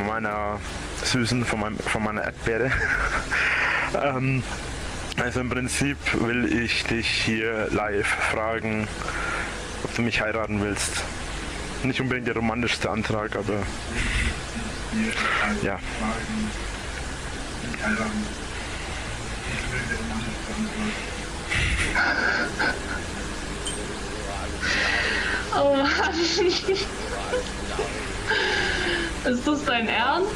meiner Süßen, von meiner Erdbeere. Also im Prinzip will ich dich hier live fragen, ob du mich heiraten willst. Nicht unbedingt der romantischste Antrag, aber ja. Oh Mann. Ist das dein Ernst?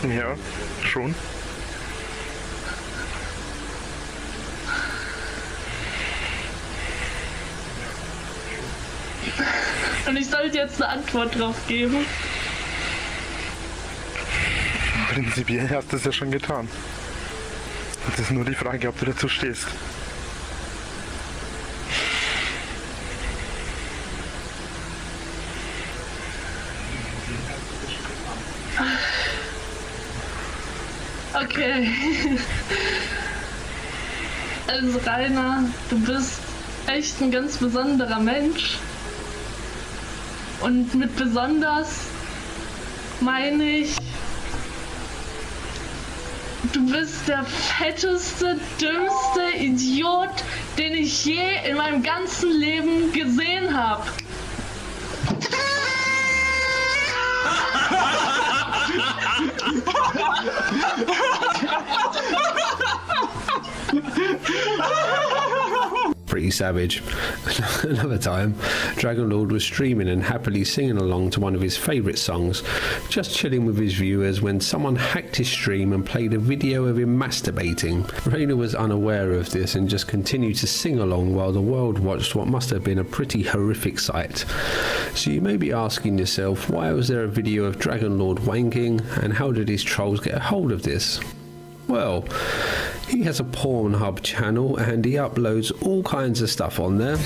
Ja, schon. Und ich sollte jetzt eine Antwort drauf geben? Prinzipiell hast du es ja schon getan. Es ist nur die Frage, ob du dazu stehst. Okay. Also Rainer, du bist echt ein ganz besonderer Mensch. Und mit besonders meine ich, du bist der fetteste, dümmste Idiot, den ich je in meinem ganzen Leben gesehen habe. Pretty savage. Another time, Dragon Lord was streaming and happily singing along to one of his favourite songs, just chilling with his viewers when someone hacked his stream and played a video of him masturbating. Rainer was unaware of this and just continued to sing along while the world watched what must have been a pretty horrific sight. So you may be asking yourself, why was there a video of Dragon Lord wanking, and how did his trolls get a hold of this? Well, he has a Pornhub channel and he uploads all kinds of stuff on there.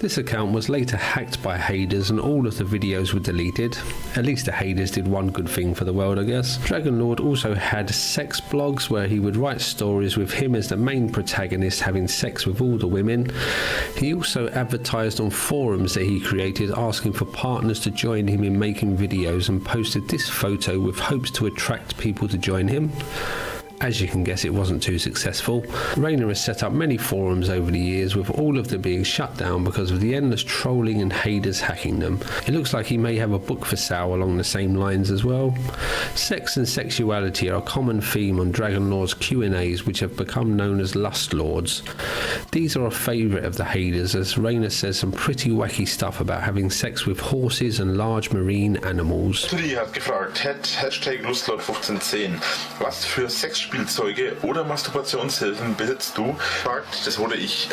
This account was later hacked by haters and all of the videos were deleted. At least the haters did one good thing for the world, I guess. Dragon Lord also had sex blogs where he would write stories with him as the main protagonist having sex with all the women. He also advertised on forums that he created asking for partners to join him in making videos, and posted this photo with hopes to attract people to join him. As you can guess, it wasn't too successful. Rainer has set up many forums over the years, with all of them being shut down because of the endless trolling and haters hacking them. It looks like he may have a book for sale along the same lines as well. Sex and sexuality are a common theme on Dragon Lord's Q&As, which have become known as Lust Lords. These are a favourite of the haters, as Rainer says some pretty wacky stuff about having sex with horses and large marine animals. Tudi hat gefragt, Hashtag Lustlord1510. Was für Sexspielzeuge oder Masturbationshilfen besitzt du? Das wurde ich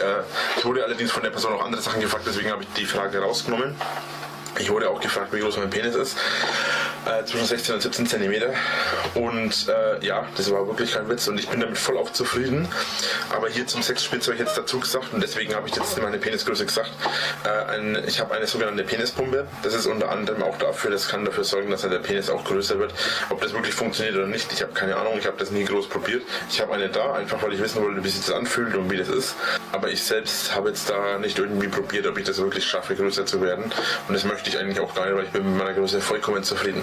wurde allerdings von der Person auch andere Sachen gefragt, deswegen habe ich die Frage rausgenommen. Ich wurde auch gefragt, wie groß mein Penis ist. Zwischen 16 und 17 cm. Und ja, das war wirklich kein Witz und ich bin damit voll auch zufrieden. Aber hier zum Sexspielzeug jetzt dazu gesagt, und deswegen habe ich jetzt meine Penisgröße gesagt, ich habe eine sogenannte Penispumpe. Das ist unter anderem auch dafür, das kann dafür sorgen, dass der Penis auch größer wird. Ob das wirklich funktioniert oder nicht, ich habe keine Ahnung, ich habe das nie groß probiert. Ich habe eine da, einfach weil ich wissen wollte, wie sich das anfühlt und wie das ist. Aber ich selbst habe jetzt da nicht irgendwie probiert, ob ich das wirklich schaffe, größer zu werden. Und das möchte ich eigentlich auch gar nicht, weil ich bin mit meiner Größe vollkommen zufrieden.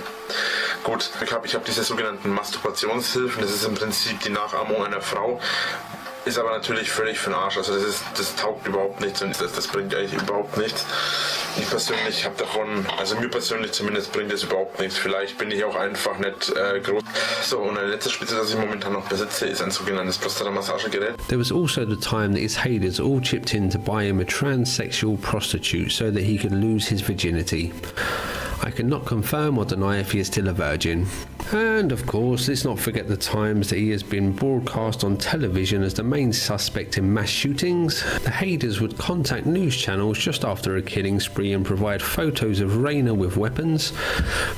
Gut, ich habe diese sogenannten Masturbationshilfen, das ist im Prinzip die Nachahmung einer Frau. Ist aber natürlich völlig für den Arsch, also das taugt überhaupt nichts und das bringt eigentlich überhaupt nichts. Ich persönlich habe davon, also mir persönlich zumindest bringt das überhaupt nichts. Vielleicht bin ich auch einfach nicht groß. So, und ein letztes Spielzeug, das ich momentan noch besitze, ist ein sogenanntes Prostata-Massagegerät. There was also the time that his haters all chipped in to buy him a transsexual prostitute so that he could lose his virginity. I cannot confirm or deny if he is still a virgin. And of course, let's not forget the times that he has been broadcast on television as the main suspect in mass shootings. The haters would contact news channels just after a killing spree and provide photos of Rainer with weapons.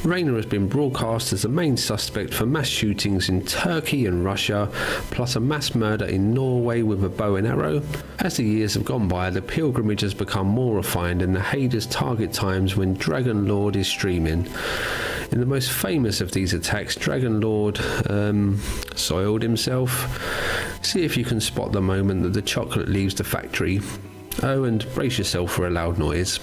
Rainer has been broadcast as the main suspect for mass shootings in Turkey and Russia, plus a mass murder in Norway with a bow and arrow. As the years have gone by, the pilgrimage has become more refined and the haters target times when Dragon Lord is streaming. In the most famous of these attacks, Dragon Lord soiled himself. See if you can spot the moment that the chocolate leaves the factory. Oh, and brace yourself for a loud noise.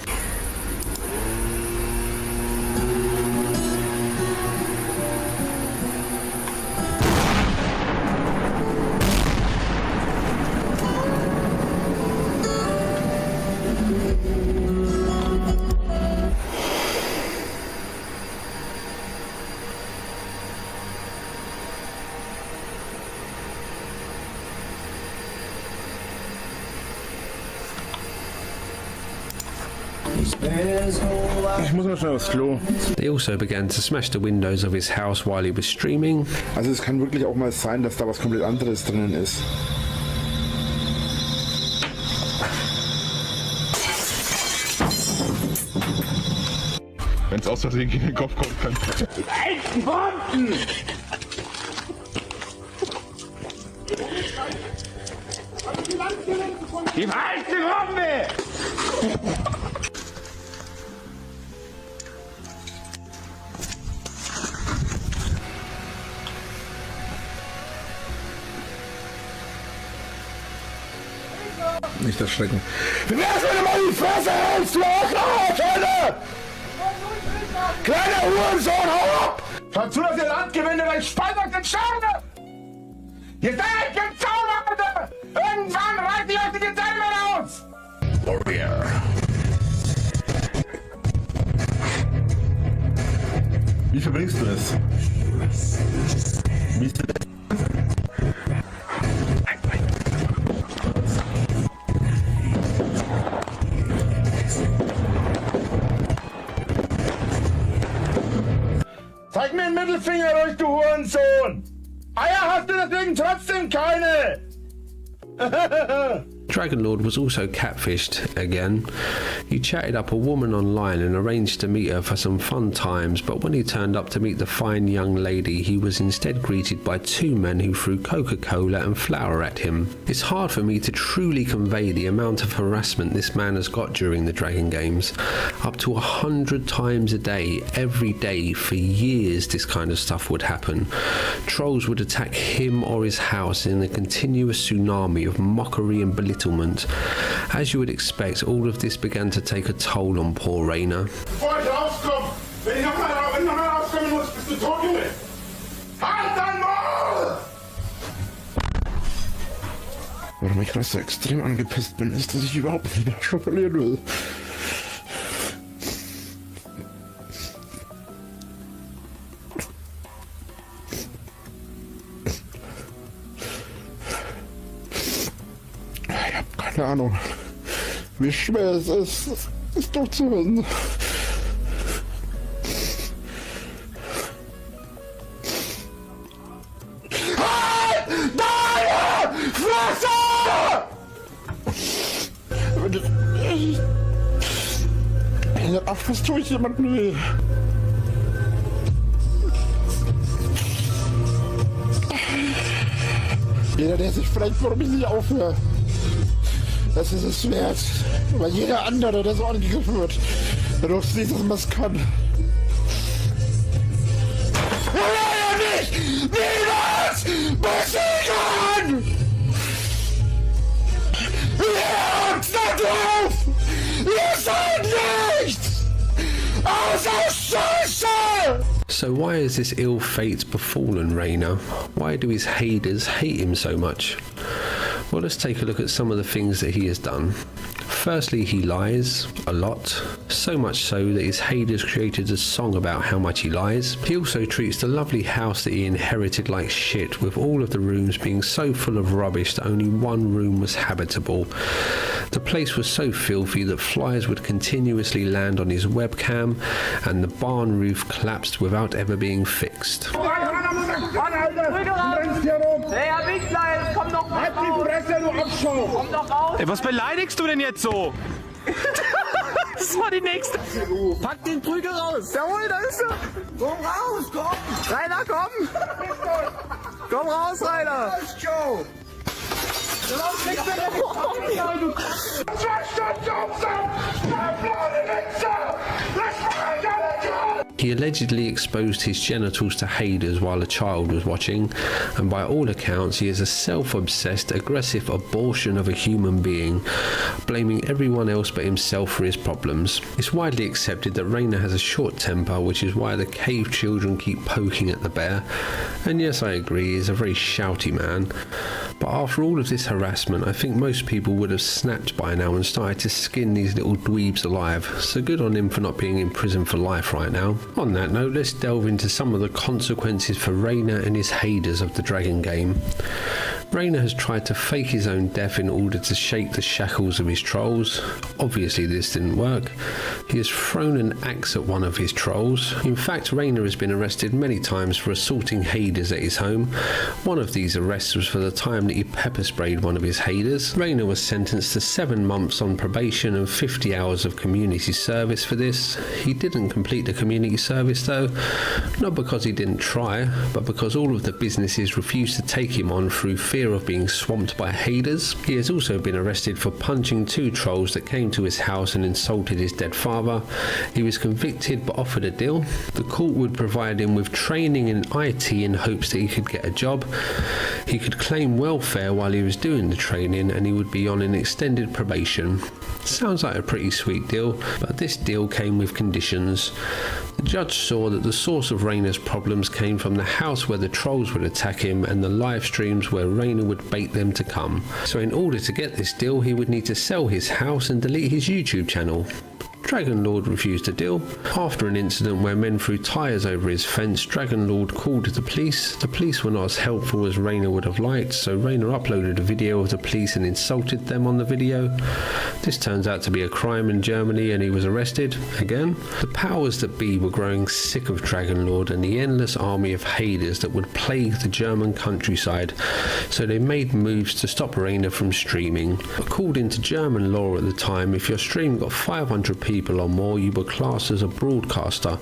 Ich muss mal schnell aufs Klo. They also began to smash the windows of his house while he was streaming. Also es kann wirklich auch mal sein, dass da was komplett anderes drinnen ist. Wenn es aus Versehen gegen den Kopf kommt, kann Echt Bomben! Die meiste Runde! Nicht erschrecken. Wer soll mal die Fresse hältst, du Arschloch, kleiner Hurensohn, hau ab! Schaut zu, dass ihr Land gewinnt, weil ich speise euch den Schaden! Ihr seid gezaubert! Irgendwann reißt ihr euch die Gezähne aus! Warrior. Wie verbringst du es? Wie ist das? Zeig mir den Mittelfinger durch, du Hurensohn! Eier hast du deswegen trotzdem keine! Dragonlord was also catfished again. He chatted up a woman online and arranged to meet her for some fun times, but when he turned up to meet the fine young lady, he was instead greeted by two men who threw Coca-Cola and flour at him. It's hard for me to truly convey the amount of harassment this man has got during the Dragon Games. Up to 100 times a day, every day, for years this kind of stuff would happen. Trolls would attack him or his house in a continuous tsunami of mockery and belittlement. As you would expect, all of this began to take a toll on poor Rainer. Bevor ich rauskomme! Wenn ich nochmal rauskommen muss, bist du tot, Junge! Halt dein Maul! Warum ich gerade so extrem angepisst bin, ist, dass ich überhaupt nicht mehr schokolieren will. Ich habe keine Ahnung, wie schwer es ist, es durchzuhalten. Ach, was tue ich jemandem weh? Jeder, der sich fragt, warum ich nicht aufhöre, das ist es wert. Weil jeder andere, der so angegriffen wird, dadurch sieht, dass man es kann. Nicht! Niemals! Besiegen! Hört da drauf! Ihr seid nichts! Außer Scheiße! So why has this ill fate befallen Rainer? Why do his haters hate him so much? Well, let's take a look at some of the things that he has done. Firstly, he lies a lot, so much so that his haters created a song about how much he lies. He also treats the lovely house that he inherited like shit, with all of the rooms being so full of rubbish that only one room was habitable. The place was so filthy that flies would continuously land on his webcam, and the barn roof collapsed without ever being fixed. Ey, was beleidigst du denn jetzt so? Das war die nächste. Pack den Prügel raus. Jawohl, da ist er. Komm raus, komm. Rainer, komm. Komm raus, Rainer. Joe. He allegedly exposed his genitals to haters while a child was watching, and by all accounts he is a self-obsessed, aggressive abortion of a human being, blaming everyone else but himself for his problems. It's widely accepted that Rainer has a short temper, which is why the cave children keep poking at the bear, and yes, I agree, he is a very shouty man. But after all of this harassment, I think most people would have snapped by now and started to skin these little dweebs alive, so good on him for not being in prison for life right now. On that note, let's delve into some of the consequences for Rainer and his haters of the Dragon game. Rainer has tried to fake his own death in order to shake the shackles of his trolls. Obviously this didn't work. He has thrown an axe at one of his trolls. In fact, Rainer has been arrested many times for assaulting haters at his home. One of these arrests was for the time that he pepper sprayed one of his haters. Rainer was sentenced to 7 months on probation and 50 hours of community service for this. He didn't complete the community service though, not because he didn't try, but because all of the businesses refused to take him on through fear fear of being swamped by haters. He has also been arrested for punching 2 trolls that came to his house and insulted his dead father. He was convicted but offered a deal. The court would provide him with training in IT in hopes that he could get a job. He could claim welfare while he was doing the training, and he would be on an extended probation. Sounds like a pretty sweet deal, but this deal came with conditions. The judge saw that the source of Rayner's problems came from the house where the trolls would attack him and the live streams where Rayner would bait them to come. So in order to get this deal, he would need to sell his house and delete his YouTube channel. Dragonlord refused the deal. After an incident where men threw tyres over his fence, Dragonlord called the police. The police were not as helpful as Rayner would have liked, so Rayner uploaded a video of the police and insulted them on the video. This turns out to be a crime in Germany and he was arrested again. The powers that be were growing sick of Dragonlord and the endless army of haters that would plague the German countryside, so they made moves to stop Rayner from streaming. According to German law at the time, if your stream got 500 people or more, you were classed as a broadcaster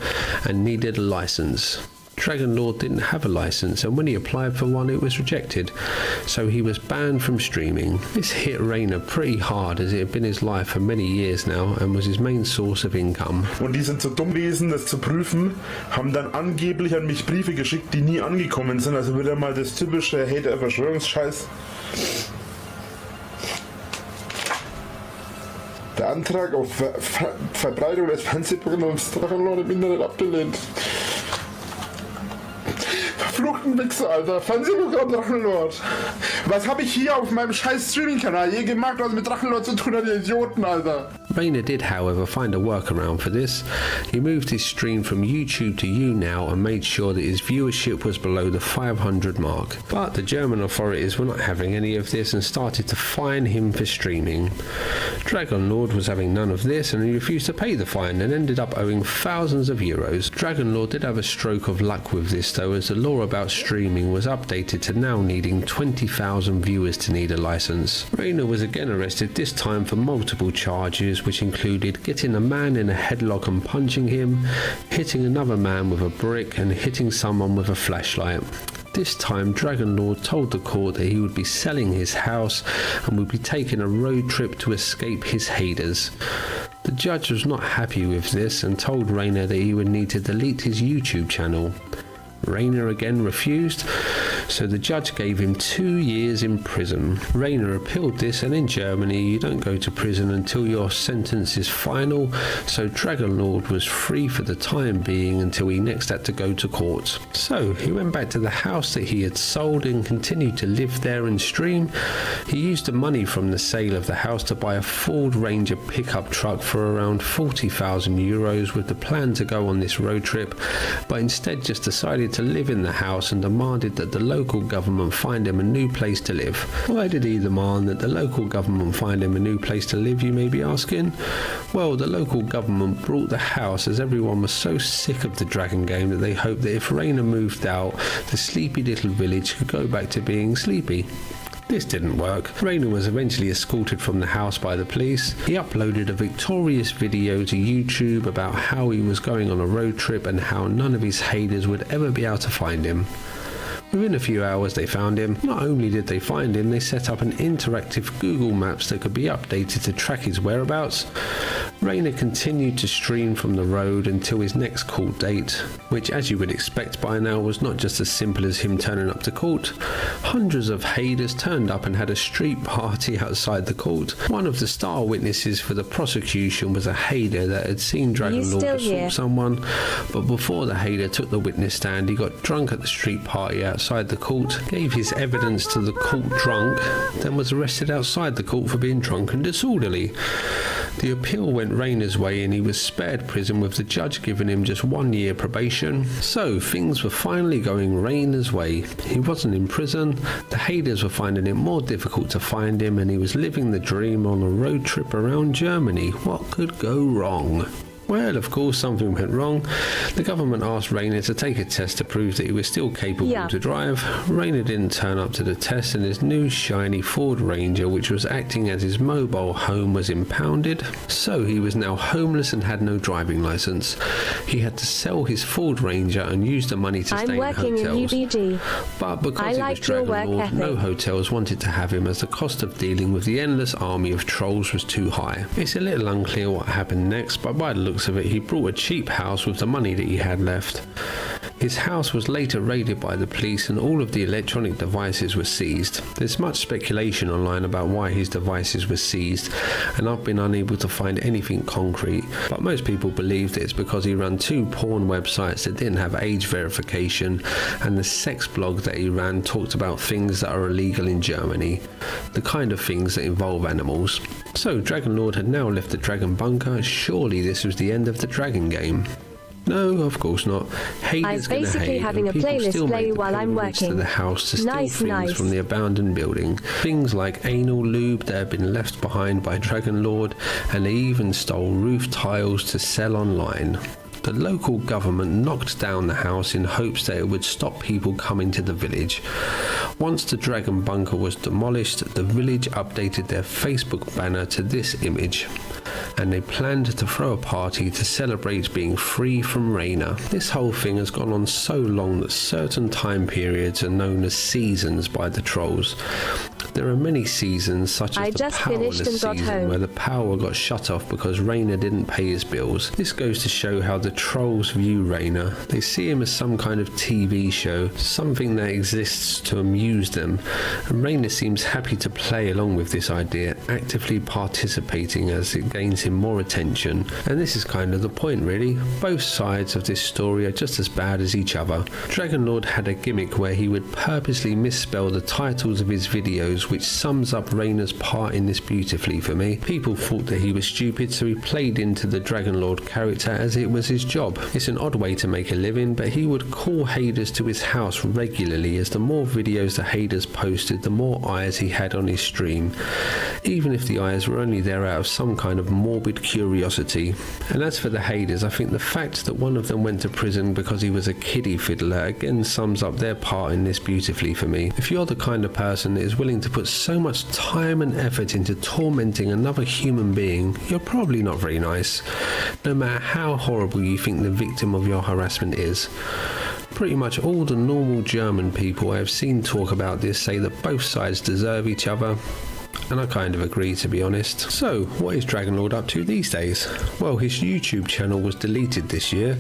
and needed a license. Dragonlord didn't have a license, and when he applied for one it was rejected, so he was banned from streaming. This hit Rayner pretty hard, as it had been his life for many years now and was his main source of income. Und die sind so dumm gewesen, das zu prüfen, haben dann angeblich an mich Briefe geschickt, die nie angekommen sind, also wieder mal das typische Hater-Verschwörungsscheiß. Der Antrag auf Verbreitung des Fernsehprogramms Drachenlord im Internet abgelehnt. Verfluchten Wichser, Alter. Fernsehprogramm Drachenlord. Was habe ich hier auf meinem scheiß Streaming-Kanal je gemacht, was mit Drachenlord zu tun hat, ihr Idioten, Alter? Rayner did, however, find a workaround for this. He moved his stream from YouTube to YouNow and made sure that his viewership was below the 500 mark. But the German authorities were not having any of this and started to fine him for streaming. Dragonlord was having none of this and he refused to pay the fine and ended up owing thousands of euros. Dragonlord did have a stroke of luck with this though, as the law about streaming was updated to now needing 20,000 viewers to need a license. Rayner was again arrested, this time for multiple charges, which included getting a man in a headlock and punching him, hitting another man with a brick, and hitting someone with a flashlight. This time, Dragonlord told the court that he would be selling his house and would be taking a road trip to escape his haters. The judge was not happy with this and told Rayner that he would need to delete his YouTube channel. Rayner again refused, so the judge gave him 2 years in prison. Rayner appealed this, and in Germany you don't go to prison until your sentence is final, so Dragonlord was free for the time being until he next had to go to court. So he went back to the house that he had sold and continued to live there and stream. He used the money from the sale of the house to buy a Ford Ranger pickup truck for around 40,000 euros with the plan to go on this road trip, but instead just decided to live in the house and demanded that the local government find him a new place to live. Why did he demand that the local government find him a new place to live, you may be asking? Well, the local government brought the house as everyone was so sick of the dragon game that they hoped that if Rayner moved out, the sleepy little village could go back to being sleepy. This didn't work. Rayner was eventually escorted from the house by the police. He uploaded a victorious video to YouTube about how he was going on a road trip and how none of his haters would ever be able to find him. Within a few hours they found him. Not only did they find him, they set up an interactive Google Maps that could be updated to track his whereabouts. Rayner continued to stream from the road until his next court date, which, as you would expect by now, was not just as simple as him turning up to court. Hundreds of haters turned up and had a street party outside the court. One of the star witnesses for the prosecution was a hater that had seen Dragonlord assault someone, but before the hater took the witness stand, he got drunk at the street party outside the court, gave his evidence to the court drunk, then was arrested outside the court for being drunk and disorderly. The appeal went Rayner's way and he was spared prison, with the judge giving him just 1 year probation. So things were finally going Rayner's way. He wasn't in prison, the haters were finding it more difficult to find him, and he was living the dream on a road trip around Germany. What could go wrong? Well, of course, something went wrong. The government asked Rainer to take a test to prove that he was still capable to drive. Rainer didn't turn up to the test, and his new shiny Ford Ranger, which was acting as his mobile home, was impounded. So he was now homeless and had no driving license. He had to sell his Ford Ranger and use the money to stay in hotels. But because he was Dragon Lord, no hotels wanted to have him, as the cost of dealing with the endless army of trolls was too high. It's a little unclear what happened next, but by the looks of it, he bought a cheap house with the money that he had left. His house was later raided by the police and all of the electronic devices were seized. There's much speculation online about why his devices were seized, and I've been unable to find anything concrete, but most people believe that it's because he ran 2 porn websites that didn't have age verification, and the sex blog that he ran talked about things that are illegal in Germany, the kind of things that involve animals. So Dragon Lord had now left the Dragon Bunker. Surely this was the end of the Dragon game. No, of course not. Hades I'm basically having a playlist play while I'm working. To the house to steal things from the abandoned building. Things like anal lube that had been left behind by Dragon Lord, and they even stole roof tiles to sell online. The local government knocked down the house in hopes that it would stop people coming to the village. Once the Dragon Bunker was demolished, the village updated their Facebook banner to this image, and they planned to throw a party to celebrate being free from Rainer. This whole thing has gone on so long that certain time periods are known as seasons by the trolls. There are many seasons, such as the powerless season, where the power got shut off because Rainer didn't pay his bills. This goes to show how the trolls view Rainer. They see him as some kind of TV show, something that exists to amuse them, and Rainer seems happy to play along with this idea, actively participating as it gains him more attention. And this is kind of the point, really. Both sides of this story are just as bad as each other. Dragon Lord had a gimmick where he would purposely misspell the titles of his videos, which sums up Rainer's part in this beautifully for me. People thought that he was stupid, so he played into the Dragon Lord character as it was his job. It's an odd way to make a living, but he would call Hades to his house regularly, as the more videos the Hades posted, the more eyes he had on his stream, even if the eyes were only there out of some kind of morbid curiosity. And as for the Hades, I think the fact that one of them went to prison because he was a kiddie fiddler again sums up their part in this beautifully for me. If you're the kind of person that is willing to put so much time and effort into tormenting another human being, you're probably not very nice, no matter how horrible you think the victim of your harassment is. Pretty much all the normal German people I have seen talk about this say that both sides deserve each other, and I kind of agree, to be honest. So, what is Dragon Lord up to these days? Well, his YouTube channel was deleted this year.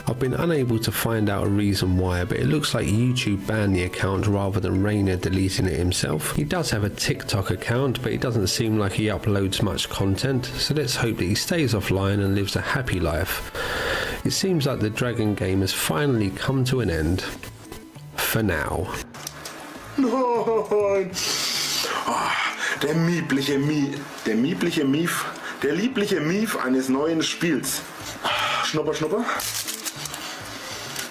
I've been unable to find out a reason why, but it looks like YouTube banned the account rather than Rainer deleting it himself. He does have a TikTok account, but it doesn't seem like he uploads much content, so let's hope that he stays offline and lives a happy life. It seems like the Dragon game has finally come to an end. For now. Nein! Oh, der liebliche Mief eines neuen Spiels. Schnupper, schnupper.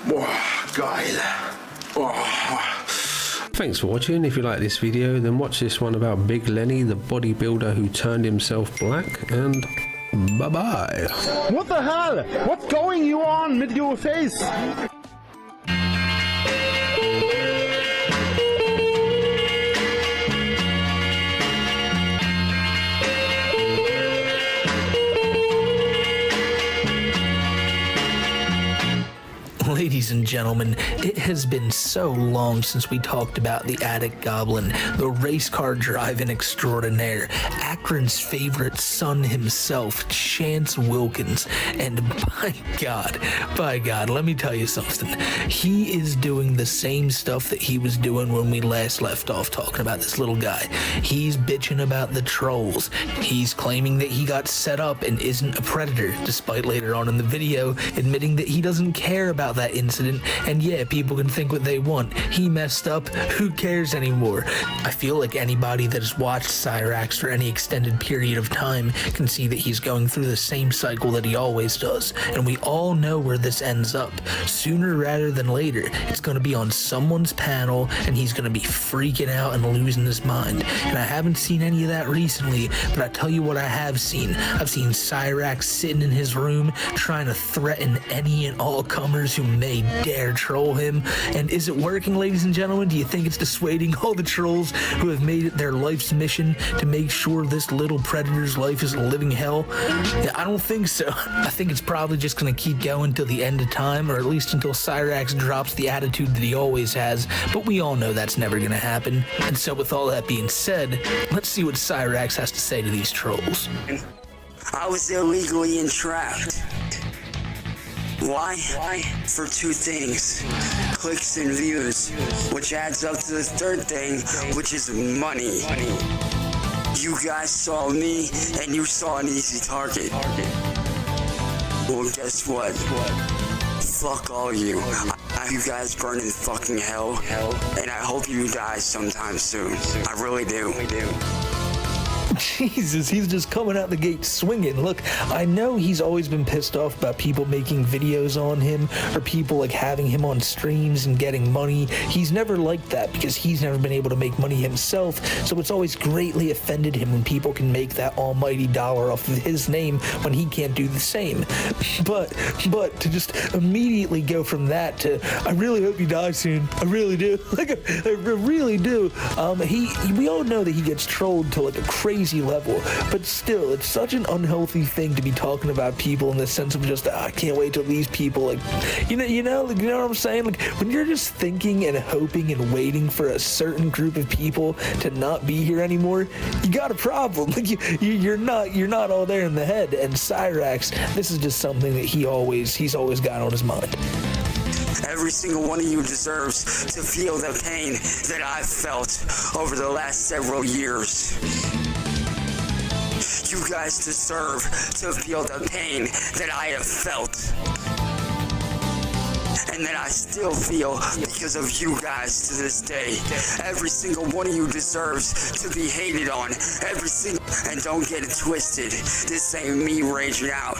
Boah, geil. Oh. Thanks for watching. If you like this video, then watch this one about Big Lenny, the bodybuilder who turned himself black, and bye-bye. What the hell? What's going on with your face? Ladies and gentlemen, it has been so long since we talked about the attic goblin, the race car driving extraordinaire, Akron's favorite son himself, Chance Wilkins, and by God, let me tell you something. He is doing the same stuff that he was doing when we last left off talking about this little guy. He's bitching about the trolls. He's claiming that he got set up and isn't a predator, despite later on in the video admitting that he doesn't care about that in incident, and yeah, people can think what they want. He messed up, who cares anymore? I feel like anybody that has watched Cyrax for any extended period of time can see that he's going through the same cycle that he always does, and we all know where this ends up. Sooner rather than later, it's going to be on someone's panel, and he's going to be freaking out and losing his mind. And I haven't seen any of that recently, but I tell you what I have seen. I've seen Cyrax sitting in his room trying to threaten any and all comers who may dare troll him. And is it working, ladies and gentlemen? Do you think it's dissuading all the trolls who have made it their life's mission to make sure this little predator's life is a living hell? Yeah, I don't think so. I think it's probably just going to keep going till the end of time, or at least until Cyrax drops the attitude that he always has, but we all know that's never going to happen. And so with all that being said, let's see what Cyrax has to say to these trolls. I was illegally entrapped. Why? For two things. Clicks and views, which adds up to the third thing, which is money. You guys saw me, and you saw an easy target. Well, guess what? Fuck all you. You guys burn in fucking hell, and I hope you die sometime soon. I really do. Jesus, he's just coming out the gate swinging. Look, I know he's always been pissed off about people making videos on him, or people like having him on streams and getting money. He's never liked that because he's never been able to make money himself, so it's always greatly offended him when people can make that almighty dollar off of his name when he can't do the same. But to just immediately go from that to, I really hope you die soon. I really do. Like, I really do. We all know that he gets trolled to like a crazy level, but still, it's such an unhealthy thing to be talking about people in the sense of just, I can't wait till these people, like, you know what I'm saying? Like, when you're just thinking and hoping and waiting for a certain group of people to not be here anymore, you got a problem. Like, you're not all there in the head. And Cyrax, this is just something that he's always got on his mind. Every single one of you deserves to feel the pain that I've felt over the last several years. You guys deserve to feel the pain that I have felt, and that I still feel because of you guys to this day. Every single one of you deserves to be hated on. And don't get it twisted. This ain't me raging out.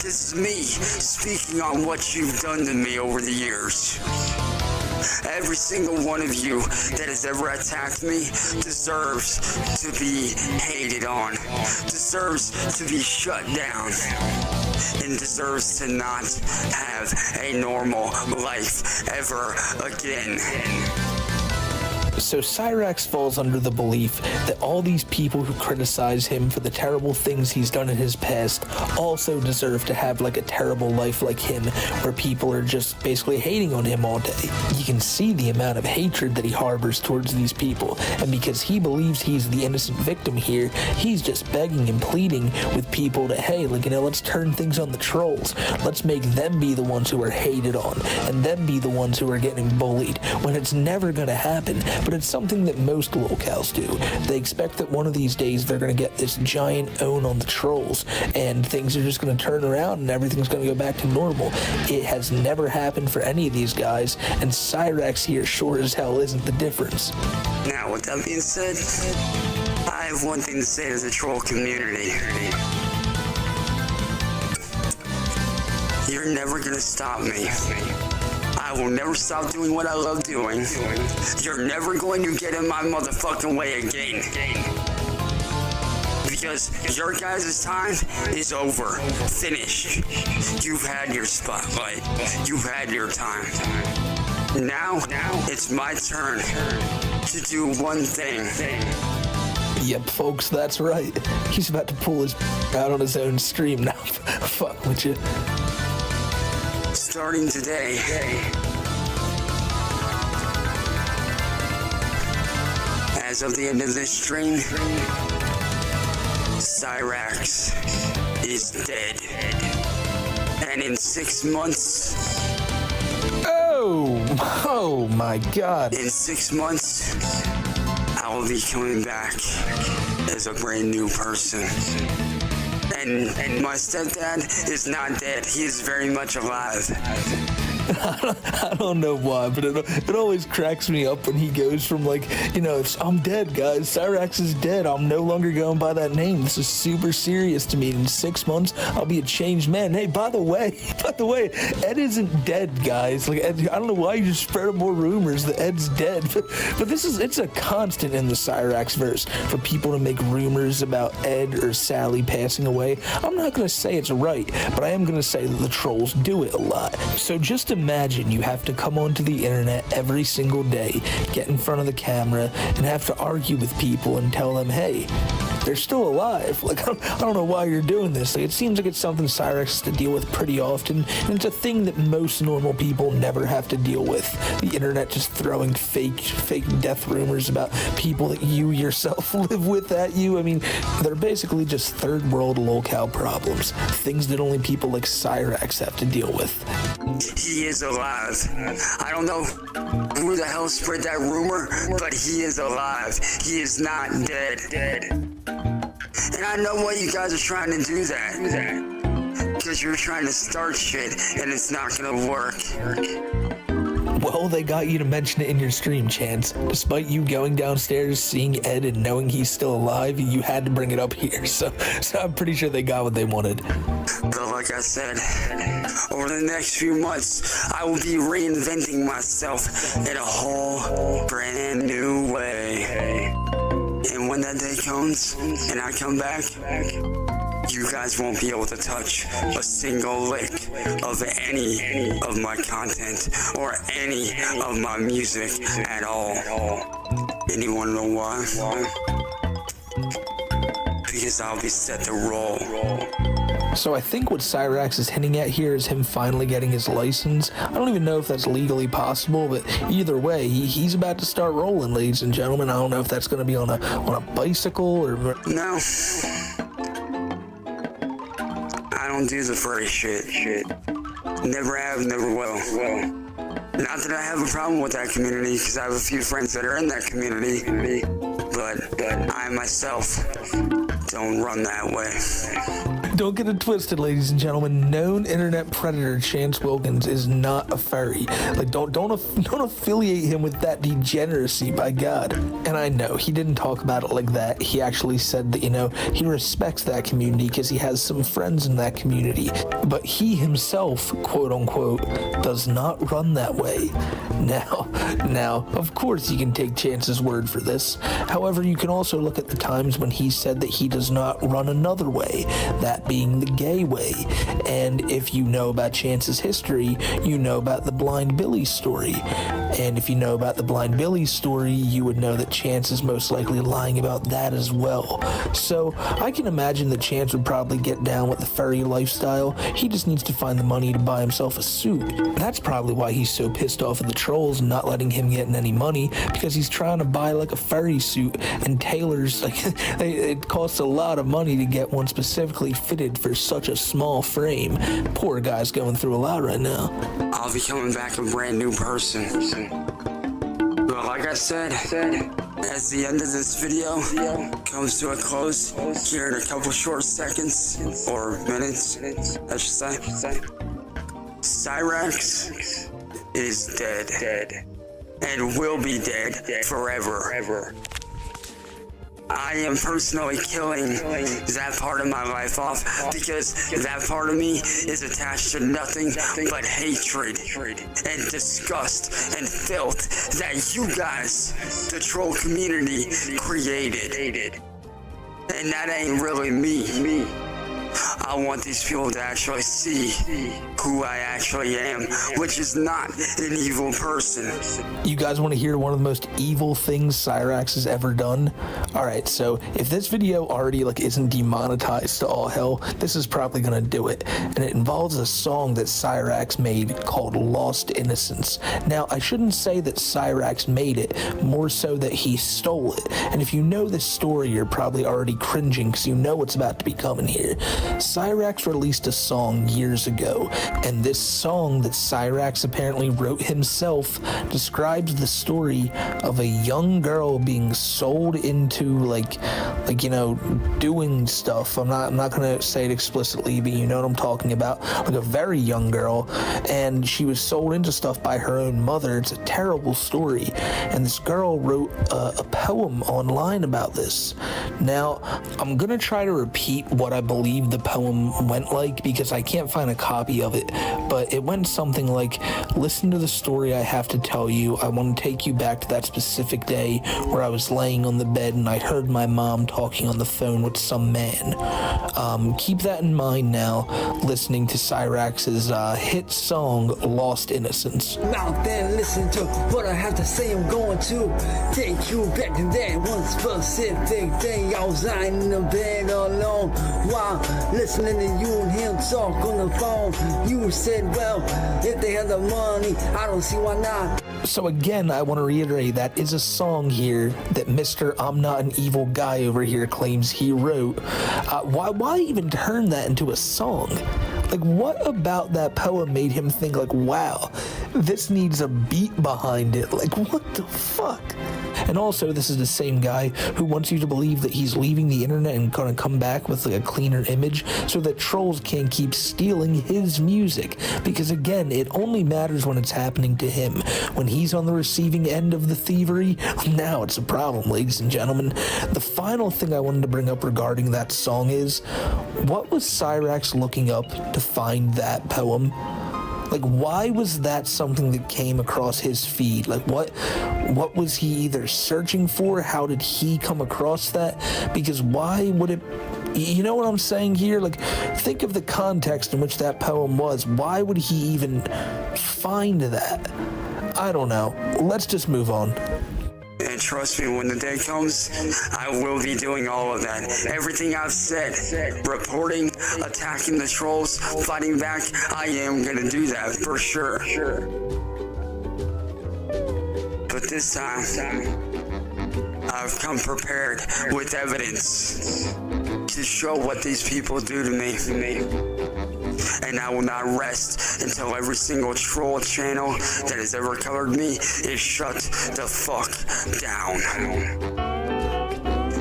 This is me speaking on what you've done to me over the years. Every single one of you that has ever attacked me deserves to be hated on, deserves to be shut down, and deserves to not have a normal life ever again. So Cyrax falls under the belief that all these people who criticize him for the terrible things he's done in his past also deserve to have like a terrible life like him, where people are just basically hating on him all day. You can see the amount of hatred that he harbors towards these people, and because he believes he's the innocent victim here, he's just begging and pleading with people to, hey, like, let's turn things on the trolls. Let's make them be the ones who are hated on, and them be the ones who are getting bullied, when it's never gonna happen. But it's something that most locals do. They expect that one of these days they're going to get this giant own on the trolls, and things are just going to turn around and everything's going to go back to normal. It has never happened for any of these guys, and Cyrax here sure as hell isn't the difference. Now, with that being said, I have one thing to say to the troll community. You're never going to stop me. I will never stop doing what I love doing. You're never going to get in my motherfucking way again. Because your guys' time is over. Finished. You've had your spotlight. You've had your time. Now, it's my turn to do one thing. Yep, folks, that's right. He's about to pull his out on his own stream now. Fuck with you. Starting today, as of the end of this stream, Cyrax is dead. And in 6 months... Oh my God. In 6 months, I will be coming back as a brand new person. And my stepdad is not dead. He is very much alive. I don't know why, but it always cracks me up when he goes from like, I'm dead, guys. Cyrax is dead. I'm no longer going by that name. This is super serious to me. In 6 months, I'll be a changed man. Hey, by the way, Ed isn't dead, guys. Like, Ed, I don't know why you just spread more rumors that Ed's dead, but it's a constant in the Cyrax verse for people to make rumors about Ed or Sally passing away. I'm not going to say it's right, but I am going to say that the trolls do it a lot. So just imagine you have to come onto the internet every single day, get in front of the camera, and have to argue with people and tell them, hey, they're still alive. Like, I don't know why you're doing this. Like, it seems like it's something Cyrax has to deal with pretty often, and it's a thing that most normal people never have to deal with. The internet just throwing fake death rumors about people that you yourself live with at you. I mean, they're basically just third world locale problems, things that only people like Cyrax have to deal with. He is alive. I don't know who the hell spread that rumor, but he is alive. He is not dead. And I know why you guys are trying to do that. Because you're trying to start shit and it's not gonna work. Well, they got you to mention it in your stream, Chance. Despite you going downstairs, seeing Ed, and knowing he's still alive, you had to bring it up here. So I'm pretty sure they got what they wanted. But like I said, over the next few months, I will be reinventing myself in a whole brand new way. And when that day comes, and I come back, you guys won't be able to touch a single lick of any of my content or any of my music at all. And you wanna know why? Because I'll be set to roll. So I think what Cyrax is hinting at here is him finally getting his license. I don't even know if that's legally possible, but either way, he's about to start rolling, ladies and gentlemen. I don't know if that's going to be on a bicycle or... No. I don't do the furry shit. Never have, never will. Not that I have a problem with that community, because I have a few friends that are in that community, but I myself don't run that way. Don't get it twisted, ladies and gentlemen. Known internet predator Chance Wilkins is not a furry. Like, don't affiliate him with that degeneracy, by God. And I know he didn't talk about it like that. He actually said that, he respects that community because he has some friends in that community. But he himself, quote unquote, does not run that way. Now, of course you can take Chance's word for this. However, you can also look at the times when he said that he does not run another way, that being the gay way. And if you know about Chance's history, you know about the Blind Billy story. And if you know about the Blind Billy story, you would know that Chance is most likely lying about that as well. So I can imagine that Chance would probably get down with the furry lifestyle. He just needs to find the money to buy himself a suit. That's probably why he's so pissed off at the trolls and not letting him get any money, because he's trying to buy like a furry suit, and tailors, like, it costs a lot of money to get one specifically fitted for such a small frame. Poor guy's going through a lot right now. I'll be coming back a brand new person. But like I said, as the end of this video comes to a close here in a couple short seconds, or minutes, I should say, Cyrax is dead and will be dead forever. I am personally killing that part of my life off, because that part of me is attached to nothing but hatred and disgust and filth that you guys, the troll community, created. And that ain't really me. I want these people to actually see who I actually am, which is not an evil person. You guys want to hear one of the most evil things Cyrax has ever done? Alright, so if this video already isn't demonetized to all hell, this is probably gonna do it. And it involves a song that Cyrax made called Lost Innocence. Now, I shouldn't say that Cyrax made it, more so that he stole it. And if you know this story, you're probably already cringing because you know what's about to be coming here. Cyrax released a song years ago, and this song that Cyrax apparently wrote himself describes the story of a young girl being sold into like doing stuff. I'm not gonna say it explicitly, but you know what I'm talking about. Like a very young girl, and she was sold into stuff by her own mother. It's a terrible story, and this girl wrote a poem online about this. Now, I'm gonna try to repeat what I believe the poem went like because I can't find a copy of it, but it went something like, listen to the story I have to tell you. I want to take you back to that specific day where I was laying on the bed and I heard my mom talking on the phone with some man. Keep that in mind now, listening to Cyrax's hit song, Lost Innocence. Now then, listen to what I have to say. I'm going to take you back to that one specific day. I was lying in the bed alone while listening to you and him talk on the phone. You said, well, if they have the money, I don't see why not. So again, I want to reiterate, that is a song here that Mr. I'm Not an Evil Guy over here claims he wrote. Why even turn that into a song? Like, what about that poem made him think like, wow, this needs a beat behind it? Like, what the fuck? And also, this is the same guy who wants you to believe that he's leaving the internet and gonna come back with like a cleaner image so that trolls can't keep stealing his music. Because again, it only matters when it's happening to him. When he's on the receiving end of the thievery, now it's a problem, ladies and gentlemen. The final thing I wanted to bring up regarding that song is, what was Cyrax looking up to find that poem? Like, why was that something that came across his feed? Like, what was he either searching for? How did he come across that? Because why would it... You know what I'm saying here? Like, think of the context in which that poem was. Why would he even find that? I don't know. Let's just move on. And trust me, when the day comes, I will be doing all of that. Everything I've said, reporting, attacking the trolls, fighting back, I am gonna do that for sure. But this time, I've come prepared with evidence to show what these people do to me. And I will not rest until every single troll channel that has ever covered me is shut the fuck down.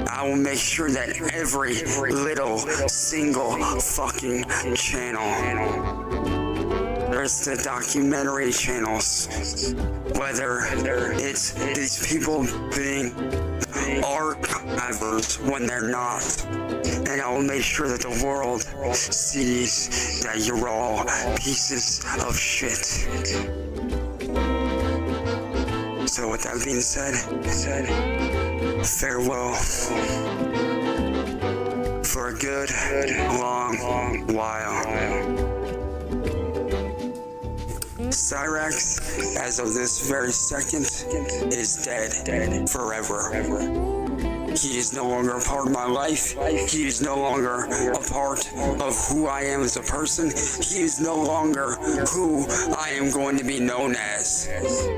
I will make sure that every little single fucking channel, there's the documentary channels, whether it's these people being archivers when they're not, and I will make sure that the world sees that you're all pieces of shit. So with that being said, farewell for a good long while. Cyrax, as of this very second, is dead forever. He is no longer a part of my life. He is no longer a part of who I am as a person. He is no longer who I am going to be known as.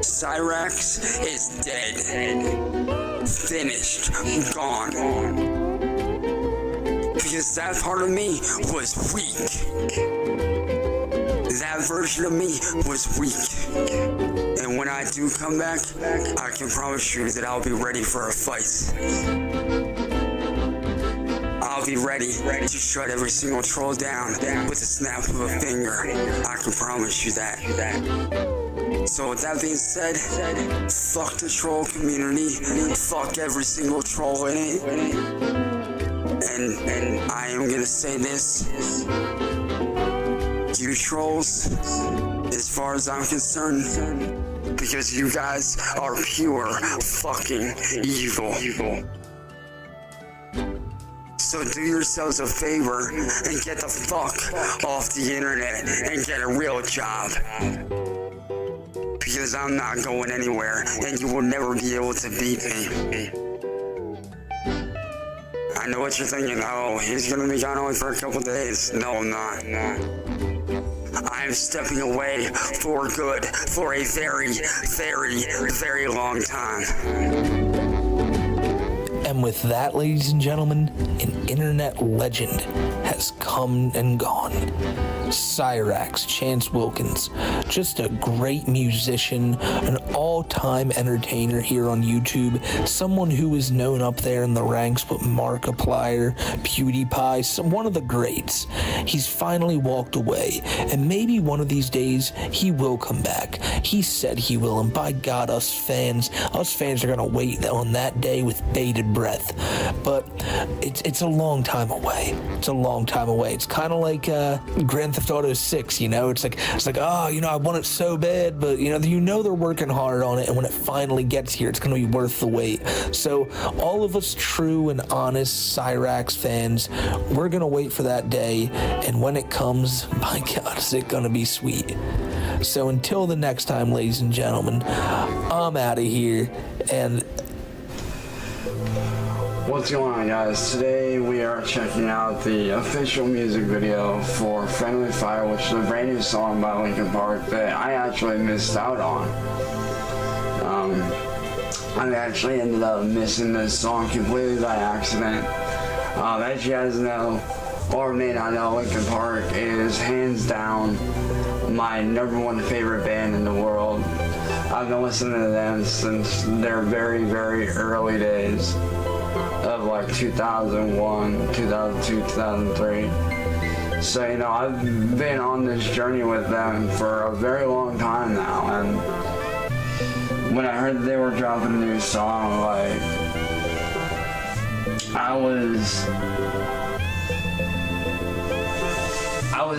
Cyrax is dead. Finished. Gone. Because that part of me was weak. That version of me was weak. And when I do come back, I can promise you that I'll be ready for a fight. I'll be ready to shut every single troll down with a snap of a finger. I can promise you that. So with that being said, fuck the troll community. Fuck every single troll in it. And I am gonna say this. You trolls, as far as I'm concerned, because you guys are pure fucking evil. So do yourselves a favor and get the fuck off the internet and get a real job. Because I'm not going anywhere and you will never be able to beat me. I know what you're thinking, oh, he's gonna be gone only for a couple days. No, I'm not. I am stepping away for good for a very, very, very long time. And with that, ladies and gentlemen, an internet legend has come and gone. Cyrax Chance Wilkins, just a great musician, an all-time entertainer here on YouTube, someone who is known up there in the ranks with Markiplier, PewDiePie, one of the greats. He's finally walked away, and maybe one of these days he will come back. He said he will, and by God, us fans are gonna wait on that day with bated breath. But it's a long time away. It's a long time away. It's kind of like Grand Theft Auto 6, you know? It's like, oh, you know, I want it so bad, but you know they're working hard on it, and when it finally gets here, it's gonna be worth the wait. So all of us true and honest Cyrax fans, we're gonna wait for that day, and when it comes, my God, is it gonna be sweet. So until the next time, ladies and gentlemen, I'm out of here, and what's going on, guys? Today we are checking out the official music video for Friendly Fire, which is a brand new song by Linkin Park that I actually missed out on. I actually ended up missing this song completely by accident. As you guys know, or may not know, Linkin Park is hands down my #1 favorite band in the world. I've been listening to them since their very, very early days of like 2001, 2002, 2003. So, you know, I've been on this journey with them for a very long time now, and when I heard that they were dropping a new song, like, I was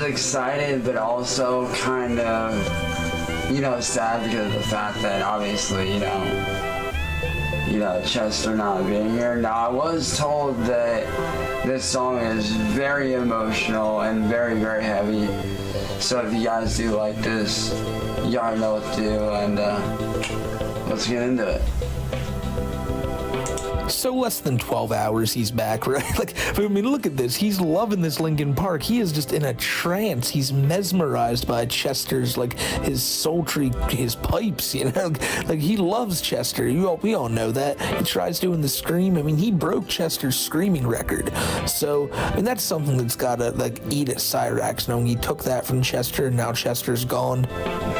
excited, but also kind of, you know, sad because of the fact that obviously, you know, Chester not being here. Now, I was told that this song is very emotional and very, very heavy. So if you guys do like this, you already know what to do, and let's get into it. So less than 12 hours he's back, right? Like, I mean, look at this. He's loving this Linkin Park. He is just in a trance. He's mesmerized by Chester's, like, his sultry, his pipes, you know? Like, he loves Chester. We all know that. He tries doing the scream. I mean, he broke Chester's screaming record. So, I mean, that's something that's gotta, like, eat at Cyrax, knowing he took that from Chester and now Chester's gone.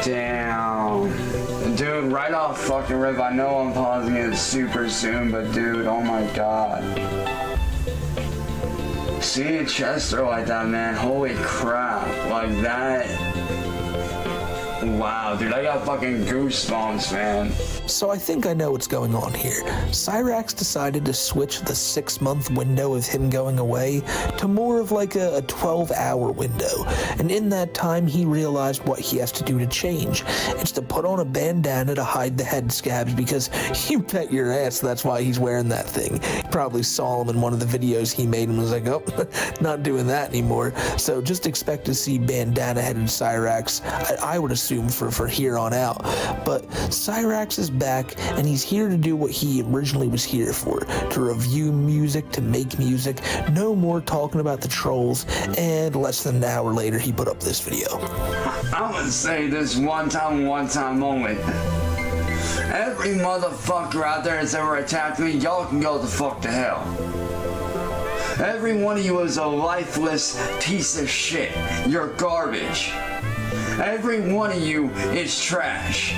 Damn. Dude, right off fucking rip, I know I'm pausing it super soon, but dude, oh my God. Seeing Chester like that, man, holy crap. Like that. Wow, dude, I got fucking goosebumps, man. So I think I know what's going on here. Cyrax decided to switch the 6-month window of him going away to more of like a 12-hour window. And in that time, he realized what he has to do to change. It's to put on a bandana to hide the head scabs, because you bet your ass that's why he's wearing that thing. You probably saw him in one of the videos he made and was like, oh, not doing that anymore. So just expect to see bandana-headed Cyrax, I would assume, for here on out. But Cyrax is back, and he's here to do what he originally was here for, to review music, to make music. No more talking about the trolls. And less than an hour later, he put up this video. I'm gonna say this one time only. Every motherfucker out there that's ever attacked me, y'all can go the fuck to hell. Every one of you is a lifeless piece of shit. You're garbage. Every one of you is trash.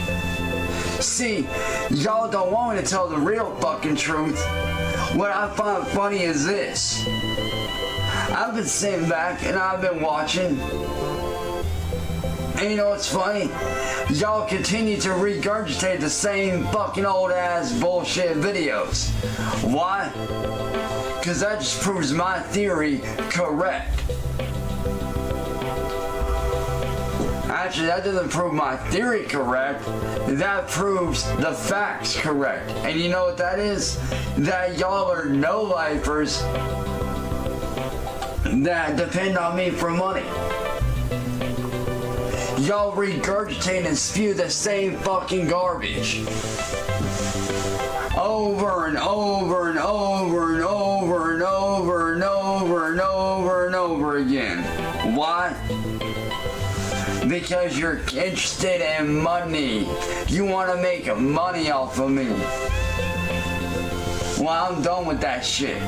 See, y'all don't want me to tell the real fucking truth. What I find funny is this. I've been sitting back and I've been watching. And you know what's funny? Y'all continue to regurgitate the same fucking old ass bullshit videos. Why? Because that just proves my theory correct. Actually, that doesn't prove my theory correct. That proves the facts correct. And you know what that is? That y'all are no-lifers that depend on me for money. Y'all regurgitate and spew the same fucking garbage. Over and over and over and over and over and over and over and over again. Why? Because you're interested in money. You want to make money off of me. Well, I'm done with that shit.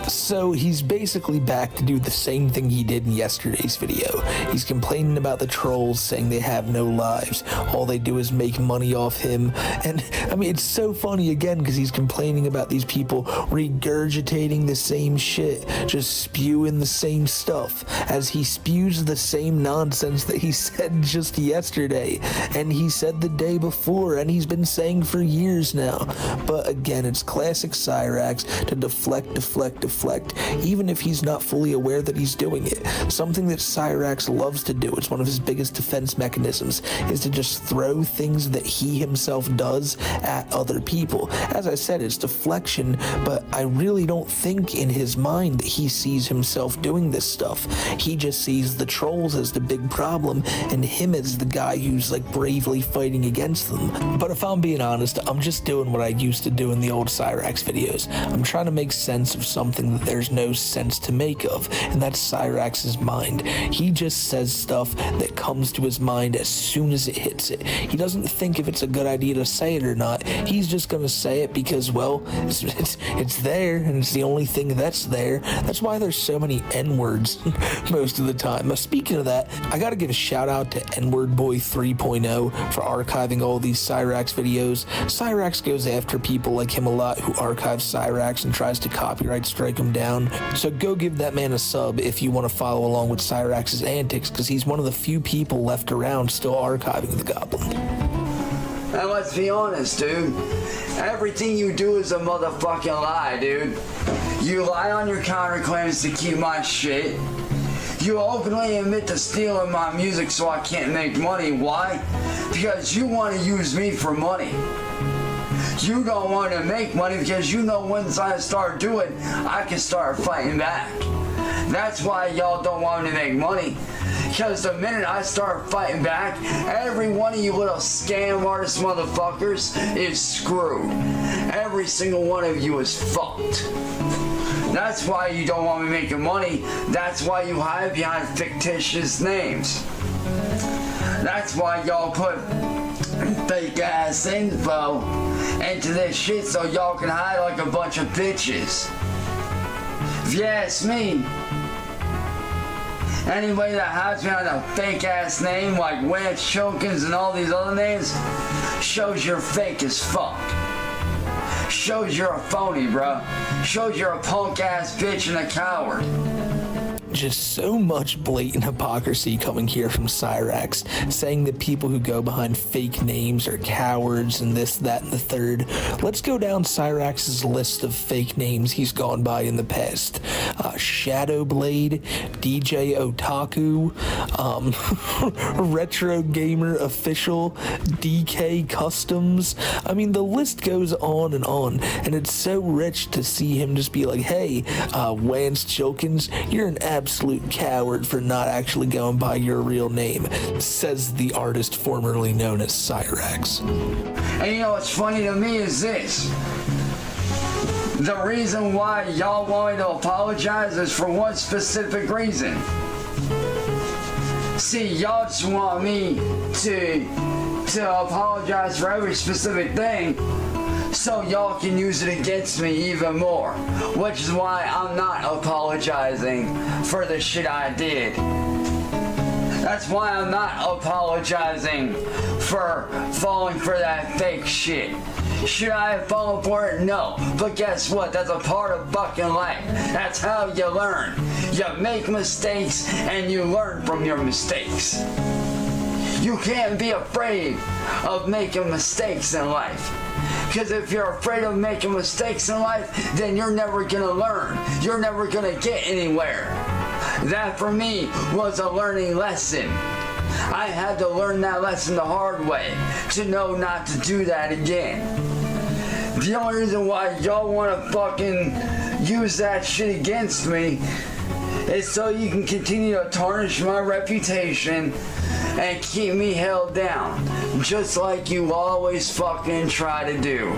So he's basically back to do the same thing he did in yesterday's video. He's complaining about the trolls, saying they have no lives. All they do is make money off him. And I mean, it's so funny again because he's complaining about these people regurgitating the same shit, just spewing the same stuff, as he spews the same nonsense that he said just yesterday, and he said the day before, and he's been saying for years now. But again, it's classic Cyrax to deflect, even if he's not fully aware that he's doing it. Something that Cyrax loves to do, it's one of his biggest defense mechanisms, is to just throw things that he himself does at other people. As I said, it's deflection, but I really don't think in his mind that he sees himself doing this stuff. He just sees the trolls as the big problem and him as the guy who's like bravely fighting against them. But if I'm being honest, I'm just doing what I used to do in the old Cyrax videos. I'm trying to make sense of something that there's no sense to make of, and that's Cyrax's mind. He just says stuff that comes to his mind as soon as it hits it. He doesn't think if it's a good idea to say it or not. He's just gonna say it because, well, it's there, and it's the only thing that's there. That's why there's so many N-words most of the time. Speaking of that, I gotta give a shout out to N-Word Boy 3.0 for archiving all these Cyrax videos. Cyrax goes after people like him a lot who archive Cyrax and tries to copyright strike him down. So go give that man a sub if you want to follow along with Cyrax's antics, because he's one of the few people left around still archiving the Goblin. And let's be honest, dude. Everything you do is a motherfucking lie, dude. You lie on your counterclaims to keep my shit. You openly admit to stealing my music so I can't make money. Why? Because you want to use me for money. You don't want to make money because you know once I start doing, I can start fighting back. That's why y'all don't want me to make money. Because the minute I start fighting back, every one of you little scam artist motherfuckers is screwed. Every single one of you is fucked. That's why you don't want me making money. That's why you hide behind fictitious names. That's why y'all put fake ass info into this shit so y'all can hide like a bunch of bitches. If you ask me, anybody that hides behind a fake ass name like Wentz, Chokins, and all these other names shows you're fake as fuck. Shows you're a phony, bro. Shows you're a punk ass bitch and a coward. Just so much blatant hypocrisy coming here from Cyrax, saying that people who go behind fake names are cowards and this, that, and the third. Let's go down Cyrax's list of fake names he's gone by in the past. Shadowblade, DJ Otaku, Retro Gamer Official, DK Customs. I mean, the list goes on, and it's so rich to see him just be like, hey, Lance Chilkins, you're an absolute coward for not actually going by your real name, says the artist formerly known as Cyrax. And you know what's funny to me is this. The reason why y'all want me to apologize is for one specific reason. See, y'all just want me to apologize for every specific thing so y'all can use it against me even more. Which is why I'm not apologizing for the shit I did. That's why I'm not apologizing for falling for that fake shit. Should I have fallen for it? No. But guess what? That's a part of fucking life. That's how you learn. You make mistakes and you learn from your mistakes. You can't be afraid of making mistakes in life. Because if you're afraid of making mistakes in life, then you're never gonna learn. You're never gonna get anywhere. That for me was a learning lesson. I had to learn that lesson the hard way to know not to do that again. The only reason why y'all wanna fucking use that shit against me is so you can continue to tarnish my reputation and keep me held down, just like you always fucking try to do.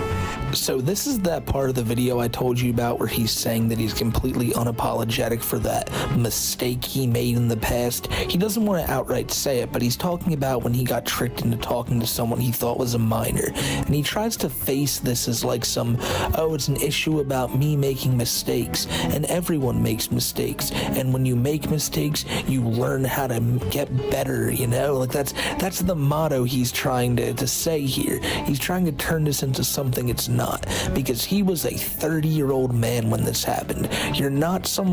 So this is that part of the video I told you about where he's saying that he's completely unapologetic for that mistake he made in the past. He doesn't want to outright say it, but he's talking about when he got tricked into talking to someone he thought was a minor. And he tries to face this as like some, oh, it's an issue about me making mistakes. And everyone makes mistakes. And when you make mistakes, you learn how to get better, you know? Like that's the motto he's trying to say here. He's trying to turn this into something it's not, because he was a 30-year-old man when this happened. You're not some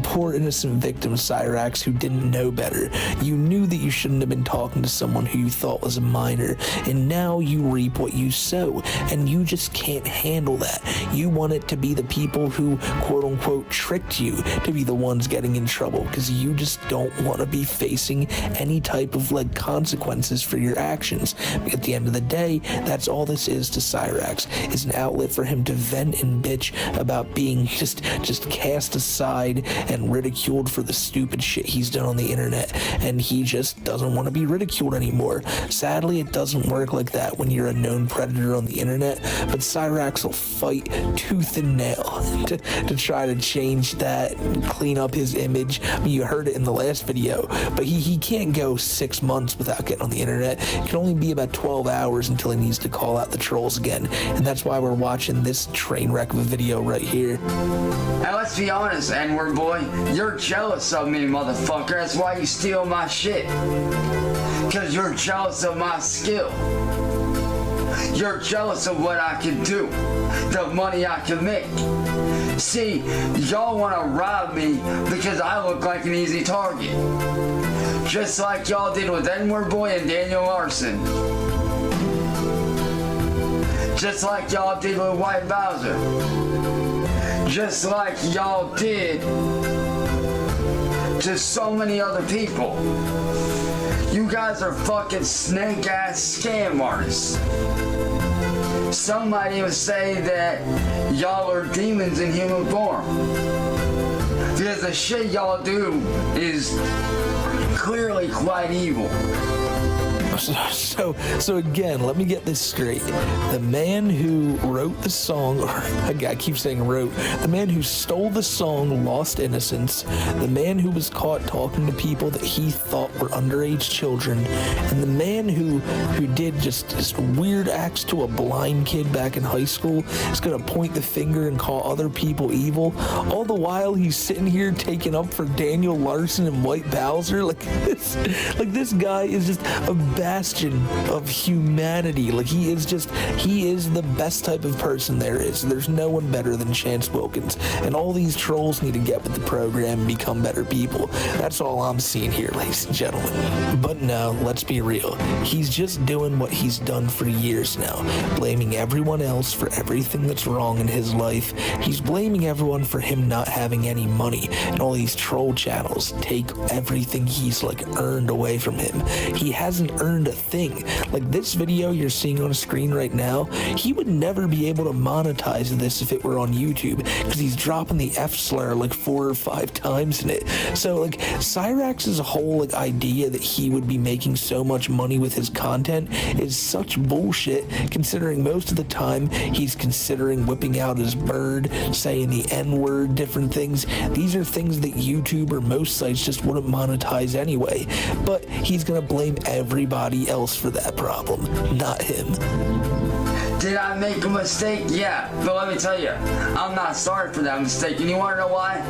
poor innocent victim, Cyrax, who didn't know better. You knew that you shouldn't have been talking to someone who you thought was a minor, and now you reap what you sow, and you just can't handle that. You want it to be the people who quote-unquote tricked you to be the ones getting in trouble, because you just don't want to be facing any type of like consequences for your actions. At the end of the day, that's all this is to Cyrax, is an outlet for him to vent and bitch about being just cast aside and ridiculed for the stupid shit he's done on the internet, and he just doesn't want to be ridiculed anymore. Sadly, it doesn't work like that when you're a known predator on the internet, but Cyrax will fight tooth and nail to try to change that, clean up his image. I mean, you heard it in the last video, but he can't go 6 months without getting on the internet. It can only be about 12 hours until he needs to call out the trolls again, and that's why we're watching this train wreck of a video right here. And let's be honest, N-word boy, you're jealous of me, motherfucker. That's why you steal my shit. Cause you're jealous of my skill. You're jealous of what I can do, the money I can make. See, y'all wanna rob me because I look like an easy target. Just like y'all did with N-word boy and Daniel Larson. Just like y'all did with White Bowser. Just like y'all did to so many other people. You guys are fucking snake ass scam artists. Some might even say that y'all are demons in human form. Because the shit y'all do is clearly quite evil. So again, let me get this straight. The man who wrote the song, or I keep saying wrote, the man who stole the song Lost Innocence, the man who was caught talking to people that he thought were underage children, and the man who did just weird acts to a blind kid back in high school is gonna point the finger and call other people evil, all the while he's sitting here taking up for Daniel Larson and White Bowser. Like this guy is just a bastion of humanity. Like he is the best type of person there is. There's no one better than Chance Wilkins, and all these trolls need to get with the program and become better people. That's all I'm seeing here, ladies and gentlemen. But no, let's be real. He's just doing what he's done for years now, blaming everyone else for everything that's wrong in his life. He's blaming everyone for him not having any money, and all these troll channels take everything he's like earned away from him. He hasn't earned a thing. Like this video you're seeing on screen right now, he would never be able to monetize this if it were on YouTube, because he's dropping the F slur like 4 or 5 times in it. So like Cyrax's whole like idea that he would be making so much money with his content is such bullshit, considering most of the time he's considering whipping out his bird, saying the N-word, different things. These are things that YouTube or most sites just wouldn't monetize anyway, but he's gonna blame everybody else for that problem, not him. Did I make a mistake? Yeah, but let me tell you, I'm not sorry for that mistake. And you want to know why?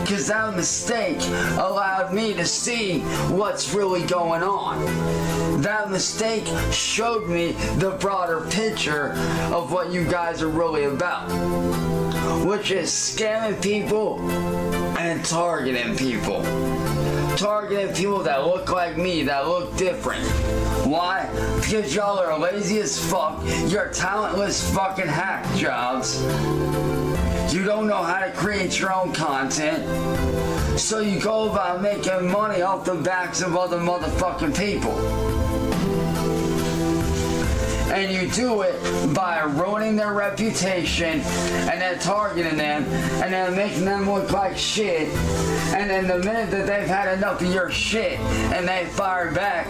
Because that mistake allowed me to see what's really going on. That mistake showed me the broader picture of what you guys are really about, which is scamming people and targeting people. Targeting people that look like me, that look different. Why? Because y'all are lazy as fuck. You're talentless fucking hack jobs. You don't know how to create your own content. So you go about making money off the backs of other motherfucking people. And you do it by ruining their reputation and then targeting them and then making them look like shit. And then the minute that they've had enough of your shit and they fire back,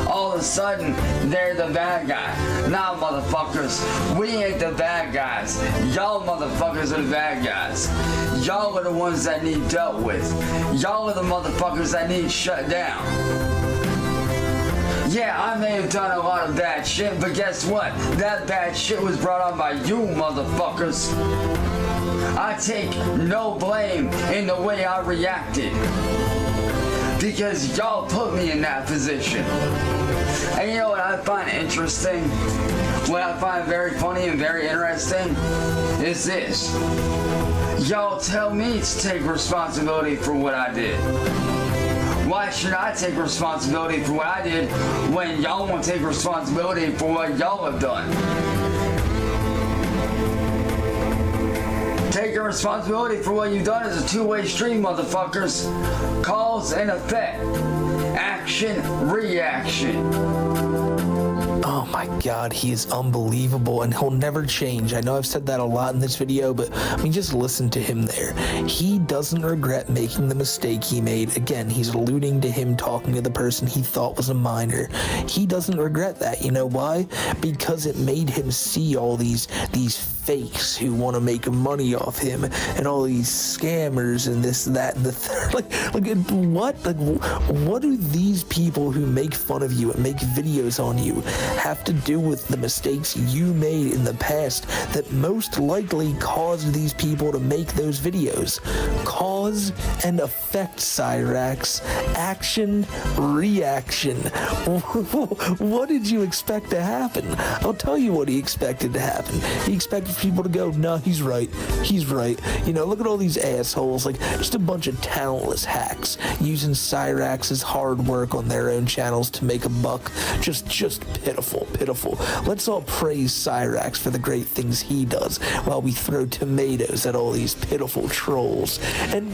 all of a sudden they're the bad guy. Nah, motherfuckers, we ain't the bad guys. Y'all motherfuckers are the bad guys. Y'all are the ones that need dealt with. Y'all are the motherfuckers that need shut down. Yeah, I may have done a lot of bad shit, but guess what? That bad shit was brought on by you motherfuckers. I take no blame in the way I reacted, because y'all put me in that position. And you know what I find interesting? What I find very funny and very interesting is this. Y'all tell me to take responsibility for what I did. Why should I take responsibility for what I did when y'all won't take responsibility for what y'all have done? Taking responsibility for what you've done is a two-way street, motherfuckers. Cause and effect. Action, reaction. Oh my god, he is unbelievable and he'll never change. I know I've said that a lot in this video, but I mean, just listen to him there. He doesn't regret making the mistake he made. Again, he's alluding to him talking to the person he thought was a minor. He doesn't regret that. You know why? Because it made him see all these fakes who want to make money off him and all these scammers and this, that, and the third. Like what do these people who make fun of you and make videos on you have to do with the mistakes you made in the past that most likely caused these people to make those videos? Cause and effect, Cyrax. Action, reaction. What did you expect to happen? I'll tell you what he expected to happen. He expected people to go, no, he's right. He's right. You know, look at all these assholes, like just a bunch of talentless hacks using Cyrax's hard work on their own channels to make a buck. Just pitiful. Let's all praise Cyrax for the great things he does while we throw tomatoes at all these pitiful trolls. And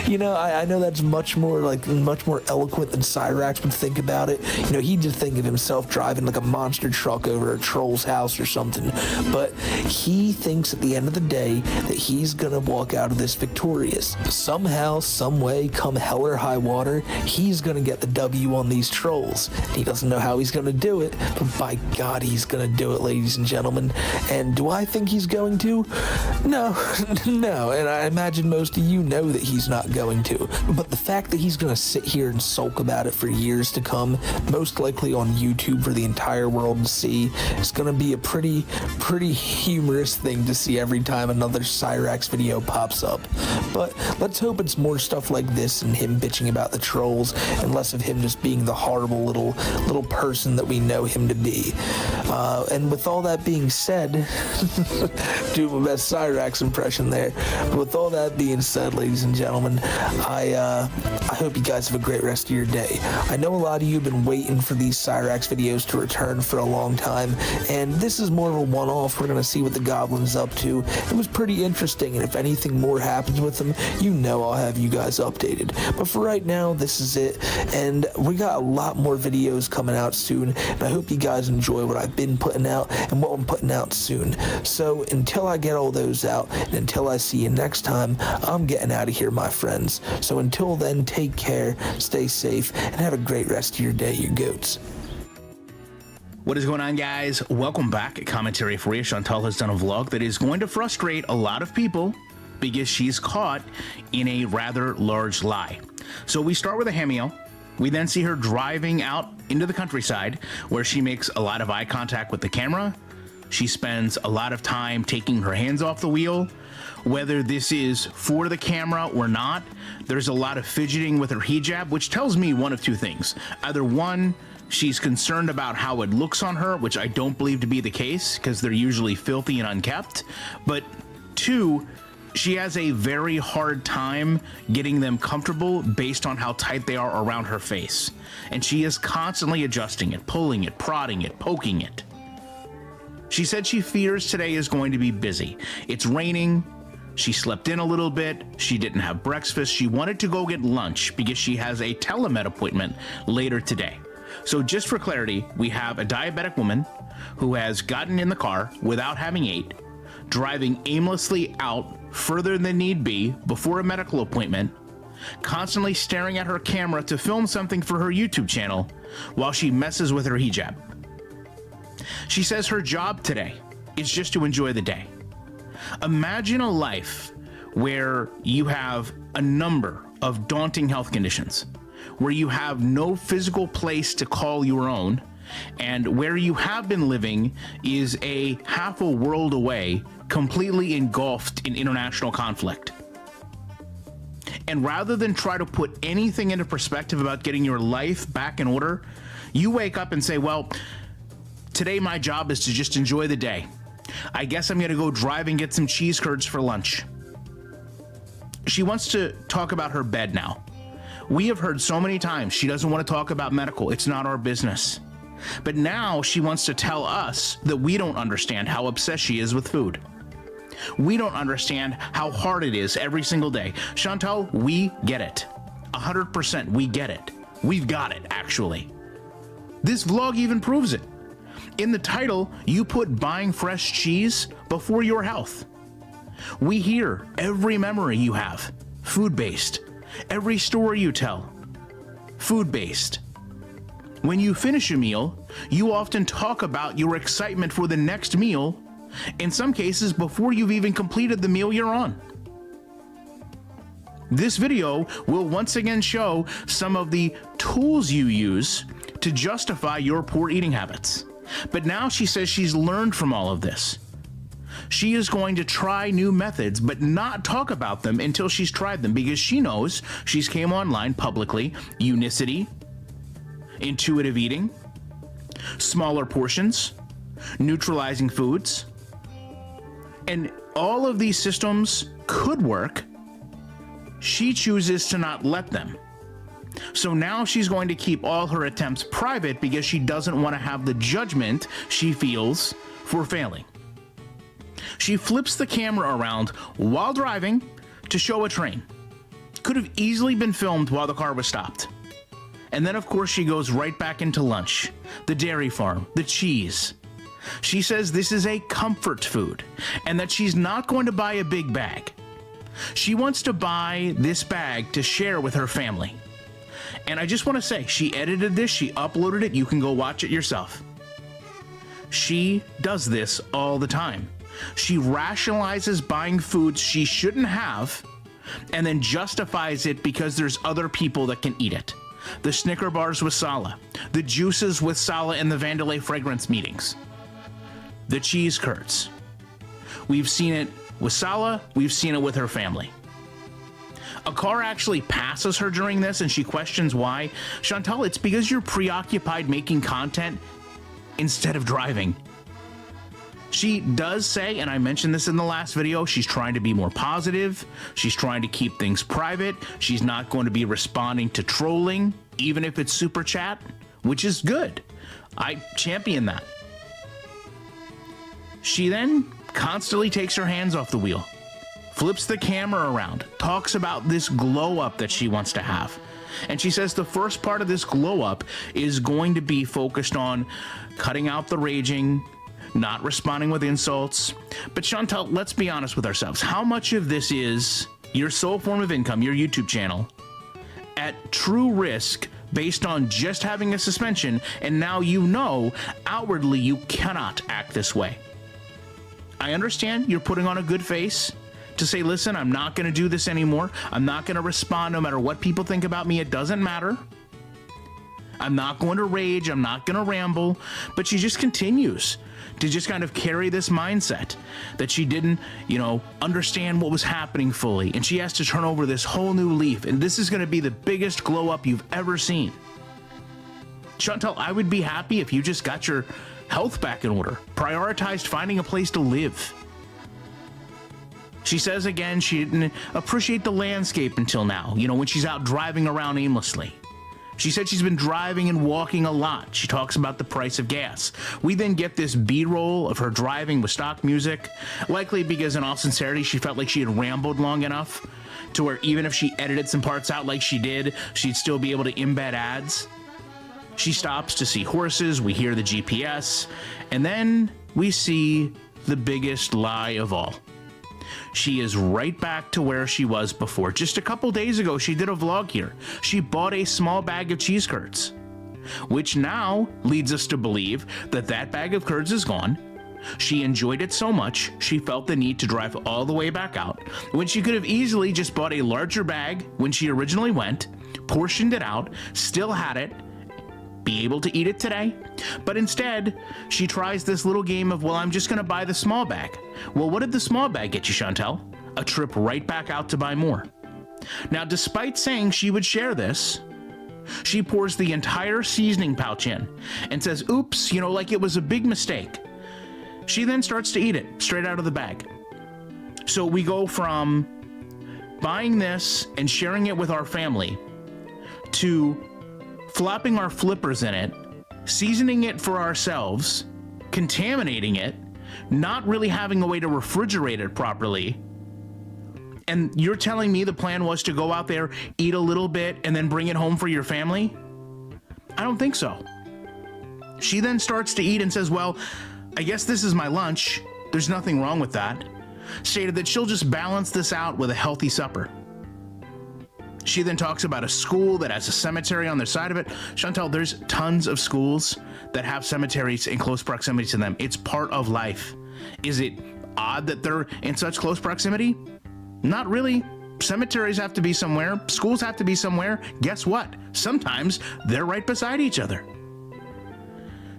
you know, I know that's much more eloquent than Cyrax would think about it. You know, he'd just think of himself driving like a monster truck over a troll's house or something. But he thinks at the end of the day that he's gonna walk out of this victorious. Somehow, some way, come hell or high water, he's gonna get the W on these trolls. He doesn't know how he's gonna do it, but by God, he's gonna do it, ladies and gentlemen. And do I think he's going to? No, and I imagine most of you know that he's not going to. But the fact that he's gonna sit here and sulk about it for years to come, most likely on YouTube for the entire world to see, is gonna be a pretty humorous thing to see every time another Cyrax video pops up. But let's hope it's more stuff like this and him bitching about the trolls and less of him just being the horrible little person that we know him to be. And with all that being said, do my best Cyrax impression there. But with all that being said, ladies and gentlemen, I hope you guys have a great rest of your day. I know a lot of you have been waiting for these Cyrax videos to return for a long time, and this is more of a one-off. We're gonna see what the Goblin's up to. It was pretty interesting, and if anything more happens with him, you know I'll have you guys updated. But for right now, this is it, and we got a lot more videos coming out soon, and I hope you guys enjoy what I've been putting out and what I'm putting out soon. So until I get all those out, and until I see you next time, I'm getting out of here, my friends. So until then, take care, stay safe, and have a great rest of your day, you goats. What is going on, guys? Welcome back. Commentary for you. Chantal has done a vlog that is going to frustrate a lot of people because she's caught in a rather large lie. So we start with a cameo. We then see her driving out into the countryside where she makes a lot of eye contact with the camera. She spends a lot of time taking her hands off the wheel. Whether this is for the camera or not, there's a lot of fidgeting with her hijab, which tells me one of two things. Either one, she's concerned about how it looks on her, which I don't believe to be the case because they're usually filthy and unkept. But two, she has a very hard time getting them comfortable based on how tight they are around her face. And she is constantly adjusting it, pulling it, prodding it, poking it. She said she fears today is going to be busy. It's raining. She slept in a little bit. She didn't have breakfast. She wanted to go get lunch because she has a telemed appointment later today. So just for clarity, we have a diabetic woman who has gotten in the car without having ate, driving aimlessly out further than need be before a medical appointment, constantly staring at her camera to film something for her YouTube channel while she messes with her hijab. She says her job today is just to enjoy the day. Imagine a life where you have a number of daunting health conditions, where you have no physical place to call your own, and where you have been living is a half a world away, completely engulfed in international conflict. And rather than try to put anything into perspective about getting your life back in order, you wake up and say, well, today my job is to just enjoy the day. I guess I'm gonna go drive and get some cheese curds for lunch. She wants to talk about her bed now. We have heard so many times she doesn't want to talk about medical. It's not our business. But now she wants to tell us that we don't understand how obsessed she is with food. We don't understand how hard it is every single day. Chantal, we get it. 100% we get it. We've got it, actually. This vlog even proves it. In the title, you put buying fresh cheese before your health. We hear every memory you have, food-based. Every story you tell, food-based. When you finish a meal, you often talk about your excitement for the next meal, in some cases before you've even completed the meal you're on. This video will once again show some of the tools you use to justify your poor eating habits. But now she says she's learned from all of this. She is going to try new methods, but not talk about them until she's tried them, because she knows she's came online publicly, unicity, intuitive eating, smaller portions, neutralizing foods, and all of these systems could work. She chooses to not let them. So now she's going to keep all her attempts private because she doesn't want to have the judgment she feels for failing. She flips the camera around while driving to show a train. Could have easily been filmed while the car was stopped. And then of course she goes right back into lunch, the dairy farm, the cheese. She says this is a comfort food and that she's not going to buy a big bag. She wants to buy this bag to share with her family. And I just want to say, she edited this, she uploaded it, you can go watch it yourself. She does this all the time. She rationalizes buying foods she shouldn't have and then justifies it because there's other people that can eat it. The Snicker bars with Sala, the juices with Sala in the Vandelay fragrance meetings, the cheese curds. We've seen it with Sala, we've seen it with her family. A car actually passes her during this and she questions why. Chantal, it's because you're preoccupied making content instead of driving. She does say, and I mentioned this in the last video, she's trying to be more positive. She's trying to keep things private. She's not going to be responding to trolling, even if it's super chat, which is good. I champion that. She then constantly takes her hands off the wheel, flips the camera around, talks about this glow up that she wants to have. And she says the first part of this glow up is going to be focused on cutting out the raging, not responding with insults. But Chantal, let's be honest with ourselves. How much of this is your sole form of income, your YouTube channel, at true risk based on just having a suspension, and now you know outwardly you cannot act this way? I understand you're putting on a good face to say, listen, I'm not going to do this anymore. I'm not going to respond no matter what people think about me. It doesn't matter. I'm not going to rage. I'm not going to ramble. But she just continues to just kind of carry this mindset that she didn't, understand what was happening fully. And she has to turn over this whole new leaf. And this is going to be the biggest glow up you've ever seen. Chantal, I would be happy if you just got your health back in order, prioritized finding a place to live. She says again she didn't appreciate the landscape until now, when she's out driving around aimlessly. She said she's been driving and walking a lot. She talks about the price of gas. We then get this B-roll of her driving with stock music, likely because in all sincerity she felt like she had rambled long enough to where even if she edited some parts out like she did, she'd still be able to embed ads. She stops to see horses, we hear the GPS, and then we see the biggest lie of all. She is right back to where she was before. Just a couple days ago, she did a vlog here. She bought a small bag of cheese curds, which now leads us to believe that that bag of curds is gone. She enjoyed it so much, she felt the need to drive all the way back out, when she could have easily just bought a larger bag when she originally went, portioned it out, still had it, be able to eat it today. But instead, she tries this little game of, well, I'm just gonna buy the small bag. Well, what did the small bag get you, Chantel? A trip right back out to buy more. Now, despite saying she would share this, she pours the entire seasoning pouch in and says, oops, like it was a big mistake. She then starts to eat it straight out of the bag. So we go from buying this and sharing it with our family to flopping our flippers in it, seasoning it for ourselves, contaminating it, not really having a way to refrigerate it properly. And you're telling me the plan was to go out there, eat a little bit, and then bring it home for your family? I don't think so. She then starts to eat and says, well, I guess this is my lunch. There's nothing wrong with that. Stated that she'll just balance this out with a healthy supper. She then talks about a school that has a cemetery on their side of it. Chantel, there's tons of schools that have cemeteries in close proximity to them. It's part of life. Is it odd that they're in such close proximity? Not really. Cemeteries have to be somewhere. Schools have to be somewhere. Guess what? Sometimes they're right beside each other.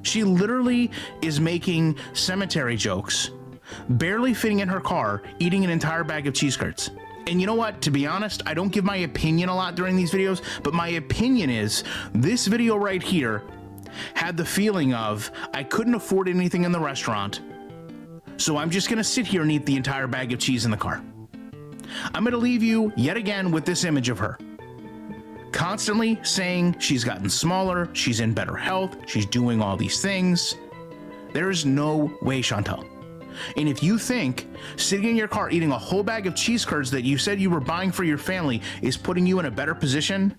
She literally is making cemetery jokes, barely fitting in her car, eating an entire bag of cheese curds. And you know what? To be honest, I don't give my opinion a lot during these videos, but my opinion is this video right here had the feeling of, I couldn't afford anything in the restaurant, so I'm just gonna sit here and eat the entire bag of cheese in the car. I'm gonna leave you yet again with this image of her, constantly saying she's gotten smaller, she's in better health, she's doing all these things. There is no way, Chantel. And if you think sitting in your car eating a whole bag of cheese curds that you said you were buying for your family is putting you in a better position,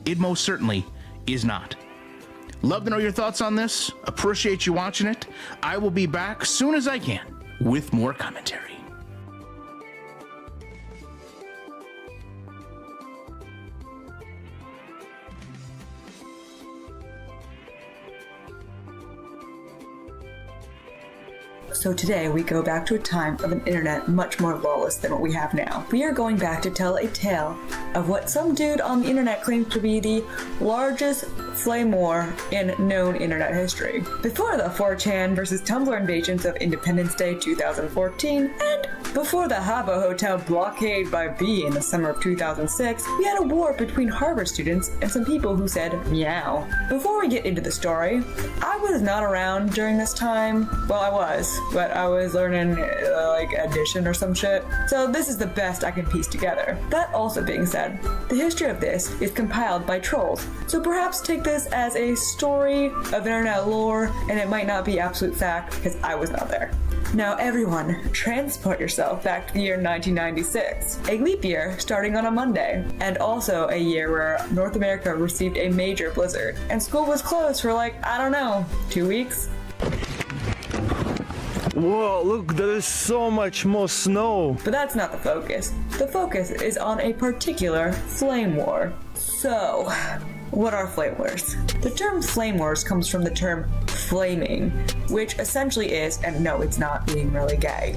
it most certainly is not. Love to know your thoughts on this. Appreciate you watching it. I will be back soon as I can with more commentary. So today we go back to a time of an internet much more lawless than what we have now. We are going back to tell a tale of what some dude on the internet claimed to be the largest flame war in known internet history. Before the 4chan versus Tumblr invasions of Independence Day 2014, and before the Habbo Hotel blockade by B in the summer of 2006, we had a war between Harvard students and some people who said meow. Before we get into the story, I was not around during this time. Well, I was, but I was learning like addition or some shit. So this is the best I can piece together. That also being said, the history of this is compiled by trolls, so perhaps take this as a story of internet lore, and it might not be absolute fact because I was not there. Now everyone, transport yourself back to the year 1996, a leap year starting on a Monday, and also a year where North America received a major blizzard, and school was closed for like, I don't know, 2 weeks? Whoa, look, there is so much more snow. But that's not the focus. The focus is on a particular flame war. So, what are flame wars? The term flame wars comes from the term flaming, which essentially is, and no, it's not being really gay,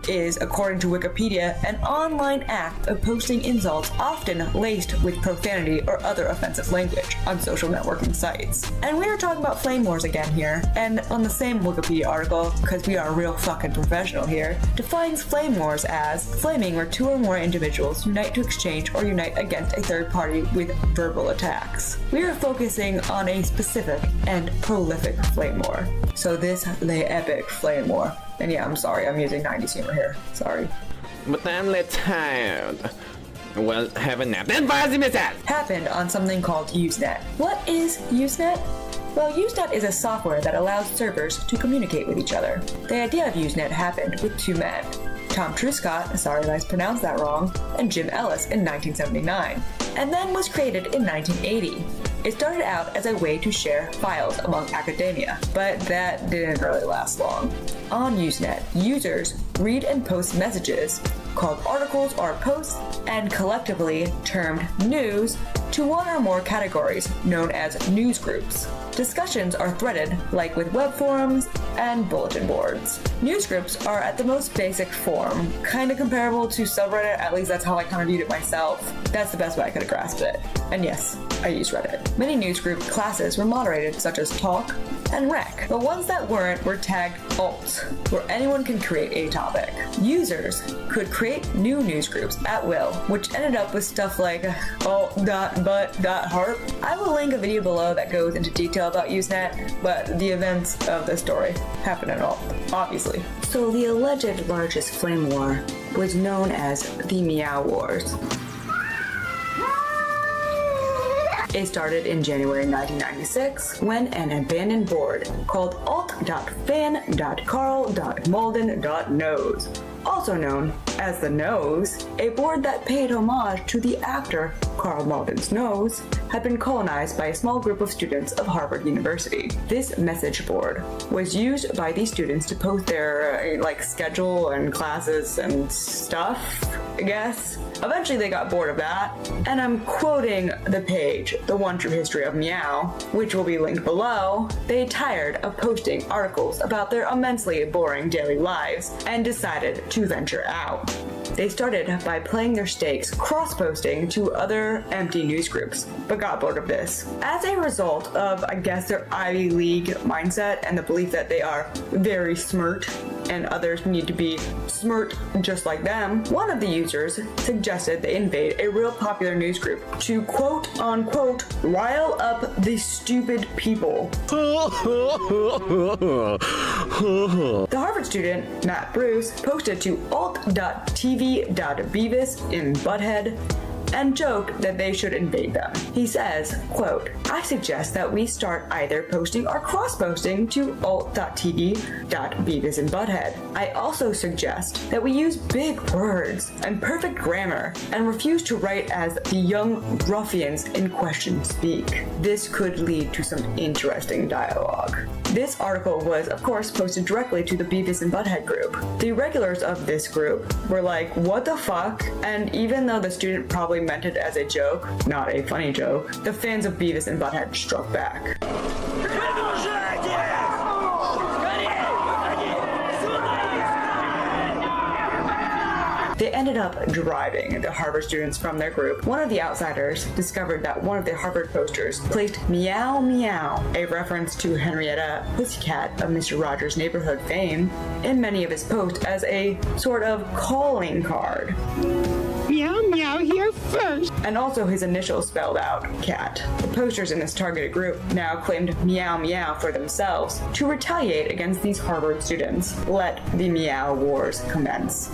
is, according to Wikipedia, an online act of posting insults often laced with profanity or other offensive language on social networking sites. And we are talking about flame wars again here, and on the same Wikipedia article, because we are real fucking professional here, defines flame wars as flaming where two or more individuals unite to exchange or unite against a third party with verbal attacks. We are focusing on a specific and prolific flame war. So this lay epic flame war. And yeah, I'm sorry, I'm using 90s humor here. Sorry. But I'm a little tired. Well, have a nap. Then happened on something called Usenet. What is Usenet? Well, Usenet is a software that allows servers to communicate with each other. The idea of Usenet happened with two men, Tom Truscott, sorry if I pronounced that wrong, and Jim Ellis in 1979. and then was created in 1980. It started out as a way to share files among academia, but that didn't really last long. On Usenet, users read and post messages, called articles or posts, and collectively termed news, to one or more categories known as news groups. Discussions are threaded, like with web forums and bulletin boards. Newsgroups are at the most basic form, kind of comparable to subreddit, at least that's how I kind of viewed it myself. That's the best way I could have grasped it. And yes, I use Reddit. Many newsgroup classes were moderated, such as Talk and Rec. The ones that weren't were tagged alt, where anyone can create a topic. Users could create new newsgroups at will, which ended up with stuff like alt.but.harp. I will link a video below that goes into detail about Usenet, but the events of the story happen at all, obviously. So the alleged largest flame war was known as the Meow Wars. It started in January 1996 when an abandoned board called alt.fan.carl.malden.nose, also known as the Nose, a board that paid homage to the actor Carl Malden's nose, had been colonized by a small group of students of Harvard University. This message board was used by these students to post their schedule and classes and stuff, I guess. Eventually they got bored of that, and I'm quoting the page, The One True History of Meow, which will be linked below. They tired of posting articles about their immensely boring daily lives and decided to venture out. They started by playing their stakes cross-posting to other empty news groups, but got bored of this. As a result of, I guess, their Ivy League mindset and the belief that they are very smart and others need to be smart just like them, one of the users suggested they invade a real popular news group to quote-unquote rile up the stupid people. The Harvard student, Matt Bruce, posted to alt.tv.beavis in Butthead and joked that they should invade them. He says, quote, I suggest that we start either posting or cross-posting to alt.tv.beavis and Butthead. I also suggest that we use big words and perfect grammar and refuse to write as the young ruffians in question speak. This could lead to some interesting dialogue. This article was, of course, posted directly to the Beavis and Butthead group. The regulars of this group were like, what the fuck? And even though the student probably meant it as a joke, not a funny joke, the fans of Beavis and Butthead struck back. They ended up driving the Harvard students from their group. One of the outsiders discovered that one of the Harvard posters placed meow meow, a reference to Henrietta Pussycat of Mr. Rogers' Neighborhood fame, in many of his posts as a sort of calling card. Meow meow here first. And also his initials spelled out, cat. The posters in this targeted group now claimed meow meow for themselves to retaliate against these Harvard students. Let the Meow Wars commence.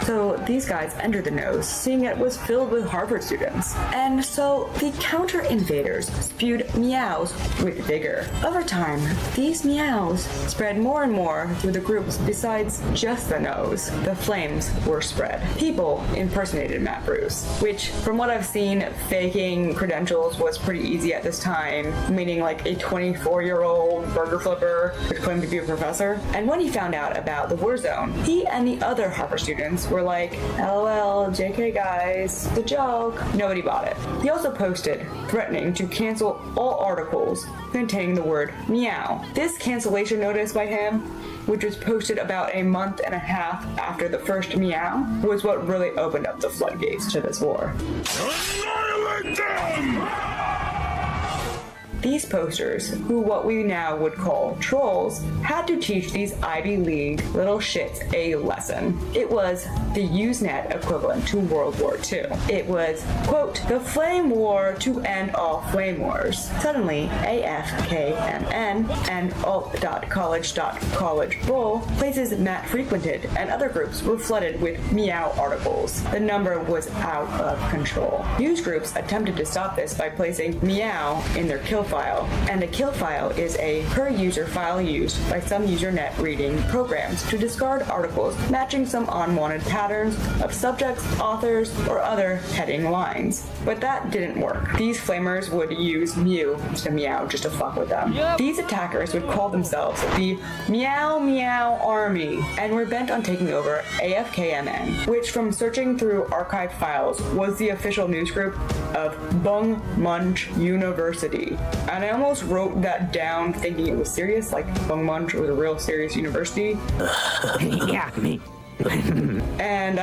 So these guys entered the nose, seeing it was filled with Harvard students. And so the counter-invaders spewed meows with vigor. Over time, these meows spread more and more through the groups besides just the nose. The flames were spread. People impersonated Matt Bruce, which, from what I've seen, faking credentials was pretty easy at this time, meaning like a 24-year-old burger flipper who claimed to be a professor. And when he found out about the war zone, he and the other Harvard students were like, LOL, JK guys, the joke. Nobody bought it. He also posted threatening to cancel all articles containing the word meow. This cancellation notice by him, which was posted about a month and a half after the first meow, was what really opened up the floodgates to this war. Annihilate them! These posters, who what we now would call trolls, had to teach these Ivy League little shits a lesson. It was the Usenet equivalent to World War II. It was, quote, the flame war to end all flame wars. Suddenly, AFKMN and alt.college.collegebull, places Matt frequented, and other groups were flooded with meow articles. The number was out of control. News groups attempted to stop this by placing meow in their kill file file, and a kill file is a per-user file used by some Usenet reading programs to discard articles matching some unwanted patterns of subjects, authors, or other heading lines. But that didn't work. These flamers would use Mew instead of Meow just to fuck with them. These attackers would call themselves the Meow Meow Army and were bent on taking over AFKMN, which from searching through archived files was the official news group of Bung Munch University. And I almost wrote that down thinking it was serious, like Bung Munch was a real serious university. Yeah, me. And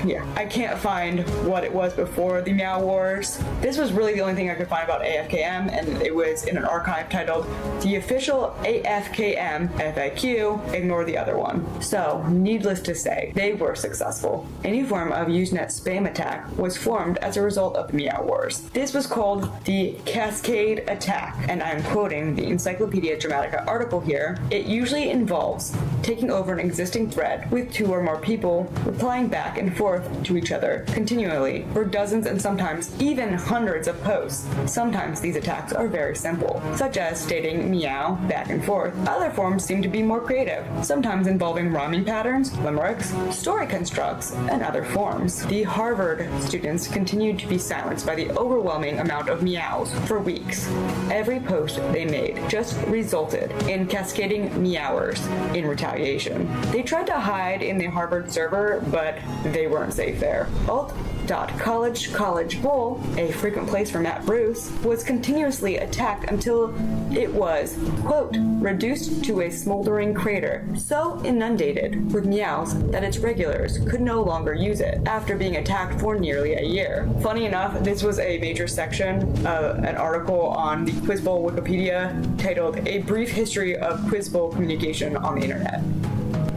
yeah, I can't find what it was before the Meow Wars. This was really the only thing I could find about AFKM, and it was in an archive titled The Official AFKM FAQ, ignore the other one. So, needless to say, they were successful. A new form of Usenet spam attack was formed as a result of the Meow Wars. This was called the Cascade Attack, and I'm quoting the Encyclopedia Dramatica article here. It usually involves taking over an existing thread with 2 or more people replying back and forth to each other continually for dozens and sometimes even hundreds of posts. Sometimes these attacks are very simple, such as stating meow back and forth. Other forms seem to be more creative, sometimes involving rhyming patterns, limericks, story constructs, and other forms. The Harvard students continued to be silenced by the overwhelming amount of meows for weeks. Every post they made just resulted in cascading meowers in retaliation. They tried to hide in the Harvard server, but they weren't safe there. Alt.college bowl, a frequent place for Matt Bruce, was continuously attacked until it was, quote, reduced to a smoldering crater, so inundated with meows that its regulars could no longer use it after being attacked for nearly a year. Funny enough, this was a major section of an article on the Quiz Bowl Wikipedia titled A Brief History of Quiz Bowl Communication on the Internet.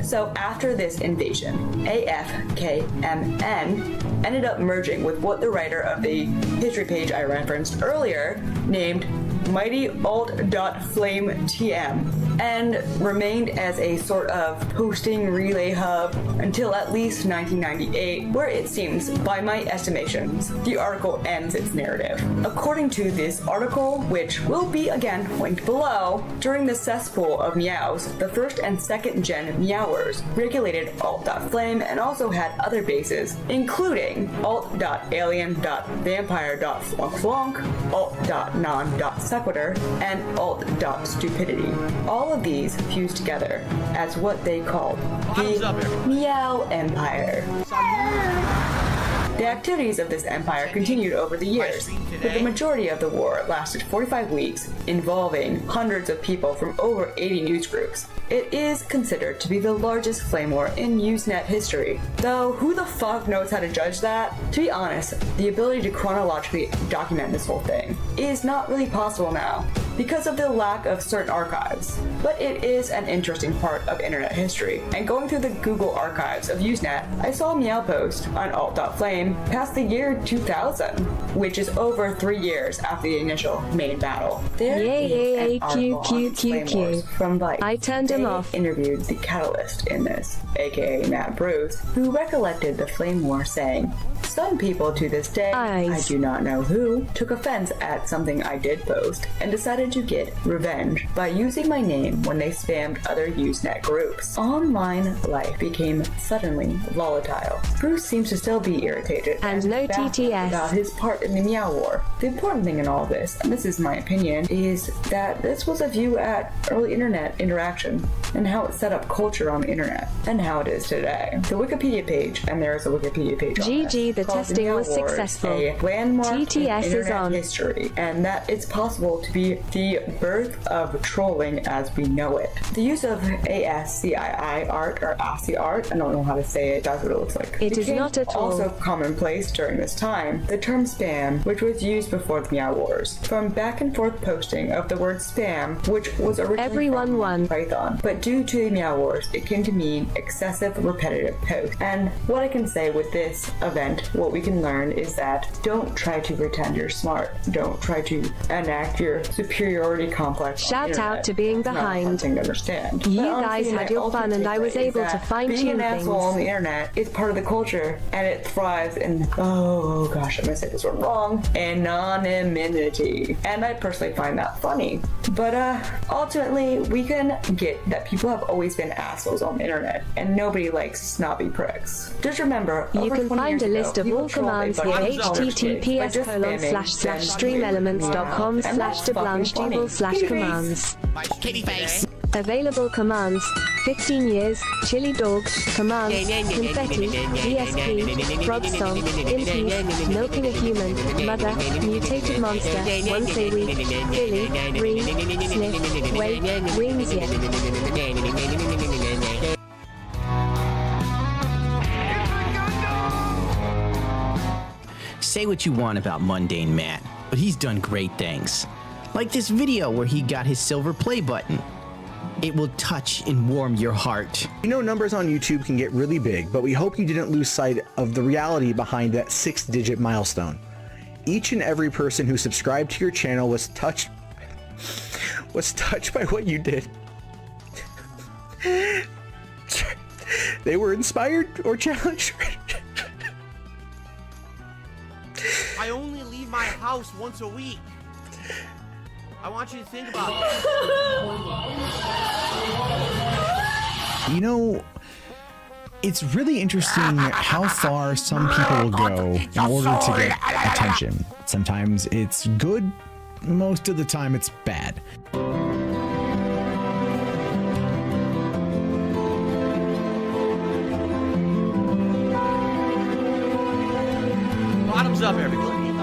So after this invasion, AFKMN ended up merging with what the writer of the history page I referenced earlier named Mighty Alt.FlameTM and remained as a sort of posting relay hub until at least 1998, where it seems, by my estimations, the article ends its narrative. According to this article, which will be again linked below, during the cesspool of meows, the first and second gen meowers regulated Alt.Flame and also had other bases, including Alt.Alien.Vampire.Flonk, Alt.Non.Sequitur, and Alt.Stupidity. All of these fused together as what they called the Meow Empire. The activities of this empire continued over the years, but the majority of the war lasted 45 weeks, involving hundreds of people from over 80 news groups. It is considered to be the largest flame war in Usenet history, though who the fuck knows how to judge that? To be honest, the ability to chronologically document this whole thing is not really possible now, because of the lack of certain archives, but it is an interesting part of internet history. And going through the Google archives of Usenet, I saw a meow post on alt.flame past the year 2000, which is over 3 years after the initial main battle. There is an article on Flame Wars from Vice. I turned him off. Interviewed the catalyst in this, aka Matt Bruce, who recollected the Flame War, saying, "Some people to this day, I do not know who, took offense at something I did post and decided to get revenge by using my name when they spammed other Usenet groups. Online life became suddenly volatile. Bruce seems to still be irritated and no TTS about his part in the Meow War. The important thing in all this, and this is my opinion, is that this was a view at early internet interaction and how it set up culture on the internet and how it is today. The Wikipedia page, and there is a Wikipedia page on GG, the testing was successful. A landmark TTS in internet is on history, and that it's possible to be the birth of trolling as we know it. The use of ASCII art or ASCII art, I don't know how to say it, that's what it looks like. It is not at all. Also commonplace during this time, the term spam, which was used before the Meow Wars, from back and forth posting of the word spam, which was originally from Python, but due to the Meow Wars, it came to mean excessive repetitive posts. And what I can say with this event what we can learn is that don't try to pretend you're smart. Don't try to enact your superiority complex. Shout out to being behind. It's not something to understand. You But guys honestly, had my your fun ultimate and I was takeaway is able to that fine being tune an things. asshole on the internet is part of the culture, and it thrives in, oh gosh, I'm gonna say this word wrong, anonymity. And I personally find that funny. But ultimately, we can get that people have always been assholes on the internet, and nobody likes snobby pricks. Just remember, You can find a list of all commands here, https://streamelements.com/streamelements.com/dooblanc/commands. Kitty face. Available commands: 15 years, chili dog, commands, confetti, DSP, frog song, impies, milking a human, mother, mutated monster, once a week, Billy, ring, sniff, wait, wings yet. Say what you want about Mundane Matt, but he's done great things. Like this video where he got his silver play button. It will touch and warm your heart. You know, numbers on YouTube can get really big, but we hope you didn't lose sight of the reality behind that 6-digit milestone. Each and every person who subscribed to your channel was touched by what you did. They were inspired or challenged. I only leave my house once a week. I want you to think about it. You know, it's really interesting how far some people will go in order to get attention. Sometimes it's good, most of the time it's bad. Bottoms up, everybody.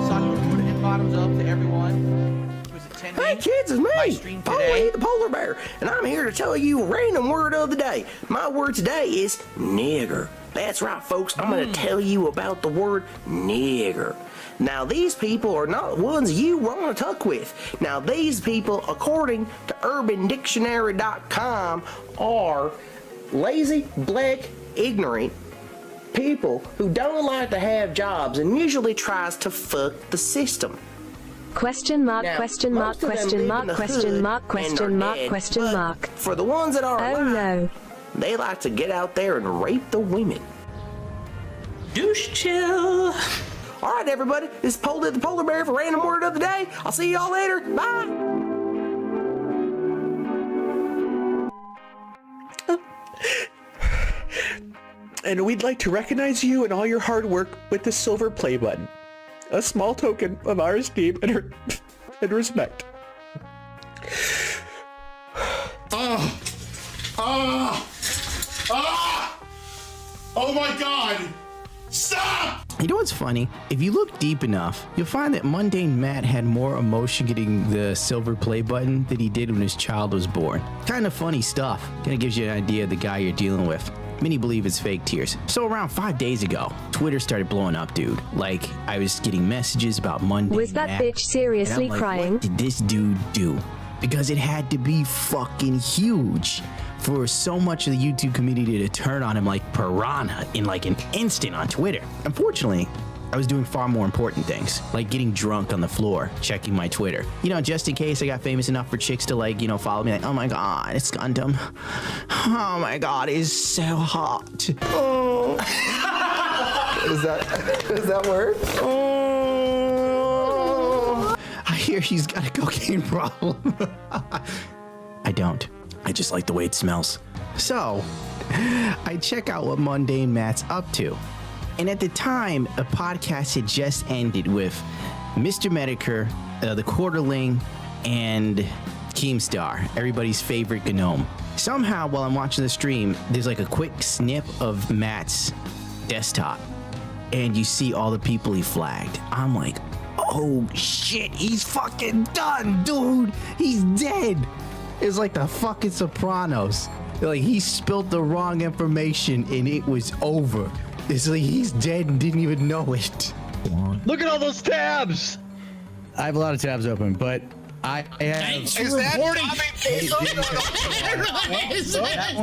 Salute and bottoms up to everyone who's attending. Hey kids, it's me, Polly the Polar Bear, and I'm here to tell you a random word of the day. My word today is nigger. That's right, folks. I'm going to tell you about the word nigger. Now, these people are not the ones you want to tuck with. Now, these people, according to UrbanDictionary.com, are lazy, black, ignorant people who don't like to have jobs and usually tries to fuck the system. Question mark, Now, question mark, most of them question live mark, in the question hood mark, and question are mark, dead, question but mark. For the ones that are Oh alive, no. they like to get out there and rape the women. Douche chill. All right, everybody. This is Polly the Polar Bear for Random Word of the Day. I'll see y'all later. Bye. And we'd like to recognize you and all your hard work with the silver play button. A small token of our esteem and respect. Oh my god! Stop! You know what's funny? If you look deep enough, you'll find that Mundane Matt had more emotion getting the silver play button than he did when his child was born. Kind of funny stuff. Kind of gives you an idea of the guy you're dealing with. Many believe it's fake tears. So around 5 days ago, Twitter started blowing up, dude. Like, I was getting messages about Mundane Was that Matt, bitch seriously and I'm like, crying? what did this dude do? Because it had to be fucking huge for so much of the YouTube community to turn on him like piranha in like an instant on Twitter. Unfortunately, I was doing far more important things, like getting drunk on the floor, checking my Twitter. You know, just in case I got famous enough for chicks to like, you know, follow me like, oh my god, it's Gundam. Oh my god, it's so hot. Oh. Is that word? Oh. I hear he's got a cocaine problem. I don't. I just like the way it smells. So, I check out what Mundane Matt's up to. And at the time, a podcast had just ended with Mr. Medicare, the Quarterling, and Keemstar, everybody's favorite gnome. Somehow, while I'm watching the stream, there's like a quick snip of Matt's desktop. And you see all the people he flagged. I'm like, oh shit, he's fucking done, dude. He's dead. It's like the fucking Sopranos. Like, he spilled the wrong information and it was over. It's like he's dead and didn't even know it. Look at all those tabs! I have a lot of tabs open, but I have. Is that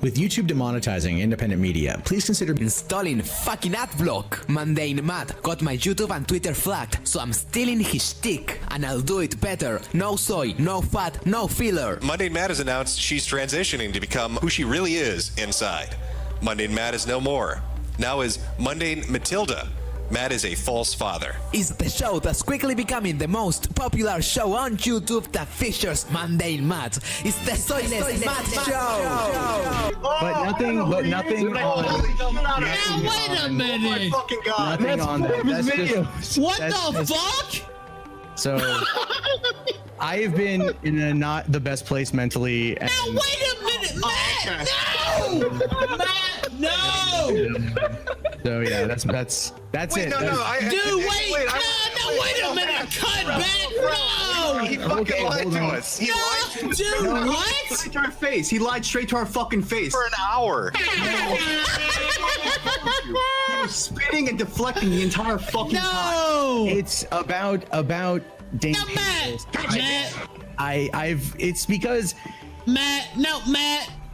With YouTube demonetizing independent media, please consider installing fucking adblock. Mundane Matt got my YouTube and Twitter flagged, so I'm stealing his stick, and I'll do it better. No soy, no fat, no filler. Mundane Matt has announced she's transitioning to become who she really is inside. Mundane Matt is no more. Now is Mundane Matilda. Matt is a false father. It's the show that's quickly becoming the most popular show on YouTube that features Mundane Matt. It's the Soyless Matt Show. But nothing on. Wait a minute. Nothing on that. That's just, what the fuck? So, I have been in a not the best place mentally. And now wait a minute, Matt! No! Matt, no! So yeah, that's wait, it. No, Wait a minute! Cut back! No! He fucking lied to us. He lied to us. Dude, what? Straight to our face. He lied straight to our fucking face. For an hour. He was spinning and deflecting the entire fucking time. It's about Dane. No, Matt! It's because Matt.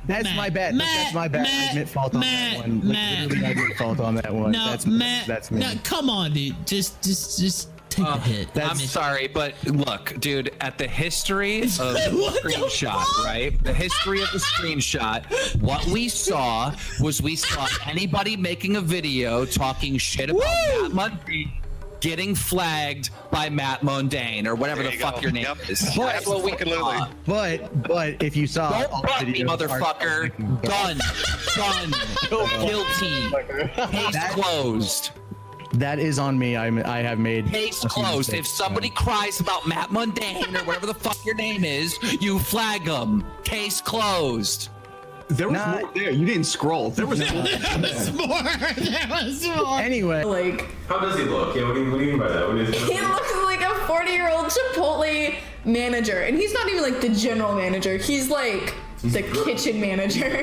That's Matt, my bad. That's my bad. I admit fault on that one. Literally, I admit fault on that one. No, that's Matt. That's me. No, come on, dude. Just take the hit. I'm sorry, but look, dude, at the history of the screenshot, right? The history of the screenshot, what we saw was anybody making a video talking shit about Matt Mundane getting flagged by Matt Mundane or whatever the fuck your name is. That's what we saw. But if you saw, don't butt me, motherfucker. Done. Guilty. Case closed. That is on me. I have made case closed. If somebody cries about Matt Mundane or whatever the fuck your name is, you flag them. Case closed. There was more there. You didn't scroll. There was more. There was more. Anyway, how does he look? Yeah, what do you mean by that? He looks like a 40-year-old Chipotle manager, and he's not even like the general manager. He's like the kitchen manager.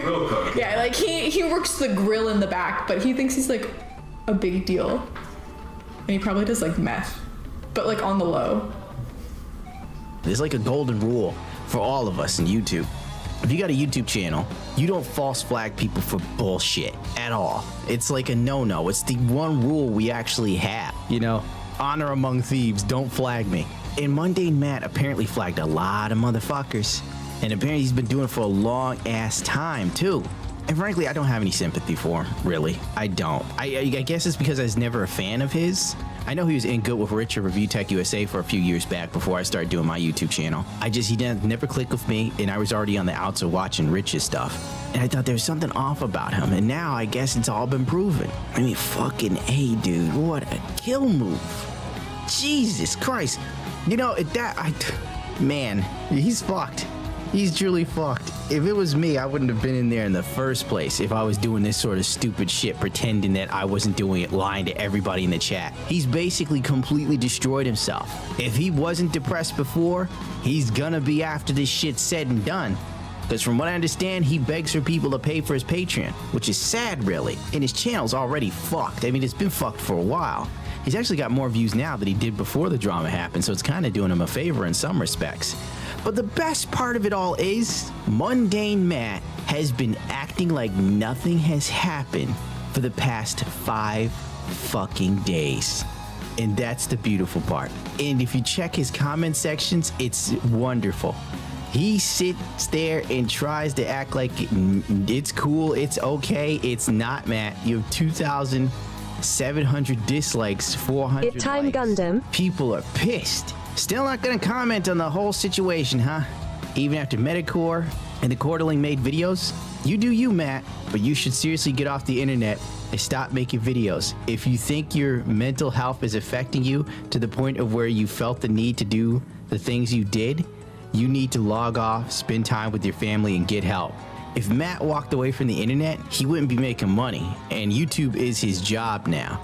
Yeah, like he works the grill in the back, but he thinks he's like a big deal, and he probably does like meth, but like on the low. There's like a golden rule for all of us in YouTube. If you got a YouTube channel, you don't false flag people for bullshit at all. It's like a no-no. It's the one rule we actually have. You know, honor among thieves, don't flag me. And Mundane Matt apparently flagged a lot of motherfuckers. And apparently he's been doing it for a long ass time too. And frankly, I don't have any sympathy for him, really. I don't. I guess it's because I was never a fan of his. I know he was in good with Rich at Review Tech USA for a few years back before I started doing my YouTube channel. He never clicked with me, and I was already on the outs of watching Rich's stuff. And I thought there was something off about him, and now I guess it's all been proven. I mean, fucking A, dude, what a kill move. Jesus Christ. You know, man, he's fucked. He's truly fucked. If it was me, I wouldn't have been in there in the first place if I was doing this sort of stupid shit, pretending that I wasn't doing it, lying to everybody in the chat. He's basically completely destroyed himself. If he wasn't depressed before, he's gonna be after this shit's said and done. Because from what I understand, he begs for people to pay for his Patreon, which is sad, really. And his channel's already fucked. I mean, it's been fucked for a while. He's actually got more views now than he did before the drama happened, so it's kind of doing him a favor in some respects. But the best part of it all is Mundane Matt has been acting like nothing has happened for the past 5 fucking days. And that's the beautiful part. And if you check his comment sections, it's wonderful. He sits there and tries to act like it's cool, it's okay. It's not, Matt. You have 2,700 dislikes, 400 It Time likes. Gundam. People are pissed. Still not gonna comment on the whole situation, huh? Even after Metacore and the Quarterling made videos? You do you, Matt, but you should seriously get off the internet and stop making videos. If you think your mental health is affecting you to the point of where you felt the need to do the things you did, you need to log off, spend time with your family, and get help. If Matt walked away from the internet, he wouldn't be making money, and YouTube is his job now.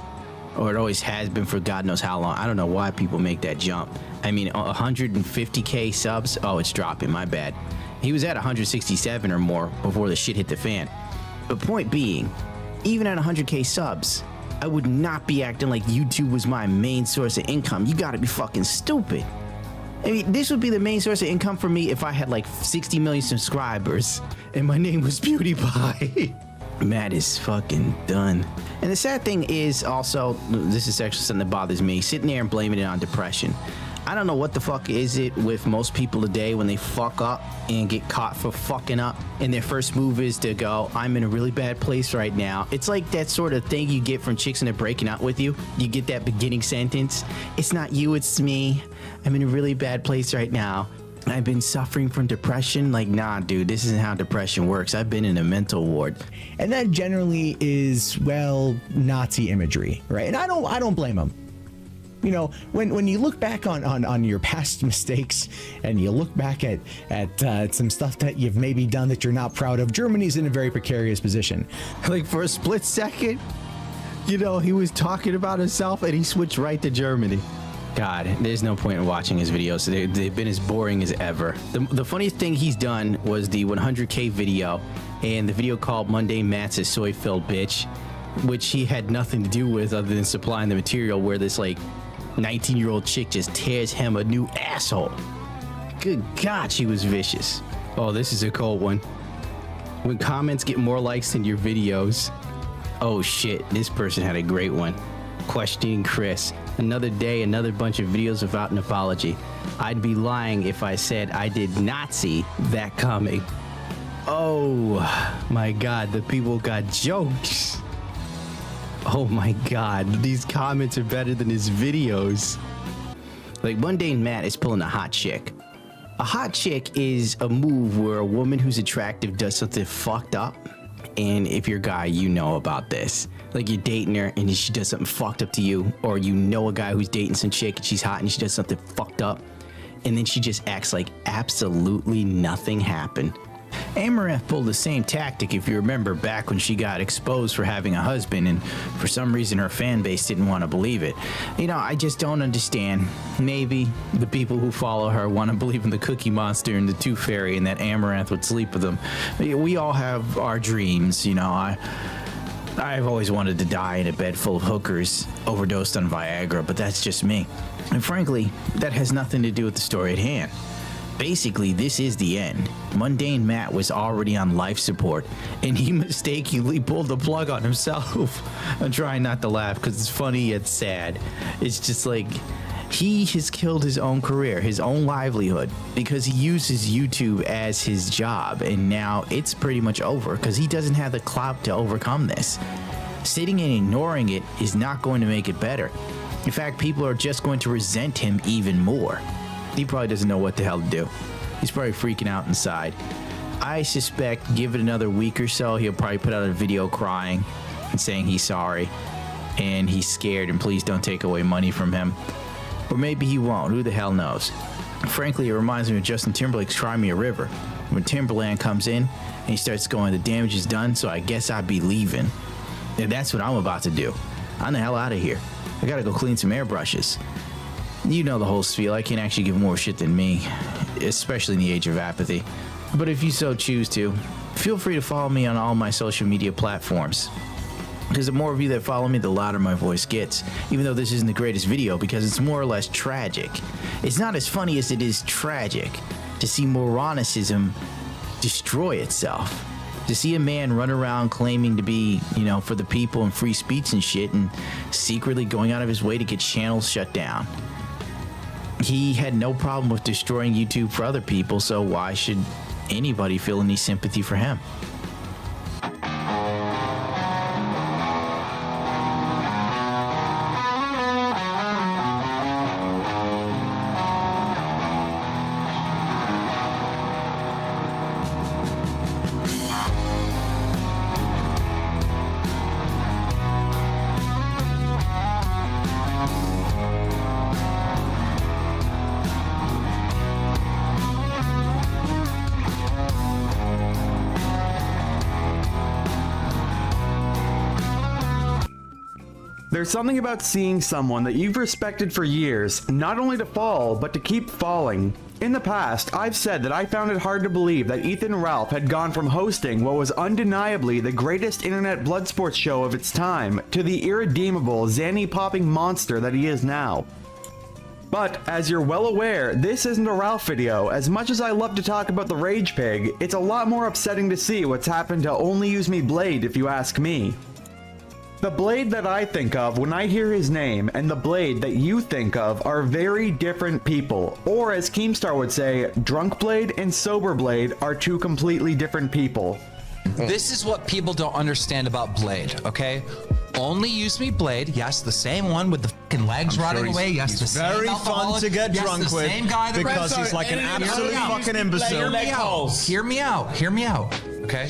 Or it always has been for God knows how long. I don't know why people make that jump. I mean, 150K subs? Oh, it's dropping, my bad. He was at 167 or more before the shit hit the fan. But point being, even at 100K subs, I would not be acting like YouTube was my main source of income. You gotta be fucking stupid. I mean, this would be the main source of income for me if I had like 60 million subscribers and my name was PewDiePie. Matt is fucking done. And the sad thing is also, this is actually something that bothers me, sitting there and blaming it on depression. I don't know what the fuck is it with most people today when they fuck up and get caught for fucking up, and their first move is to go, I'm in a really bad place right now. It's like that sort of thing you get from chicks when they're breaking up with you. You get that beginning sentence. It's not you, it's me. I'm in a really bad place right now. I've been suffering from depression. Like, nah, dude, this isn't how depression works. I've been in a mental ward. And that generally is, well, Nazi imagery, right? And I don't blame them. You know, when you look back on your past mistakes and you look back at some stuff that you've maybe done that you're not proud of, Germany's in a very precarious position. Like, for a split second, you know, he was talking about himself and he switched right to Germany. God, there's no point in watching his videos. They've been as boring as ever. The funniest thing he's done was the 100K video and the video called Mundane Matt's a soy-filled bitch, which he had nothing to do with other than supplying the material, where this like 19-year-old chick just tears him a new asshole. Good God, she was vicious. Oh, this is a cold one. When comments get more likes than your videos. Oh shit, this person had a great one. Questioning Chris. Another day, another bunch of videos without an apology. I'd be lying if I said I did not see that coming. Oh my God, the people got jokes. Oh my God, these comments are better than his videos. Like, Mundane Matt is pulling a hot chick. A hot chick is a move where a woman who's attractive does something fucked up. And if you're a guy, you know about this. Like, you're dating her and she does something fucked up to you, or you know a guy who's dating some chick and she's hot and she does something fucked up, and then she just acts like absolutely nothing happened. Amaranth pulled the same tactic, if you remember, back when she got exposed for having a husband, and for some reason her fan base didn't want to believe it. You know, I just don't understand. Maybe the people who follow her want to believe in the Cookie Monster and the Tooth Fairy and that Amaranth would sleep with them. We all have our dreams, you know. I've always wanted to die in a bed full of hookers overdosed on Viagra, but that's just me. And frankly, that has nothing to do with the story at hand. Basically, this is the end. Mundane Matt was already on life support, and he mistakenly pulled the plug on himself. I'm trying not to laugh because it's funny yet sad. It's just like, he has killed his own career, his own livelihood, because he uses YouTube as his job, and now it's pretty much over because he doesn't have the clout to overcome this. Sitting and ignoring it is not going to make it better. In fact, people are just going to resent him even more. He probably doesn't know what the hell to do. He's probably freaking out inside. I suspect, give it another week or so, he'll probably put out a video crying and saying he's sorry and he's scared and please don't take away money from him. Or maybe he won't, who the hell knows. Frankly, it reminds me of Justin Timberlake's Cry Me a River. When Timberland comes in and he starts going, the damage is done, so I guess I'd be leaving. And that's what I'm about to do. I'm the hell out of here. I gotta go clean some airbrushes. You know the whole spiel. I can't actually give more shit than me, especially in the age of apathy. But if you so choose to, feel free to follow me on all my social media platforms. Because the more of you that follow me, the louder my voice gets. Even though this isn't the greatest video, because it's more or less tragic. It's not as funny as it is tragic to see moronicism destroy itself. To see a man run around claiming to be, you know, for the people and free speech and shit, and secretly going out of his way to get channels shut down. He had no problem with destroying YouTube for other people, so why should anybody feel any sympathy for him? There's something about seeing someone that you've respected for years, not only to fall, but to keep falling. In the past, I've said that I found it hard to believe that Ethan Ralph had gone from hosting what was undeniably the greatest internet blood sports show of its time to the irredeemable, Zanny-popping monster that he is now. But, as you're well aware, this isn't a Ralph video. As much as I love to talk about the Rage Pig, it's a lot more upsetting to see what's happened to Only Use Me Blade if you ask me. The Blade that I think of when I hear his name and the Blade that you think of are very different people. Or as Keemstar would say, Drunk Blade and Sober Blade are two completely different people. This is what people don't understand about Blade, okay? Only Use Me Blade, yes, the same one with the fucking legs rotting away, yes, the same very alcoholic, fun to get yes, drunk the with same guy that because he's like an absolute fucking imbecile. Hear me out, okay?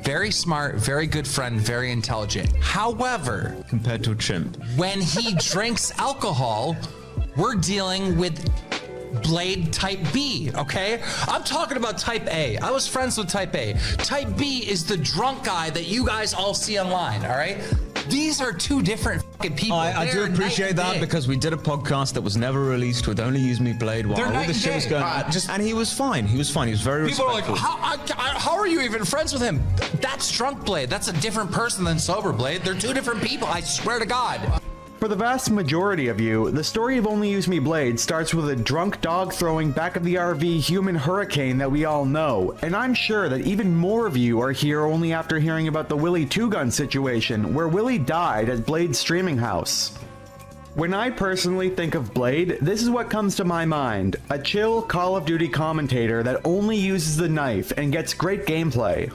Very smart, very good friend, very intelligent. However, compared to a chimp, when he drinks alcohol, we're dealing with Blade Type B, okay? I'm talking about Type A. I was friends with Type A. Type B is the drunk guy that you guys all see online, all right? These are two different fucking people. I do appreciate that because we did a podcast that was never released with Only Use Me Blade while all this shit was going on. And he was fine. He was fine. He was very People respectful. are like, how are you even friends with him? That's Drunk Blade. That's a different person than Sober Blade. They're two different people, I swear to God. For the vast majority of you, the story of Only Use Me Blade starts with a drunk dog throwing back of the RV human hurricane that we all know, and I'm sure that even more of you are here only after hearing about the Willie Two Gun situation, where Willie died at Blade's streaming house. When I personally think of Blade, this is what comes to my mind: a chill Call of Duty commentator that only uses the knife and gets great gameplay.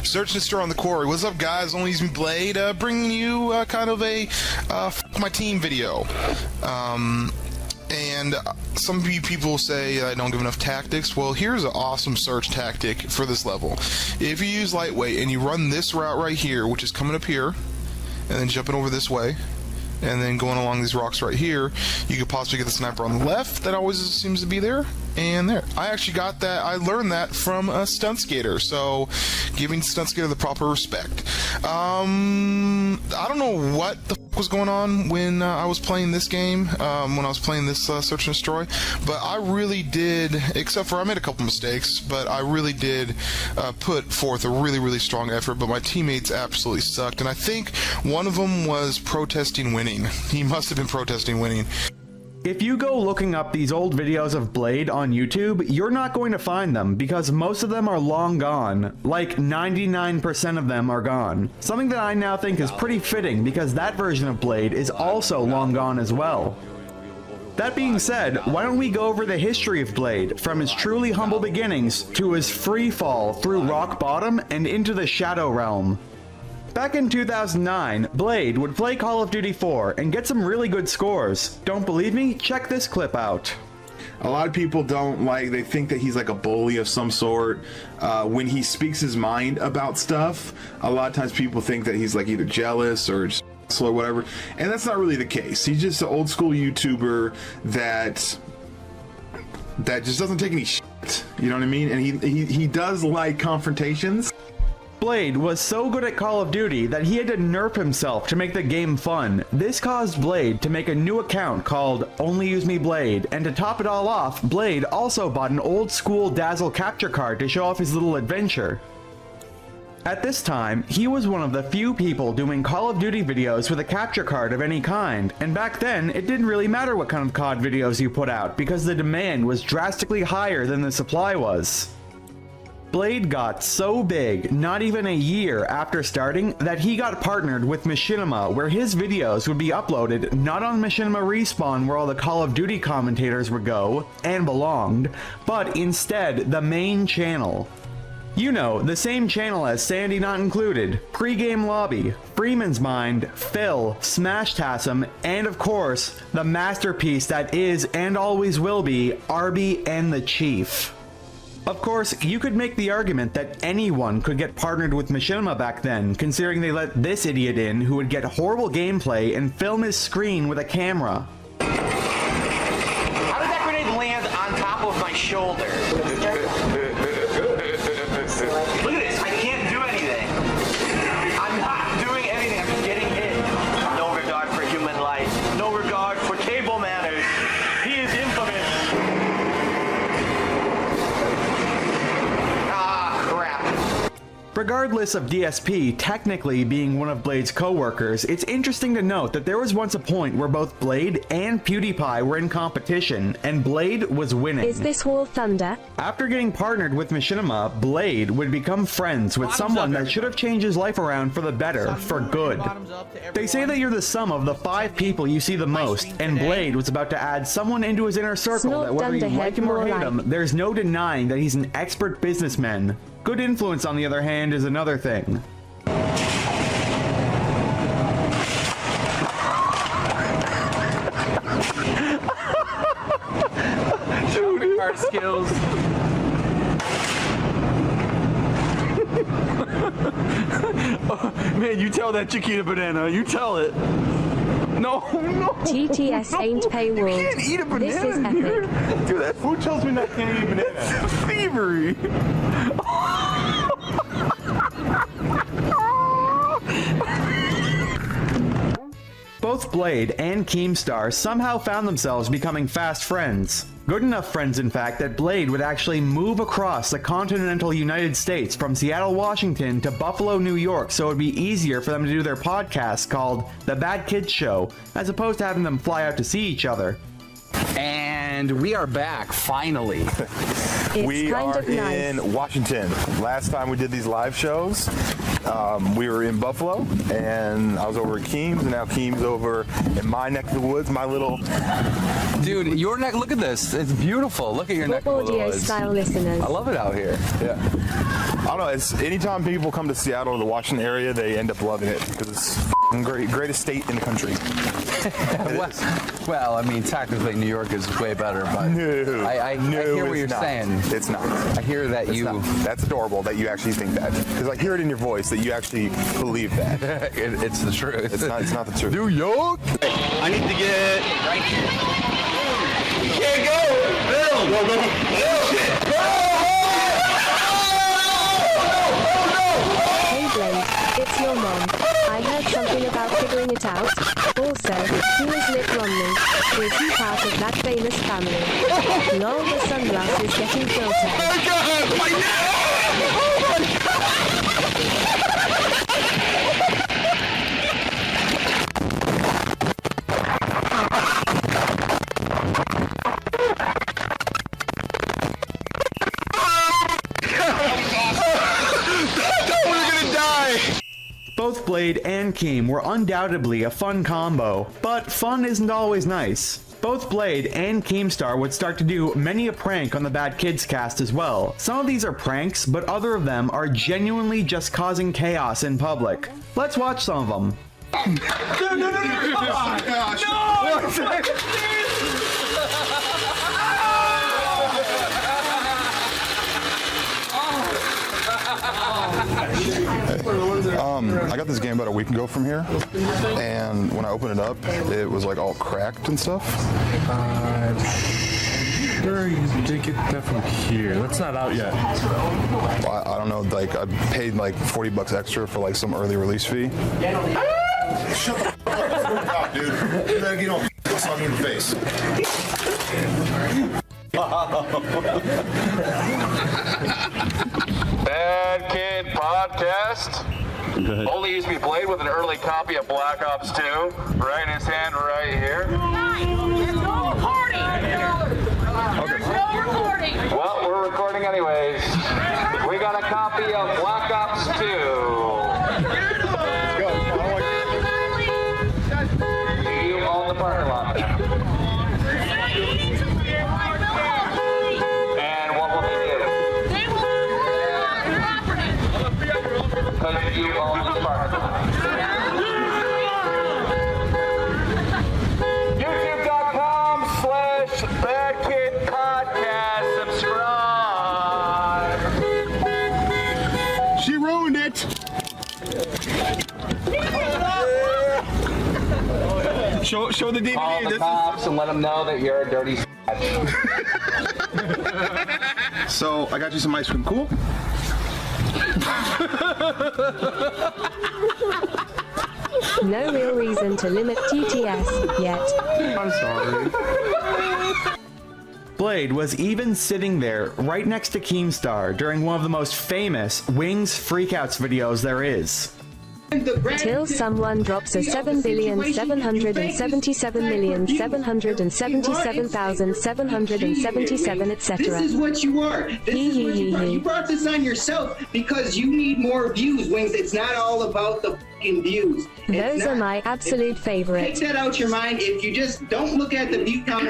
Search and Store on the Quarry. What's up, guys? Only Use Me Blade, bringing you kind of a F my team video. And some of you people say I don't give enough tactics. Well, here's an awesome search tactic for this level. If you use lightweight and you run this route right here, which is coming up here, and then jumping over this way, and then going along these rocks right here, you could possibly get the sniper on the left that always seems to be there, and there. I actually got that, I learned that from a stunt skater, so giving stunt skater the proper respect. I don't know what the f was going on when I was playing this game, when I was playing this Search and Destroy, but I really did, except for I made a couple mistakes, but I really did put forth a really, really strong effort, but my teammates absolutely sucked, and I think one of them was protesting winning. He must have been protesting winning. If you go looking up these old videos of Blade on YouTube, you're not going to find them because most of them are long gone. Like 99% of them are gone. Something that I now think is pretty fitting because that version of Blade is also long gone as well. That being said, why don't we go over the history of Blade, from his truly humble beginnings to his free fall through rock bottom and into the Shadow Realm. Back in 2009, Blade would play Call of Duty 4 and get some really good scores. Don't believe me? Check this clip out. A lot of people don't they think that he's like a bully of some sort. When he speaks his mind about stuff, a lot of times people think that he's like either jealous or just or whatever, and that's not really the case. He's just an old school YouTuber that just doesn't take any shit, you know what I mean? And he does like confrontations. Blade was so good at Call of Duty that he had to nerf himself to make the game fun. This caused Blade to make a new account called Only Use Me Blade, and to top it all off, Blade also bought an old school Dazzle capture card to show off his little adventure. At this time, he was one of the few people doing Call of Duty videos with a capture card of any kind, and back then, it didn't really matter what kind of COD videos you put out because the demand was drastically higher than the supply was. Blade got so big, not even a year after starting, that he got partnered with Machinima, where his videos would be uploaded not on Machinima Respawn where all the Call of Duty commentators would go, and belonged, but instead the main channel. You know, the same channel as Sandy Not Included, Pre-Game Lobby, Freeman's Mind, Phil, Smash Tassim, and of course, the masterpiece that is and always will be Arby and the Chief. Of course, you could make the argument that anyone could get partnered with Machinima back then, considering they let this idiot in who would get horrible gameplay and film his screen with a camera. How did that grenade land on top of my shoulder? Look at this, I can't do anything. I'm not doing anything, I'm just getting hit. No regard for human life, no regard for table manners. He is infamous. Regardless of DSP technically being one of Blade's co-workers, it's interesting to note that there was once a point where both Blade and PewDiePie were in competition, and Blade was winning. Is this War Thunder? After getting partnered with Machinima, Blade would become friends with someone that should have changed his life around for the better, for good. They say that you're the sum of the 5 people you see the most, and Blade was about to add someone into his inner circle that whether you like him or hate him, there's no denying that he's an expert businessman. Good influence, on the other hand, is another thing. Dude, car skills. Oh, man, you tell that Chiquita Banana. You tell it. No. TTS ain't paywalled. You can't eat a banana. This is epic. Dude, that food tells me not to eat a banana. It's thievery. Both Blade and Keemstar somehow found themselves becoming fast friends. Good enough friends, in fact, that Blade would actually move across the continental United States from Seattle, Washington to Buffalo, New York, so it would be easier for them to do their podcast called The Bad Kids Show, as opposed to having them fly out to see each other. And we are back, finally. We are in Washington. Last time we did these live shows, we were in Buffalo, and I was over at Keem's, and now Keem's over in my neck of the woods, my little... Dude, your neck, look at this. It's beautiful. Look at your neck of the woods. Style listeners. I love it out here. Yeah. I don't know, it's anytime people come to Seattle or the Washington area, they end up loving it, because it's greatest state in the country. Well, I mean, technically New York is way better, but I hear what you're saying. It's not. I hear that That's adorable that you actually think that, because I hear it in your voice that you actually believe that. It's the truth. It's not the truth. New York. I need to get right here. You can't go. Bill. Go. Hey Blade, it's your mom. I heard something about figuring it out. Also, who is Mitt Romney? Is he part of that famous family? Lol, the sunglasses getting filtered. Oh my God! My neck! Oh my Both Blade and Keem were undoubtedly a fun combo, but fun isn't always nice. Both Blade and Keemstar would start to do many a prank on the Bad Kids cast as well. Some of these are pranks, but other of them are genuinely just causing chaos in public. Let's watch some of them. No! Come on! No! I got this game about a week ago from here, and when I opened it up, it was like all cracked and stuff. I'm sure you did get that from here. That's not out yet. Well, I don't know, like I paid like $40 extra for like some early release fee. Shut the fuck up, dude. You better get on this on your face. Bad Kid Podcast. Only used to be Blade with an early copy of Black Ops 2. Right in his hand right here. There's no recording. There's no recording. Well, we're recording anyways. We got a copy of Black Ops 2. You own the parking lot. And what will they do? They will property. Because you own the parking lot. YouTube.com/BadKidPodcast. Subscribe. She ruined it. Show the DVD. Call the cops and let them know that you're a dirty So I got you some ice cream. Cool? No real reason to limit TTS yet. I'm sorry. Blade was even sitting there right next to Keemstar during one of the most famous Wings freakouts videos there is. Till someone drops a 7,777,777,777, etc. This is what you are. You brought this on yourself because you need more views, Wings. It's not all about the fucking views. Those are my absolute favorite. Take that out your mind. If you just don't look at the view count,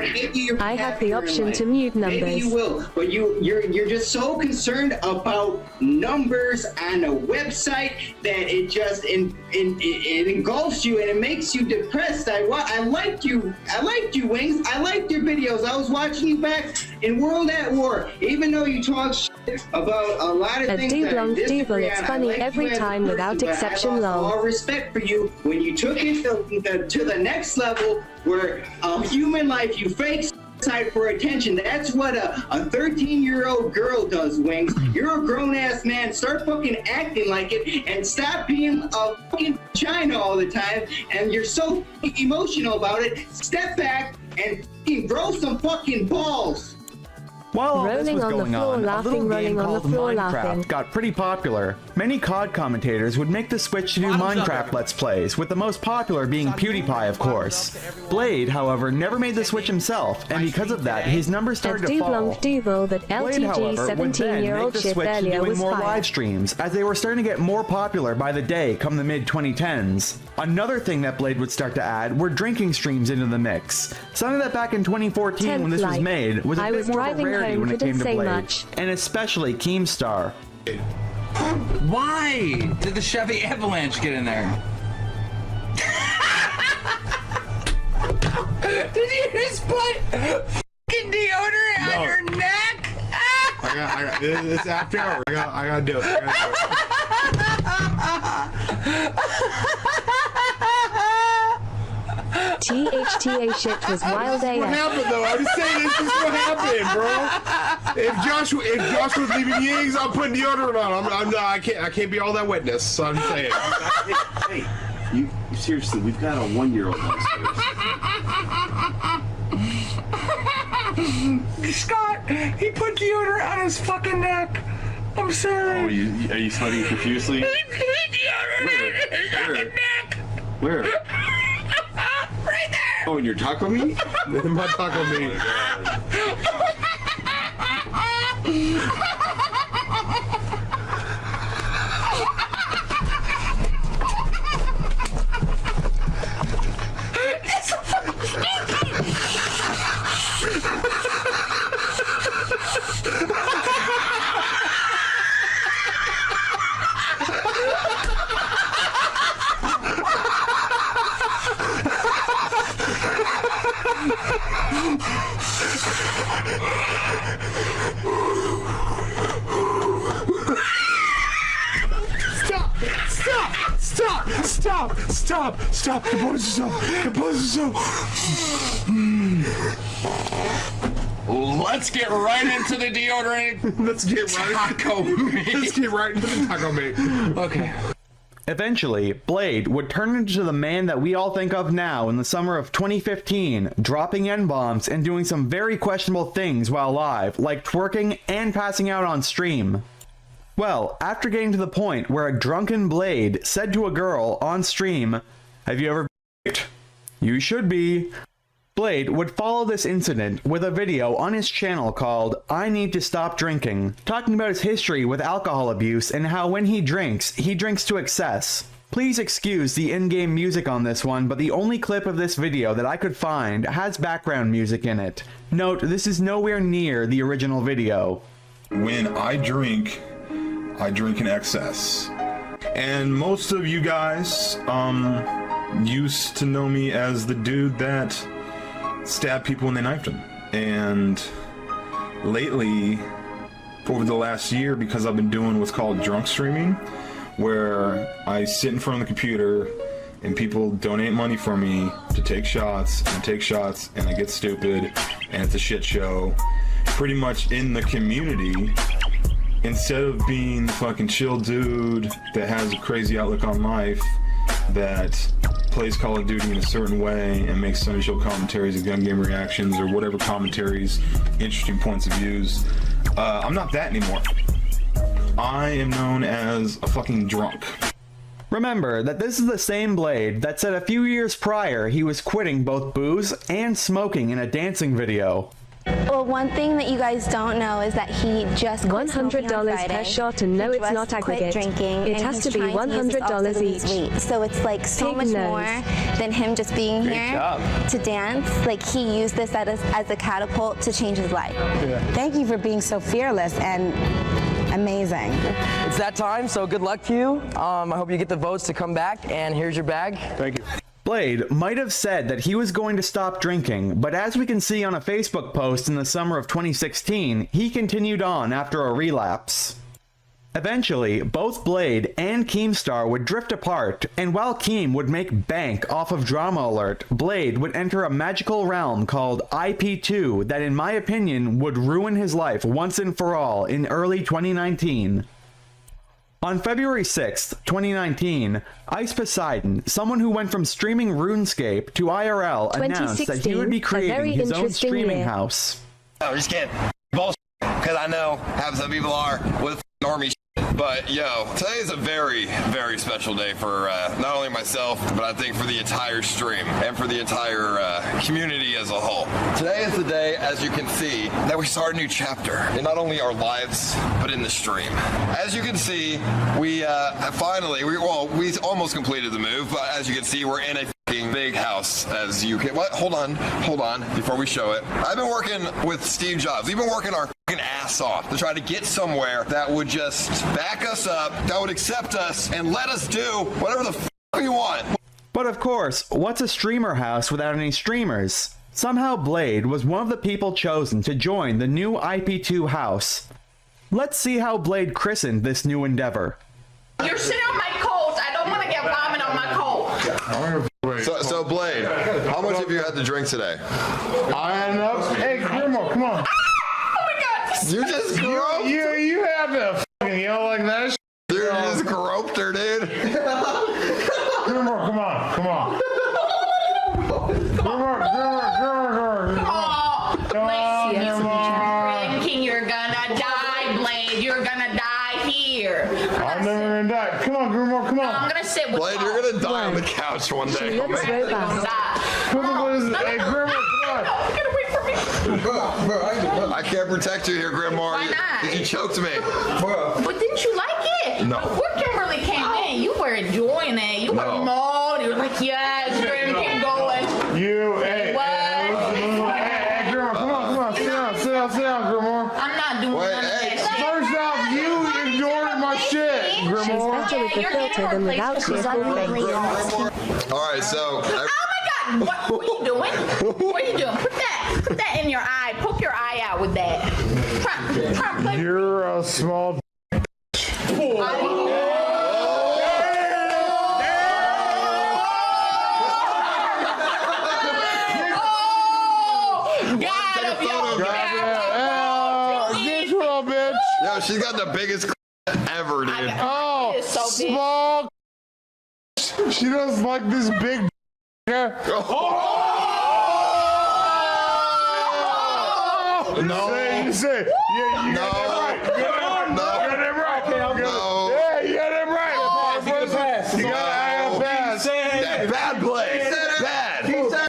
I have the option to mute numbers. Maybe you will, but you're just so concerned about numbers on a website that it just it engulfs you and it makes you depressed. I liked you, Wings. I liked your videos. I was watching you back in World at War, even though you talk shit about a lot of things. Dooblanc, it's funny every time without exception. All respect for you when you took it to the next level, where human life, you fake side for attention. That's what a 13-year-old girl does, Wings. You're a grown-ass man. Start fucking acting like it and stop being a fucking China all the time. And you're so emotional about it. Step back and grow some fucking balls. While all this was going on, a little game called Minecraft got pretty popular. Many COD commentators would make the switch to do Minecraft Let's Plays, with the most popular being PewDiePie, of course. Blade, however, never made the switch himself, and because of that, his numbers started to fall. Blade, however, would then make the switch to doing more live streams, as they were starting to get more popular by the day come the mid-2010s. Another thing that Blade would start to add were drinking streams into the mix. Something that back in 2014, when this was made, was a bit more of a rarity when it came to Blade, and especially Keemstar. Why did the Chevy Avalanche get in there? Did you just put fucking deodorant on your neck? I got it's after hour. I gotta do it. THTA shit was wild AF. What happened though? I'm just saying this is what happened, bro. If Josh was leaving Yings, I'm putting deodorant on. I can't be all that witness. So I'm saying. Hey, you seriously? We've got a 1-year-old downstairs. Scott, he put deodorant on his fucking neck. I'm sorry. Oh, are you sweating profusely? He put deodorant on his fucking neck. Where? Right there! Oh, in your taco meat? In my taco meat. It's so fucking Stop! Compose yourself! Let's get right into the deodorant. Let's get right into the taco meat. Okay. Eventually, Blade would turn into the man that we all think of now in the summer of 2015, dropping N-bombs and doing some very questionable things while live, like twerking and passing out on stream. Well, after getting to the point where a drunken Blade said to a girl on stream, "Have you ever b****d? You should be." Blade would follow this incident with a video on his channel called I Need to Stop Drinking, talking about his history with alcohol abuse and how when he drinks to excess. Please excuse the in-game music on this one, but the only clip of this video that I could find has background music in it. Note, this is nowhere near the original video. When I drink in excess. And most of you guys used to know me as the dude that stabbed people when they knifed them. And lately, over the last year, because I've been doing what's called drunk streaming, where I sit in front of the computer and people donate money for me to take shots, and I take shots and I get stupid and it's a shit show. Pretty much in the community, instead of being the fucking chill dude that has a crazy outlook on life, that plays Call of Duty in a certain way and makes Sunny Show commentaries and gun game reactions or whatever commentaries, interesting points of views. I'm not that anymore. I am known as a fucking drunk. Remember that this is the same Blade that said a few years prior he was quitting both booze and smoking in a dancing video. Well, one thing that you guys don't know is that he just quit $100 per shot, and no, it's not aggregate. Drinking, it has to be $100 each. So it's like so much more than him just being here to dance. Like he used this as a catapult to change his life. Thank you for being so fearless and amazing. It's that time, so good luck to you. I hope you get the votes to come back, and here's your bag. Thank you. Blade might have said that he was going to stop drinking, but as we can see on a Facebook post in the summer of 2016, he continued on after a relapse. Eventually, both Blade and Keemstar would drift apart, and while Keem would make bank off of Drama Alert, Blade would enter a magical realm called IP2 that in my opinion would ruin his life once and for all in early 2019. On February 6th, 2019, Ice Poseidon, someone who went from streaming RuneScape to IRL, announced that he would be creating his own streaming house. I'm just kidding. Bullshit. Because I know how some people are with normie shit. But, yo, today is a very, very special day for not only myself, but I think for the entire stream and for the entire community as a whole. Today is the day, as you can see, that we start a new chapter in not only our lives, but in the stream. As you can see, we finally, we almost completed the move, but as you can see, we're in a big house, as you can. What? Hold on, before we show it. I've been working with Steve Jobs. We've been working our ass off to try to get somewhere that would just back us up, that would accept us, and let us do whatever the we want. But of course, what's a streamer house without any streamers? Somehow Blade was one of the people chosen to join the new IP2 house. Let's see how Blade christened this new endeavor. You're sitting on my coat. I don't want to get vomit on my coat. So Blade, how much have you had to drink today? I had enough. Hey, Grandma, come on. You just groped? You have to fucking yell like that. Dude, you just groped her, dude. Grandma, come on. Come on. Drinking, you're gonna die, Blade. You're gonna die here. I'm never gonna die. Come on, Grandma, come on. I'm gonna sit with Blade, you're gonna die on the couch one day. She looks robust. Hey, Grandma, come on. Get away from me. I can't protect you here, Grandma. Why not? You choked me. But didn't you like it? No. Before Kimberly came in, you were enjoying it. You were mauled. You were like, yes, Grandma, keep going. Hey, Grandma, come on. Sit down, Grandma. I'm not doing none of that. First off, you ignored my shit, Grandma. She's better with the filter than without it. All right, so. Oh my God! What are you doing? What are you doing? Put that in your eye. Poke your eye out with that. Trump, You're a small. Yo, she's got the biggest ever, dude. Oh, so big. small. She does like this big. No. You say. Yeah, you got it right. You got it right. No. Yeah, you got it right. You got to pass. Bad Blade. Bad.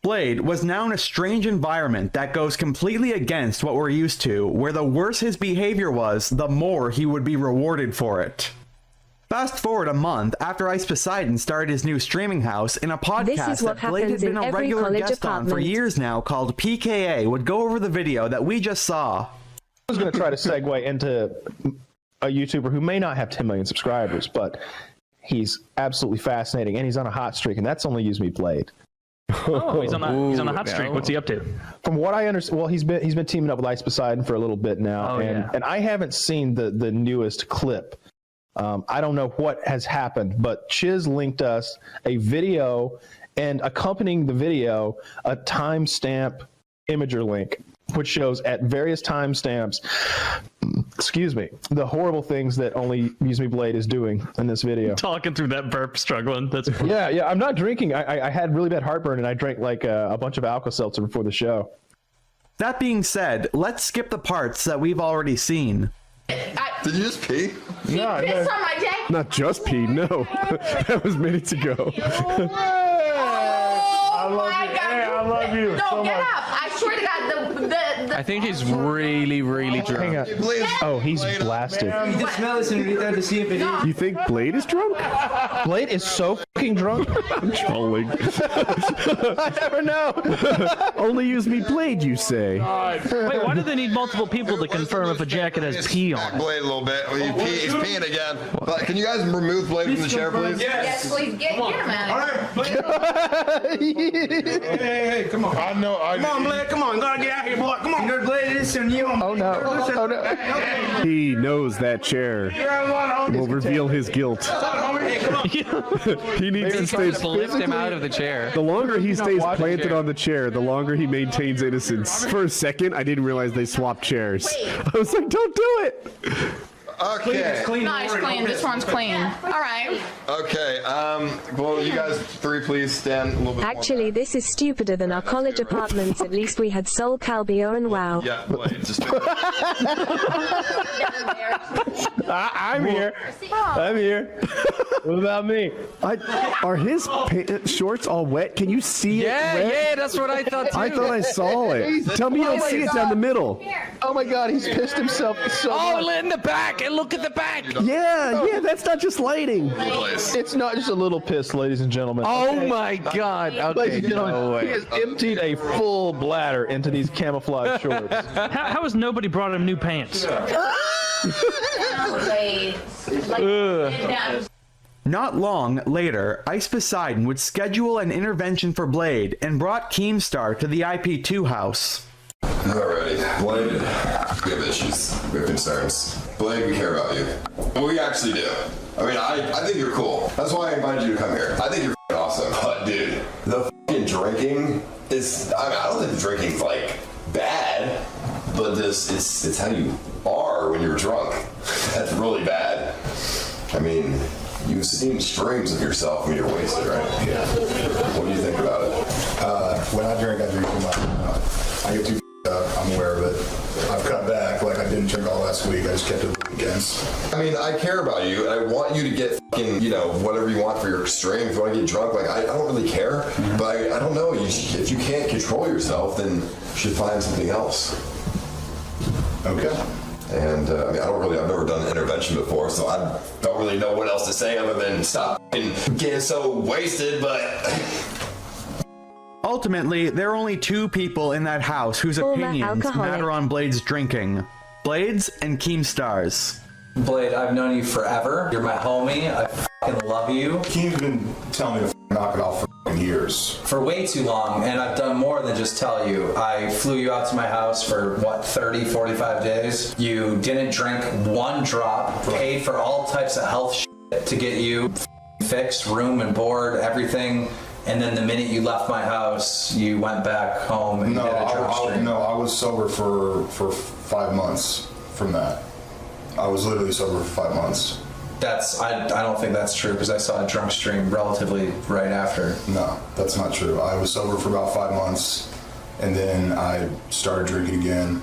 Blade was now in a strange environment that goes completely against what we're used to, where the worse his behavior was, the more he would be rewarded for it. Fast forward a month after Ice Poseidon started his new streaming house in a podcast that Blade had been a regular guest on for years now called PKA would go over the video that we just saw. I was going to try to segue into a YouTuber who may not have 10 million subscribers, but he's absolutely fascinating and he's on a hot streak, and that's only Use Me Blade. Oh, he's on the hot streak. What's he up to? From what I understand, well, he's been teaming up with Ice Poseidon for a little bit now, and I haven't seen the newest clip. I don't know what has happened, but Chiz linked us a video, and accompanying the video, a timestamp imager link which shows at various timestamps, excuse me, the horrible things that only Use Me Blade is doing in this video. Talking through that burp, struggling. That's yeah. I'm not drinking. I had really bad heartburn, and I drank like a bunch of Alka-Seltzer before the show. That being said, let's skip the parts that we've already seen. Did you just pee? No, pissed on my jacket. Not just pee, no. That was minutes ago. I love you. No, so get up. I swear to God, I think he's really, really drunk. Hang on. Oh, he's blasted. You just smell this and to see if it is. You think Blade is drunk? Blade is so fucking drunk. I'm trolling. I never know. Only Use Me Blade, you say? Wait, why do they need multiple people to confirm if a jacket has pee on it? Blade a little bit. He's peeing again. But can you guys remove Blade from the chair, please? Yes, please get him out of here. Hey, come on. I know. Come on, Blade. Come on. Gotta get out here, boy. Come on. You're Blade. Listen, you. Oh no. Oh no. He knows that chair will reveal his guilt. He needs to stay. Lift him out of the chair. The longer he stays planted on the chair, the longer he maintains innocence. For a second, I didn't realize they swapped chairs. I was like, don't do it. Okay. Nice, clean. This one's clean. All right. Okay. Well, you guys three, please stand a little bit. Actually, this is stupider than our college apartments. At least we had Sol Calbio and WoW. Yeah, Blade, just. I'm here. I'm here. What about me? Are his shorts all wet? Can you see it? Yeah, that's what I thought too. I thought I saw it. Tell me you don't see it down the middle. Oh my God, he's pissed himself so much. In the back, and look at the back. Yeah, that's not just lighting. It's not just a little piss, ladies and gentlemen. Oh my God. Okay, ladies and gentlemen, he has emptied a full bladder into these camouflage shorts. How has nobody brought him new pants? Not long later, Ice Poseidon would schedule an intervention for Blade and brought Keemstar to the IP2 house. Alrighty, Blade, we have issues, we have concerns. Blade, we care about you. We actually do. I mean, I think you're cool. That's why I invited you to come here. I think you're awesome. But dude, the drinking is, I don't think the drinking's like bad, but it's how you are when you're drunk. That's really bad. I mean, you've seen streams of yourself when you're wasted, right? Yeah. What do you think about it? When I drink too much. I get too up. I'm aware of it. I've cut back. Like, I didn't drink all last week. I just kept it the weekends. I mean, I care about you. I want you to get fucking, whatever you want for your stream. If you want to get drunk, like, I don't really care. Mm-hmm. But I don't know. If you can't control yourself, then you should find something else. Okay. And I've never done an intervention before, so I don't really know what else to say other than stop getting so wasted, but... Ultimately, there are only two people in that house whose opinions matter on Blade's drinking. Blades and Keemstar's. Blade, I've known you forever. You're my homie. I fucking love you. Keem's been telling me to knock it off for years. For way too long, and I've done more than just tell you. I flew you out to my house for, 30, 45 days. You didn't drink one drop, paid for all types of health shit to get you fixed, room and board, everything. And then the minute you left my house, you went back home and did a drunk stream. No, I was sober for 5 months from that. I was literally sober for 5 months. I don't think that's true because I saw a drunk stream relatively right after. No, that's not true. I was sober for about 5 months, and then I started drinking again.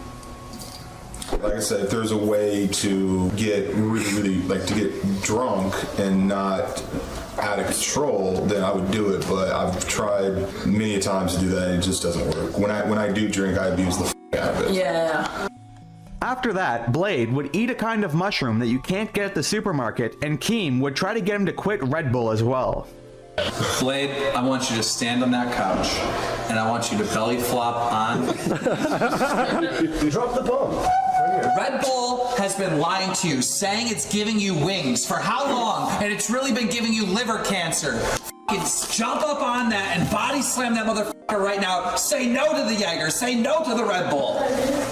Like I said, if there's a way to get really to get drunk and not out of control, then I would do it. But I've tried many times to do that, and it just doesn't work. When I do drink, I abuse the out of it. Yeah. After that, Blade would eat a kind of mushroom that you can't get at the supermarket, and Keem would try to get him to quit Red Bull as well. Blade, I want you to stand on that couch, and I want you to belly flop on. Drop the bomb. Red Bull has been lying to you, saying it's giving you wings for how long, and it's really been giving you liver cancer. Jump up on that and body slam that motherfucker right now. Say no to the Jaeger. Say no to the Red Bull.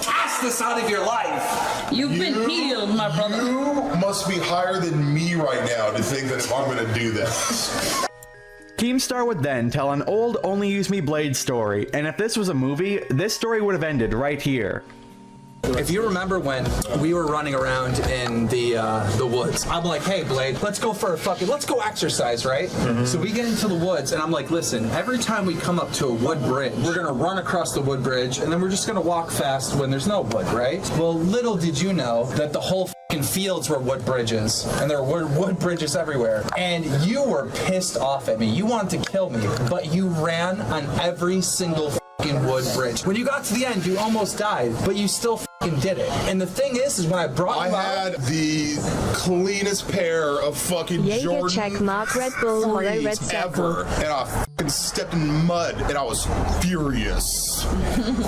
Cast this out of your life. You've been healed, my brother. You must be higher than me right now to think that I'm going to do this. Keemstar would then tell an old Only Use Me Blade story, and if this was a movie, this story would have ended right here. If you remember when we were running around in the woods, I'm like, hey, Blade, let's go exercise, right? So we get into the woods, and I'm like, listen, every time we come up to a wood bridge, we're going to run across the wood bridge, and then we're just going to walk fast when there's no wood, right? Well, little did you know that the whole fields were wood bridges, and there were wood bridges everywhere. And you were pissed off at me. You wanted to kill me, but you ran on every single wood bridge. When you got to the end, you almost died, but you still did it. And the thing is when I brought you out, I had the cleanest pair of fucking Jaeger check mark Red Bull hollow red circle. ever, and I fucking stepped in mud, and I was furious.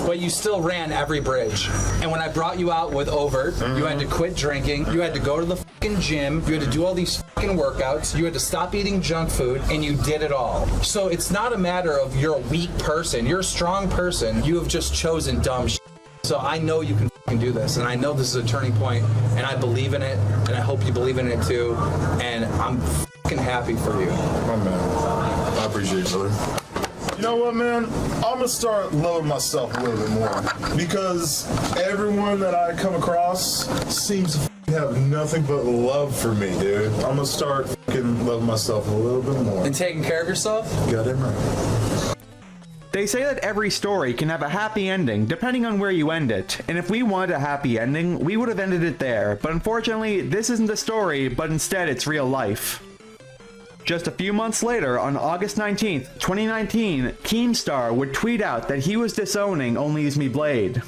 But you still ran every bridge. And when I brought you out with overt, you had to quit drinking, you had to go to the fucking gym, you had to do all these fucking workouts, you had to stop eating junk food, and you did it all. So it's not a matter of you're a weak person, you're a strong person, you have just chosen dumb shit. So I know you can fucking do this, and I know this is a turning point, and I believe in it, and I hope you believe in it too, and I'm fucking happy for you. Oh man, I appreciate you, brother. You know what, man? I'm gonna start loving myself a little bit more, because everyone that I come across seems to have nothing but love for me, dude. I'm gonna start fucking loving myself a little bit more. And taking care of yourself? Goddamn right. They say that every story can have a happy ending depending on where you end it, and if we wanted a happy ending, we would have ended it there, but unfortunately, this isn't a story, but instead it's real life. Just a few months later, on August 19th, 2019, Keemstar would tweet out that he was disowning Only Use Me Blade.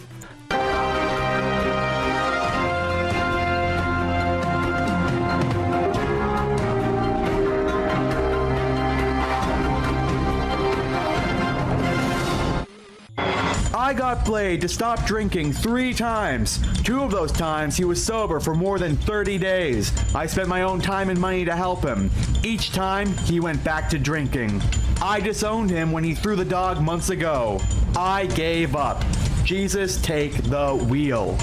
I got Blade to stop drinking 3 times. 2 of those times he was sober for more than 30 days. I spent my own time and money to help him. Each time, he went back to drinking. I disowned him when he threw the dog months ago. I gave up. Jesus, take the wheel.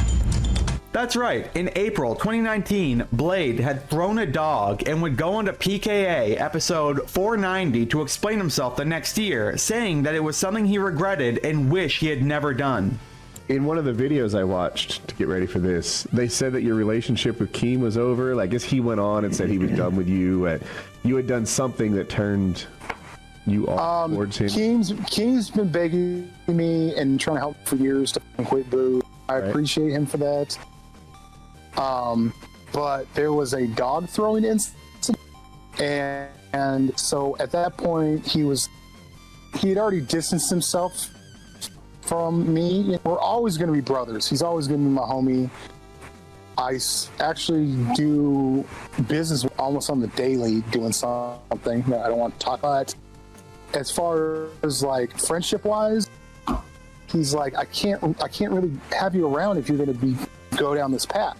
That's right, in April 2019, Blade had thrown a dog and would go on to PKA episode 490 to explain himself the next year, saying that it was something he regretted and wish he had never done. In one of the videos I watched to get ready for this, they said that your relationship with Keem was over. I guess he went on and said he was done with you. You had done something that turned you off towards him. Keem's been begging me and trying to help for years to quit booze. I appreciate him for that. But there was a dog throwing incident, and so at that point he had already distanced himself from me. We're always going to be brothers. He's always going to be my homie. I actually do business almost on the daily, doing something that I don't want to talk about. As far as like friendship wise, he's like, I can't really have you around if you're going to go down this path.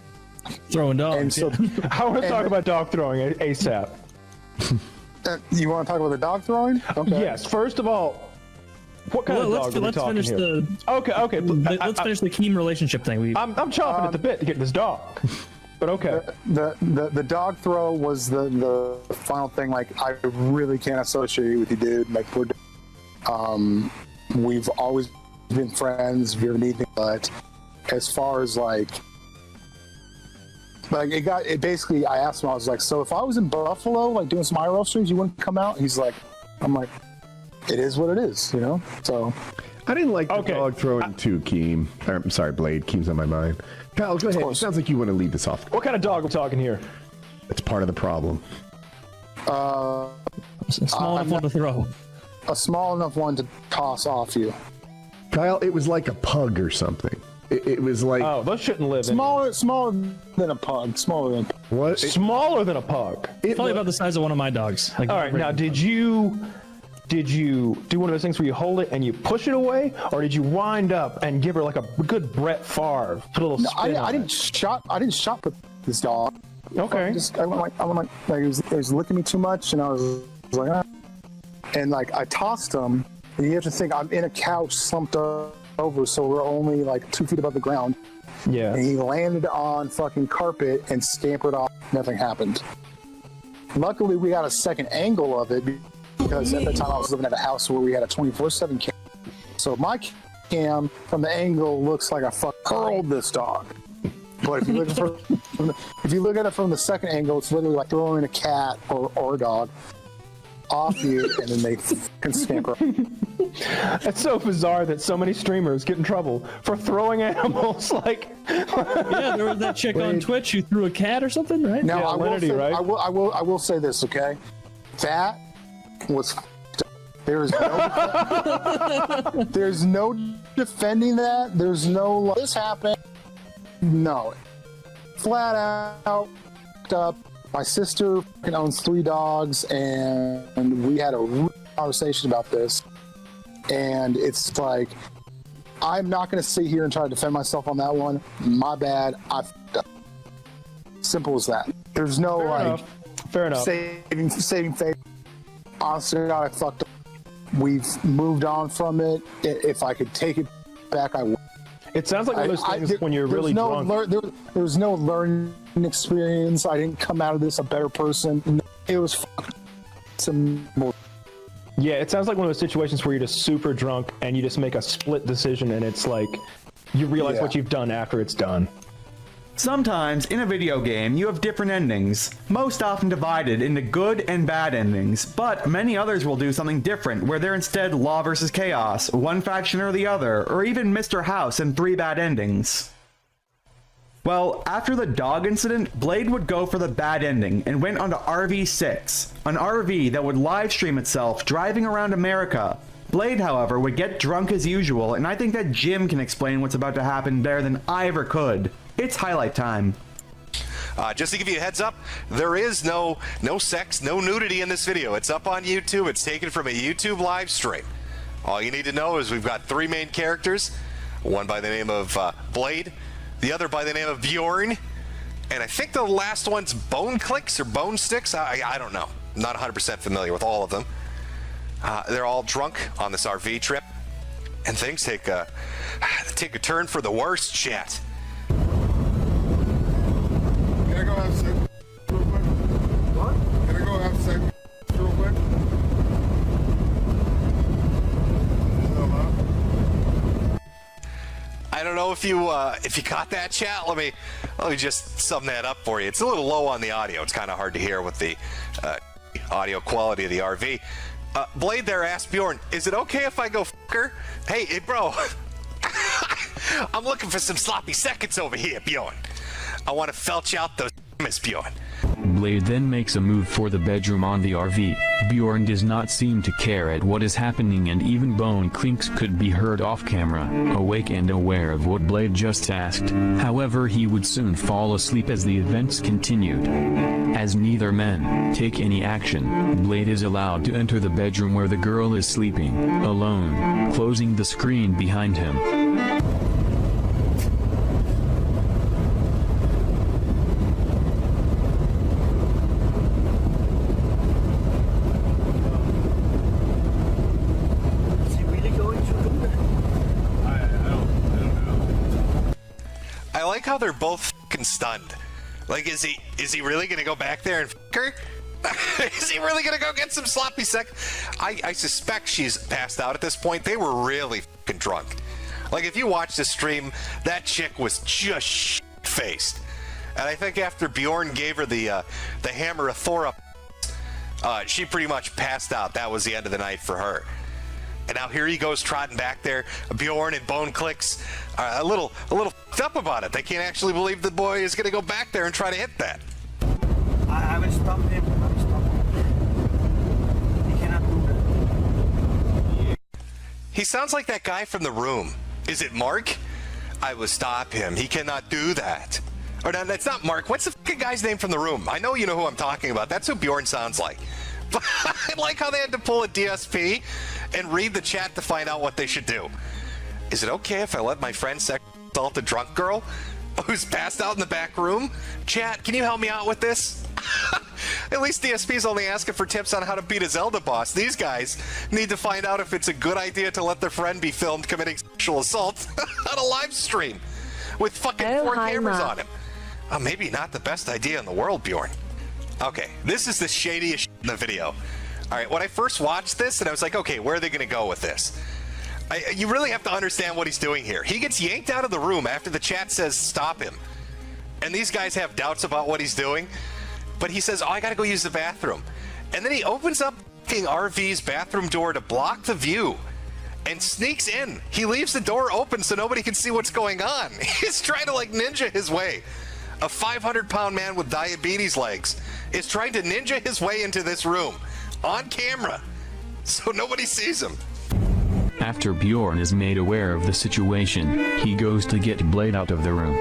Throwing dogs. And so, I want to talk about dog throwing ASAP. You want to talk about the dog throwing? Okay. Yes. First of all, what kind of dog are we talking here? Okay. Let's finish the Keem relationship thing. I'm chomping at the bit to get this dog. But okay. The dog throw was the final thing. Like, I really can't associate with you, dude. Like, we've always been friends. If you ever need me, but as far as like it basically, I asked him, I was like, so if I was in Buffalo, like doing some IRL streams, you wouldn't come out? He's like, I'm like, it is what it is, you know? So I didn't like the dog throwing too, Keem. I'm sorry, Blade. Keem's on my mind. Kyle, go ahead. It sounds like you want to lead this off. What kind of dog are we talking here? It's part of the problem. Small enough one to throw. A small enough one to toss off you. Kyle, it was like a pug or something. It was like... Oh, those shouldn't live smaller than a pug. Smaller than a pug. What? Smaller than a pug. It's probably about the size of one of my dogs. All right, now did you do one of those things where you hold it and you push it away, or did you wind up and give her like a good Brett Favre, put a little spin on I didn't shot with this dog. Okay. I went like it was licking me too much, and I was like, ah. And like I tossed him. And you have to think I'm in a couch slumped over, so we're only like 2 feet above the ground. Yeah. And he landed on fucking carpet and scampered off. Nothing happened. Luckily, we got a second angle of it because at the time I was living at a house where we had a 24/7 cam. So my cam from the angle looks like I curled this dog. But if you look at it from the second angle, it's literally like throwing a cat or a dog off you, and then they can scamper. It's so bizarre that so many streamers get in trouble for throwing animals. Like, yeah, there was that chick on Twitch who threw a cat or something, right? Now, Yeah, I will Lenity, say, right? I will say this, okay? That was. There's no defending that. There's no this happened. No, flat out up. My sister owns 3 dogs, and we had a real conversation about this. And it's like, I'm not going to sit here and try to defend myself on that one. My bad. I f***ed up. Simple as that. There's no Fair enough. saving faith. Honestly, God, I fucked up. We've moved on from it. If I could take it back, I would. It sounds like one of those things when you're really drunk. There's no learning experience. I didn't come out of this a better person. It was more. Yeah, it sounds like one of those situations where you're just super drunk and you just make a split decision, and it's like you realize what you've done after it's done. Sometimes, in a video game, you have different endings, most often divided into good and bad endings, but many others will do something different, where they're instead law versus chaos, one faction or the other, or even Mr. House and 3 bad endings. Well, after the dog incident, Blade would go for the bad ending and went onto RV6, an RV that would live stream itself driving around America. Blade, however, would get drunk as usual, and I think that Jim can explain what's about to happen better than I ever could. It's highlight time. Just to give you a heads up, there is no sex, no nudity in this video. It's up on YouTube. It's taken from a YouTube live stream. All you need to know is we've got 3 main characters, one by the name of Blade, the other by the name of Bjorn, and I think the last one's Bone Clicks or Bone Sticks. I don't know. I'm not 100% familiar with all of them. They're all drunk on this RV trip, and things take a turn for the worse, chat. Can I go have sex real quick? What? Can I go have sex real quick? I don't know if you got that, chat. Let me just sum that up for you. It's a little low on the audio. It's kind of hard to hear with the audio quality of the RV. Blade there asked Bjorn, "Is it okay if I go f*** her?" Hey, bro. I'm looking for some sloppy seconds over here, Bjorn. I want to felch out those Miss Bjorn. Blade then makes a move for the bedroom on the RV. Bjorn does not seem to care at what is happening, and even bone clinks could be heard off camera, awake and aware of what Blade just asked. However, he would soon fall asleep as the events continued. As neither men take any action, Blade is allowed to enter the bedroom where the girl is sleeping, alone, closing the screen behind him. I like how they're both f***ing stunned. Like, is he really gonna go back there and f*** her? Is he really gonna go get some sloppy sex? I suspect she's passed out at this point. They were really f***ing drunk. Like, if you watch the stream, that chick was just shit-faced. And I think after Bjorn gave her the hammer of Thor up, she pretty much passed out. That was the end of the night for her. And now here he goes trotting back there. Bjorn and Bone Clicks are a little f***ed up about it. They can't actually believe the boy is going to go back there and try to hit that. I will stop him. I will stop him. He cannot do that. He sounds like that guy from The Room. Is it Mark? I will stop him. He cannot do that. Or no, that's not Mark. What's the fucking guy's name from The Room? I know you know who I'm talking about. That's who Bjorn sounds like. But I like how they had to pull a DSP and read the chat to find out what they should do. Is it okay if I let my friend sex assault a drunk girl who's passed out in the back room? Chat, can you help me out with this? At least DSP's only asking for tips on how to beat a Zelda boss. These guys need to find out if it's a good idea to let their friend be filmed committing sexual assault on a live stream with fucking 4 cameras on him. Maybe not the best idea in the world, Bjorn. Okay, this is the shadiest shit in the video. All right, when I first watched this, and I was like, okay, where are they going to go with this? You really have to understand what he's doing here. He gets yanked out of the room after the chat says stop him. And these guys have doubts about what he's doing. But he says, oh, I got to go use the bathroom. And then he opens up RV's bathroom door to block the view and sneaks in. He leaves the door open so nobody can see what's going on. He's trying to like ninja his way. A 500-pound man with diabetes legs is trying to ninja his way into this room on camera so nobody sees him. After Bjorn is made aware of the situation, he goes to get Blade out of the room.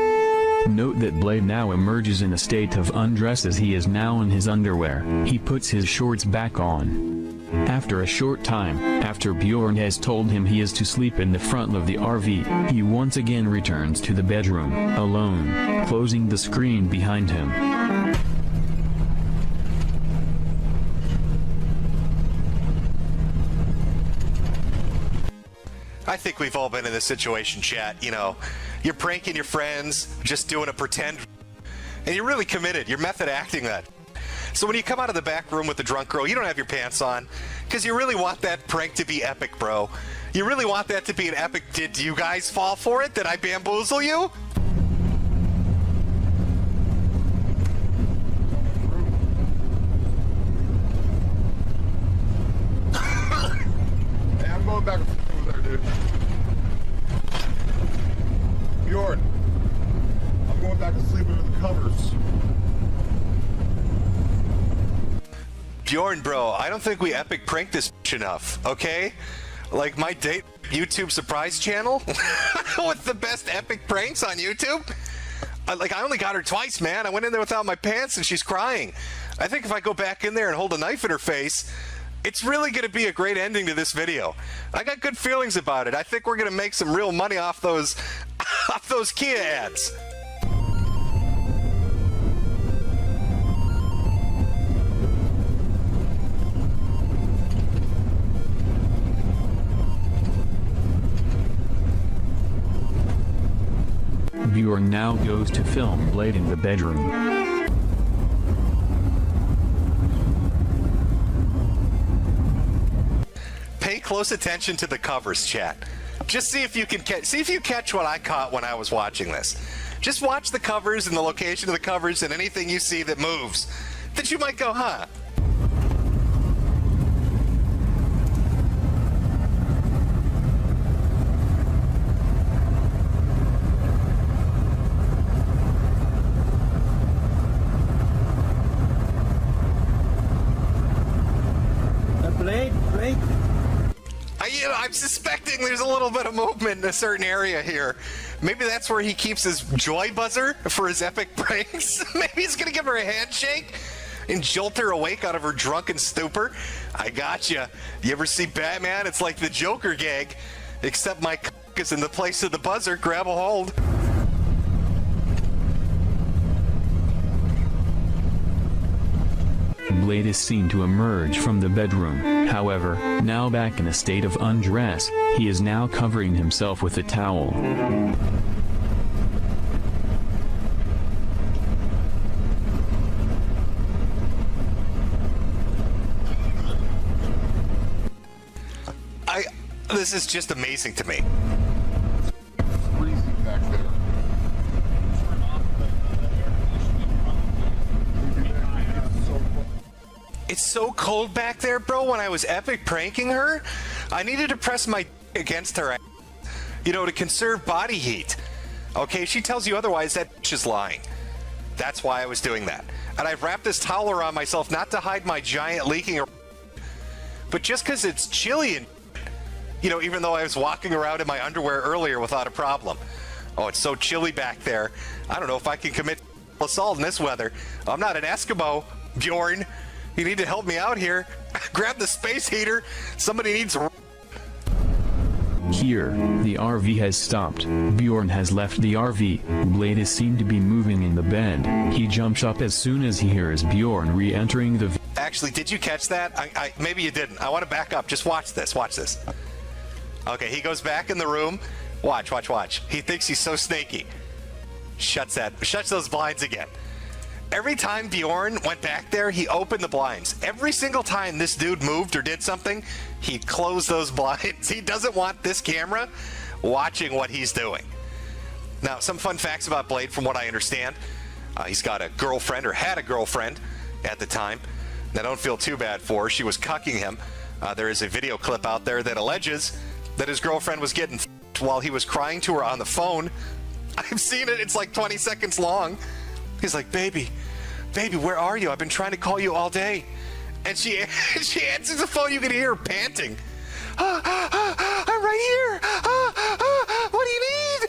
Note that Blade now emerges in a state of undress as he is now in his underwear. He puts his shorts back on. After a short time, after Bjorn has told him he is to sleep in the front of the RV, he once again returns to the bedroom, alone, closing the screen behind him. I think we've all been in this situation, chat. You know, you're pranking your friends, just doing a pretend, and you're really committed. You're method acting that. So when you come out of the back room with the drunk girl, you don't have your pants on, because you really want that prank to be epic, bro. You really want that to be an epic. Did you guys fall for it? Did I bamboozle you? Hey, I'm going back over there, dude. Bjorn, I'm going back to sleep under the covers. Bjorn, bro, I don't think we epic pranked this enough, okay? Like my date YouTube surprise channel with the best epic pranks on YouTube. I only got her twice, man. I went in there without my pants and she's crying. I think if I go back in there and hold a knife in her face, it's really going to be a great ending to this video. I got good feelings about it. I think we're going to make some real money off those Kia ads. Bjorn now goes to film Blade in the bedroom. Pay close attention to the covers, chat. Just see if you can catch what I caught when I was watching this. Just watch the covers and the location of the covers and anything you see that moves that you might go, huh? Blade. I'm suspecting there's a little bit of movement in a certain area here. Maybe that's where he keeps his joy buzzer for his epic pranks. Maybe he's gonna give her a handshake and jolt her awake out of her drunken stupor. I gotcha. You ever see Batman? It's like the Joker gag, except my cock is in the place of the buzzer. Grab a hold. Blade is seen to emerge from the bedroom. However, now back in a state of undress, he is now covering himself with a towel. This is just amazing to me. Freezing back there. It's so cold back there, bro. When I was epic pranking her, I needed to press my against her, you know, to conserve body heat. Okay, she tells you otherwise, that is lying. That's why I was doing that. And I've wrapped this towel around myself not to hide my giant leaking, but just because it's chilly and, you know, even though I was walking around in my underwear earlier without a problem. Oh, it's so chilly back there. I don't know if I can commit assault in this weather. I'm not an Eskimo, Bjorn. You need to help me out here. Grab the space heater. Somebody needs a... Here, the RV has stopped. Bjorn has left the RV. Blade is seen to be moving in the bed. He jumps up as soon as he hears Bjorn re-entering the... Actually, did you catch that? Maybe you didn't. I want to back up. Just watch this. Watch this. Okay, he goes back in the room. Watch. He thinks he's so snaky. Shuts those blinds again. Every time Bjorn went back there, he opened the blinds. Every single time this dude moved or did something, he closed those blinds. He doesn't want this camera watching what he's doing. Now, some fun facts about Blade, from what I understand. He's got a girlfriend, or had a girlfriend at the time, that I don't feel too bad for. She was cucking him. There is a video clip out there that alleges that his girlfriend was getting while he was crying to her on the phone. I've seen it. It's like 20 seconds long. He's like, baby, where are you? I've been trying to call you all day. And she answers the phone. You can hear her panting. I'm right here. What do you need?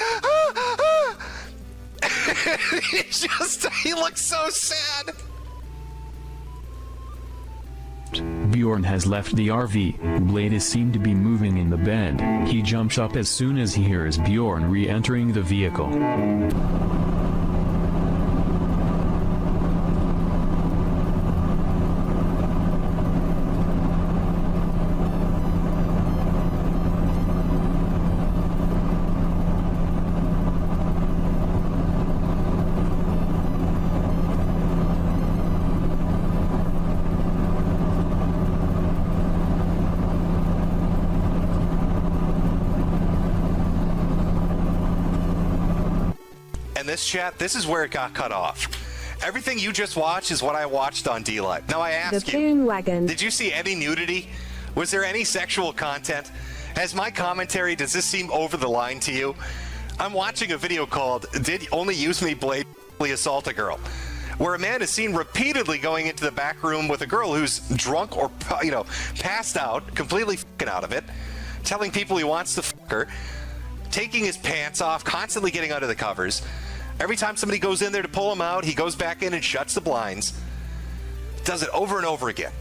He looks so sad. Bjorn has left the RV. Blade is seen to be moving in the bed. He jumps up as soon as he hears Bjorn re-entering the vehicle. This chat, this is where it got cut off. Everything you just watched is what I watched on D-Live. Now I ask you, did you see any nudity? Was there any sexual content? Has my commentary, does this seem over the line to you? I'm watching a video called Did Only Use Me Blade Assault a Girl, where a man is seen repeatedly going into the back room with a girl who's drunk or, passed out, completely fucking out of it, telling people he wants to fuck her, taking his pants off, constantly getting under the covers. Every time somebody goes in there to pull him out, he goes back in and shuts the blinds. Does it over and over again.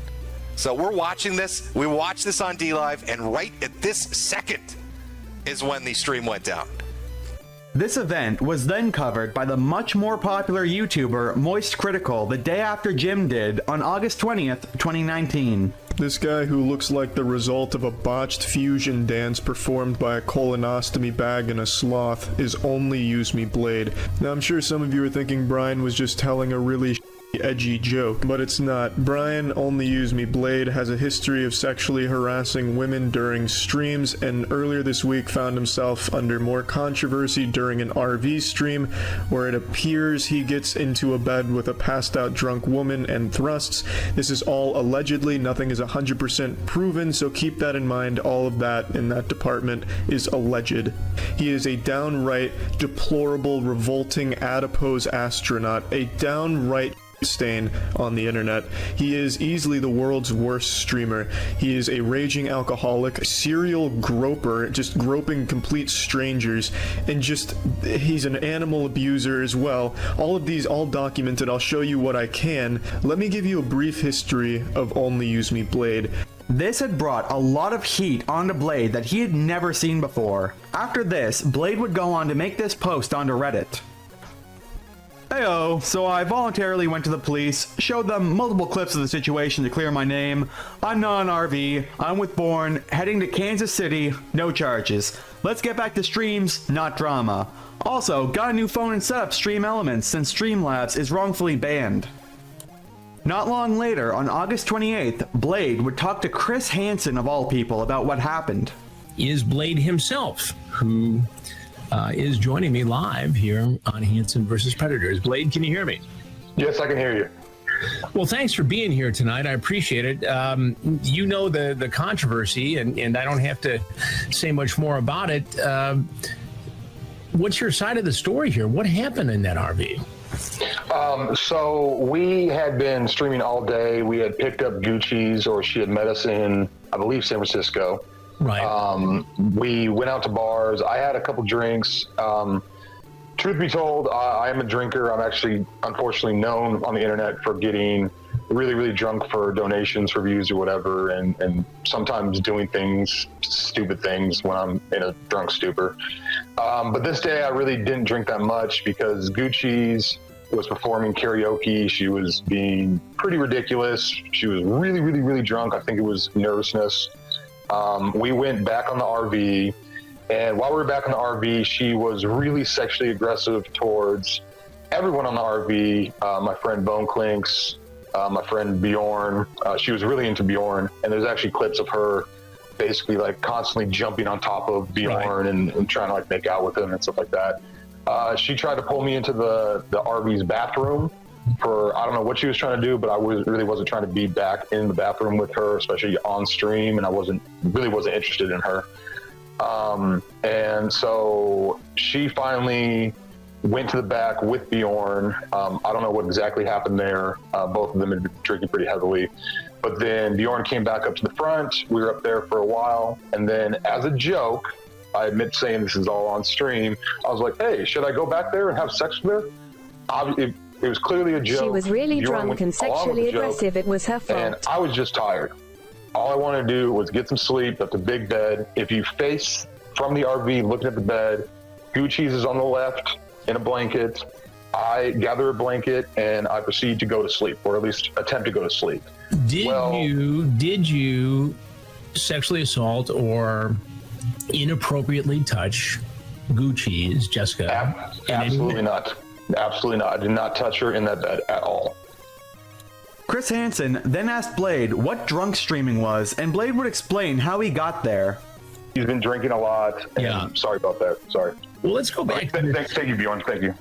So we're watching this. We watched this on D-Live, and right at this second is when the stream went down. This event was then covered by the much more popular YouTuber Moist Critical the day after Jim did on August 20th, 2019. This guy who looks like the result of a botched fusion dance performed by a colonostomy bag and a sloth is Only Use Me Blade. Now I'm sure some of you are thinking Brian was just telling a really edgy joke, but it's not. Brian Only Use Me Blade has a history of sexually harassing women during streams, and earlier this week found himself under more controversy during an RV stream where it appears he gets into a bed with a passed out drunk woman and thrusts. This is all allegedly, nothing is 100% proven, so keep that in mind. All of that in that department is alleged. He is a downright deplorable, revolting, adipose astronaut, a downright stain on the internet. He is easily the world's worst streamer. He is a raging alcoholic, a serial groper, just groping complete strangers, and he's an animal abuser as well. All of these, all documented. I'll show you what I can. Let me give you a brief history of Only Use Me Blade. This had brought a lot of heat onto Blade that he had never seen before. After this, Blade would go on to make this post onto Reddit. Heyo, so I voluntarily went to the police, showed them multiple clips of the situation to clear my name. I'm not an RV, I'm with Bourne, heading to Kansas City, no charges. Let's get back to streams, not drama. Also, got a new phone and set up Stream Elements since Streamlabs is wrongfully banned. Not long later, on August 28th, Blade would talk to Chris Hansen of all people about what happened. Is Blade himself, who is joining me live here on Hansen versus Predators. Blade, can you hear me? Yes, I can hear you. Well, thanks for being here tonight. I appreciate it. You know the controversy, and I don't have to say much more about it. What's your side of the story here? What happened in that RV? So we had been streaming all day. We had picked up Gucci's, or she had met us in, I believe, San Francisco. Right. We went out to bars. I had a couple drinks. Truth be told, I am a drinker. I'm actually, unfortunately, known on the internet for getting really, really drunk for donations, for views, or whatever, and sometimes doing things, stupid things, when I'm in a drunk stupor. But this day, I really didn't drink that much because Gucci's was performing karaoke. She was being pretty ridiculous. She was really, really, really drunk. I think it was nervousness. We went back on the RV, and while we were back on the RV, she was really sexually aggressive towards everyone on the RV, my friend Bone Clinks, my friend Bjorn, she was really into Bjorn, and there's actually clips of her basically like constantly jumping on top of Bjorn and trying to like make out with him and stuff like that. She tried to pull me into the RV's bathroom for, I don't know what she was trying to do, but I really wasn't trying to be back in the bathroom with her, especially on stream, and I really wasn't interested in her. And so she finally went to the back with Bjorn. I don't know what exactly happened there. Both of them had been drinking pretty heavily. But then Bjorn came back up to the front. We were up there for a while. And then as a joke, I admit saying this is all on stream, I was like, hey, should I go back there and have sex with her? It was clearly a joke. She was really Bjorn drunk and sexually aggressive. It was her fault. And I was just tired. All I wanted to do was get some sleep at the big bed. If you face from the RV looking at the bed, Gucci's is on the left in a blanket. I gather a blanket and I proceed to go to sleep, or at least attempt to go to sleep. Did you sexually assault or inappropriately touch Gucci's, Jessica? Absolutely not. Absolutely not. I did not touch her in that bed at all. Chris Hansen then asked Blade what drunk streaming was, and Blade would explain how he got there. He's been drinking a lot. And sorry about that. Sorry. Well, let's go back. Thank you, Bjorn. Thank you.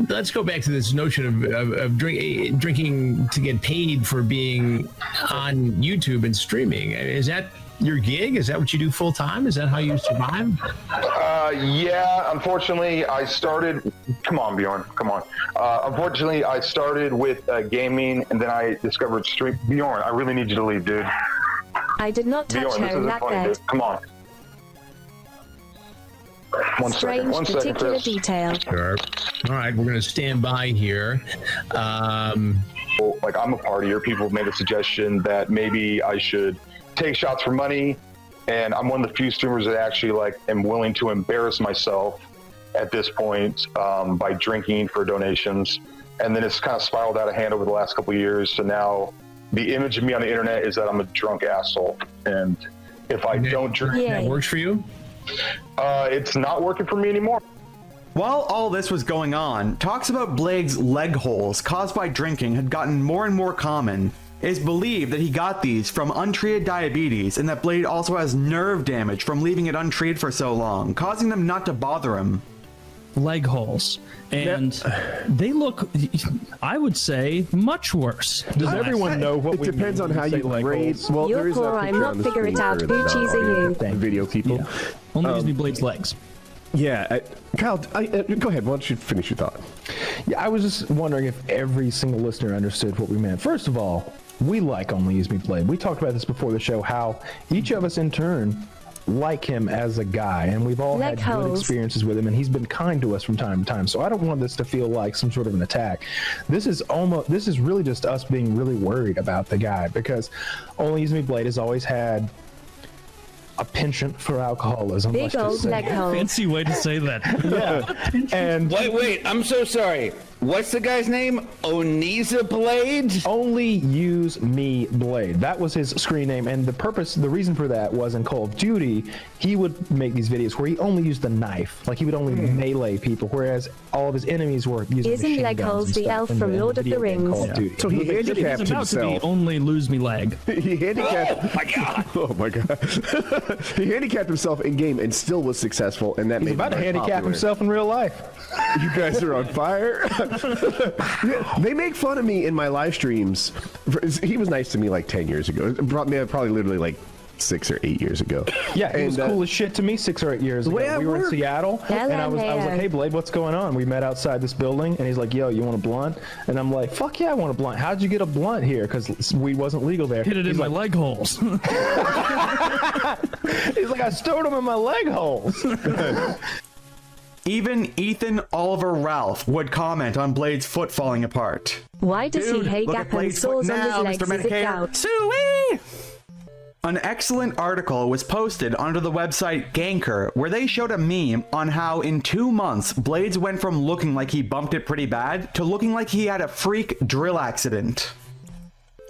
Let's go back to this notion of drinking to get paid for being on YouTube and streaming. Is that your gig? Is that what you do full time? Is that how you survive? Yeah, unfortunately, I started. Come on, Bjorn. Come on. Unfortunately, I started with gaming, and then I discovered stream. Bjorn, I really need you to leave, dude. I did not touch Bjorn, her in that bed. Dude. Come on. Strange particular Chris. detail. Sure. All right, we're going to stand by here. Like, I'm a partier. People have made a suggestion that maybe I should take shots for money, and I'm one of the few streamers that actually am willing to embarrass myself at this point by drinking for donations. And then it's kind of spiraled out of hand over the last couple of years. So now the image of me on the internet is that I'm a drunk asshole, and if I don't drink, that works for you. It's not working for me anymore. While all this was going on, talks about Blade's leg holes caused by drinking had gotten more and more common. It is believed that he got these from untreated diabetes, and that Blade also has nerve damage from leaving it untreated for so long, causing them not to bother him. Leg holes. And they look, I would say, much worse. Does everyone know what it depends on how you grade? Well, there is poor, I'm not figure it out. Gucci's are you. Video people. Yeah. Only Disney Blade's legs. Yeah, Kyle, go ahead. Why don't you finish your thought? Yeah, I was just wondering if every single listener understood what we meant. First of all, we like Only Use Me Blade. We talked about this before the show, how each of us in turn like him as a guy, and we've all had good experiences with him, and he's been kind to us from time to time. So I don't want this to feel like some sort of an attack. This is really just us being really worried about the guy, because Only Use Me Blade has always had a penchant for alcoholism. Big old leg holes. Fancy way to say that. Yeah. And wait, I'm so sorry. What's the guy's name? Oniza Blade? Only Use Me Blade. That was his screen name, and the reason for that was in Call of Duty, he would make these videos where he only used the knife. Like, he would only melee people, whereas all of his enemies were using Isn't machine leg guns holes and the stuff elf in from the Lord of the video game Rings? Call of Duty. So he handicapped He's about to himself. be only lose me leg. He handicapped. Oh my god! Oh my god! He handicapped himself in game and still was successful, and that He's made about to him very handicap popular. himself in real life. You guys are on fire. Yeah, they make fun of me in my live streams. He was nice to me like 10 years ago. Probably literally like 6 or 8 years ago. Yeah, he was cool as shit to me 6 or 8 years ago. We were in Seattle, and I was like, hey, Blade, what's going on? We met outside this building, and he's like, yo, you want a blunt? And I'm like, fuck yeah, I want a blunt. How'd you get a blunt here? Because weed wasn't legal there. Hit it in my leg holes. He's like, I stored them in my leg holes. Even Ethan Oliver Ralph would comment on Blade's foot falling apart. Why does he hate gap and sores on his legs? Is it gout? Suey! An excellent article was posted onto the website Ganker, where they showed a meme on how in 2 months Blades went from looking like he bumped it pretty bad to looking like he had a freak drill accident.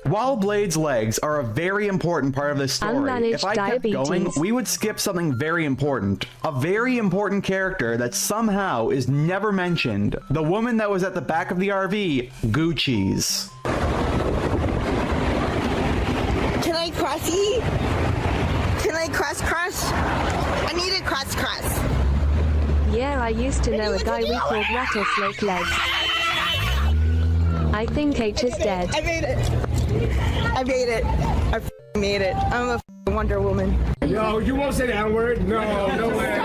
While Blade's legs are a very important part of this story, Unmanaged if I kept diabetes. going, we would skip something very important. A very important character that somehow is never mentioned. The woman that was at the back of the RV, Gucci's. Can I crossy? Can I cross? I need a cross. Yeah, I used to know a guy we called Rattlesnake Legs. I think H is dead. I made it. I made it. I'm a Wonder Woman. No, you won't say that word. No way.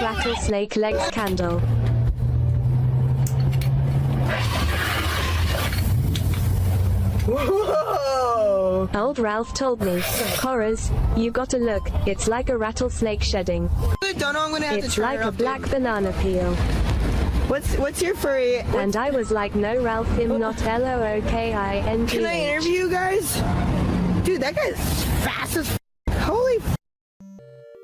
Rattlesnake Legs candle. Whoa! Old Ralph told me, Coraz, you gotta look, it's like a rattlesnake shedding. I don't know, I'm gonna have It's to try like her a up black banana peel. What's your furry? And I was like, no Ralph, him not LOOKING. Can I interview you guys? Dude, that guy's fast as holy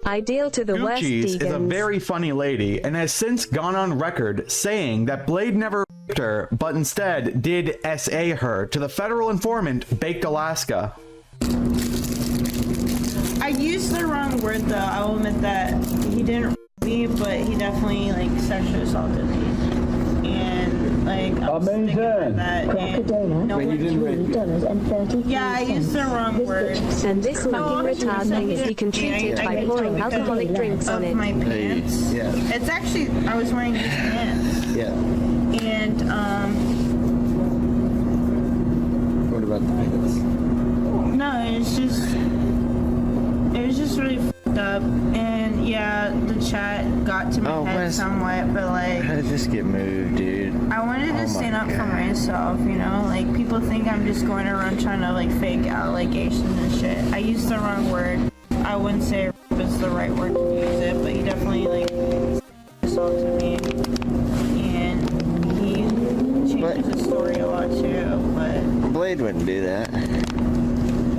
Ideal to the worst Gucci's is a vegans. very funny lady and has since gone on record saying that Blade never raped her, but instead did SA her to the federal informant Baked Alaska. I used the wrong word though. I will admit that he didn't me, but he definitely like sexually assaulted me. And like I was thinking about that. And no, yeah, I used the wrong word. And this fucking retard thinks he can treat it by pouring alcoholic drinks on it. My pants. Yeah. It's actually I was wearing these pants. Yeah. And What about the pants? no, it was just really fucked up. And yeah, the chat got to my head somewhat, but like How did this get moved, dude? I wanted to stand up for myself, you know? Like, people think I'm just going around trying to, like, fake allegations and shit. I used the wrong word. I wouldn't say rape is the right word to use it, but he definitely, like, assaulted me. And he changes his story a lot, too, but... Blade wouldn't do that.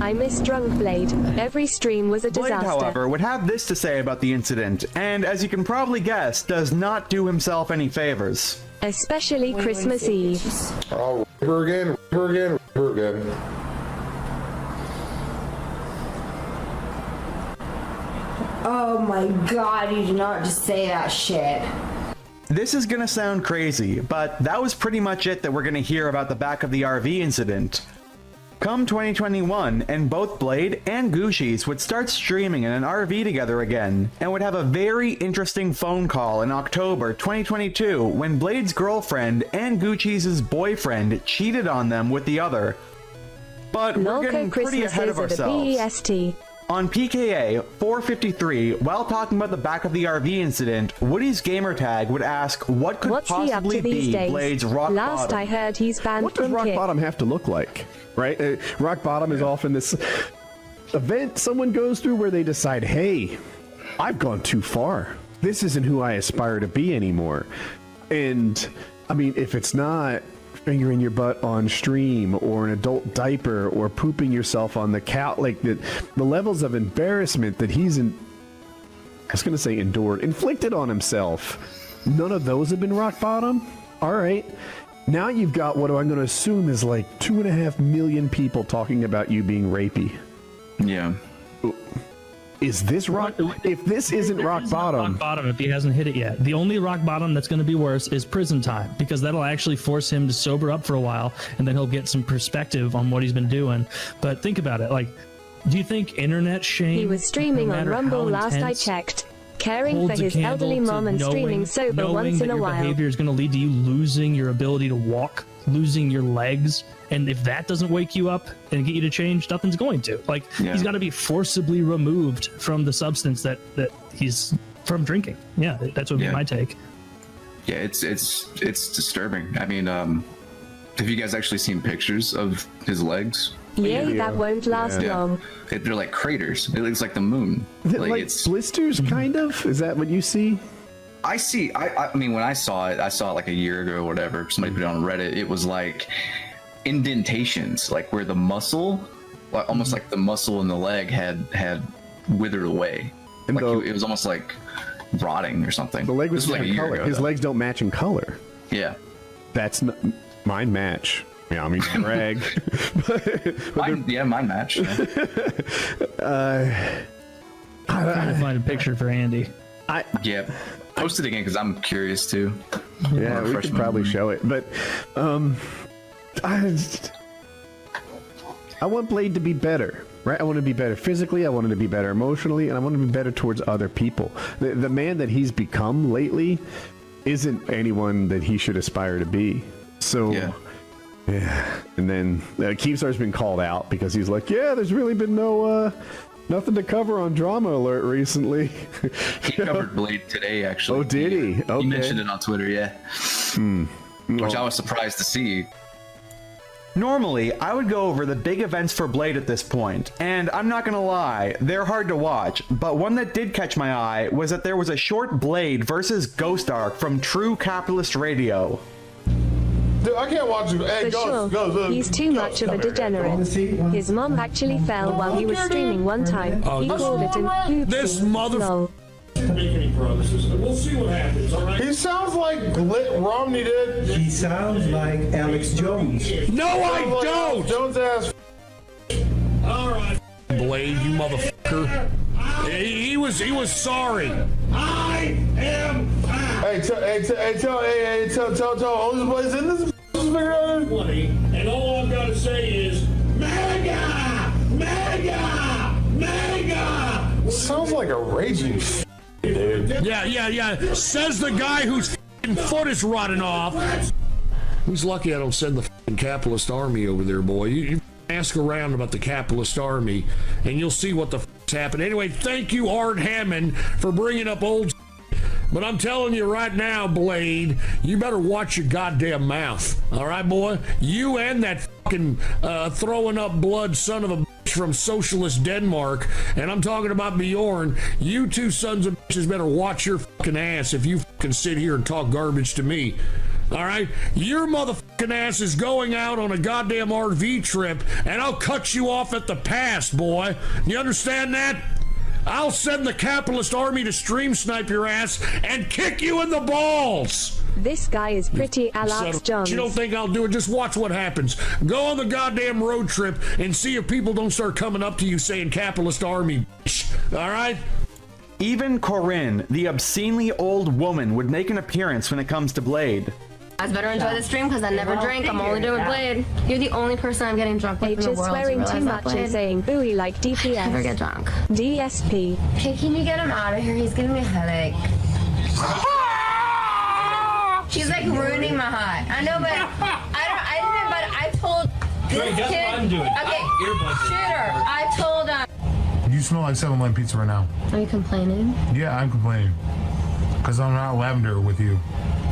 I miss Drunk Blade. Every stream was a Blade, disaster. however, would have this to say about the incident, and as you can probably guess, does not do himself any favors. Especially Christmas Eve. Oh, her again. Oh my god, you do not just say that shit. This is gonna sound crazy, but that was pretty much it that we're gonna hear about the back of the RV incident. Come 2021, and both Blade and Gucci's would start streaming in an RV together again, and would have a very interesting phone call in October 2022 when Blade's girlfriend and Gucci's boyfriend cheated on them with the other. But we're getting pretty ahead of ourselves. BEST. On PKA 453, while talking about the back of the RV incident, Woody's gamertag would ask what could What's he up possibly to these be days? Blade's rock Last bottom. I heard he's banned What does from rock Kick. bottom have to look like? Right? Rock bottom is often this event someone goes through where they decide, hey, I've gone too far. This isn't who I aspire to be anymore. And I mean, if it's not fingering your butt on stream or an adult diaper or pooping yourself on the couch, like the levels of embarrassment that he's I was going to say inflicted on himself. None of those have been rock bottom. All right. Now you've got what I'm going to assume is like 2.5 million people talking about you being rapey. Yeah. Is this rock? If this isn't rock bottom, rock bottom if he hasn't hit it yet. The only rock bottom that's going to be worse is prison time, because that'll actually force him to sober up for a while, and then he'll get some perspective on what he's been doing. But think about it. Like, do you think internet shame? He was streaming no on matter Rumble how last I intense, checked. Caring holds for a his candle elderly to mom and streaming sober knowing once that in a your while. behavior is going to lead to you losing your ability to walk, losing your legs, and if that doesn't wake you up and get you to change, nothing's going to. Like, he's got to be forcibly removed from the substance that he's from drinking. Yeah, that's what would be my take. Yeah, it's disturbing. I mean, have you guys actually seen pictures of his legs? Yeah, that won't last long. They're like craters. It looks like the moon. like it's blisters, kind of? Is that what you see? I see. I mean, when I saw it like a year ago or whatever. Somebody put it on Reddit. It was like indentations, like where the muscle, like almost like the muscle in the leg had withered away. Like it was almost like rotting or something. The leg was like a year color. ago, His though. legs don't match in color. Yeah. That's not, mine match. Yeah, I mean, Greg. Mine match. I'm trying to find a picture for Andy. Post it again because I'm curious too. Yeah, we could probably show it, but I want Blade to be better, right? I want to be better physically, I want him to be better emotionally, and I want him to be better towards other people. The man that he's become lately isn't anyone that he should aspire to be. So, yeah. And then Keemstar's been called out because he's like, yeah, there's really been nothing to cover on Drama Alert recently. He covered Blade today, actually. Oh, did he? Okay. He mentioned it on Twitter, yeah. Which I was surprised to see. Normally, I would go over the big events for Blade at this point, and I'm not gonna lie, they're hard to watch, but one that did catch my eye was that there was a short Blade versus Ghost Arc from True Capitalist Radio. Dude, I can't watch you. Hey, For he's too much of a degenerate. His mom actually fell while he was streaming one time. He called it an oopsie. This motherfucker. Make any promises. We'll see what happens, all right? He sounds like Romney did. He sounds like Alex Jones. No, I don't! Jones ass. Alright. Blade, you motherfucker. He was sorry. I am back. Tell all Blade's in this. And all I've got to say is, mega! Mega! Mega! Sounds like a raging dude. Yeah. Says the guy whose foot is rotting off. Who's lucky I don't send the capitalist army over there, boy. You ask around about the capitalist army, and you'll see what the f***'s happened. Anyway, thank you, Art Hammond, for bringing up old. But I'm telling you right now, Blade, you better watch your goddamn mouth. All right, boy? You and that fucking throwing up blood son of a bitch from socialist Denmark, and I'm talking about Bjorn, you two sons of bitches better watch your fucking ass if you fucking sit here and talk garbage to me. All right? Your motherfucking ass is going out on a goddamn RV trip, and I'll cut you off at the pass, boy. You understand that? I'll send the capitalist army to stream snipe your ass and kick you in the balls. This guy is pretty Alex Jones. You don't think I'll do it? Just watch what happens. Go on the goddamn road trip and see if people don't start coming up to you saying capitalist army, bitch. All right? Even Corinne, the obscenely old woman, would make an appearance when it comes to Blade. I better enjoy the stream because I never drink. I'm only doing Blade. You're the only person I'm getting drunk with in the H is world. swearing too much and saying booey like DPS. Never get drunk. DSP. Hey, can you get him out of here? He's giving me a headache. She's like ruining my high. I know, but I told this kid. Okay, shooter. I told him. You smell like 7-Eleven pizza right now. Are you complaining? Yeah, I'm complaining. Because I'm not lavender with you.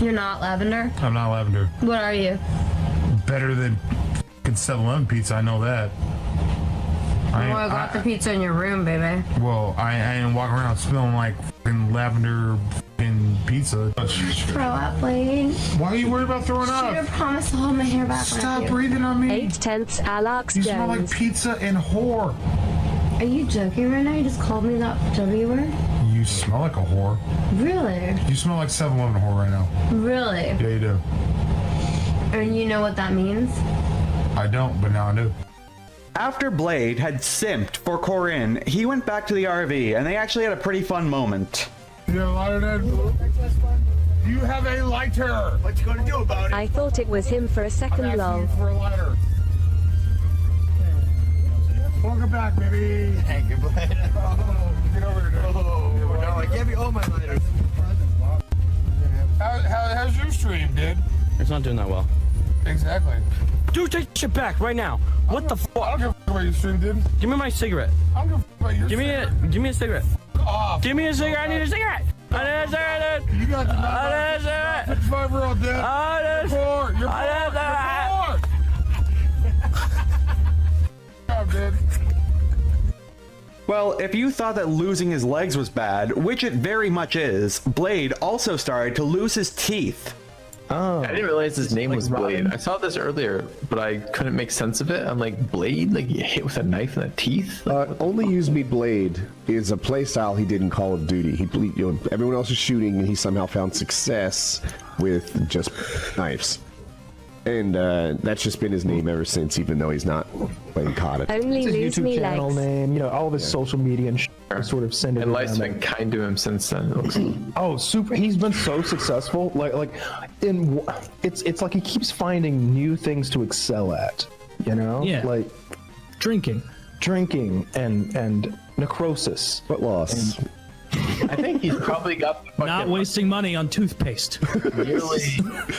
You're not lavender? I'm not lavender. What are you? Better than 7-Eleven pizza, I know that. I got the pizza in your room, baby. Well, I ain't walking around smelling like fucking lavender fucking pizza. Throw up, Blade. Why are you worried about throwing up? Shooter promised to hold my hair back. Stop breathing on me. 8/10 Alex You Jones. smell like pizza and whore. Are you joking right now? You just called me that W word? You smell like a whore. Really? You smell like 7-Eleven whore right now. Really? Yeah, you do. And you know what that means? I don't, but now I do. After Blade had simped for Corinne, he went back to the RV, and they actually had a pretty fun moment. You got a lighter, Dad? Do you have a lighter? What you gonna do about it? I thought it was him for a second, lol. For a lighter. Welcome back, baby. Thank you, Blade. Get over here. Give me all my lighters. How's your stream, dude? It's not doing that well. Exactly. Dude, take shit back right now. What the fuck? I don't give a fuck about your stream, dude. Give me my cigarette. I don't give a fuck about your stream. Give me a cigarette. Off. Give me a cigarette. I need a cigarette. I need a cigarette. You got the 55-year-old dead. You're poor. Job, dude. Well, if you thought that losing his legs was bad, which it very much is, Blade also started to lose his teeth. Oh. I didn't realize his name was Blade. I saw this earlier, but I couldn't make sense of it. I'm like, Blade? Like, you hit with a knife in the teeth? Like, Only Use Me Blade is a playstyle he did in Call of Duty. Everyone else is shooting, and he somehow found success with just knives. And that's just been his name ever since, even though he's not playing COD. Only Lose Me channel name, all of his social media and sort of send it. And life's been kind to him since then. It looks like. Oh, super! He's been so successful. It's like he keeps finding new things to excel at. Yeah. Like drinking, and necrosis. What loss? I think he's probably got the not wasting money on toothpaste. Really?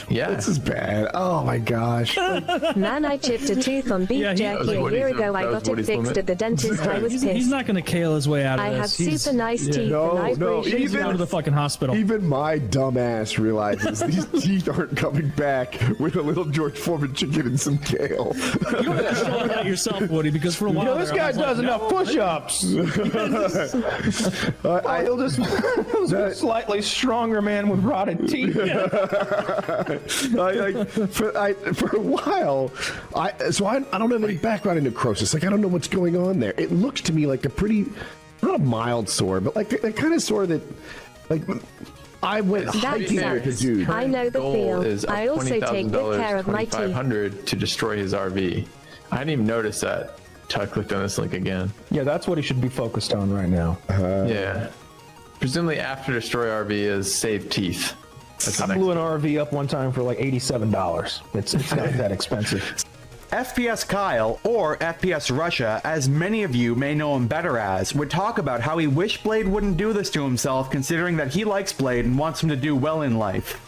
Yeah. This is bad. Oh my gosh. Man, I chipped a tooth on beef jerky a year ago. I got it fixed at the dentist. I was pissed. He's not going to kale his way out of I this. have super nice teeth. No, He's going to the fucking hospital. Even my dumb ass realizes these teeth aren't coming back with a little George Foreman chicken and some kale. You don't have to show that yourself, Woody, because for a while this guy does enough push-ups. He'll just slightly stronger man with rotted teeth. For a while, I don't have any background in necrosis. Like, I don't know what's going on there. It looks to me like a pretty, not a mild sore, but like a kind of sore that, like, I went hiking with a dude. I know the feel. I also take good care of my teeth. $2,500 to destroy his RV. I didn't even notice that until I clicked on this link again. Yeah, that's what he should be focused on right now. Yeah. Presumably after destroy RV is save teeth. I blew an RV up one time for like $87. It's not that expensive. FPS Kyle, or FPS Russia, as many of you may know him better as, would talk about how he wished Blade wouldn't do this to himself, considering that he likes Blade and wants him to do well in life.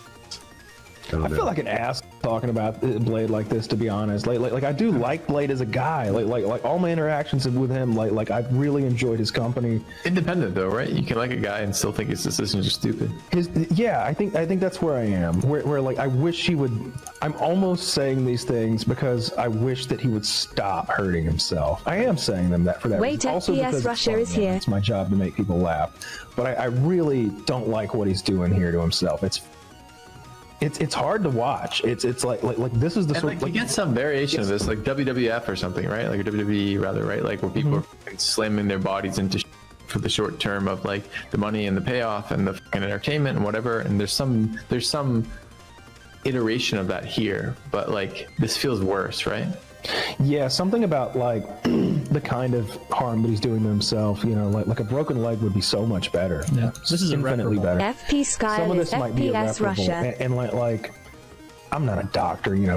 I feel like an ass talking about Blade like this, to be honest. Like I do like Blade as a guy. Like all my interactions with him, like I've really enjoyed his company. Independent though, right? You can like a guy and still think his decisions are stupid. I think that's where I am. Where like I wish he would. I'm almost saying these things because I wish that he would stop hurting himself. I am saying them for that. Wait, also FPS Russia is here. It's my job to make people laugh, but I really don't like what he's doing here to himself. It's hard to watch. It's like this is the sort you get some variation of this, like WWF or something, right? Like WWE rather, right? Like where people are slamming their bodies into for the short term of like the money and the payoff and the fucking entertainment and whatever. And there's some iteration of that here, but like this feels worse, right? Yeah, something about like the kind of harm that he's doing to himself, like a broken leg would be so much better. Yeah, this is infinitely better. FP Sky Some of is this might be FPS irreparable, Russia. and like I'm not a doctor, we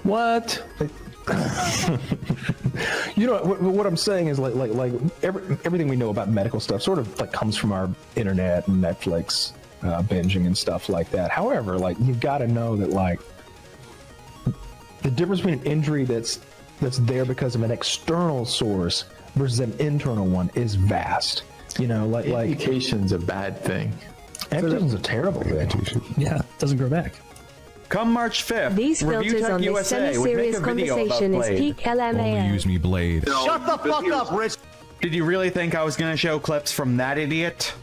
what? What I'm saying is like everything we know about medical stuff sort of like comes from our internet and Netflix binging and stuff like that. However, like you've got to know that like the difference between an injury that's there because of an external source versus an internal one is vast. Amputation's a bad thing. Amputation's a terrible thing. Yeah, it doesn't grow back. Come March 5th, These Review filters Tech on this USA would make semi-serious a video about conversation is Blade. peak LMAO. Use Me Blade. Shut the fuck up, Rich. Did you really think I was going to show clips from that idiot?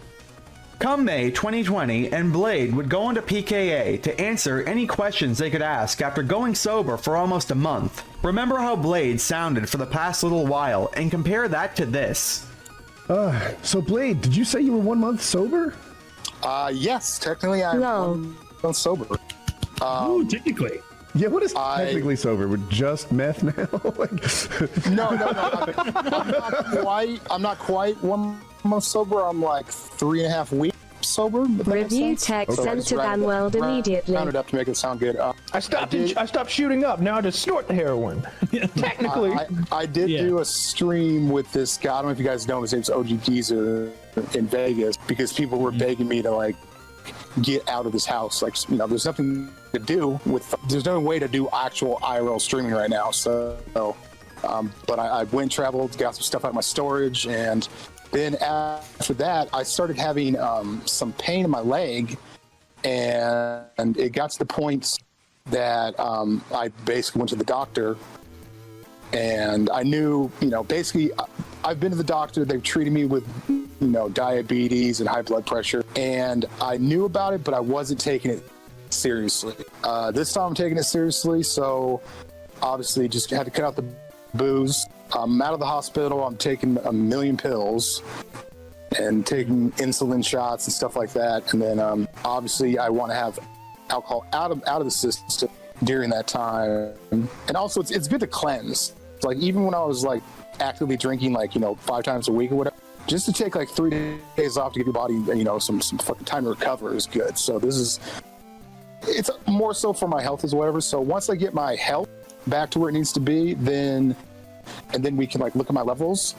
Come May 2020, and Blade would go into PKA to answer any questions they could ask after going sober for almost a month. Remember how Blade sounded for the past little while, and compare that to this. So Blade, did you say you were 1 month sober? Yes, technically I'm 1 month sober. Technically. Yeah, what is technically sober? We're just meth now? No. I'm not quite 1 month sober. I'm like 3.5 weeks sober. Review Tech sent to Van World immediately. Round it up to make it sound good. I stopped shooting up. Now I just snort the heroin. Technically. I did do a stream with this guy. I don't know if you guys know him. His name's OG Geezer in Vegas because people were begging me to like get out of this house. Like, there's nothing to do there's no way to do actual IRL streaming right now. So, but I went, traveled, got some stuff out of my storage, and then after that, I started having some pain in my leg, and it got to the point that I basically went to the doctor, and I knew, basically I've been to the doctor. They've treated me with, diabetes and high blood pressure, and I knew about it, but I wasn't taking it seriously. This time I'm taking it seriously, so obviously just had to cut out the booze. I'm out of the hospital. I'm taking 1 million pills and taking insulin shots and stuff like that. And then obviously I want to have alcohol out of the system during that time. And also it's good to cleanse. Like even when I was like actively drinking 5 times a week or whatever, just to take like 3 days off to give your body some fucking time to recover is good. So it's more so for my health as whatever. So once I get my health back to where it needs to be, then we can like look at my levels,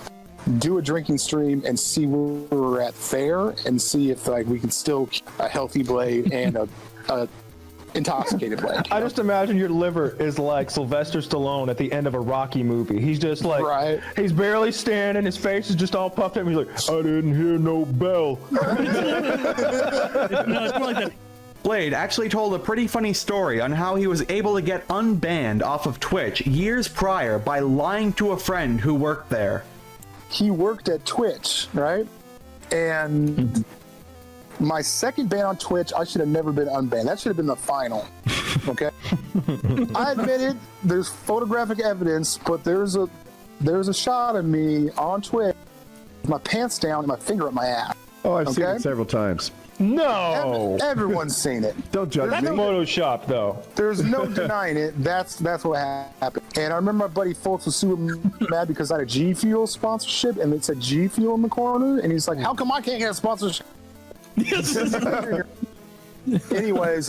do a drinking stream, and see where we're at there, and see if like we can still keep a healthy Blade and a intoxicated Blade. I just imagine your liver is like Sylvester Stallone at the end of a Rocky movie. He's just like, he's barely standing, his face is just all puffed up, and he's like, I didn't hear no bell. No, it's more like that. Blade actually told a pretty funny story on how he was able to get unbanned off of Twitch years prior by lying to a friend who worked there. He worked at Twitch, right? And my second ban on Twitch, I should have never been unbanned. That should have been the final. Okay? I admit it, there's photographic evidence, but there's a shot of me on Twitch with my pants down and my finger up my ass. Oh, I've seen it several times. No! Everyone's seen it. Don't judge me. That's Photoshop, though. There's no denying it. That's what happened. And I remember my buddy Folks was super mad because I had a G Fuel sponsorship, and it said G Fuel in the corner, and he's like, "How come I can't get a sponsorship?" Anyways,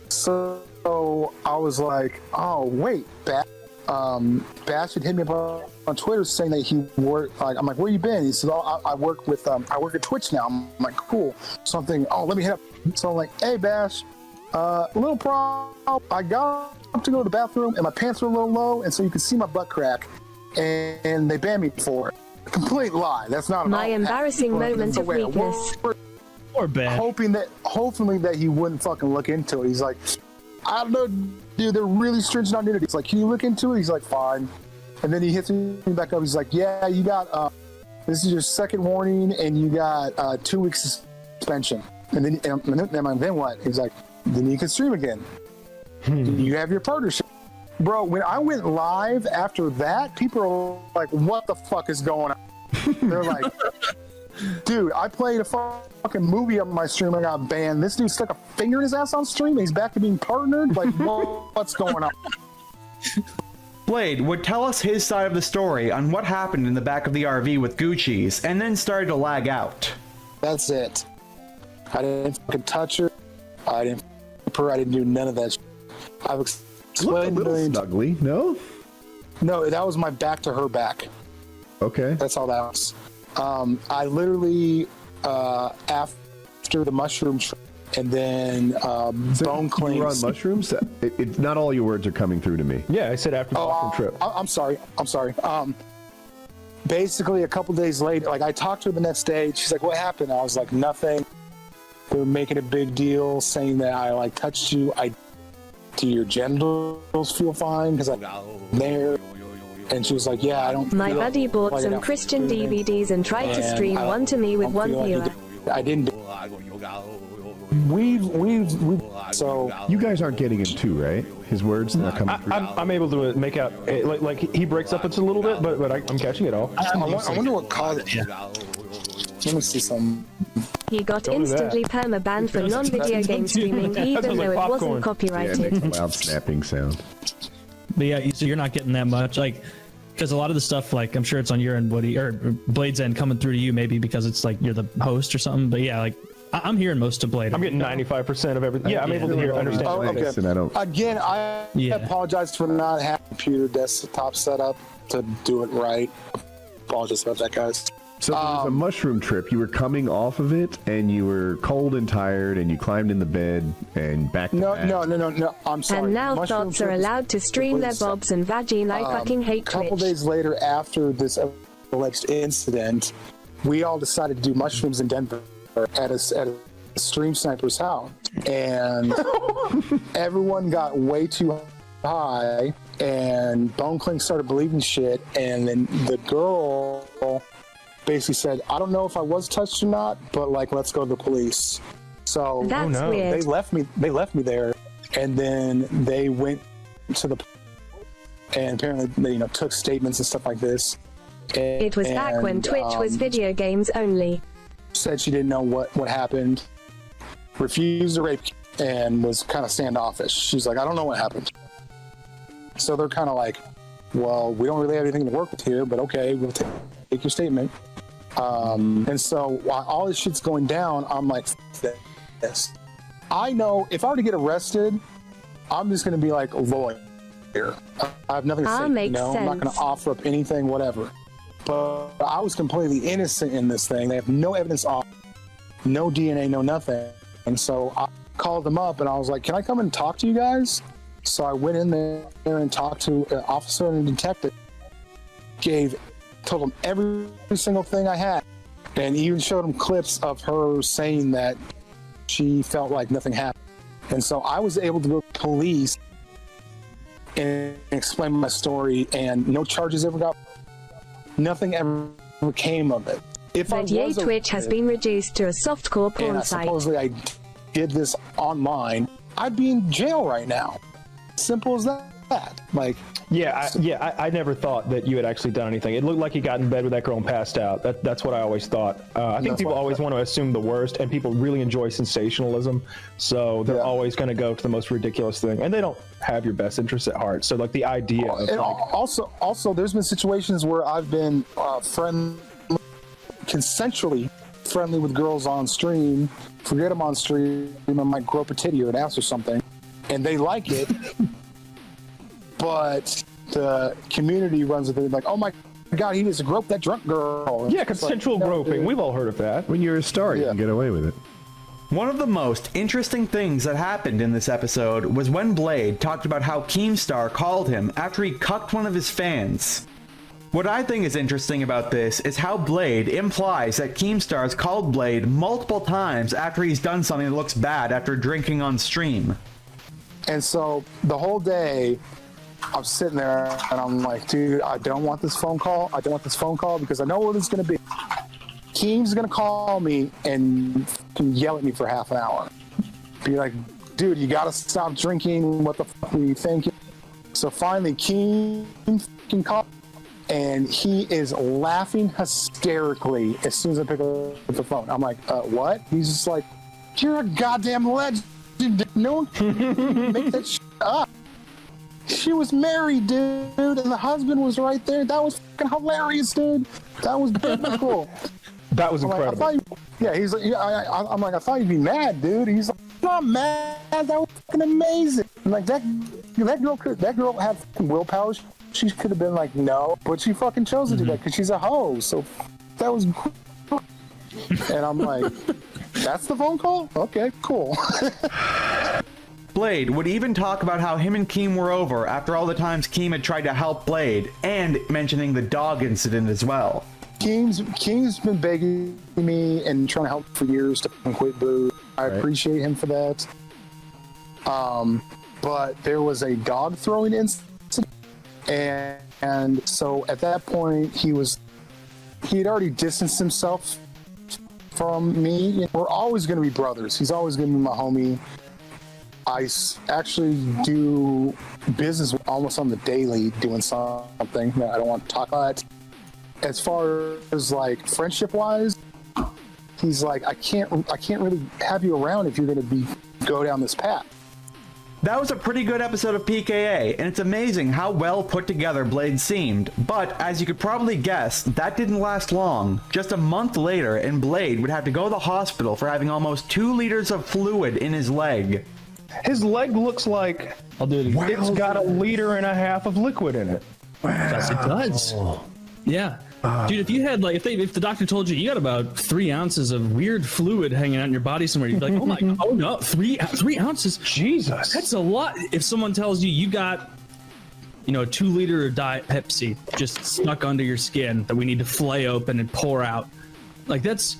so I was like, "Oh wait, Bash had hit me up on Twitter saying that he worked. Like, I'm like, where you been? He said, "Oh, I work at Twitch now." I'm like, "Cool." So I'm thinking, "Oh, let me hit up." So I'm like, "Hey, Bash, little problem. I got up to go to the bathroom and my pants were a little low, and so you could see my butt crack, and they banned me for it." Complete lie. That's not my embarrassing moment of weakness. Or bad. Hopefully that he wouldn't fucking look into it. He's like, "I don't know, dude, they're really stringent on nudity." It's like, "Can you look into it?" He's like, "Fine." And then he hits me back up. He's like, "Yeah, you got, this is your second warning, and you got 2 weeks suspension." And then what? He's like, "Then you can stream again. You have your partnership." Bro, when I went live after that, people are like, "What the fuck is going on?" They're like, "Dude, I played a fucking movie on my stream. I got banned. This dude stuck a finger in his ass on stream. And he's back to being partnered. Like, what's going on?" Blade would tell us his side of the story on what happened in the back of the RV with Gucci's, and then started to lag out. That's it. I didn't fucking touch her. I didn't her. I didn't do none of that shit. I've explained a little snuggly, no? No, that was my back to her back. Okay. That's all that was. I literally, after the mushroom and then bone cleans. You were on mushrooms? Not all your words are coming through to me. Yeah, I said after the mushroom trip. I'm sorry. Basically, a couple days later, like I talked to her the next day. She's like, "What happened?" I was like, "Nothing." They were making a big deal, saying that I like touched you. Do your genitals feel fine? Because I'm there. And she was like, "Yeah, I don't." My buddy bought some Christian DVDs and tried to stream one to me with one viewer. I didn't. So you guys aren't getting him too, right? His words not coming through. I'm able to make out like he breaks up a little bit, but I'm catching it all. I wonder what caused it. Let me see something. He got instantly perma-banned for non-video game streaming, even though it wasn't copyrighted. Yeah, it makes a loud snapping sound. But yeah, so you're not getting that much, like, because a lot of the stuff, like, I'm sure it's on your end, Woody, or Blade's end, coming through to you, maybe because it's like you're the host or something. But yeah, like, I'm hearing most of Blade. I'm getting 95% of everything. Yeah, I'm able to hear, understand. Oh, okay. Again, I apologize for not having a computer desktop set up to do it right. Apologize about that, guys. So there was a mushroom trip. You were coming off of it, and you were cold and tired, and you climbed in the bed and back to back. No. I'm sorry. And now thoughts are allowed to stream their bobs and vagine. I fucking hate Twitch. A couple days later, after this alleged incident, we all decided to do mushrooms in Denver at a stream sniper's house, and everyone got way too high, and Bone Clink started believing shit, and then the girl basically said, I don't know if I was touched or not, but like, let's go to the police. So That's weird. they left me there, and then they went to the, and apparently they, took statements and stuff like this. It was back when Twitch was video games only. Said she didn't know what happened, refused to rape, and was kind of standoffish. She's like, I don't know what happened. So they're kind of like, well, we don't really have anything to work with here, but okay, we'll take your statement. And so while all this shit's going down, I'm like, this. I know if I were to get arrested, I'm just going to be like a lawyer. I have nothing to say. I'm not going to offer up anything, whatever. But I was completely innocent in this thing. They have no evidence off, no DNA, no nothing. And so I called them up and I was like, can I come and talk to you guys? So I went in there and talked to an officer and a detective. Told them every single thing I had, and even showed them clips of her saying that she felt like nothing happened. And so I was able to go to police and explain my story, and no charges ever got. Nothing ever came of it. Twitch has been reduced to a softcore porn and site. Supposedly I did this online, I'd be in jail right now. Simple as that. Like, I never thought that you had actually done anything. It looked like you got in bed with that girl and passed out. That's what I always thought. I think people always want to assume the worst, and people really enjoy sensationalism, so they're always going to go to the most ridiculous thing, and they don't have your best interests at heart. So like the idea of also there's been situations where I've been consensually friendly with girls on stream. Forget them on stream, I might grope a titty or an ass or something, and they like it. But the community runs with it like, oh my God, he just groped that drunk girl. Yeah, consensual groping. We've all heard of that. When you're a star, you can get away with it. One of the most interesting things that happened in this episode was when Blade talked about how Keemstar called him after he cucked one of his fans. What I think is interesting about this is how Blade implies that Keemstar's called Blade multiple times after he's done something that looks bad after drinking on stream. And so the whole day, I'm sitting there and I'm like, dude, I don't want this phone call. I don't want this phone call because I know what it's going to be. Keem's going to call me and yell at me for half an hour. Be like, dude, you got to stop drinking. What the fuck are you thinking? So finally, Keem can call, and he is laughing hysterically as soon as I pick up the phone. I'm like, what? He's just like, you're a goddamn legend. No one can make that shit up. She was married, dude, and the husband was right there. That was fucking hilarious, dude. That was biblical. That was incredible. He's like, I'm like, I thought you'd be mad, dude. He's like, I'm not mad. That was fucking amazing. And like that girl had fucking willpower. She could have been like, no, but she fucking chose to do that because she's a hoe. So that was cool. And I'm like, that's the phone call? Okay, cool. Blade would even talk about how him and Keem were over after all the times Keem had tried to help Blade, and mentioning the dog incident as well. Keem's been begging me and trying to help for years to quit booze. I appreciate him for that. But there was a dog throwing incident, and so at that point he had already distanced himself from me. We're always going to be brothers. He's always going to be my homie. I actually do business almost on the daily, doing something that I don't want to talk about. As far as like friendship wise, he's like, I can't really have you around if you're going to go down this path. That was a pretty good episode of PKA, and it's amazing how well put together Blade seemed. But as you could probably guess, that didn't last long. Just a month later, and Blade would have to go to the hospital for having almost 2 liters of fluid in his leg. His leg looks like it's got 1.5 liters of liquid in it. Yes, it does. Yeah. Dude, if you had if the doctor told you got about 3 ounces of weird fluid hanging out in your body somewhere, you'd be like, oh my God, oh no, 3 ounces. Jesus. That's a lot. If someone tells you got, a 2 liter of Diet Pepsi just stuck under your skin that we need to flay open and pour out, that's.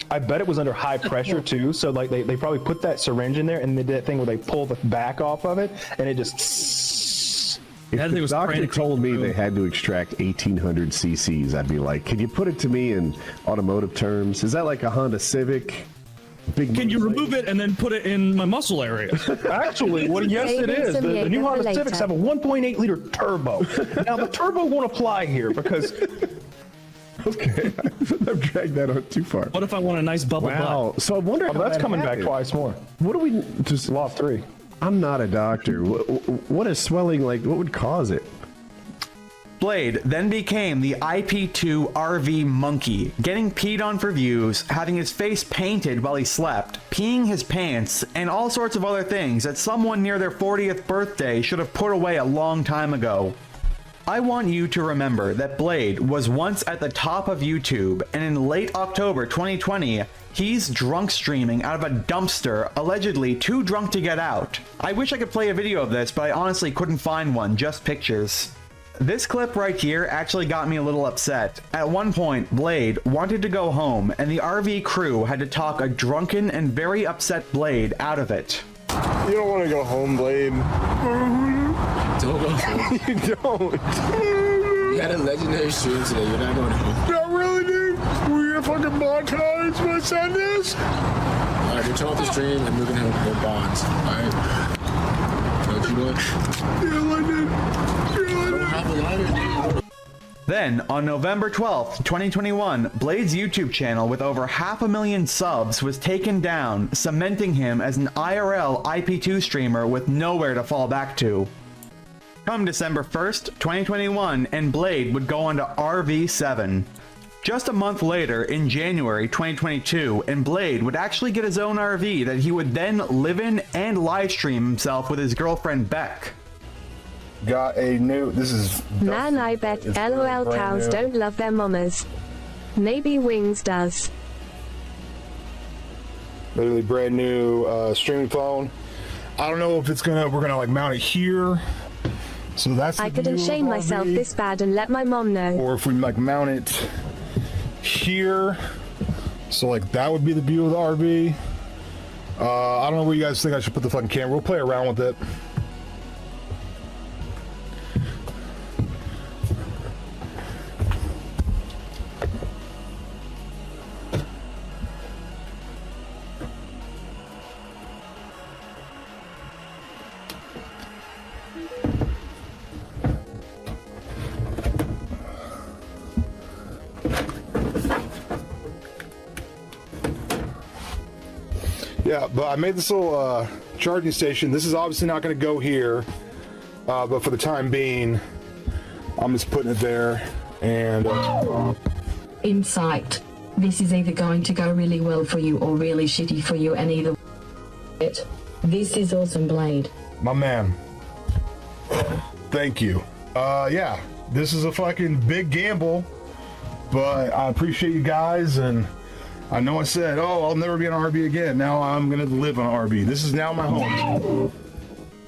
I bet it was under high pressure too. So they probably put that syringe in there and they did that thing where they pull the back off of it and it just. If the doctor told me they had to extract 1,800 cc's, I'd be like, can you put it to me in automotive terms? Is that like a Honda Civic? Can you remove it and then put it in my muscle area? Actually, yes, it is. The new Honda Civics have a 1.8 liter turbo. Now, the turbo won't apply here because. Okay, I've dragged that on too far. What if I want a nice bubble butt? So I wonder how that's coming back twice more. What do we just lost 3? I'm not a doctor. What is swelling like? What would cause it? Blade then became the IP2 RV monkey, getting peed on for views, having his face painted while he slept, peeing his pants, and all sorts of other things that someone near their 40th birthday should have put away a long time ago. I want you to remember that Blade was once at the top of YouTube, and in late October 2020, he's drunk streaming out of a dumpster, allegedly too drunk to get out. I wish I could play a video of this, but I honestly couldn't find one, just pictures. This clip right here actually got me a little upset. At one point, Blade wanted to go home, and the RV crew had to talk a drunken and very upset Blade out of it. You don't want to go home, Blade. Don't go home. You don't. You had a legendary stream today. You're not going home. Not really, dude. We're gonna fucking bonds my son is. Alright, we're turning off the stream and we're gonna have more bonds. Alright? Don't you know? Then, on November 12th, 2021, Blade's YouTube channel with over 500,000 subs was taken down, cementing him as an IRL IP2 streamer with nowhere to fall back to. Come December 1st, 2021, and Blade would go on to RV7. Just a month later, in January 2022, and Blade would actually get his own RV that he would then live in and livestream himself with his girlfriend Beck. Got a new, this is... Man, I bet LOL cows don't love their mamas. Maybe Wings does. Literally brand new streaming phone. I don't know if it's we're gonna like mount it here. So that's I couldn't shame myself this bad and let my mom know. Or if we like mount it here. So like that would be the view of the RV. I don't know where you guys think I should put the fucking camera. We'll play around with it. Yeah, but I made this little charging station. This is obviously not going to go here, but for the time being, I'm just putting it there. And Insight. This is either going to go really well for you or really shitty for you, and either it. This is awesome, Blade. My man. Thank you. Yeah, this is a fucking big gamble, but I appreciate you guys, and I know I said, oh, I'll never be on an RV again. Now I'm going to live on an RV. This is now my home.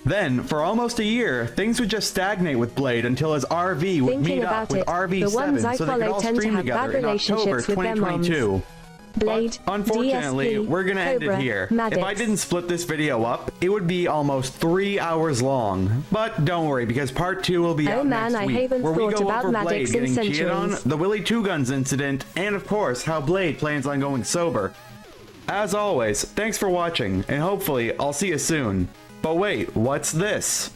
Then, for almost a year, things would just stagnate with Blade until his RV would meet up with RV7 so they could all stream together in October 2022. Blade, but unfortunately, DSP, we're gonna end it Cobra, here. Maddox. If I didn't split this video up, it would be almost 3 hours long. But don't worry, because part 2 will be out next week, where we go over Blade getting cheated on, the Willie Two Guns incident, and of course, how Blade plans on going sober. As always, thanks for watching, and hopefully, I'll see you soon. But wait, what's this?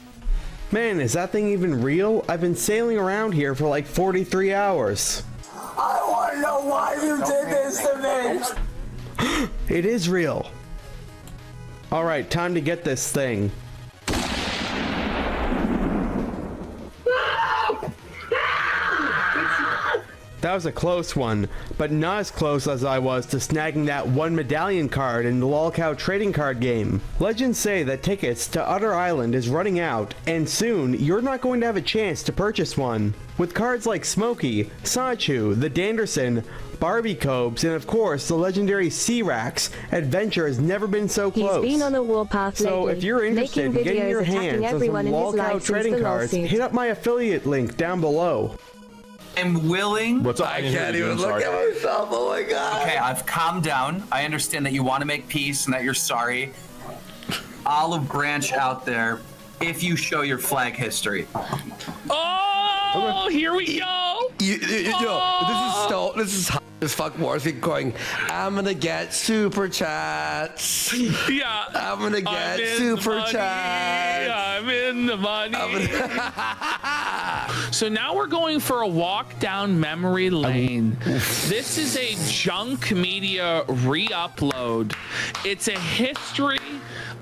Man, is that thing even real? I've been sailing around here for like 43 hours. I want to know why you did this to me. It is real. Alright, time to get this thing. That was a close one, but not as close as I was to snagging that one medallion card in the lolcow trading card game. Legends say that tickets to Utter Island is running out, and soon you're not going to have a chance to purchase one. With cards like Smokey, Sonichu, the Danderson, Barbie Cobes, and of course the legendary C-Rax, adventure has never been so close. He's been on a warpath lately, so if you're interested in getting your hands on some lolcow trading cards, hit up my affiliate link down below. I'm willing. What's up? I can't even look at myself. Oh my god. Okay, I've calmed down. I understand that you want to make peace and that you're sorry. Olive Branch out there if you show your flag history. Oh, here we go. This is hot as fuck. Morrissey going, I'm gonna get super chats. Yeah. I'm gonna get super chats. I'm in the money. So now we're going for a walk down memory lane. This is a junk media re-upload. It's a history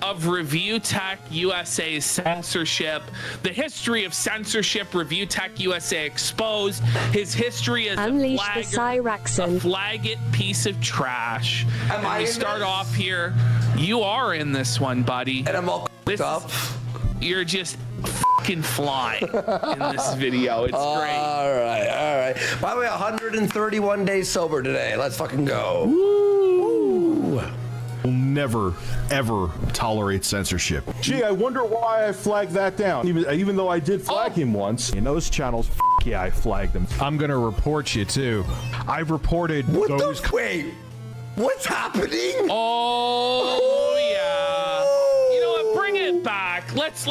of Review Tech USA's censorship, the history of censorship, Review Tech USA exposed, his history as Unleash a the Cyraxon. flag-it piece of trash. Am I we in start this? off here. You are in this one, buddy. And I'm all up. You're just fucking flying in this video. It's great. All right. By the way, 131 days sober today. Let's fucking go. Will never, ever tolerate censorship. Gee, I wonder why I flagged that down. Even though I did flag him once. In those channels, yeah, I flagged them. I'm gonna report you too. I've reported those. Wait, what's happening? Oh yeah. You know what? Bring it back. Let's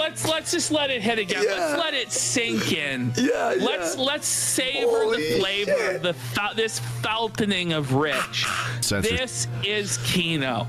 just let it hit again. Yeah. Let's let it sink in. Yeah. Let's savor the flavor of this falconing of Rich. This is Kino.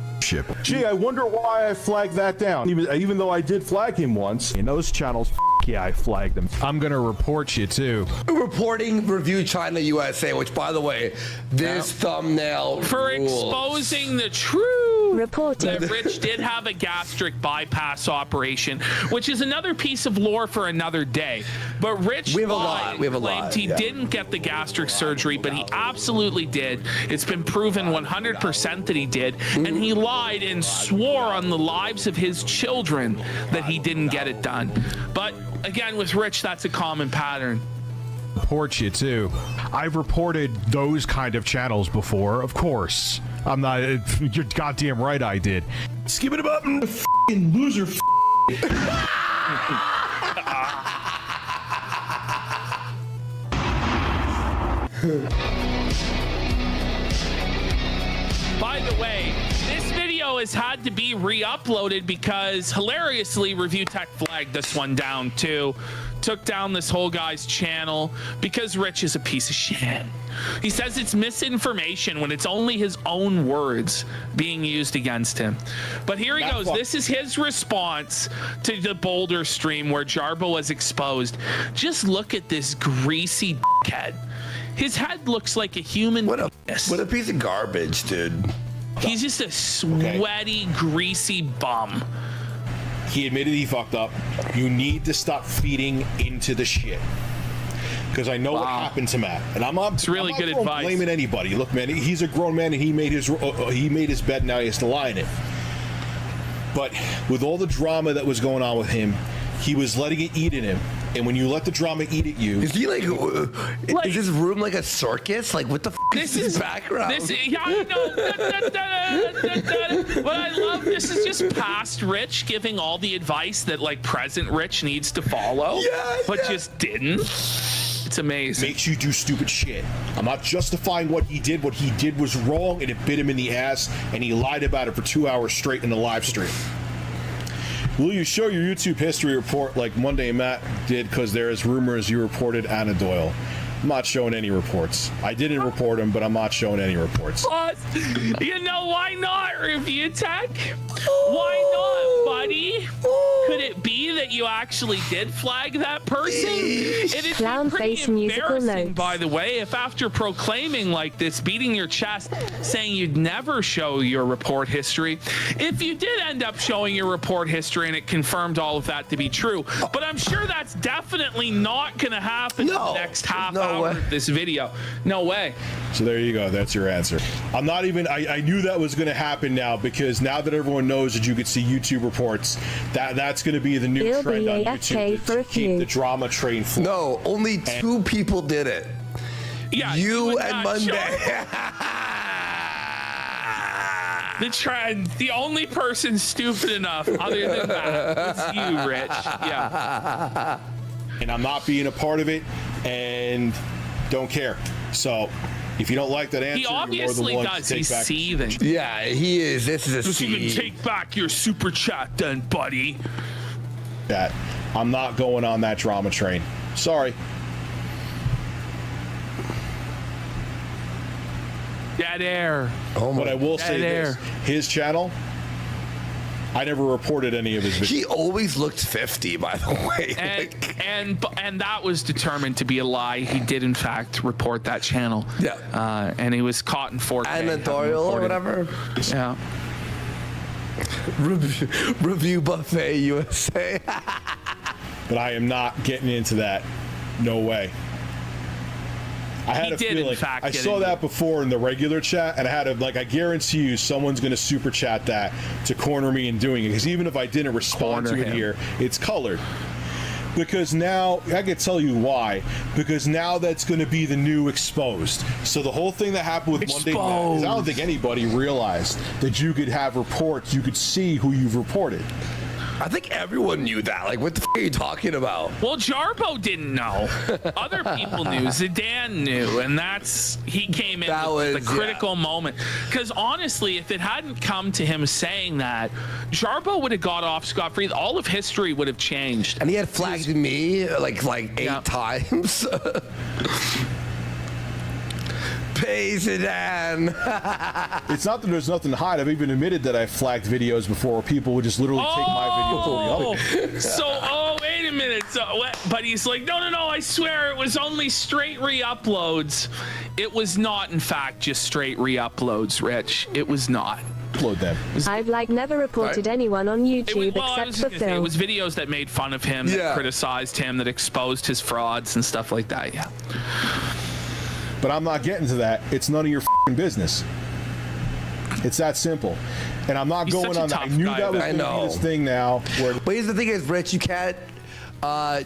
Gee, I wonder why I flagged that down. Even though I did flag him once. In those channels, yeah, I flagged them. I'm gonna report you too. Reporting Review China USA, which, by the way, this thumbnail for rules. exposing the truth reporting that Rich did have a gastric bypass operation, which is another piece of lore for another day. But Rich claimed he didn't get the gastric surgery, but he absolutely did. It's been proven 100% that he did, and he lied and swore on the lives of his children that he didn't get it done. But again, with Rich, that's a common pattern. Report you too. I've reported those kind of channels before, of course. I'm not. You're goddamn right, I did. Skip it up, f***ing loser. By the way, this video has had to be re-uploaded because hilariously Review Tech flagged this one down too. Took down this whole guy's channel because Rich is a piece of shit. He says it's misinformation when it's only his own words being used against him. But here he goes. This is his response to the Boulder stream where Jarbo was exposed. Just look at this greasy head. His head looks like a human. What a piece of garbage, dude. He's just a sweaty, greasy bum. He admitted he fucked up. You need to stop feeding into the shit. Because I know what happened to Matt, and I'm not. It's really good advice. Blaming anybody. Look, man, he's a grown man, and he made his bed. Now he has to lie in it. But with all the drama that was going on with him, he was letting it eat in him. And when you let the drama eat at you, is he like is his room like a circus? Like what the f is his background? Yeah, I know. But I love this is just past Rich giving all the advice that like present Rich needs to follow, but just didn't. It's amazing. Makes you do stupid shit. I'm not justifying what he did. What he did was wrong, and it bit him in the ass, and he lied about it for 2 hours straight in the live stream. Will you show your YouTube history report like Monday Matt did? Because there is rumors you reported Anna Doyle. I'm not showing any reports. I didn't report him, but I'm not showing any reports. You know, why not, Review Tech? Why not, buddy? Could it be that you actually did flag that person? It is pretty embarrassing, by the way, if after proclaiming like this, beating your chest, saying you'd never show your report history, if you did end up showing your report history and it confirmed all of that to be true. But I'm sure that's definitely not going to happen in the next half hour of this video. No way. So there you go. That's your answer. I'm not even. I knew that was going to happen now because now that everyone knows that you could see YouTube reports, that's going to be the new trend on YouTube to keep the drama train flowing. No, only two people did it. Yeah, you and Monday. The trend. The only person stupid enough other than that was you, Rich. Yeah. And I'm not being a part of it and don't care. So if you don't like that answer, he obviously does. He's seething. Yeah, he is. This is a Just even take back your super chat then, buddy. chat. I'm not going on that drama train. Sorry. Dead air. But I will say this. His channel, I never reported any of his videos. He always looked 50, by the way. And that was determined to be a lie. He did, in fact, report that channel. Yeah. And he was caught in 4K. Editorial or whatever. Yeah. Review Buffet USA. But I am not getting into that. No way. I had a feeling. I saw that before in the regular chat, and I had I guarantee you someone's going to super chat that to corner me in doing it. Because even if I didn't respond to it here, it's colored. Because now, I can tell you why. Because now that's going to be the new exposed. So the whole thing that happened with Monday Night, is I don't think anybody realized that you could have reports, you could see who you've reported. I think everyone knew that. Like, what the f*** are you talking about? Well, Jarbo didn't know. Other people knew. Zidane knew, and he came in with the critical moment. Because honestly, if it hadn't come to him saying that, Jarbo would have got off scot-free. All of history would have changed. And he had flagged me like 8 times. Zidane. It's not that there's nothing to hide. I've even admitted that I flagged videos before where people would just literally take my videos to the other. Wait a minute. But he's like, no, I swear it was only straight re-uploads. It was not, in fact, just straight re-uploads, Rich. It was not. Upload them. I've never reported anyone on YouTube except for Phil. It was videos that made fun of him, that criticized him, that exposed his frauds and stuff like that, yeah. But I'm not getting to that. It's none of your f***ing business. It's that simple. And I'm not going on that. I knew that was going to be this thing now. But here's the thing is, Rich, you can't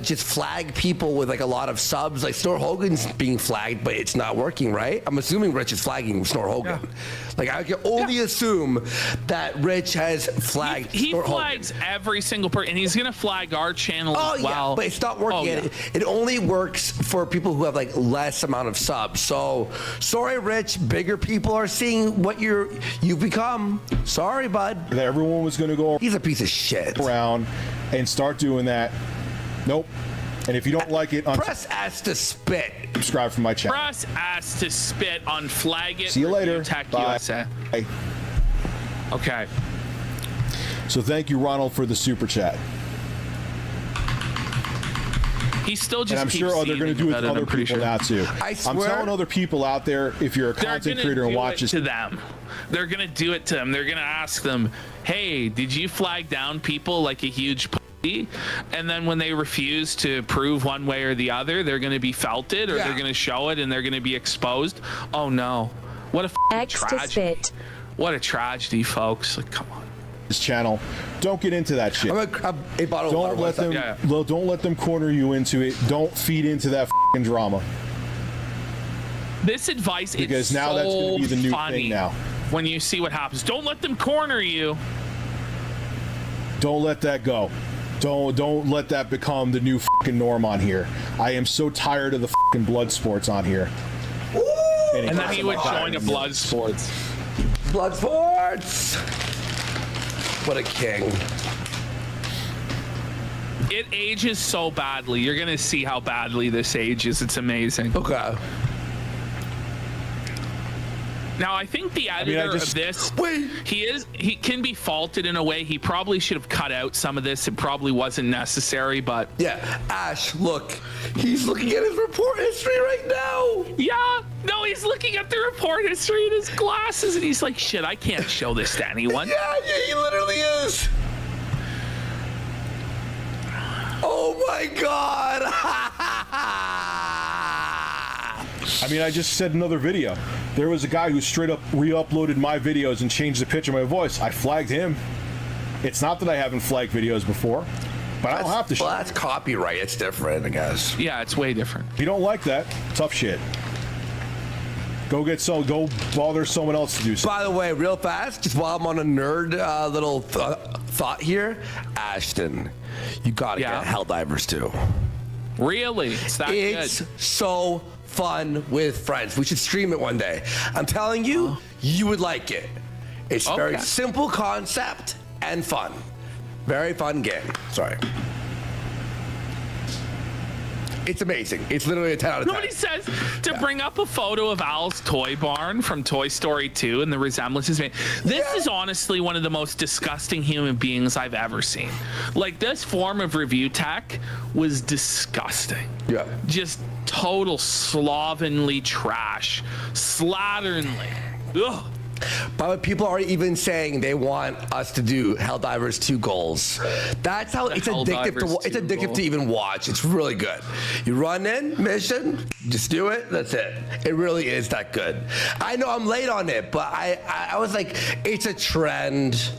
just flag people with a lot of subs. Like Snort Hogan's being flagged, but it's not working, right? I'm assuming Rich is flagging Snort Hogan. Yeah. I can only assume that Rich has flagged He flags every single person, and he's going to flag our channel as well. Yeah, but it's not working. It only works for people who have less amount of subs. So, sorry, Rich. Bigger people are seeing what you've become. Sorry, bud. Everyone was going to go. He's a piece of shit. Around and start doing that. Nope. And if you don't like it, press S to spit. Subscribe for my channel. Press S to spit. Unflag it. See you later. Tech Bye. USA. Bye. Okay. So thank you, Ronald, for the super chat. He still just. And I'm sure they're going to do it to other people now too. I'm telling other people out there, if you're a content creator and watch this, to them, they're going to do it to them. They're going to ask them, "Hey, did you flag down people like a huge?" And then when they refuse to prove one way or the other, they're going to be felted, or they're going to show it and they're going to be exposed. Oh no, what a tragedy! What a tragedy, folks! Come on. This channel, don't get into that shit. I'm gonna grab a bottle don't let them. Don't let them corner you into it. Don't feed into that drama. This advice because is now so that's going to be the new thing now. When you see what happens, don't let them corner you. Don't let that go. Don't let that become the new fucking norm on here. I am so tired of the fucking blood sports on here. And then he would join a blood sports. Blood sports. What a king. It ages so badly. You're gonna see how badly this ages. It's amazing. Okay. Now, I think the editor of this, he can be faulted in a way. He probably should have cut out some of this. It probably wasn't necessary, but... Yeah, Ash, look. He's looking at his report history right now. Yeah, no, he's looking at the report history in his glasses, and he's like, shit, I can't show this to anyone. Yeah, he literally is. Oh, my God. I mean, I just said another video. There was a guy who straight up re-uploaded my videos and changed the pitch of my voice. I flagged him. It's not that I haven't flagged videos before, but I don't have to. Well, that's copyright. It's different, I guess. Yeah, it's way different. If you don't like that, tough shit. Go bother someone else to do something. By the way, real fast, just while I'm on a nerd little thought here, Ashton, you gotta get Helldivers too. Really? It's that it's good. So fun with friends. We should stream it one day. I'm telling you, you would like it. It's very simple concept and fun. Very fun game. Sorry. It's amazing. It's literally a 10 out of 10. Nobody says to bring up a photo of Al's toy barn from Toy Story 2 and the resemblance is made. This is honestly one of the most disgusting human beings I've ever seen. Like, this form of review tech was disgusting. Yeah. Just total slovenly trash. Slatternly. Ugh. But people are even saying they want us to do Helldivers 2 goals. That's how it's addictive to. It's addictive to even watch. It's really good. You run in mission, just do it. That's it. It really is that good. I know I'm late on it, but I was like, it's a trend.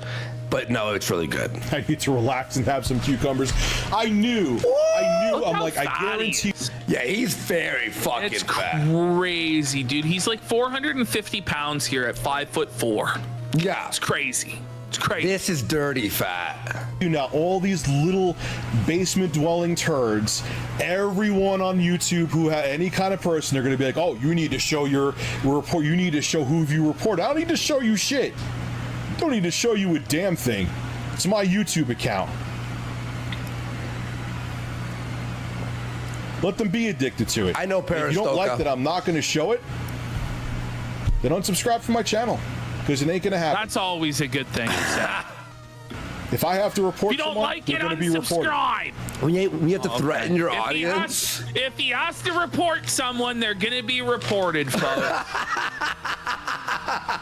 But no, it's really good. I need to relax and have some cucumbers. I knew. I'm like, I guarantee. Yeah, he's very fucking It's fat. crazy, dude. He's like 450 pounds here at 5'4". Yeah. It's crazy. It's crazy. This is dirty fat. Now, all these little basement dwelling turds, everyone on YouTube who had any kind of person, they're going to be like, oh, you need to show your report. You need to show who you report. I don't need to show you shit. Don't need to show you a damn thing. It's my YouTube account. Let them be addicted to it. I know, If you don't like Peristoka. that I'm not going to show it, then unsubscribe from my channel, because it ain't going to happen. That's always a good thing. If I have to report If you don't someone, like they're it, going to be reported. unsubscribe. When you have to threaten your If he audience. if he has to report someone, they're gonna be reported, folks.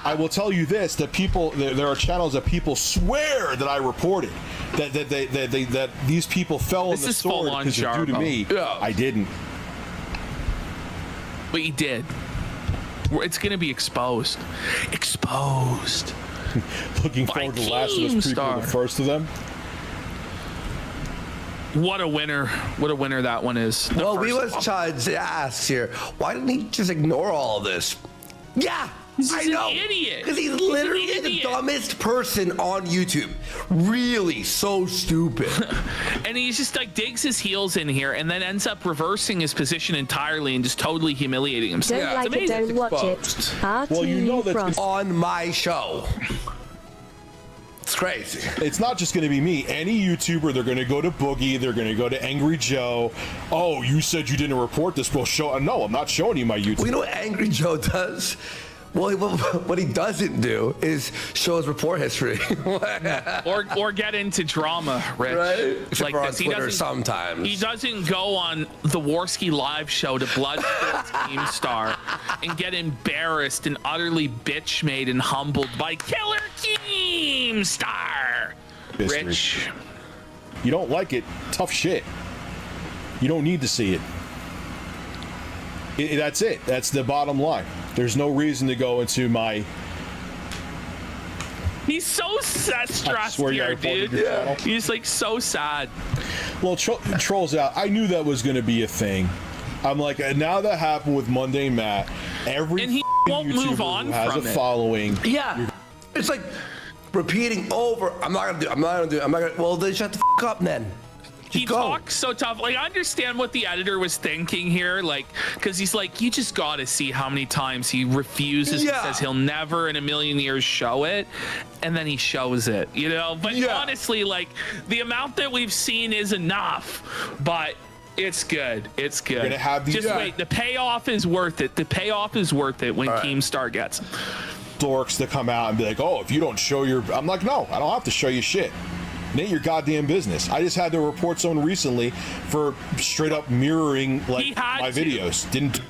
I will tell you this: that people, there are channels that people swear that I reported, that these people fell on the sword because they're due to me. I didn't. But you did. It's gonna be exposed. Exposed. Looking forward to Last of Us prequel, the first of them. What a winner! What a winner that one is. Well, we was Chud's ass here. Why didn't he just ignore all of this? Yeah, I know. An idiot. Because he's literally the dumbest person on YouTube. Really, so stupid. And he just like digs his heels in here and then ends up reversing his position entirely and just totally humiliating himself. Don't like it, don't watch it. Well, you know that's on my show. It's crazy. It's not just going to be me. Any YouTuber, they're going to go to Boogie, they're going to go to Angry Joe. Oh, you said you didn't report this. Well, show. No, I'm not showing you my YouTube. Well, you know what Angry Joe does? Well, what he doesn't do is show his report history. or get into drama, Rich. Right? Like Except for this. on Twitter sometimes. He doesn't go on the Warski live show to Bloodsport's Keemstar and get embarrassed and utterly bitch made and humbled by Killer Keemstar. History. Rich. You don't like it, tough shit. You don't need to see it. That's it. That's the bottom line. There's no reason to go into my... He's so stressed here, dude. Yeah. He's like so sad. Well, Trolls Out, I knew that was going to be a thing. I'm like, now that happened with Mundane Matt, every And he won't YouTuber move on who has from a it. following. Yeah. It's like repeating over. I'm not gonna do it. Well, then shut the f up then. He talks so tough. Like, I understand what the editor was thinking here, like, because he's like, you just got to see how many times he refuses and says he'll never in a million years show it, and then he shows it, you know? But honestly, like, the amount that we've seen is enough, but it's good. It's good. Gonna have these- just wait. The payoff is worth it. The payoff is worth it when Keemstar gets him. Dorks that come out and be like, oh, if you don't show your... I'm like, no, I don't have to show you shit. It ain't your goddamn business. I just had to report someone recently for straight up mirroring like my videos. Didn't.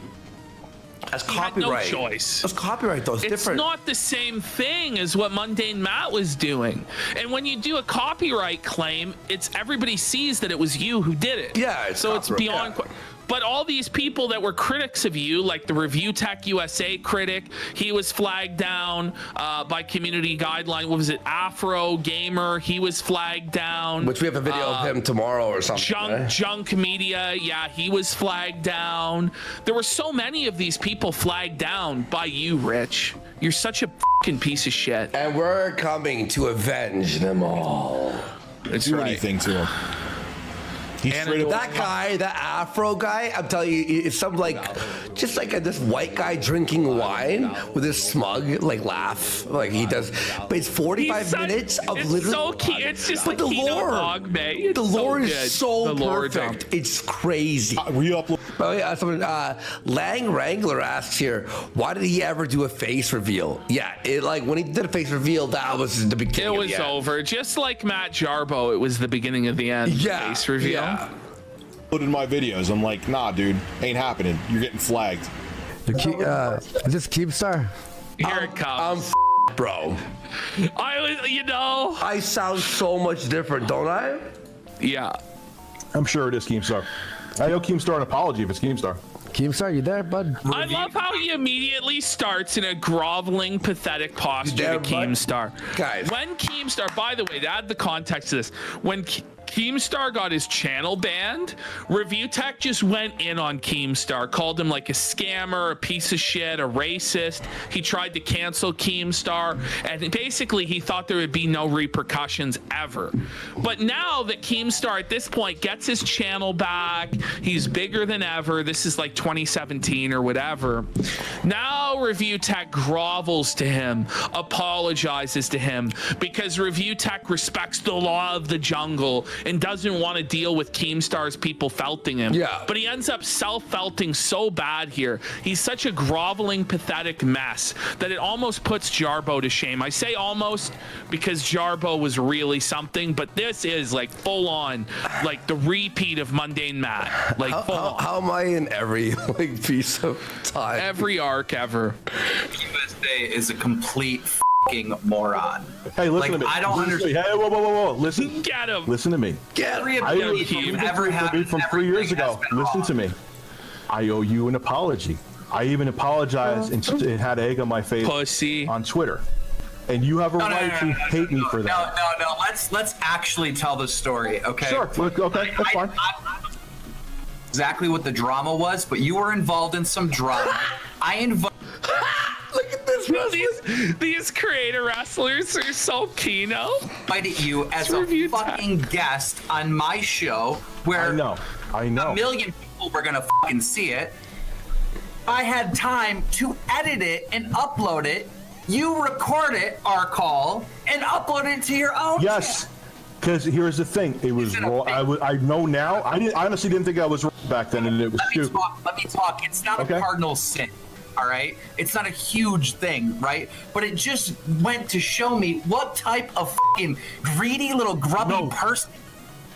That's He had no choice. That's copyright though. It's different. Not the same thing as what Mundane Matt was doing. And when you do a copyright claim, it's everybody sees that it was you who did it. Yeah, it's so it's copyright, beyond. But all these people that were critics of you, like the Review Tech USA critic, he was flagged down by community guideline. What was it? Afro Gamer, he was flagged down. Which we have a video of him tomorrow or something. Junk Media, yeah, he was flagged down. There were so many of these people flagged down by you, Rich. You're such a fucking piece of shit. And we're coming to avenge them all. Do anything to him. That guy, that Afro guy, I'm telling you, it's some just like this white guy drinking wine with his smug laugh like he does. But it's 45 minutes of it's literally. so key. It's just but like the lore, the lore is so perfect. It's crazy. Re-upload. Oh yeah, someone Lang Wrangler asks here, why did he ever do a face reveal? Yeah, when he did a face reveal, that was the beginning. It was over. Just like Matt Jarbo, it was the beginning of the end. Yeah, face reveal. Yeah. In my videos, I'm like, nah, dude, ain't happening. You're getting flagged. Is this Keemstar? Here it comes. Bro. I sound so much different, don't I? Yeah. I'm sure it is Keemstar. I owe Keemstar an apology if it's Keemstar. Keemstar, you there, bud? I love how he immediately starts in a groveling, pathetic posture to Keemstar. Guys. When Keemstar, by the way, to add the context to this, when Keemstar got his channel banned, Review Tech just went in on Keemstar, called him like a scammer, a piece of shit, a racist. He tried to cancel Keemstar, and basically he thought there would be no repercussions ever. But now that Keemstar at this point gets his channel back, he's bigger than ever. This is like 2017 or whatever. Now Review Tech grovels to him, apologizes to him, because Review Tech respects the law of the jungle and doesn't want to deal with Keemstar's people felting him. Yeah. But he ends up self-felting so bad here. He's such a groveling, pathetic mess that it almost puts Jarbo to shame. I say almost because Jarbo was really something, but this is like full on, like the repeat of Mundane Matt. Like how am I in every piece of time? Every arc ever. USA is a complete fucking moron. Hey, listen to me. I don't understand. Hey, whoa. Listen. Get him. Listen to me. From 3 years ago. Listen to me. I owe you an apology. I even apologized and had egg on my face on Twitter. And you have a right to hate me for that. No. Let's actually tell the story, okay? Sure. Okay, that's fine. Exactly what the drama was, but you were involved in some drama. Look at this. These creator wrestlers are so keen-o. Invited you as a fucking guest on my show where I know. a million people were gonna fucking see it. I had time to edit it and upload it. You record it, our call, and upload it to your own. Yes. Because here's the thing, it was wrong. I know now. I honestly didn't think I was wrong back then, and it was stupid. Let me talk. It's not a cardinal sin, all right? It's not a huge thing, right? But it just went to show me what type of fucking greedy little grubby person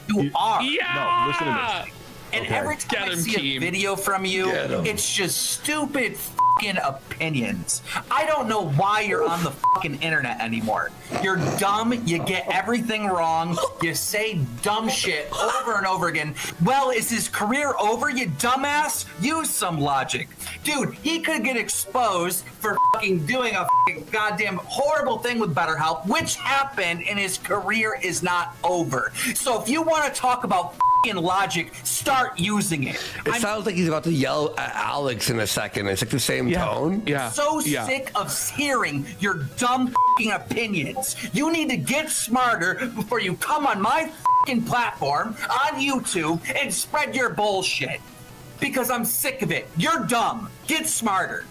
you are. Yeah. No, listen to this. And every time I see a video from you, it's just stupid fucking opinions. I don't know why you're on the fucking internet anymore. You're dumb. You get everything wrong. You say dumb shit over and over again. Well, is his career over, you dumbass? Use some logic. Dude, he could get exposed for fucking doing a fucking goddamn horrible thing with BetterHelp, which happened, and his career is not over. So if you want to talk about logic, start using it. It sounds like he's about to yell at Alex in a second. It's like the same tone. Yeah. So sick of hearing your dumb fucking opinions. You need to get smarter before you come on my fucking platform on YouTube and spread your bullshit. Because I'm sick of it. You're dumb. Get smarter.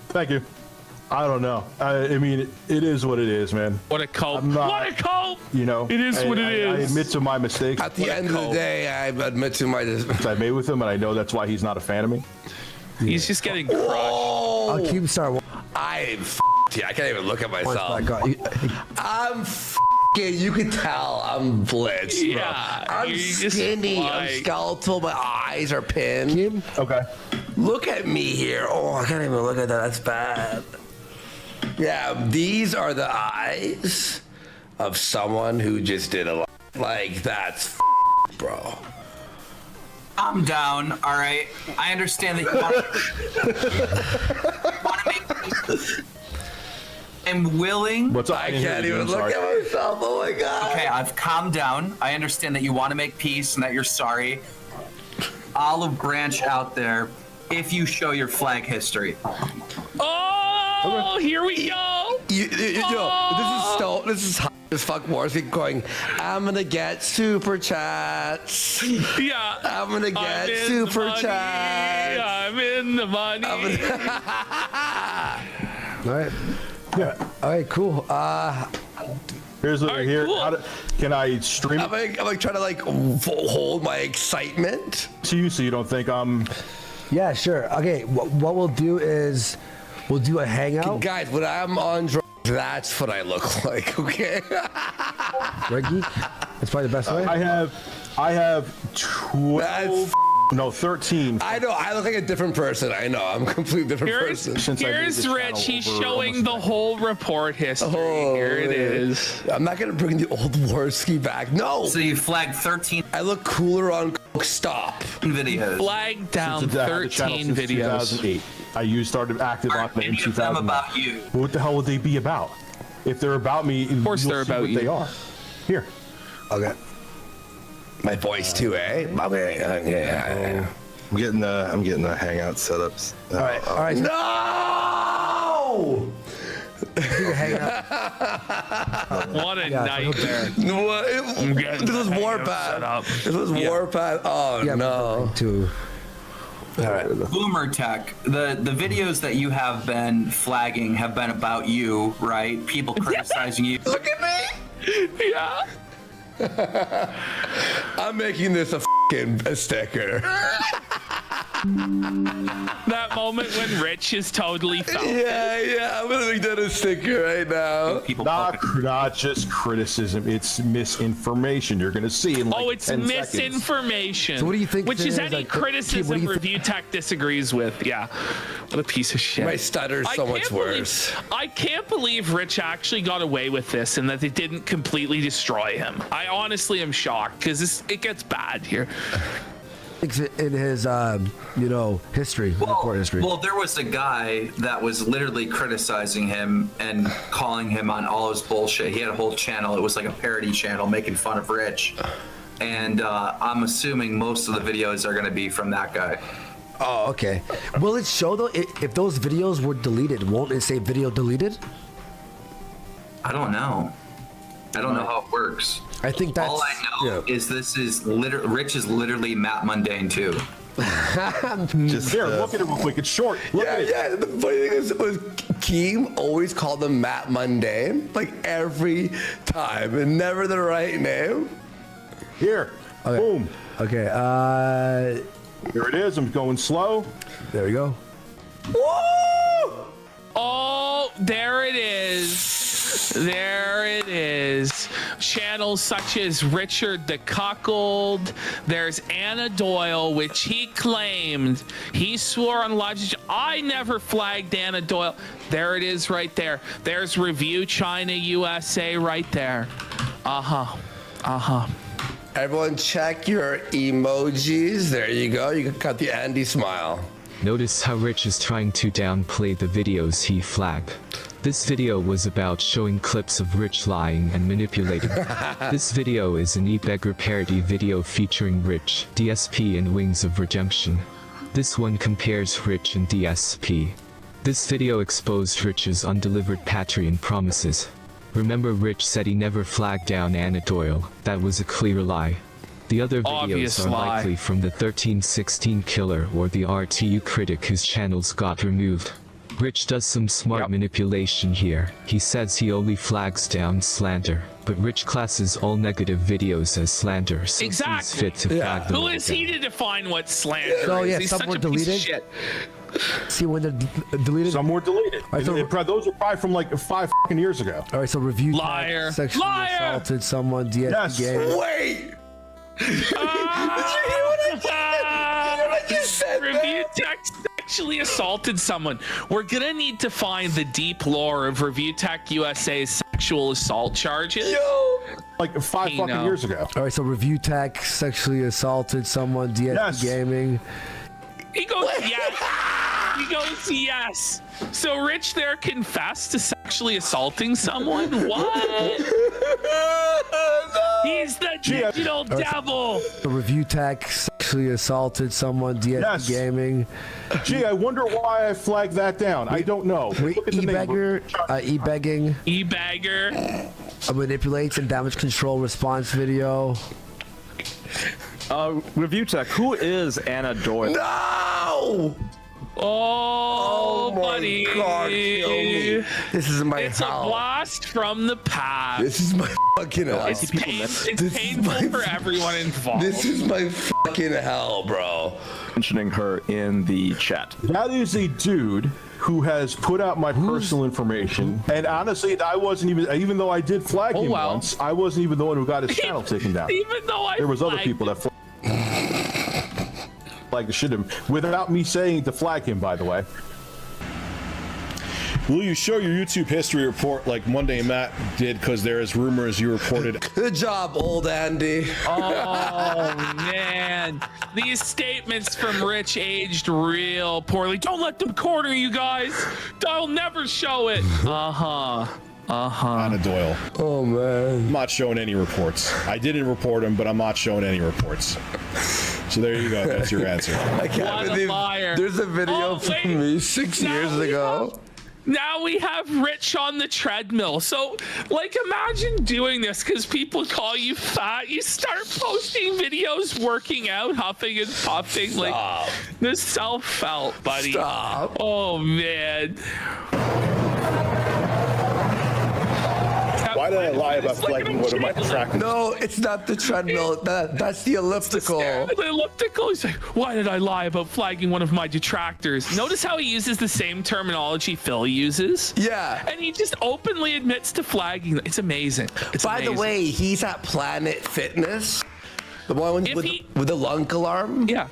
Thank you. I don't know. I mean, it is what it is, man. What a cult. What a cult. You know, it is what it is. I admit to my mistakes. At the end of the day, I admit to my mistakes I made with him, and I know that's why he's not a fan of me. He's just getting crushed. Oh, Keemstar. I can't even look at myself. I'm you can tell I'm blitzed, yeah, bro. I'm skinny, I'm skeletal, my eyes are pinned. Okay. Look at me here. Oh, I can't even look at that. That's bad. Yeah, these are the eyes of someone who just did a lot. Like, that's bro. I'm down, all right? I understand that you want to make peace. I'm willing. What's up? I can't even look at myself. Oh my God. Okay, I've calmed down. I understand that you want to make peace and that you're sorry. Olive branch out there if you show your flag history. Oh, here we go. This this is hot as fuck Morrissey going, I'm gonna get super chats. Yeah. I'm gonna get super chats. I'm in the money. All right. Yeah. All right. Cool. Here's what here. Cool. Can I stream it? I'm like trying to like hold my excitement to you so you don't think I'm. Yeah, sure. Okay. What we'll do is we'll do a hangout. Guys, when I'm on drugs, that's what I look like. Okay. Reggie, that's probably the best way. I have 12. No, 13. I know. I look like a different person. I know. I'm a completely different person. Here's Rich. He's showing the whole report history. Oh, Here it is. I'm not going to bring the old Warski back. No. So you flagged 13. I look cooler on coke. Stop. Videos. Flag down Since I had the channel 13 since videos. 2008. Started active on it in 2000. Them about you. What the hell would they be about? If they're about me, of course they're about you. They are. Here. Okay. My voice too, eh? Yeah. I'm getting the hangout setups. All right. No! What a nightmare. This was Warpath. This was Warpath. Oh, no. All right. Boomer Tech, the videos that you have been flagging have been about you, right? People criticizing you. Look at me! Yeah. I'm making this a sticker. That moment when Rich is totally felt. Yeah. I'm gonna make that a sticker right now. Not just criticism. It's misinformation. You're gonna see in like it's 10 seconds. misinformation. So what do you think? Which is any criticism Review Tech disagrees with. Yeah. What a piece of shit. My stutter's so much worse. I can't believe Rich actually got away with this and that they didn't completely destroy him. I honestly am shocked because it gets bad here. In his, history, report history. Well, there was a guy that was literally criticizing him and calling him on all his bullshit. He had a whole channel. It was like a parody channel making fun of Rich. And I'm assuming most of the videos are going to be from that guy. Oh, okay. Will it show, though, if those videos were deleted? Won't it say video deleted? I don't know. I don't know how it works. I think that's... All I know is this is Rich is literally Matt Mundane too. Just here, look at it real quick. It's short. Yeah. The funny thing is, Keem always called him Matt Mundane, like every time, and never the right name. Here, okay. Boom. Okay. Here it is. I'm going slow. There we go. Woo! Oh, there it is. There it is. Channels such as Richard the Cuckold. There's Anna Doyle, which he claimed. He swore on live. I never flagged Anna Doyle. There it is right there. There's Review China USA right there. Everyone check your emojis. There you go. You can cut the Andy smile. Notice how Rich is trying to downplay the videos he flagged. This video was about showing clips of Rich lying and manipulating. This video is an E-Beggar parody video featuring Rich, DSP and Wings of Redemption. This one compares Rich and DSP. This video exposed Rich's undelivered Patreon promises. Remember, Rich said he never flagged down Anna Doyle. That was a clear lie. The other videos are likely from the 1316 killer or the RTU critic whose channels got removed. Rich does some smart manipulation here. He says he only flags down slander, but Rich classes all negative videos as slander, so he's fit to flag them. Who is he to define what slander is? So, yeah, He's some such were a piece of deleted. shit. See when they're deleted? Some were deleted. Right, so, those are probably from like 5 fucking years ago. All right, so Review Liar. sexually assaulted someone, DSP gay. Wait! Did you hear what I just said? Review Tech sexually assaulted someone. We're gonna need to find the deep lore of Review Tech USA's sexual assault charges. Like 5 fucking years ago. All right, so Review Tech sexually assaulted someone, DSP gaming. He goes, yes. He goes, yes. So Rich there confessed to sexually assaulting someone? What? He's the digital devil. The Review Tech sexually assaulted someone, DSP gaming. Gee, I wonder why I flagged that down. I don't know. E-Beggar, E-Begging. E-Bagger. A manipulates and damage control response video. Review tech, who is Anna Doyle? No! Oh, my buddy. God, kill me. This is my It's hell. a blast from the past. This is my fucking hell. It's painful for everyone involved. This is my fucking hell, bro. Mentioning her in the chat. That is a dude who has put out my personal information, and honestly, I wasn't even though I did flag him once, I wasn't even the one who got his channel taken down. Even though there was other people that flagged the shit him without me saying to flag him, by the way. Will you show your YouTube history report like Monday Matt did, because there is rumors you reported? Good job, old Andy. Oh, man. These statements from Rich aged real poorly. Don't let them corner you guys. I'll never show it. Anna Doyle. Oh, man. I'm not showing any reports. I didn't report him, but I'm not showing any reports. So there you go. That's your answer. I can't believe there's a video from me 6 years ago. Now we have Rich on the treadmill. So, like, imagine doing this because people call you fat. You start posting videos working out, huffing and puffing. Stop. Like, this self-felt, buddy. Stop. Oh, man. Why did I lie about flagging one of my detractors? No, it's not the treadmill. That's the elliptical. The elliptical. He's like, why did I lie about flagging one of my detractors? Notice how he uses the same terminology Phil uses? Yeah. And he just openly admits to flagging. It's amazing. It's By amazing. the way, he's at Planet Fitness. The one with the lunk alarm? Yeah.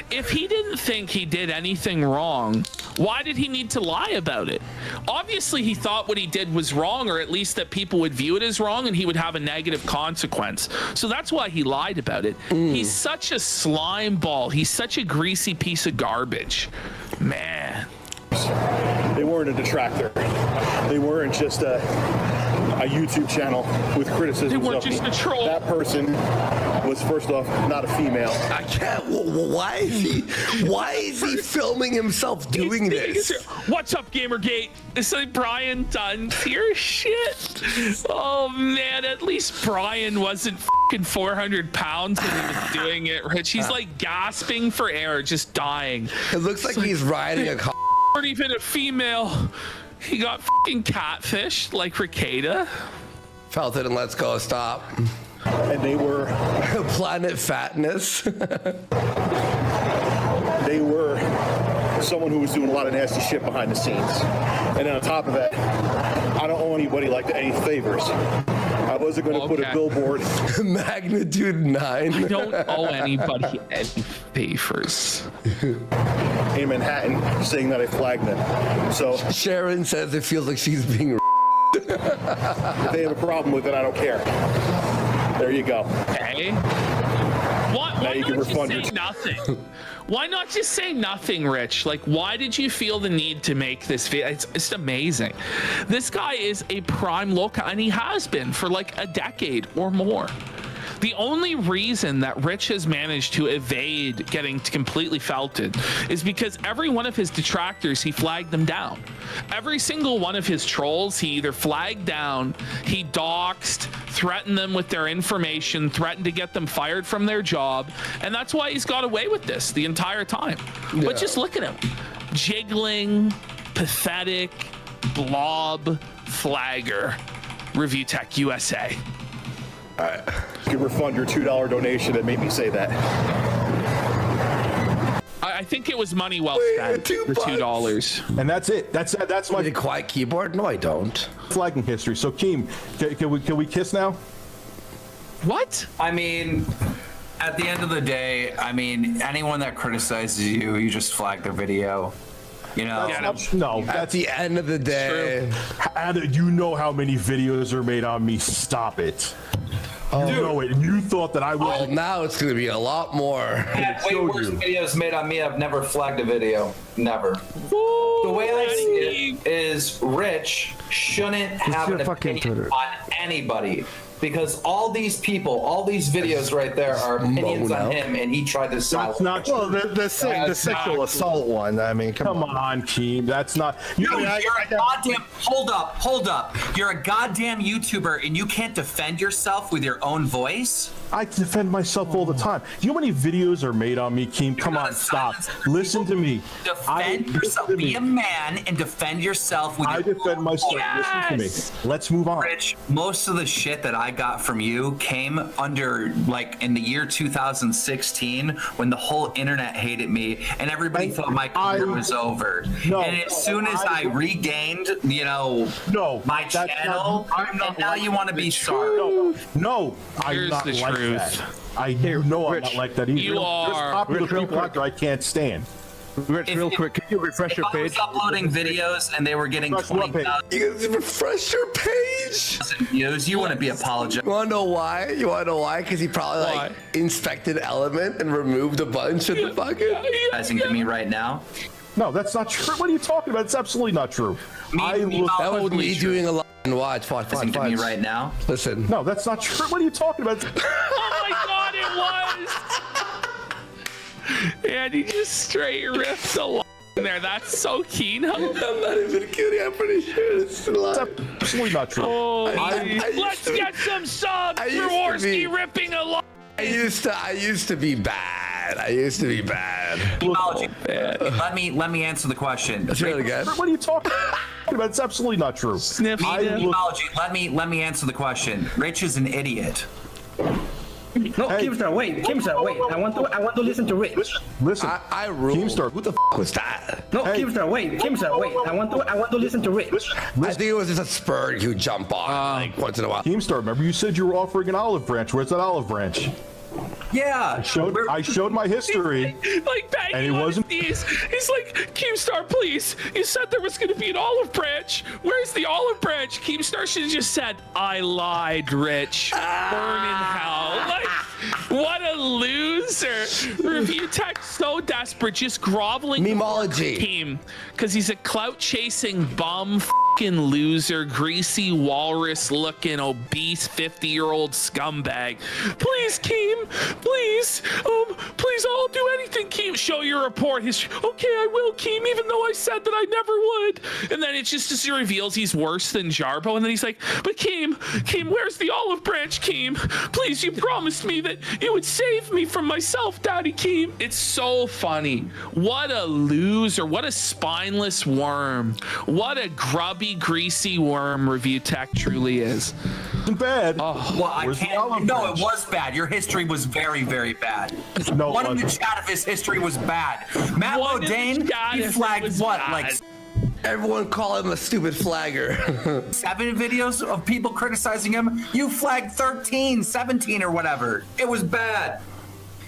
If he didn't think he did anything wrong, why did he need to lie about it? Obviously, he thought what he did was wrong, or at least that people would view it as wrong and he would have a negative consequence. So that's why he lied about it. He's such a slime ball. He's such a greasy piece of garbage. Man. They weren't a detractor. They weren't just a YouTube channel with criticisms. They weren't just a troll. That person was, first off, not a female. I can't. Why is he filming himself doing this? What's up, Gamergate? It's like Brian Dunn. Your shit. Oh man, at least Brian wasn't fucking 400 pounds when he was doing it, Rich. He's like gasping for air, just dying. It looks like he's riding a car. Weren't even a female. He got fucking catfished like Ricada. Felt it and let's go. Stop. And they were Planet Fatness. They were someone who was doing a lot of nasty shit behind the scenes. And then on top of that, I don't owe anybody like any favors. I wasn't going to put a billboard. Magnitude 9. I don't owe anybody any favors. In Manhattan, saying that I flagged them. So Sharon says it feels like she's being. If they have a problem with it, I don't care. There you go. Okay. Why you can not refund just say nothing? Why not just say nothing, Rich? Like, why did you feel the need to make this video? It's amazing. This guy is a prime local, and he has been for like a decade or more. The only reason that Rich has managed to evade getting completely felted is because every one of his detractors, he flagged them down. Every single one of his trolls, he either flagged down, he doxed, threatened them with their information, threatened to get them fired from their job, and that's why he's got away with this the entire time. Yeah. But just look at him. Jiggling, pathetic, blob, flagger. Review Tech USA. All right. You can refund your $2 donation that made me say that. I think it was money well spent. The $2. And that's it. That's my quiet keyboard. No, I don't. Flagging history. So, Keem, can we kiss now? What? I mean, at the end of the day, I mean, anyone that criticizes you, you just flag their video. You know, At the end of the day, you know how many videos are made on me. Stop it. You know it. You thought that I would. Oh, now it's going to be a lot more. I have way worse videos made on me. I've never flagged a video. Never. The way I see it is Rich shouldn't have an opinion on anybody. because all these people, all these videos right there are opinions on him, and he tried to silence. That's not well. The sexual assault one. I mean, come on, Keem. That's not. You're a goddamn. Hold up. You're a goddamn YouTuber, and you can't defend yourself with your own voice. I defend myself all the time. You know how many videos are made on me, Keem? Come on, stop. Listen to me. Defend yourself. Be a man and defend yourself with your own voice. I defend myself. Listen to me. Let's move on. Rich, most of the shit that I got from you came under, like, in the year 2016 when the whole internet hated me and everybody thought my career was over. And as soon as I regained, my channel, and now you want to be sorry. No, I'm not like that. I know I'm not like that either. You are. There's popular people out there I can't stand. Rich, real quick, can you refresh your page? If I was uploading videos and they were getting 20,000 You guys refresh your page? views, you wouldn't be apologizing. You wanna know why? Because he probably like inspected Element and removed a bunch of the fucking. Apologizing to me right now? No, that's not true. What are you talking about? It's absolutely not true. That was me doing a lot and watch. Listening to me right now? Listen. No, that's not true. What are you talking about? Oh my god, it was! And he just straight ripped a line there. That's so keen. I'm not even kidding. I'm pretty sure it's a lie. That's absolutely not true. Oh, let's get some subs for Warski ripping a line. I used to be bad. Let me answer the question. That's really good. What are you talking about? It's absolutely not true. Sniff. Let me answer the question. Rich is an idiot. No, Keemstar, wait. I want to listen to Rich. Listen, I rule. Keemstar, who the was that? No, Keemstar, wait. I want to listen to Rich. I think it was just a spur you jump on like once in a while. Keemstar, remember you said you were offering an olive branch. Where's that olive branch? Yeah, I showed my history, like and it wasn't. He's like, Keemstar, please. You said there was going to be an olive branch. Where's the olive branch? Keemstar should have just said, "I lied, Rich. Burn in hell." Like, what a loser! Review tech so desperate, just groveling. Memology team, because he's a clout chasing bum. Loser, greasy walrus-looking, obese 50-year-old scumbag. Please, Keem, please, I'll do anything. Keem, show your report history. Okay, I will, Keem, even though I said that I never would. And then it just as he reveals he's worse than Jarbo, and then he's like, but Keem, where's the olive branch, Keem? Please, you promised me that you would save me from myself, Daddy Keem. It's so funny. What a loser. What a spineless worm. What a grubby, greasy worm Review Tech truly is. Isn't bad. Oh, well, I can't. No, it was bad. Your history was very, very bad. No, one in the chat of his history was bad. Matt Modane, he flagged what? Bad. Like, everyone call him a stupid flagger. 7 videos of people criticizing him. You flagged 13, 17, or whatever. It was bad.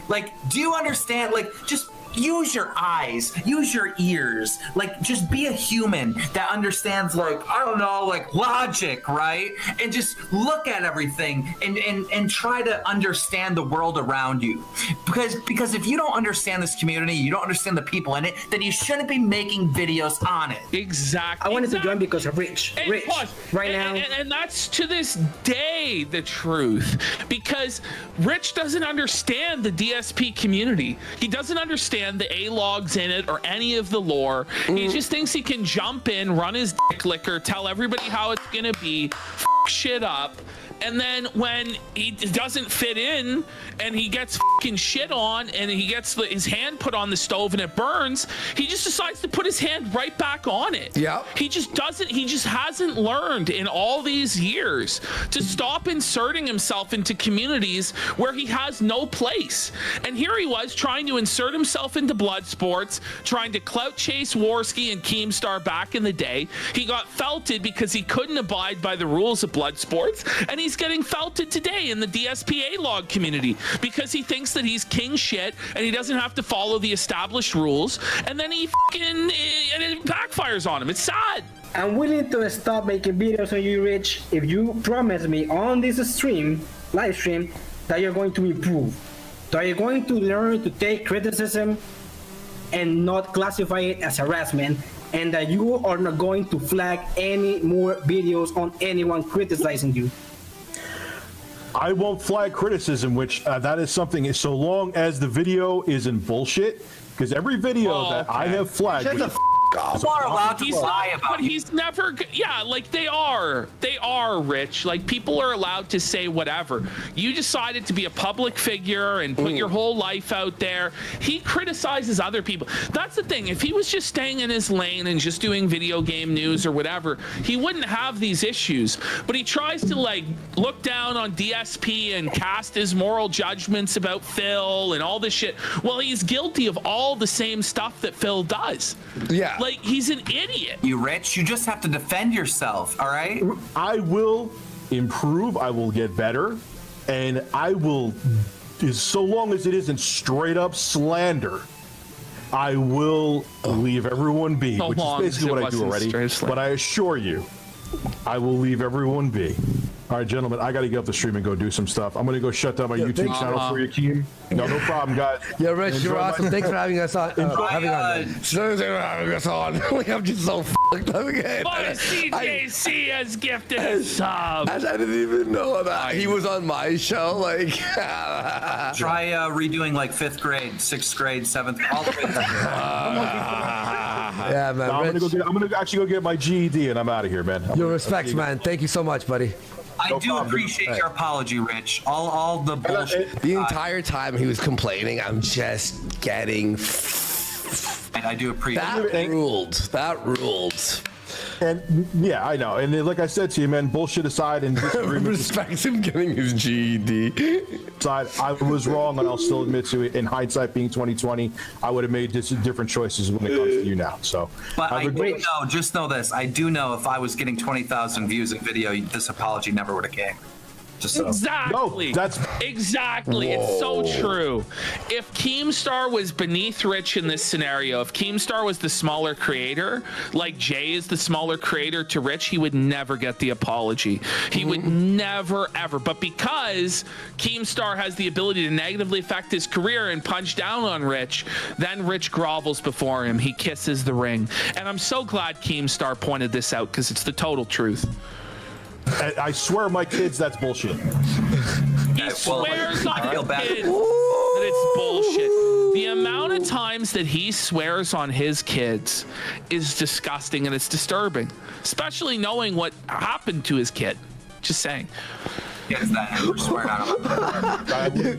Like, do you understand? Like, just use your eyes, use your ears, like just be a human that understands, like, I don't know, like logic, right? And just look at everything and try to understand the world around you. Because if you don't understand this community, you don't understand the people in it, then you shouldn't be making videos on it. Exactly. I wanted to join because of Rich. And that's to this day the truth, because Rich doesn't understand the DSP community. He doesn't understand the A-logs in it or any of the lore. He just thinks he can jump in, run his dick licker, tell everybody how it's gonna be, shit up, and then when he doesn't fit in and he gets fucking shit on and he gets his hand put on the stove and it burns, he just decides to put his hand right back on it. Yeah. He just hasn't learned in all these years to stop inserting himself into communities where he has no place. And here he was trying to insert himself into blood sports, trying to clout chase Warski and Keemstar back in the day. He got felted because he couldn't abide by the rules of blood sports, and he's getting felted today in the DSPA log community because he thinks that he's king shit and he doesn't have to follow the established rules, and then he and it backfires on him. It's sad. I'm willing to stop making videos on you, Rich, if you promise me on this live stream, that you're going to improve, that you're going to learn to take criticism and not classify it as harassment, and that you are not going to flag any more videos on anyone criticizing you. I won't flag criticism, which that is something. So long as the video isn't bullshit, because every video that I have flagged. People are allowed to lie about you. He's never, yeah, like they are, Rich. Like people are allowed to say whatever. You decided to be a public figure and put your whole life out there. He criticizes other people. That's the thing. If he was just staying in his lane and just doing video game news or whatever, he wouldn't have these issues. But he tries to like look down on DSP and cast his moral judgments about Phil and all this shit. Well, he's guilty of all the same stuff that Phil does. Yeah. Like, he's an idiot. You Rich, you just have to defend yourself, all right? I will improve, I will get better, and I will, so long as it isn't straight up slander, I will leave everyone be, which is basically what I do already. But I assure you, I will leave everyone be. All right, gentlemen, I got to get off the stream and go do some stuff. I'm going to go shut down my YouTube channel for you, Keem. No problem, guys. Yeah, Rich, you're awesome. Thanks for having us on. Having us on. Like, I'm just so fucked up again. CJC has gifted a sub. I didn't even know that. He was on my show. Like, try redoing like 5th grade, 6th grade, 7th, all the way through. Yeah, man. No, I'm gonna actually go get my GED and I'm out of here, man. Your respects, man. Thank you so much, buddy. I do appreciate your apology, Rich. All the bullshit. The entire time he was complaining, I'm just getting. And I do appreciate that. That ruled. And yeah, I know. And then, like I said to you, man, bullshit aside and respects him getting his GED. I was wrong, and I'll still admit to it. In hindsight, being 2020, I would have made different choices when it comes to you now. So, but I do know. Just know this: I do know if I was getting 20,000 views in video, this apology never would have came. Exactly. No, exactly. Whoa. It's so true. If Keemstar was beneath Rich in this scenario, if Keemstar was the smaller creator, like Jay is the smaller creator to Rich, he would never get the apology. He would never, ever. But because Keemstar has the ability to negatively affect his career and punch down on Rich, then Rich grovels before him. He kisses the ring. And I'm so glad Keemstar pointed this out because it's the total truth. I swear, my kids, that's bullshit. He swears on his kids that it's bullshit. The amount of times that he swears on his kids is disgusting and it's disturbing, especially knowing what happened to his kid. Just saying. Yes, that we're swearing on him.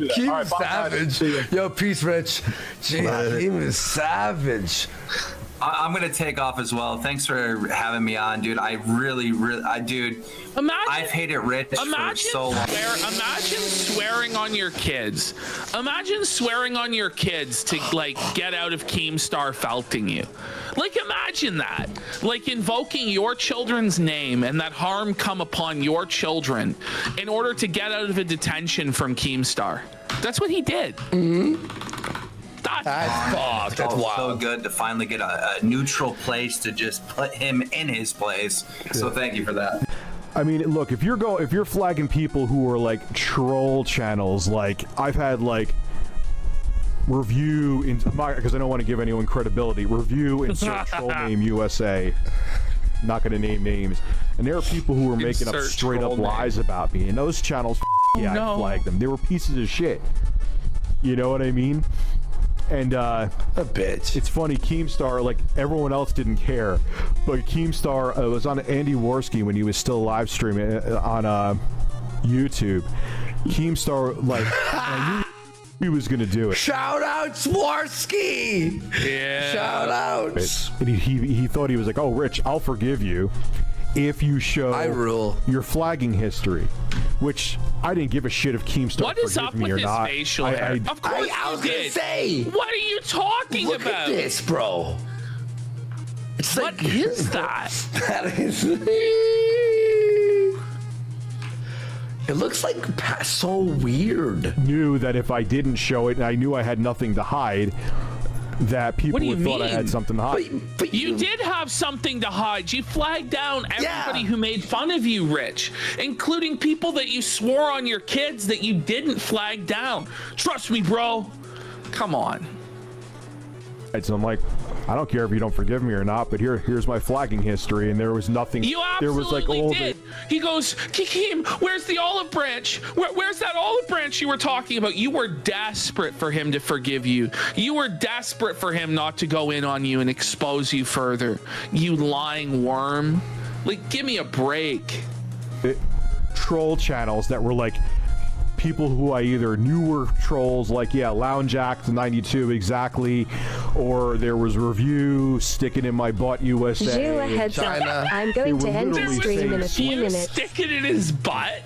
Keem savage. Yo, peace, Rich. Keem is savage. I'm gonna take off as well. Thanks for having me on, dude. I really, dude. I've hated Rich for so long. Imagine swearing on your kids. Imagine swearing on your kids to like get out of Keemstar felting you. Like imagine that. Like invoking your children's name and that harm come upon your children in order to get out of a detention from Keemstar. That's what he did. That's fucked. That's wild. So good to finally get a neutral place to just put him in his place. So thank you for that. I mean, look, if you're flagging people who are like troll channels, like I've had like review in because I don't want to give anyone credibility. Review insert troll name USA. Not going to name names. And there are people who are making up straight up lies about me, and those channels, I flagged them. They were pieces of shit. You know what I mean? And a bitch. It's funny, Keemstar, like everyone else didn't care, but Keemstar was on Andy Worski when he was still live streaming on YouTube. Keemstar, like, I knew he was gonna do it. Shout out Swarsky! Yeah. Shout out. And he thought he was like, oh, Rich, I'll forgive you if you show your flagging history, which I didn't give a shit if Keemstar What is up with his facial hair? Of course I was gonna say. What are you talking Look about? at this, bro. It's what is that? That is. It looks like so weird. Knew that if I didn't show it, and I knew I had nothing to hide, that people would thought I had something to hide. But you did have something to hide. You flagged down everybody who made fun of you, Rich, including people that you swore on your kids that you didn't flag down. Trust me, bro. Come on. So I'm like, I don't care if you don't forgive me or not, but here's my flagging history, and there was nothing. You there was like absolutely did. He goes, Keem, where's the olive branch? Where's that olive branch you were talking about? You were desperate for him to forgive you. You were desperate for him not to go in on you and expose you further. You lying worm. Like, give me a break. Troll channels that were like people who I either knew were trolls, like Lounge Act 92 exactly, or there was review sticking in my butt USA. Zero heads up. I'm going to end the stream in a few minutes. Stick it in his butt.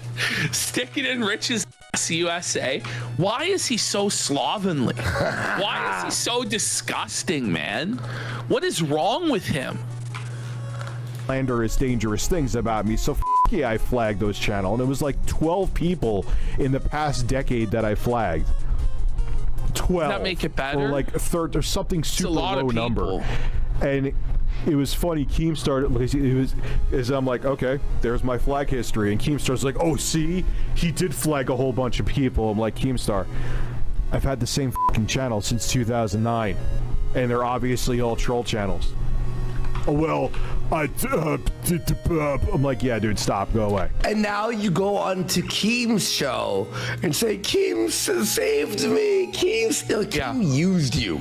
Stick it in Rich's ass, USA. Why is he so slovenly? Why is he so disgusting, man? What is wrong with him? Slanderous, dangerous things about me, so yeah, I flagged those channels, and it was like 12 people in the past decade that I flagged. 12. Does that make it better? Or like a third, or something super low number. And it was funny. Keemstar, as I'm like, okay, there's my flag history, and Keemstar's like, oh, see, he did flag a whole bunch of people. I'm like, Keemstar, I've had the same fucking channel since 2009, and they're obviously all troll channels. Oh, well, I'm like, yeah, dude, stop, go away. And now you go on to Keem's show and say, Keem saved me. Keem used you.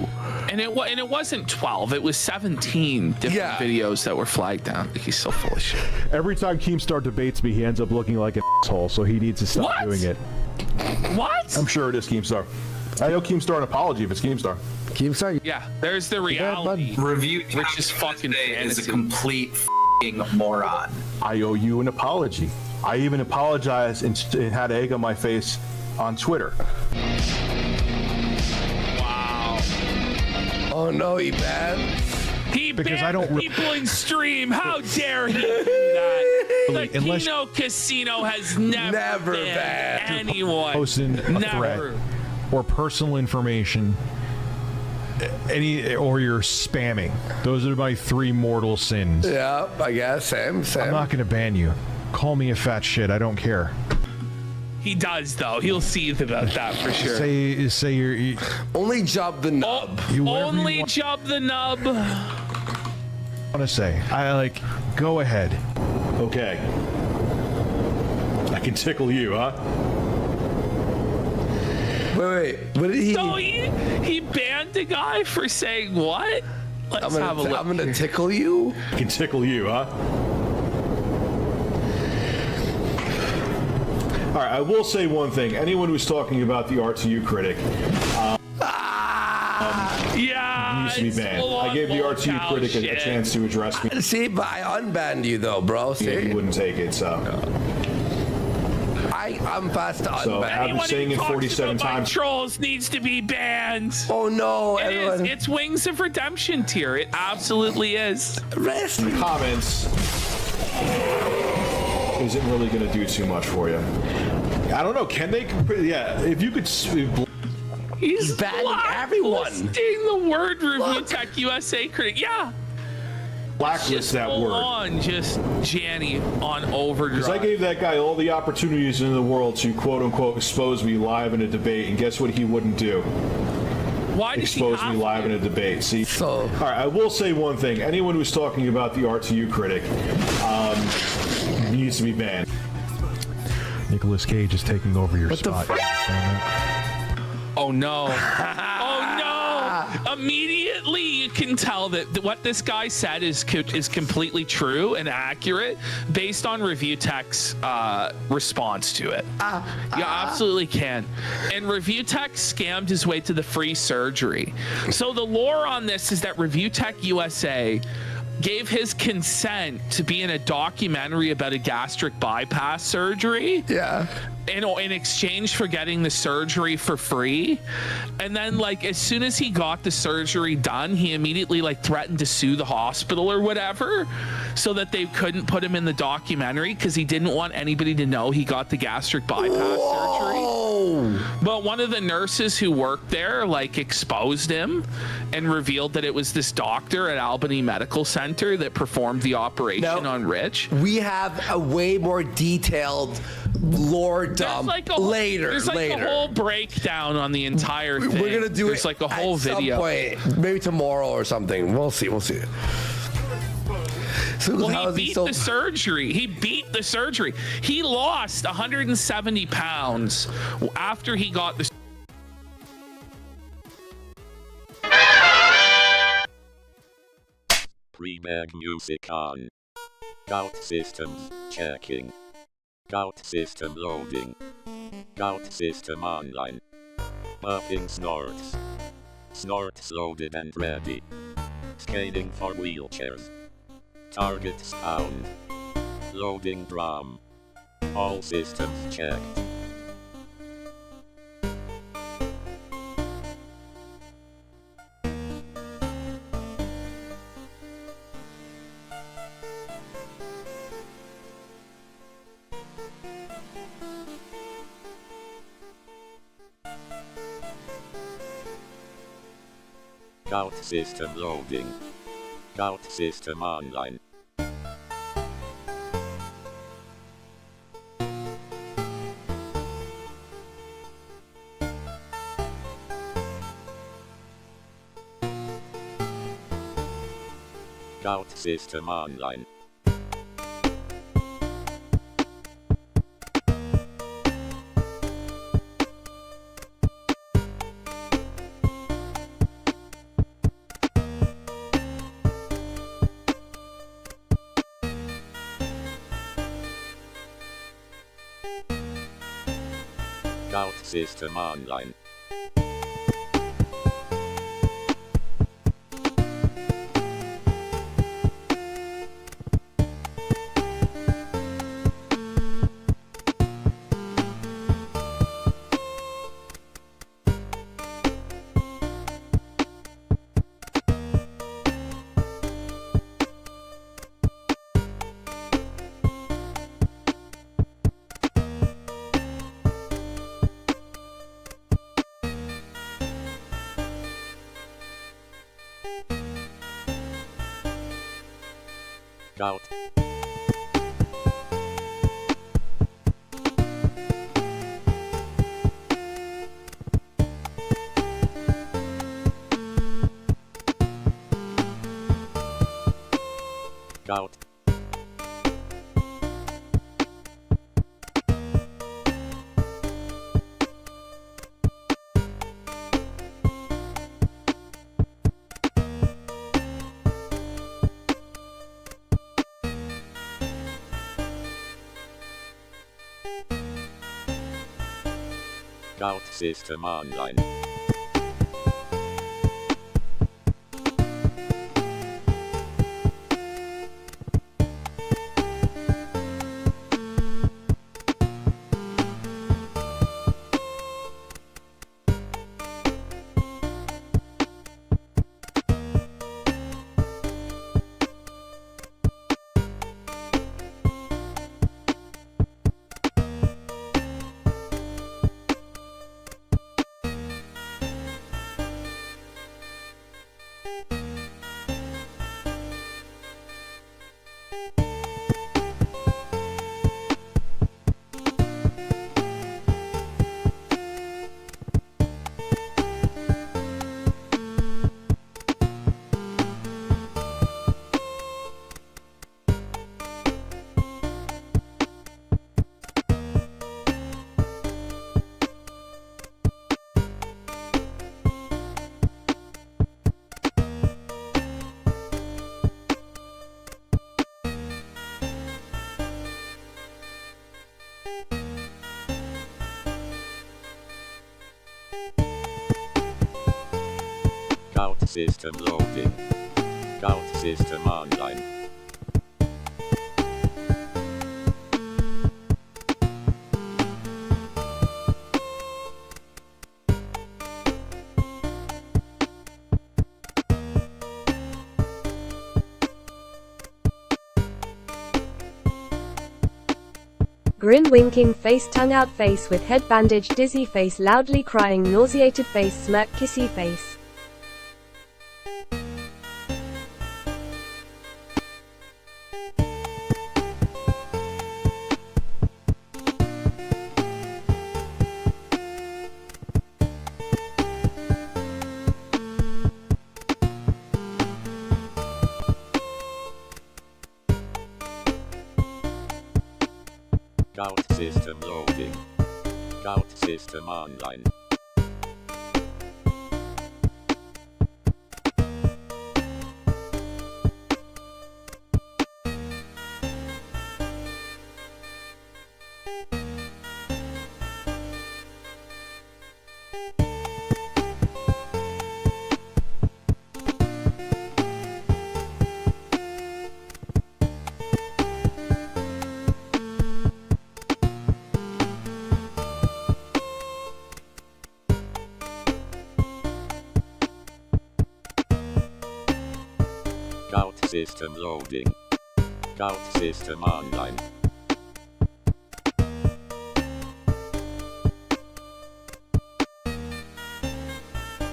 And it wasn't 12. It was 17 different videos that were flagged down. He's so full of shit. Every time Keemstar debates me, he ends up looking like an asshole, so he needs to stop doing it. What? I'm sure it is Keemstar. I owe Keemstar an apology if it's Keemstar. Keemstar? Yeah, there's the reality. Review which is fucking is a complete f***ing moron. I owe you an apology. I even apologized and had egg on my face on Twitter. Wow. Oh no, he banned. He banned people in stream. How dare he do that? The Kino Casino has never banned anyone. Posting a threat or personal information, or you're spamming. Those are my 3 mortal sins. Yeah, I guess. Same. I'm not going to ban you. Call me a fat shit. I don't care. He does, though. He'll seethe about that for sure. Say you're... Only job the nub. Only job the nub. I want to say, go ahead. Okay. I can tickle you, huh? Wait. What did he? So he banned the guy for saying what? Let's have a look. I'm gonna tickle you. I can tickle you, huh? All right. I will say one thing. Anyone who's talking about the RTU critic, needs to be banned. I gave the RTU critic a chance to address me. See, but I unbanned you though, bro. See? Yeah, he wouldn't take it, so. I'm fast to unban. So I've been saying it 47 times. Trolls needs to be banned. Oh no! It's Wings of Redemption tier. It absolutely is. Rest. Comments isn't really going to do too much for you. I don't know. Can they? Yeah, if you could. He's banning everyone. Listing the word Review Tech USA critic. Yeah. Blacklist that word. On just Janny on overdrive. Because I gave that guy all the opportunities in the world to quote unquote expose me live in a debate, and guess what he wouldn't do? Why did expose me live in a debate? See, all right. I will say one thing: anyone who's talking about the RTU critic needs to be banned. Nicolas Cage is taking over your spot. Oh no! Oh no! Immediately, you can tell that what this guy said is completely true and accurate based on Review Tech's response to it. You absolutely can. And Review Tech scammed his way to the free surgery. So the lore on this is that Review Tech USA gave his consent to be in a documentary about a gastric bypass surgery. Yeah. In exchange for getting the surgery for free. And then as soon as he got the surgery done, he immediately threatened to sue the hospital or whatever so that they couldn't put him in the documentary because he didn't want anybody to know he got the gastric bypass surgery. But one of the nurses who worked there like exposed him and revealed that it was this doctor at Albany Medical Center that performed the operation on Rich. We have a way more detailed lore dump later. There's like a whole breakdown on the entire thing. We're gonna do There's like a whole at some video. point, maybe tomorrow or something. We'll see. So Well, he beat the surgery. He beat the surgery. He lost 170 pounds after he got the. Pre-bag music on. Gout systems checking. Gout system loading. Gout system online. Buffing snorts. Snorts loaded and ready. Scaling for wheelchairs. Targets found. Loading drum. All systems checked. Gout system loading. Gout system online. Gout system online. Gout system online. Gout. Gout. Gout system online. Gout system loading. Gout system online. Grin winking face, tongue out face with head bandage, dizzy face, loudly crying, nauseated face, smirk, kissy face. Gout system loading. Gout system online. Gout system loading. Gout system online.